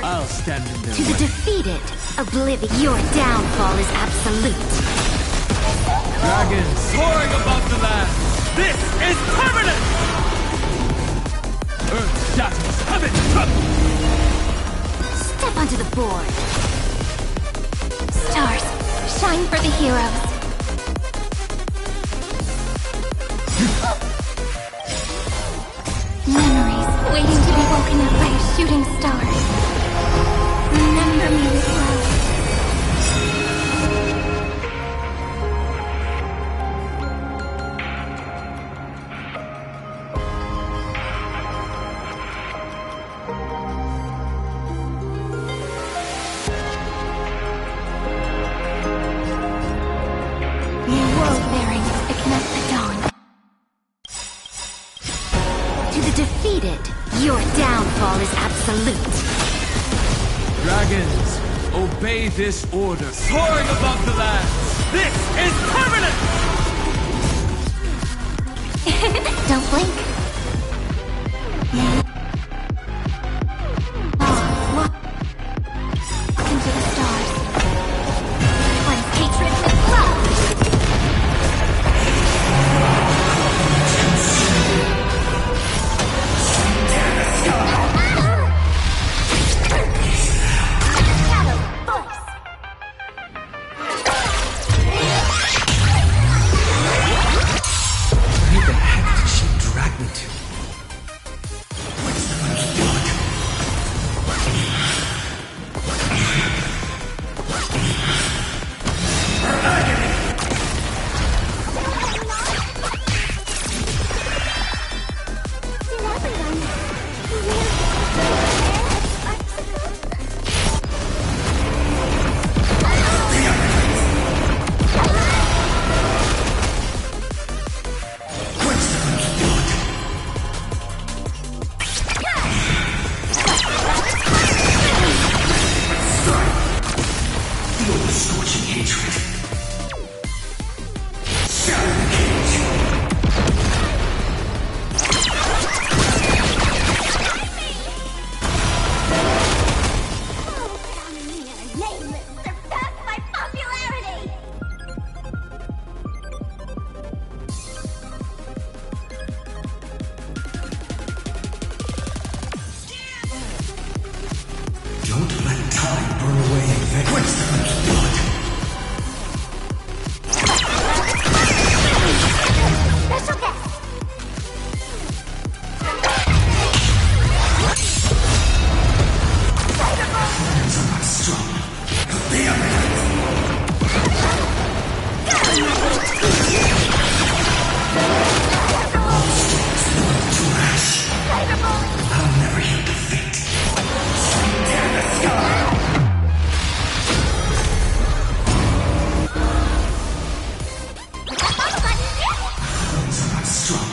I'll stand in their To the way. defeated, Oblivion, your downfall is absolute. Dragons soaring above the land. This is permanent! Earth shatters, heaven trembles! Step onto the board. Stars, shine for the heroes. Memories waiting to be woken up by a shooting star. Remember me with love. New world bearings ignite the dawn. To the defeated, your downfall is absolute. Dragons, obey this order. Soaring above the lands. This Blink. Look. Into the stars. Cleanse hatred with love. Where the heck did she drag me to? Don't let time burn away in vain. Quench the blood. That's okay. Hands are not strong. They are to ash. I'll never yield defeat. Tear the sky! Hands are not strong.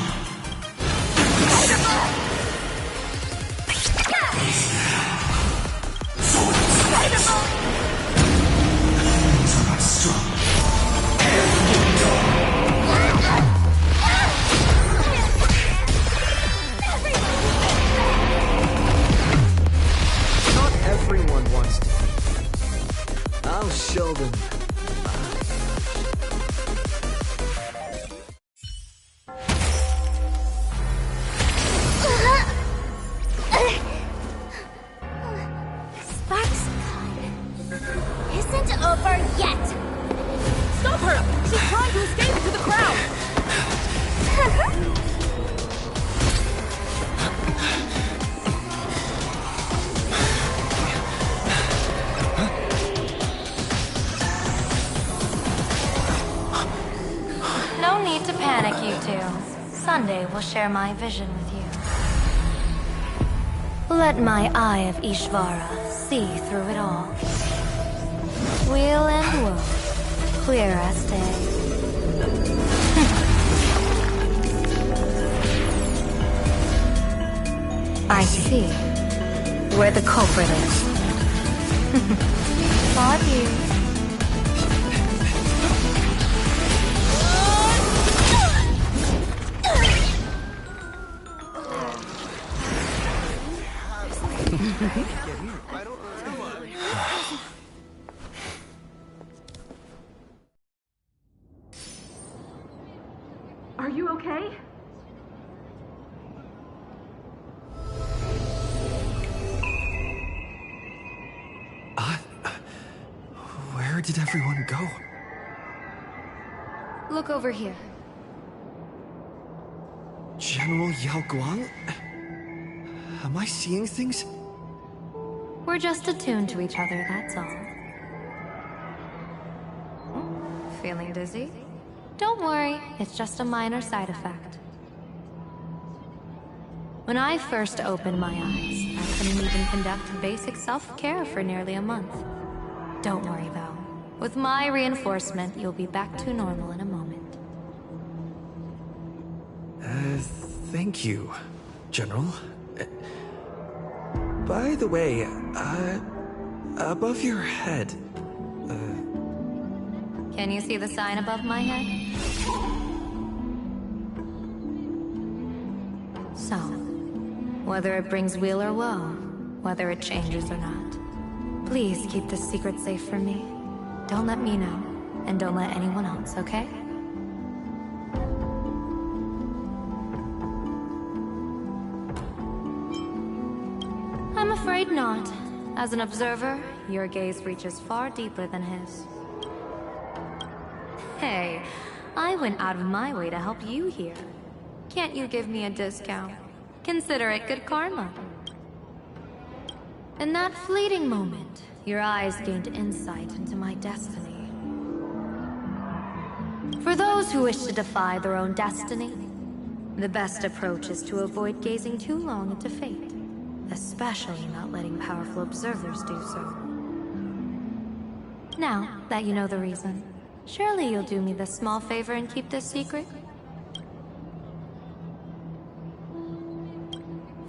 Hands are not strong. Not everyone wants to be. I'll show them. Sparks isn't over yet. Stop her! She's trying to escape into the crowd! No need to panic, you two. Sunday will share my vision with you. Let my eye of Ishvara see through it all. Weal and woe, clear as day. I see where the culprit is. Not you. Are you okay? Where did everyone go? Look over here. General Yao Guang? Am I seeing things? We're just attuned to each other, that's all. Feeling dizzy? Don't worry, it's just a minor side effect. When I first opened my eyes, I couldn't even conduct basic self-care for nearly a month. Don't worry though. With my reinforcement, you'll be back to normal in a moment. Thank you, General. By the way, above your head, Can you see the sign above my head? yourself. Whether it brings weal or woe, whether it changes or not. Please keep this secret safe from me. Don't let me know, and don't let anyone else, okay? I'm afraid not. As an observer, your gaze reaches far deeper than his. Hey, I went out of my way to help you here. Can't you give me a discount? Consider it good karma. In that fleeting moment, your eyes gained insight into my destiny. For those who wish to defy their own destiny, the best approach is to avoid gazing too long into fate, especially not letting powerful observers do so. Now that you know the reason, surely you'll do me this small favor and keep this secret?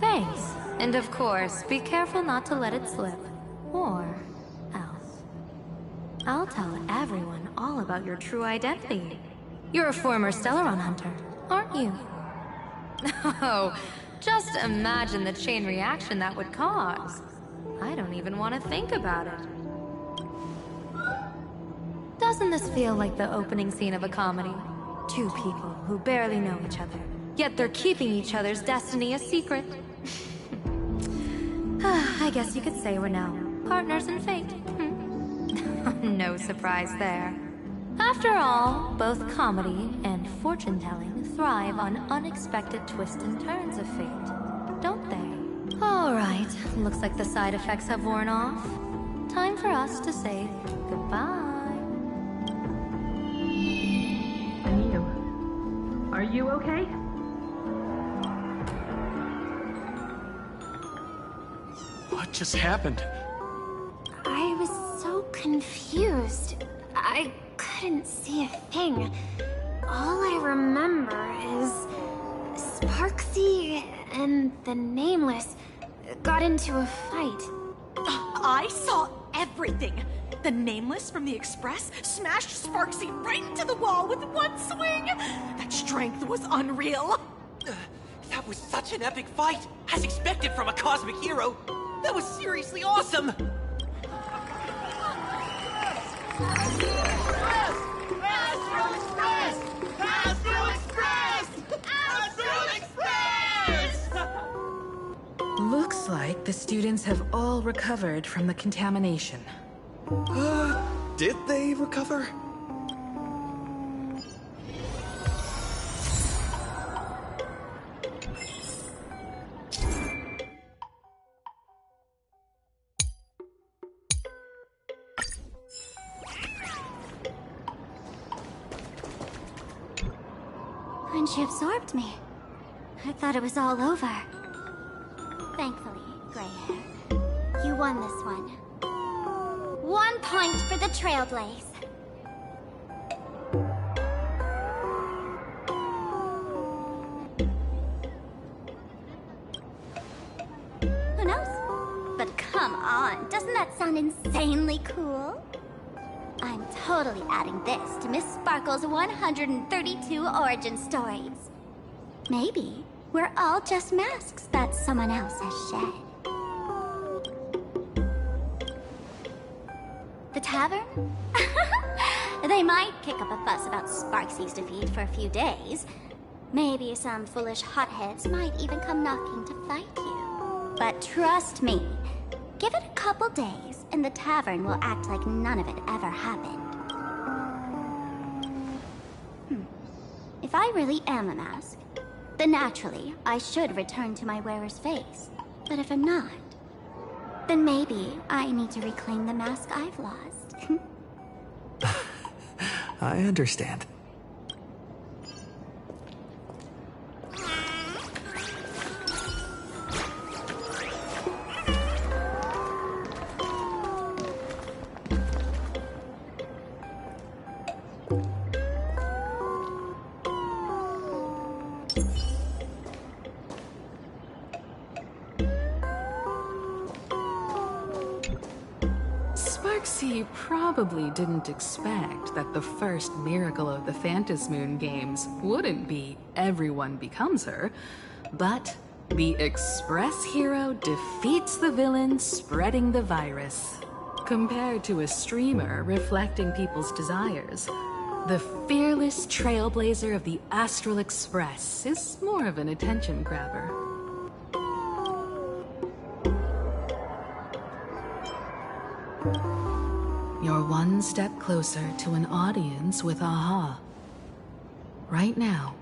Thanks. And of course, be careful not to let it slip. Or else. I'll tell everyone all about your true identity. You're a former Stellaron hunter, aren't you? Oh, just imagine the chain reaction that would cause. I don't even want to think about it. Doesn't this feel like the opening scene of a comedy? Two people who barely know each other, yet they're keeping each other's destiny a secret. I guess you could say we're now partners in fate. No surprise there. After all, both comedy and fortune-telling thrive on unexpected twists and turns of fate, don't they? Alright, looks like the side effects have worn off. Time for us to say goodbye. And you? Are you okay? What just happened? I was so confused. I couldn't see a thing. All I remember is Sparksy and the Nameless got into a fight. I saw everything. The Nameless from the Express smashed Sparksy right into the wall with one swing. That strength was unreal. That was such an epic fight, as expected from a cosmic hero. That was seriously awesome! Looks like the students have all recovered from the contamination. Did they recover? When she absorbed me, I thought it was all over. Thankfully, Gray Hair, you won this one. 1 point for the Trailblaze. Who knows? But come on, doesn't that sound insanely cool? I'm totally adding this to Miss Sparkle's 132 origin stories. Maybe we're all just masks that someone else has shed. The tavern? They might kick up a fuss about Sparksy's defeat for a few days. Maybe some foolish hotheads might even come knocking to fight you. But trust me, give it a couple days and the tavern will act like none of it ever happened. If I really am a mask, then naturally I should return to my wearer's face. But if I'm not, then maybe I need to reclaim the mask I've lost. I understand. Sparksy probably didn't expect that the first miracle of the Phantasmoon games wouldn't be everyone becomes her, but The Express hero defeats the villain spreading the virus. Compared to a streamer reflecting people's desires, the fearless trailblazer of the Astral Express is more of an attention grabber. You're one step closer to an audience with Aha. Right now,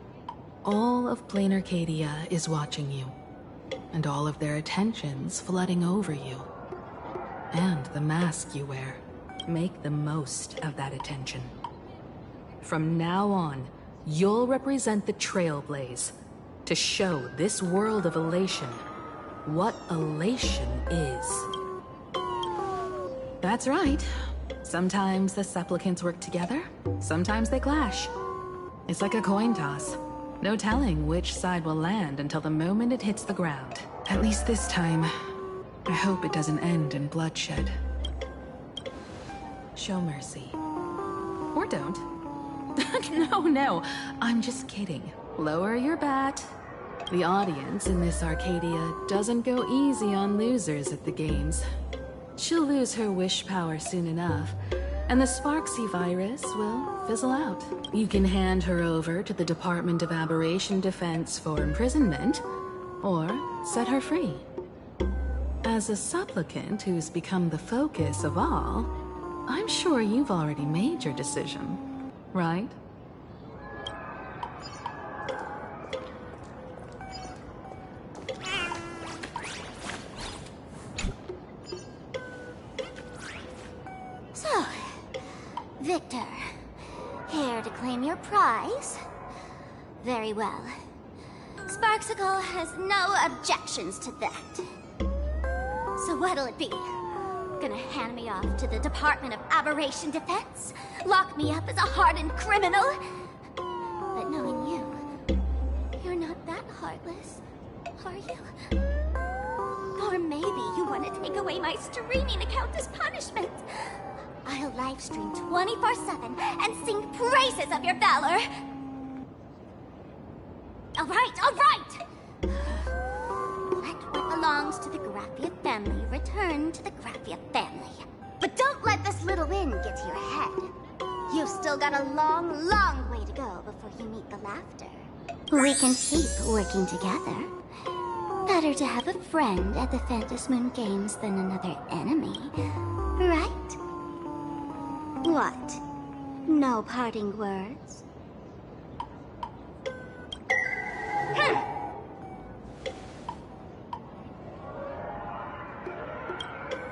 all of Planarcadia is watching you, and all of their attention's flooding over you. And the mask you wear. Make the most of that attention. From now on, you'll represent the Trailblaze to show this world of elation what elation is. That's right. Sometimes the supplicants work together, sometimes they clash. It's like a coin toss. No telling which side will land until the moment it hits the ground. At least this time, I hope it doesn't end in bloodshed. Show mercy. Or don't. No, I'm just kidding. Lower your bat. The audience in this Arcadia doesn't go easy on losers at the games. She'll lose her wish power soon enough, and the Sparksy virus will fizzle out. You can hand her over to the Department of Aberration Defense for imprisonment, or set her free. As a supplicant who's become the focus of all, I'm sure you've already made your decision, right? So, Victor, here to claim your prize? Very well. Sparksicle has no objections to that. So what'll it be? Gonna hand me off to the Department of Aberration Defense? Lock me up as a hardened criminal? But knowing you, you're not that heartless, are you? Or maybe you want to take away my streaming account as punishment. I'll livestream 24/7 and sing praises of your valor. All right! Let what belongs to the Graphia family return to the Graphia family. But don't let this little win get to your head. You've still got a long, long way to go before you meet the laughter. We can keep working together. Better to have a friend at the Phantom Moon Games than another enemy, right? What? No parting words?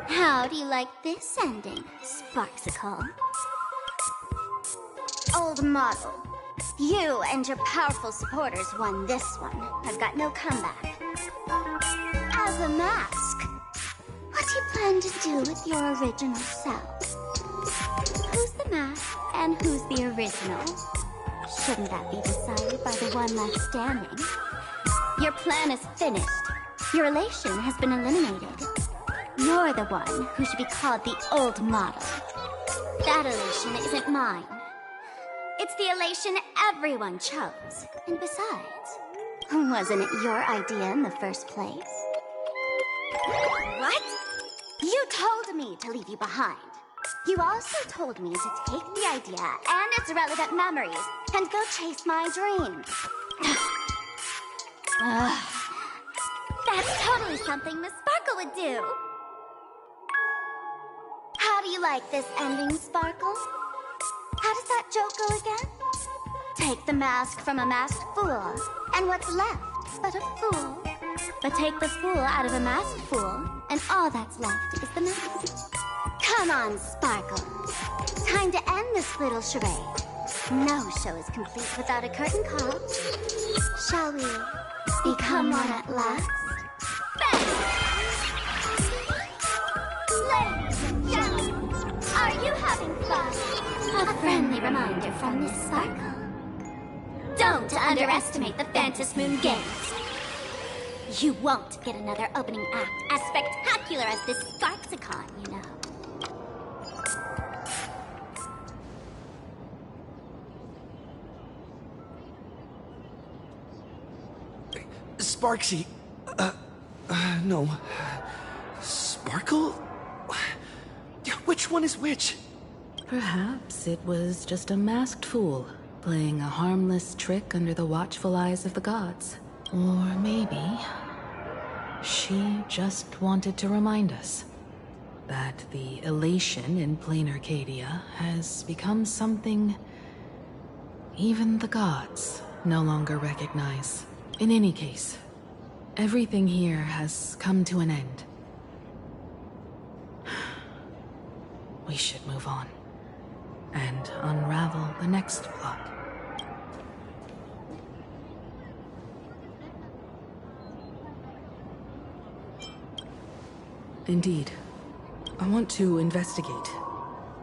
How do you like this ending, Sparksicle? Old model, you and your powerful supporters won this one. I've got no comeback. As a mask, what do you plan to do with your original self? Who's the mask and who's the original? Shouldn't that be decided by the one left standing? Your plan is finished. Your elation has been eliminated. You're the one who should be called the old model. That elation isn't mine. It's the elation everyone chose. And besides, wasn't it your idea in the first place? What? You told me to leave you behind. You also told me to take the idea and its relevant memories and go chase my dreams. That's totally something Miss Sparkle would do. How do you like this ending, Sparkle? How does that joke go again? Take the mask from a masked fool, and what's left but a fool? But take the fool out of a masked fool, and all that's left is the mask. Come on, Sparkle. Time to end this little charade. No show is complete without a curtain call. Shall we become one at last? Ladies and gentlemen, are you having fun? A friendly reminder from Miss Sparkle. Don't underestimate the Phantom Moon Games. You won't get another opening act as spectacular as this Sparksicon, you know. Sparksy, No. Sparkle? Which one is which? Perhaps it was just a masked fool, playing a harmless trick under the watchful eyes of the gods. Or maybe she just wanted to remind us that the elation in Planarcadia has become something even the gods no longer recognize. In any case, everything here has come to an end. We should move on and unravel the next plot. Indeed. I want to investigate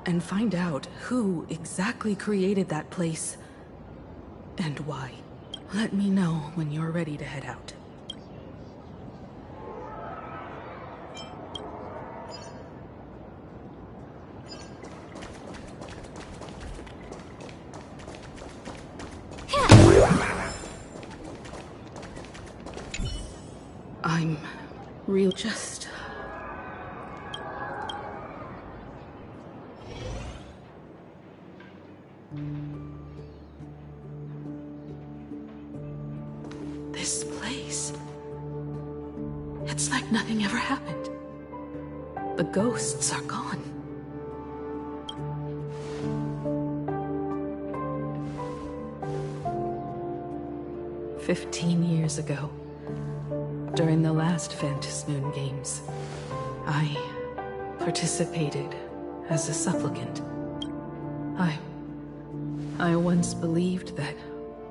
and find out who exactly created that place and why. Let me know when you're ready to head out. I'm real just... This place... It's like nothing ever happened. The ghosts are gone. "15 years ago, during the last Phantasmoon Games, I participated as a supplicant. I once believed that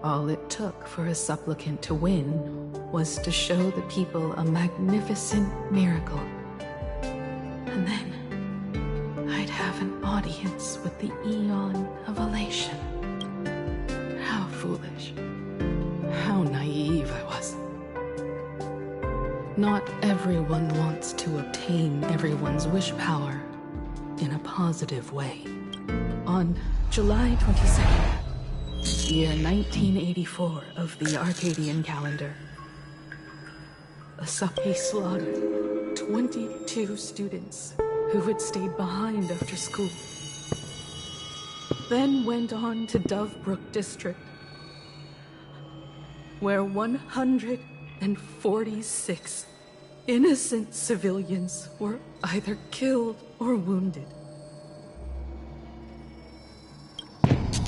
all it took for a supplicant to win was to show the people a magnificent miracle. And then I'd have an audience with the Eon of Elation. How foolish. How naive I was. Not everyone wants to obtain everyone's wish power in a positive way. On July 22nd, year 1984 of the Arcadian calendar, Asahi slaughtered 22 students who had stayed behind after school. Then went on to Dovebrook District, where 146 innocent civilians were either killed or wounded.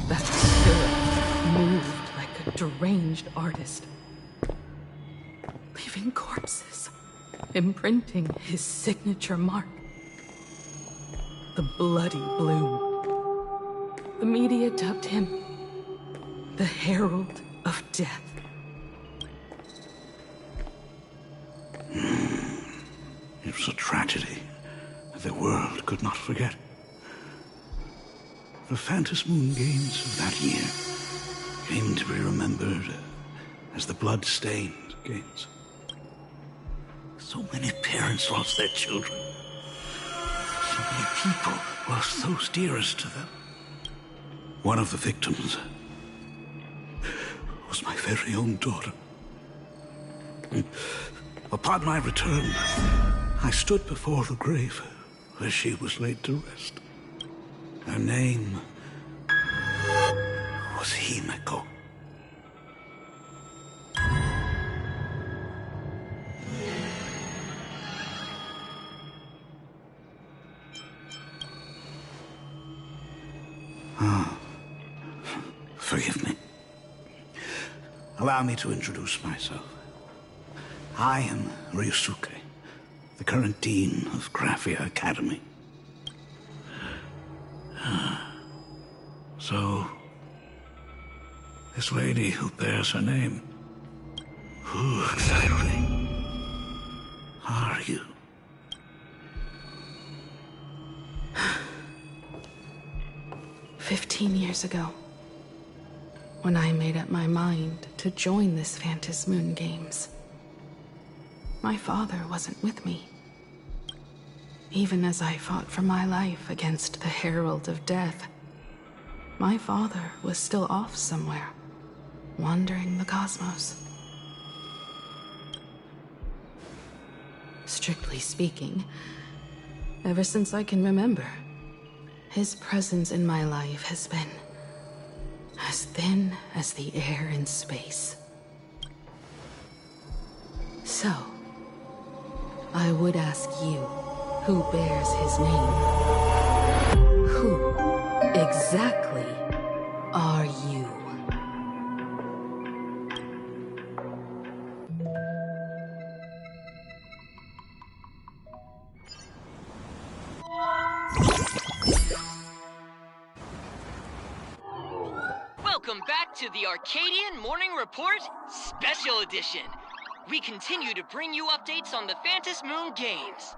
That spirit moved like a deranged artist, leaving corpses, imprinting his signature mark. The Bloody Bloom. The media dubbed him the Herald of Death. It was a tragedy that the world could not forget. The Phantasmoon Games of that year came to be remembered as the Blood-Stained Games. So many parents lost their children. So many people lost those dearest to them. One of the victims was my very own daughter. Upon my return, I stood before the grave where she was laid to rest. Her name was Himeko. Forgive me. Allow me to introduce myself. I am Ryusuke, the current dean of Graphia Academy. So, this lady who bears her name, who exactly are you? "15 years ago, when I made up my mind to join this Phantasmoon Games, my father wasn't with me. Even as I fought for my life against the Herald of Death, my father was still off somewhere, wandering the cosmos. Strictly speaking, ever since I can remember, his presence in my life has been as thin as the air in space. So, I would ask you, who bears his name? Who exactly are you? Welcome back to the Arcadian Morning Report Special Edition. We continue to bring you updates on the Phantom Moon games.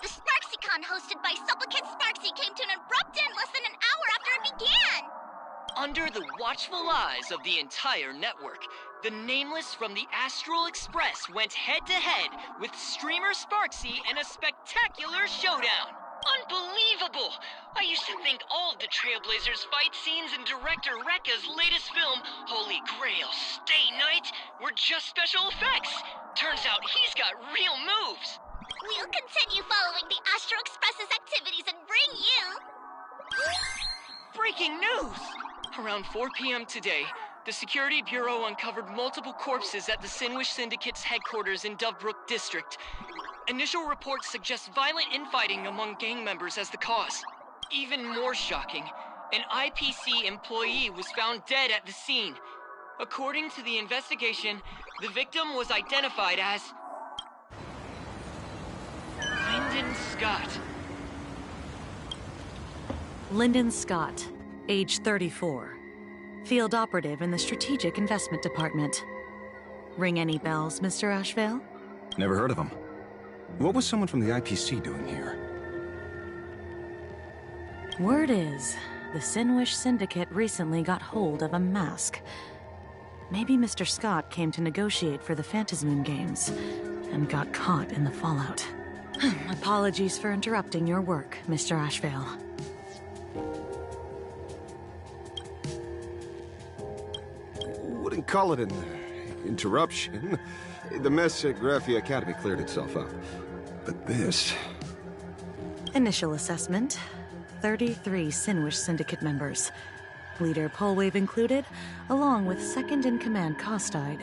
The SparksyCon hosted by Supplicant Sparksy came to an abrupt end less than an hour after it began! Under the watchful eyes of the entire network, the Nameless from the Astral Express went head-to-head with streamer Sparksy in a spectacular showdown. Unbelievable! I used to think all of the Trailblazers fight scenes in director Rekka's latest film, Holy Grail Stay Night, were just special effects. Turns out he's got real moves. We'll continue following the Astro Express's activities and bring you... Breaking news! Around 4 p.m. today, the Security Bureau uncovered multiple corpses at the Sinwish Syndicate's headquarters in Dovebrook District. Initial reports suggest violent infighting among gang members as the cause. Even more shocking, an IPC employee was found dead at the scene. According to the investigation, the victim was identified as... Lyndon Scott. Lyndon Scott, age 34. Field operative in the Strategic Investment Department. Ring any bells, Mr. Ashvale? Never heard of him. What was someone from the IPC doing here? Word is, the Sinwish Syndicate recently got hold of a mask. Maybe Mr. Scott came to negotiate for the Phantasmoon games, and got caught in the fallout. Apologies for interrupting your work, Mr. Ashvale. Wouldn't call it an interruption. The mess at Graphia Academy cleared itself up. But this... Initial assessment. 33 Sinwish Syndicate members. Leader Polwave included, along with second-in-command Costide,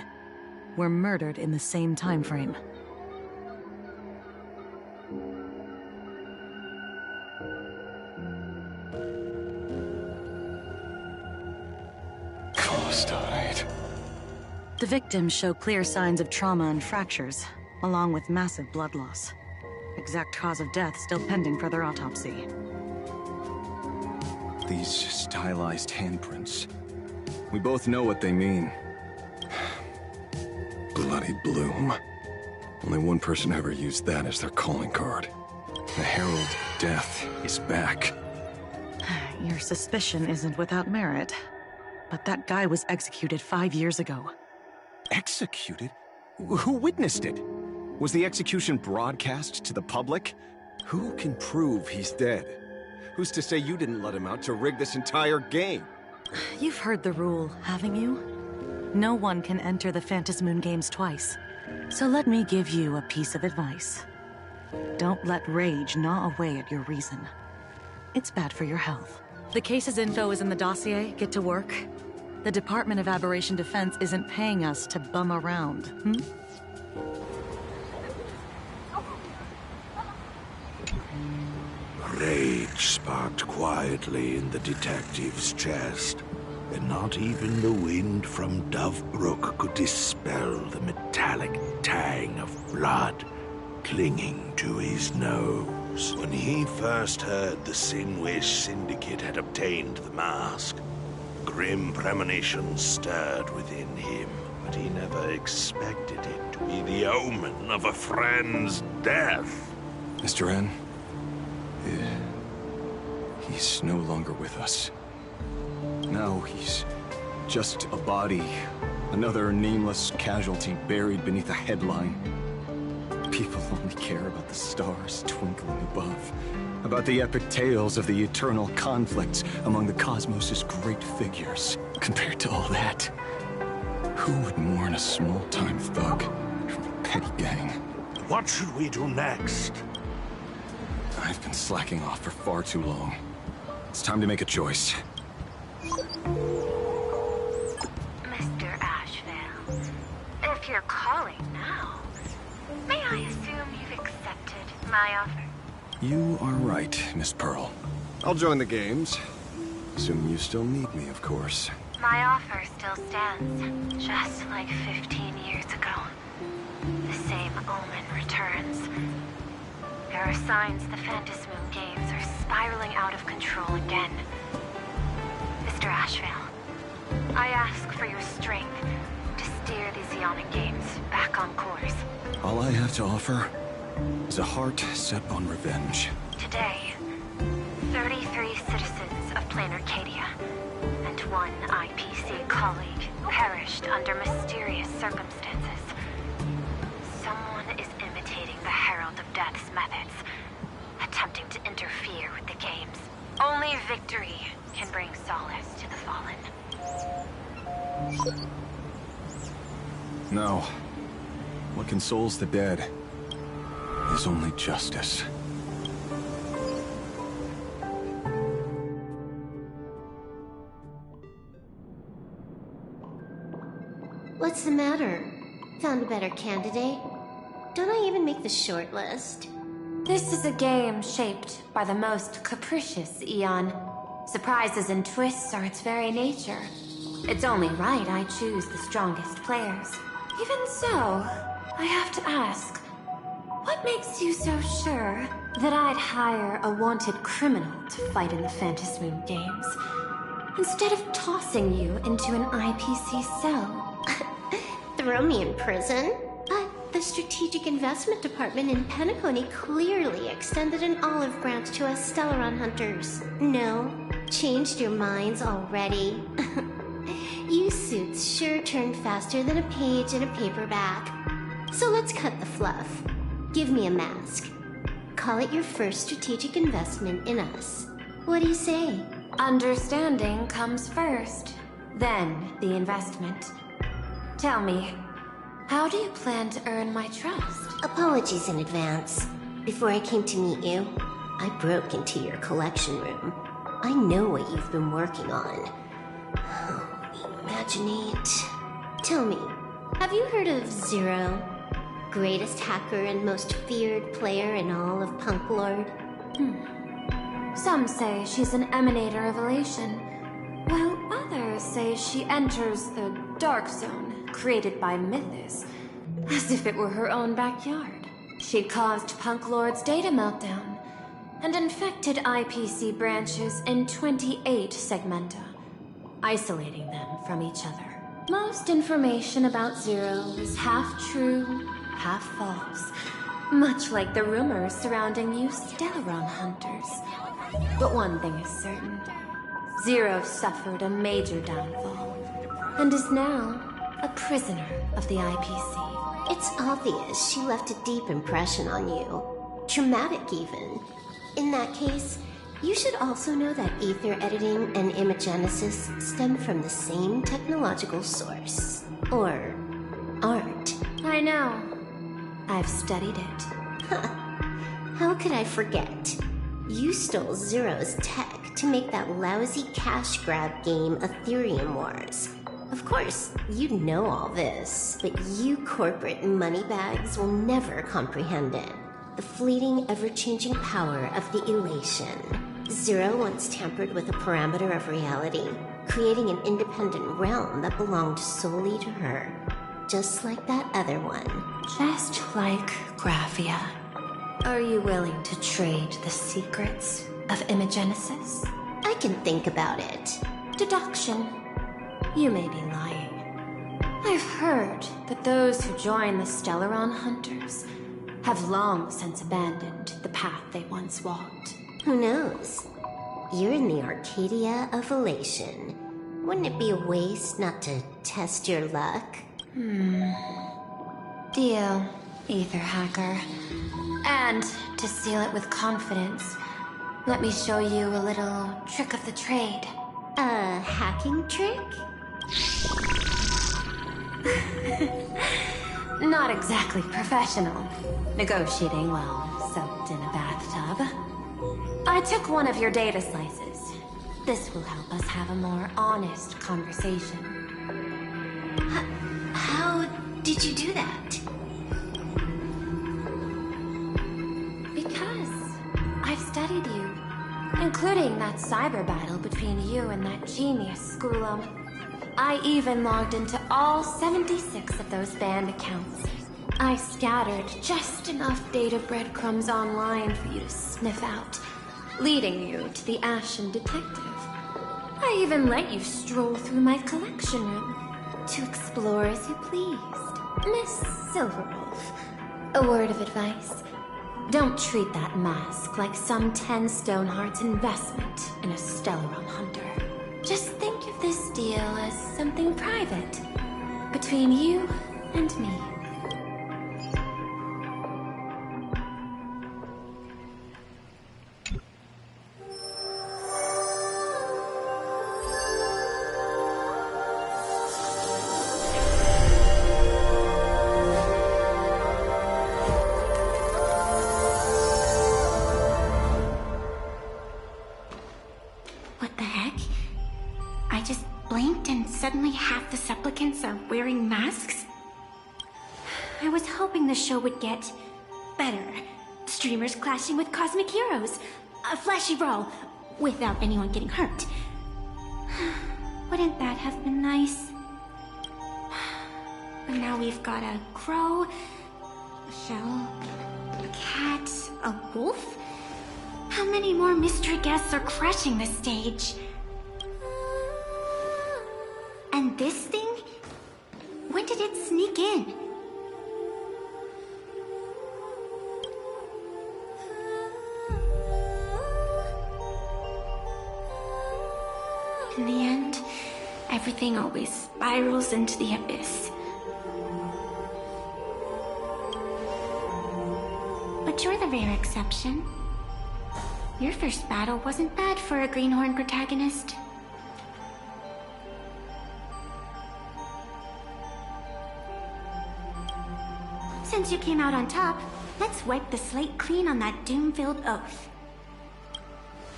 were murdered in the same time frame. Costide. The victims show clear signs of trauma and fractures, along with massive blood loss. Exact cause of death still pending further autopsy. These stylized handprints. We both know what they mean. Bloody Bloom. Only one person ever used that as their calling card. The Herald of Death is back. Your suspicion isn't without merit, but that guy was executed 5 years ago. Executed? Who witnessed it? Was the execution broadcast to the public? Who can prove he's dead? Who's to say you didn't let him out to rig this entire game? You've heard the rule, haven't you? No one can enter the Phantasmoon games twice. So let me give you a piece of advice. Don't let rage gnaw away at your reason. It's bad for your health. The case's info is in the dossier. Get to work. The Department of Aberration Defense isn't paying us to bum around, Rage sparked quietly in the detective's chest, and not even the wind from Dovebrook could dispel the metallic tang of blood clinging to his nose. When he first heard the Sinwish Syndicate had obtained the mask, grim premonitions stirred within him, but he never expected it to be the omen of a friend's death. Mr. N, he's no longer with us. Now he's just a body, another nameless casualty buried beneath a headline. People only care about the stars twinkling above, about the epic tales of the eternal conflicts among the cosmos' great figures. Compared to all that, Who would mourn a small-time thug from a petty gang? What should we do next? I've been slacking off for far too long. It's time to make a choice. Mr. Ashvale, if you're calling now, may I assume you've accepted my offer? You are right, Miss Pearl. I'll join the games. Assuming you still need me, of course. My offer still stands, just like 15 years ago. The same omen returns. There are signs the Phantasmoon games are spiraling out of control again. Mr. Ashvale, I ask for your strength to steer the Xeonic games back on course. All I have to offer is a heart set on revenge. Today, 33 citizens of Planarcadia and one IPC colleague perished under mysterious circumstances. Someone is imitating the Herald of Death's methods, attempting to interfere with the games. Only victory can bring solace to the fallen. No. What consoles the dead is only justice. What's the matter? Found a better candidate? Don't I even make the short list? This is a game shaped by the most capricious, Eon. Surprises and twists are its very nature. It's only right I choose the strongest players. Even so, I have to ask, what makes you so sure that I'd hire a wanted criminal to fight in the Phantasmoon games, instead of tossing you into an IPC cell? Throw me in prison? But the Strategic Investment Department in Penacony clearly extended an olive branch to us Stellaron hunters. No? Changed your minds already? You suits sure turn faster than a page in a paperback. So let's cut the fluff. Give me a mask. Call it your first strategic investment in us. What do you say? Understanding comes first, then the investment. Tell me, how do you plan to earn my trust? Apologies in advance. Before I came to meet you, I broke into your collection room. I know what you've been working on. Imaginate. Tell me, have you heard of Zero? Greatest hacker and most feared player in all of Punk Lord? Some say she's an emanator of elation, while others say she enters the Dark Zone, created by Mythos, as if it were her own backyard. She caused Punk Lord's data meltdown, and infected IPC branches in 28 segmenta, isolating them from each other. Most information about Zero is half true, half false, much like the rumors surrounding you Stellaron hunters. But one thing is certain. Zero suffered a major downfall, and is now a prisoner of the IPC. It's obvious she left a deep impression on you. Traumatic, even. In that case, you should also know that ether editing and imagenesis stem from the same technological source. Or art. I know. I've studied it. How could I forget? You stole Zero's tech to make that lousy cash grab game Ethereum Wars. Of course, you know all this, but you corporate moneybags will never comprehend it. The fleeting, ever-changing power of the elation. Zero once tampered with a parameter of reality, creating an independent realm that belonged solely to her. Just like that other one. Just like Graphia. Are you willing to trade the secrets of imagenesis? I can think about it. Deduction. You may be lying. I've heard that those who join the Stellaron Hunters have long since abandoned the path they once walked. Who knows? You're in the Arcadia of Elation. Wouldn't it be a waste not to test your luck? Deal, Ether Hacker. And to seal it with confidence, let me show you a little trick of the trade. A hacking trick? Not exactly professional. Negotiating while soaked in a bathtub. I took one of your data slices. This will help us have a more honest conversation. How did you do that? Because I've studied you, including that cyber battle between you and that genius Schoolum. I even logged into all 76 of those banned accounts. I scattered just enough data breadcrumbs online for you to sniff out, leading you to the Ashen Detective. I even let you stroll through my collection room to explore as you pleased. Miss Silverwolf, a word of advice. Don't treat that mask like some 10 Stonehearts investment in a Stellaron hunter. Just think of this deal as something private between you and me. What the heck? I just blinked and suddenly half the supplicants are wearing masks? I was hoping the show would get better. Streamers clashing with cosmic heroes. A flashy brawl without anyone getting hurt. Wouldn't that have been nice? But now we've got a crow, a shell, a cat, a wolf? How many more mystery guests are crashing the stage? And this thing? When did it sneak in? In the end, everything always spirals into the abyss. But you're the rare exception. Your first battle wasn't bad for a greenhorn protagonist. Since you came out on top, let's wipe the slate clean on that doom-filled oath.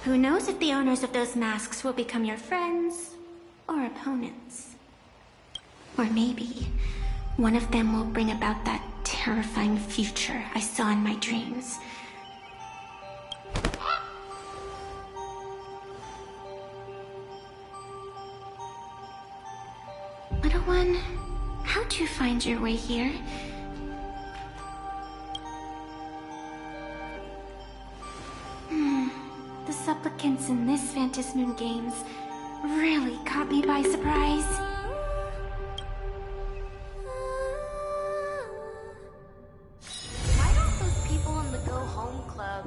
Who knows if the owners of those masks will become your friends or opponents? Or maybe one of them will bring about that terrifying future I saw in my dreams. Little one, how'd you find your way here? The supplicants in this Phantasmoon Games really caught me by surprise. Why don't those people in the Go Home Club?